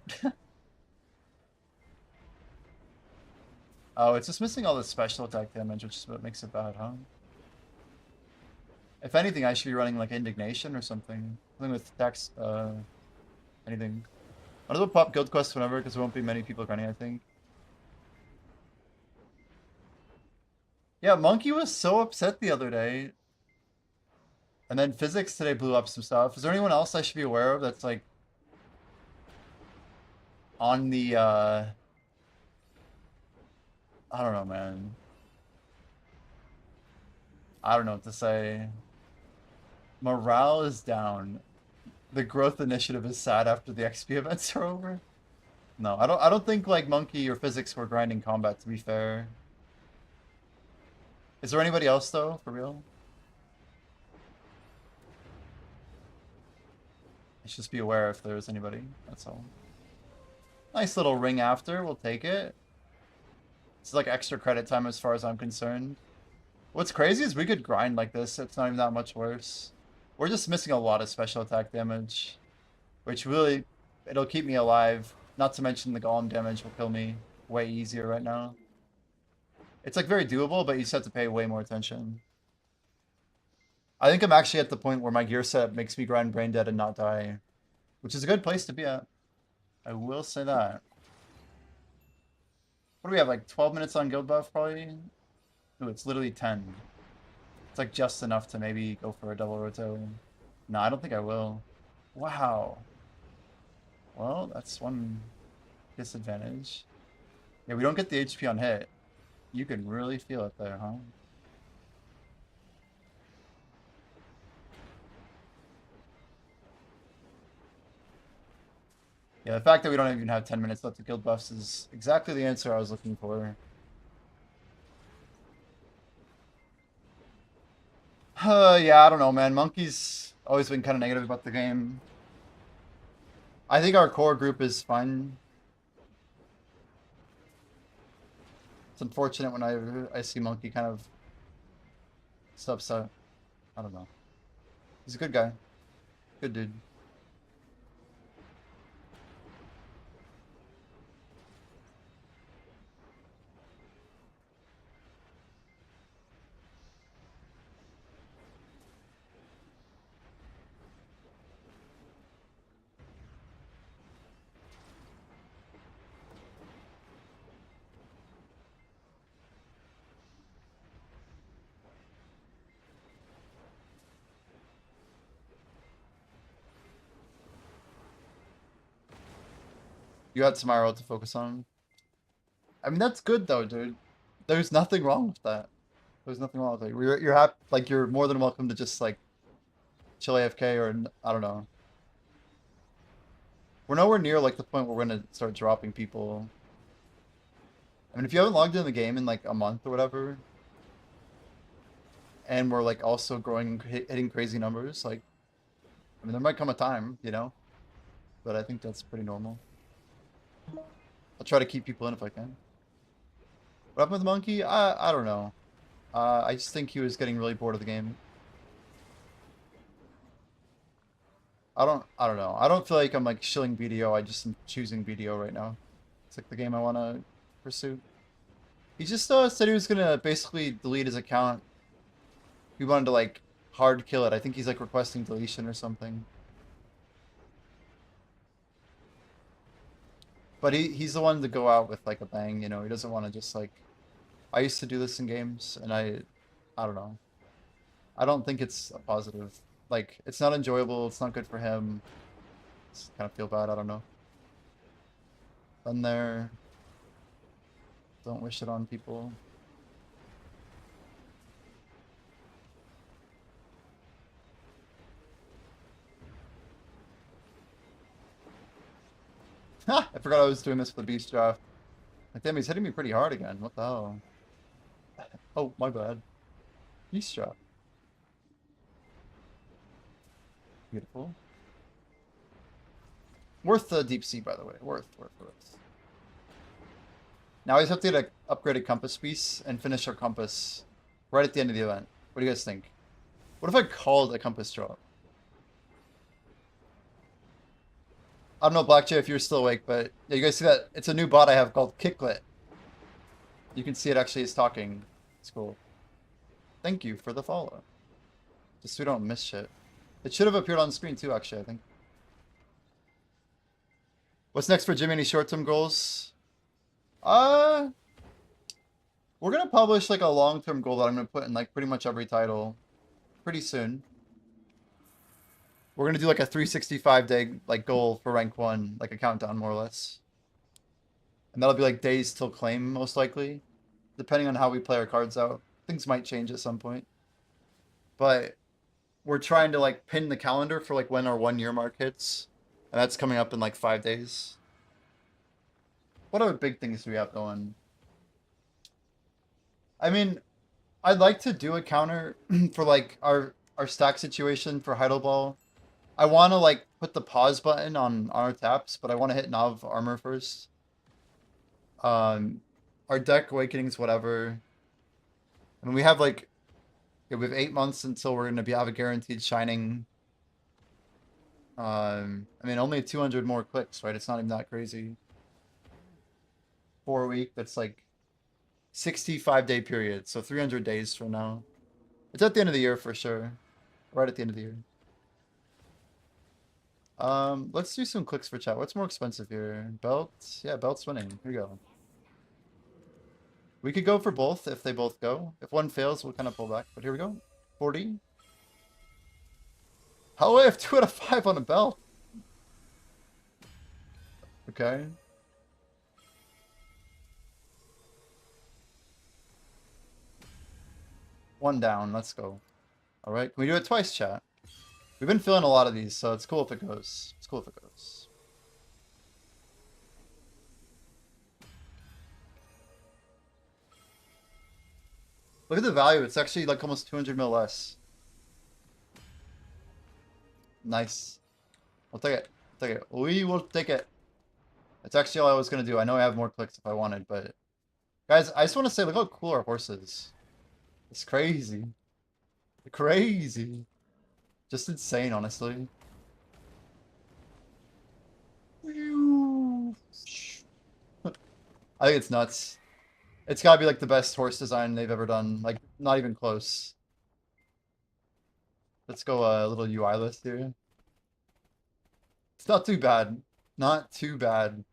Oh, it's just missing all the special attack damage, which is what makes it bad, huh? If anything, I should be running like indignation or something. Something with tax, anything. I'm gonna pop guild quests whenever, because there won't be many people running, I think. Yeah, Monkey was so upset the other day. And then Physics today blew up some stuff. Is there anyone else I should be aware of that's like on the I don't know, man. I don't know what to say. Morale is down. The growth initiative is sad after the XP events are over. No, I don't think like Monkey or Physics were grinding combat, to be fair. Is there anybody else though, for real? Let's just be aware if there's anybody, that's all. Nice little ring after, we'll take it. It's like extra credit time as far as I'm concerned. What's crazy is we could grind like this, it's not even that much worse. We're just missing a lot of special attack damage, which really, it'll keep me alive. Not to mention the golem damage will kill me way easier right now. It's like very doable, but you just have to pay way more attention. I think I'm actually at the point where my gear set makes me grind brain dead and not die, which is a good place to be at. I will say that. What do we have, like 12 minutes on guild buff probably? Ooh, it's literally 10. It's like just enough to maybe go for a double roto. No, I don't think I will. Wow. Well, that's one disadvantage. Yeah, we don't get the HP on hit. You can really feel it there, huh? Yeah, the fact that we don't even have 10 minutes left of guild buffs is exactly the answer I was looking for. Yeah, I don't know, man. Monkey's always been kind of negative about the game. I think our core group is fine. It's unfortunate when I see Monkey kind of upset. I don't know. He's a good guy. Good dude. You had tomorrow to focus on. I mean, that's good though, dude. There's nothing wrong with that. There's nothing wrong with it. You're happy, like you're more than welcome to just like chill AFK or I don't know. We're nowhere near like the point where we're gonna start dropping people. I mean, if you haven't logged in the game in like a month or whatever, and we're like also growing, hitting crazy numbers, like, I mean, there might come a time, you know, but I think that's pretty normal. I'll try to keep people in if I can. What happened with Monkey? I don't know. I just think he was getting really bored of the game. I don't know. I don't feel like I'm like shilling BDO. I just am choosing BDO right now. It's like the game I want to pursue. He just said he was gonna basically delete his account. He wanted to like hard kill it. I think he's like requesting deletion or something. But he's the one to go out with like a bang, you know. He doesn't want to just like. I used to do this in games, and I don't know. I don't think it's a positive. Like, it's not enjoyable. It's not good for him. Just kind of feel bad. I don't know. Been there. Don't wish it on people. Ha! I forgot I was doing this for the beast draft. Like, damn, he's hitting me pretty hard again. What the hell? Oh, my bad. Beast draft. Beautiful. Worth the deep sea, by the way. Worth. Now we just have to get an upgraded compass piece and finish our compass right at the end of the event. What do you guys think? What if I called a compass drop? I don't know, Black Jay, if you're still awake, but yeah, you guys see that? It's a new bot I have called Kicklet. You can see it actually is talking. It's cool. Thank you for the follow. Just so we don't miss shit. It should have appeared on screen too, actually, I think. What's next for Jimmy? Any short-term goals? We're gonna publish like a long-term goal that I'm gonna put in like pretty much every title pretty soon. We're gonna do like a 365-day like goal for rank 1, like a countdown more or less. And that'll be like days till claim, most likely. Depending on how we play our cards out. Things might change at some point. But we're trying to like pin the calendar for like when our 1-year mark hits. And that's coming up in like 5 days. What other big things do we have going? I mean, I'd like to do a counter for like our stack situation for Heidelball. I want to like put the pause button on our taps, but I want to hit Nav armor first. Our deck awakenings, whatever. I mean, we have like, yeah, we have 8 months until we're gonna have a guaranteed shining. I mean, only 200 more clicks, right? It's not even that crazy. 4 week. That's like 65-day period, so 300 days from now. It's at the end of the year for sure. Right at the end of the year. Let's do some clicks for chat. What's more expensive here? Belt? Yeah, belt's winning. Here we go. We could go for both if they both go. If one fails, we'll kind of pull back. But here we go. 40. How do I have 2 out of 5 on a belt? Okay. One down. Let's go. All right. Can we do it twice, chat? We've been feeling a lot of these, so it's cool if it goes. It's cool if it goes. Look at the value. It's actually like almost 200 mil less. Nice. I'll take it. I'll take it. We will take it. That's actually all I was going to do. I know I have more clicks if I wanted, but... Guys, I just want to say, look how cool our horse is. It's crazy. Crazy. Just insane, honestly. I think it's nuts. It's gotta be like the best horse design they've ever done. Like, not even close. Let's go a little UI list here. It's not too bad. Not too bad.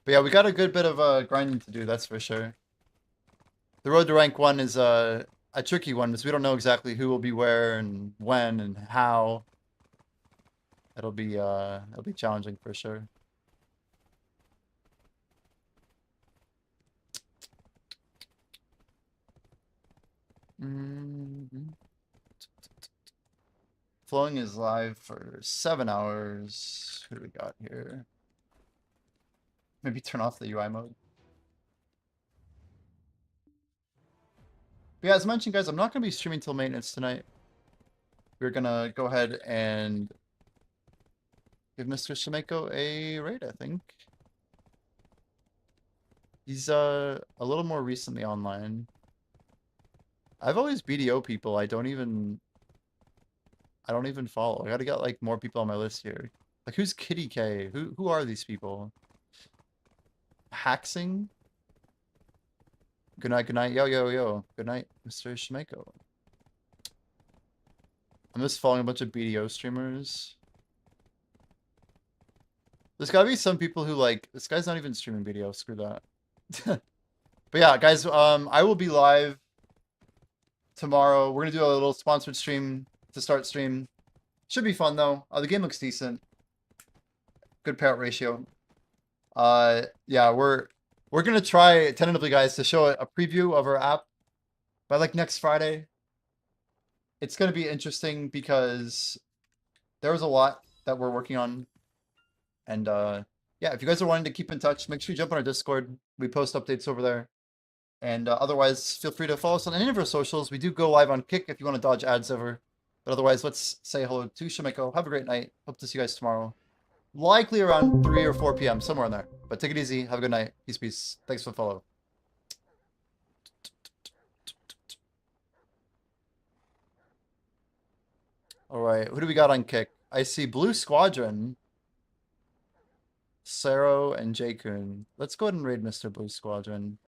But yeah, we got a good bit of grinding to do, that's for sure. The road to rank 1 is a tricky one because we don't know exactly who will be where and when and how. It'll be challenging for sure. Flowing is live for 7 hours. Who do we got here? Maybe turn off the UI mode. But yeah, as mentioned, guys, I'm not going to be streaming till maintenance tonight. We're going to go ahead and give Mr. Shimeko a raid, I think. He's a little more recently online. I've always BDO people I don't even follow. I gotta get like more people on my list here. Like who's Kitty K? Who are these people? Haxing? Good night, yo, yo, yo. Good night, Mr. Shimeko. I'm just following a bunch of BDO streamers. There's gotta be some people who like, this guy's not even streaming BDO, screw that. But yeah, guys, I will be live tomorrow. We're gonna do a little sponsored stream to start stream. Should be fun though. The game looks decent. Good payout ratio. Yeah, we're gonna try tentatively, guys, to show a preview of our app by like next Friday. It's gonna be interesting because there was a lot that we're working on, and yeah, if you guys are wanting to keep in touch, make sure you jump on our Discord. We post updates over there. And otherwise, feel free to follow us on any of our socials. We do go live on Kick if you want to dodge ads over. But otherwise, let's say hello to Shimeko. Have a great night. Hope to see you guys tomorrow. Likely around 3 or 4 p.m., somewhere in there. But take it easy. Have a good night. Peace, peace. Thanks for the follow. All right, who do we got on Kick? I see Blue Squadron, Saro, and J-Kun. Let's go ahead and raid Mr. Blue Squadron.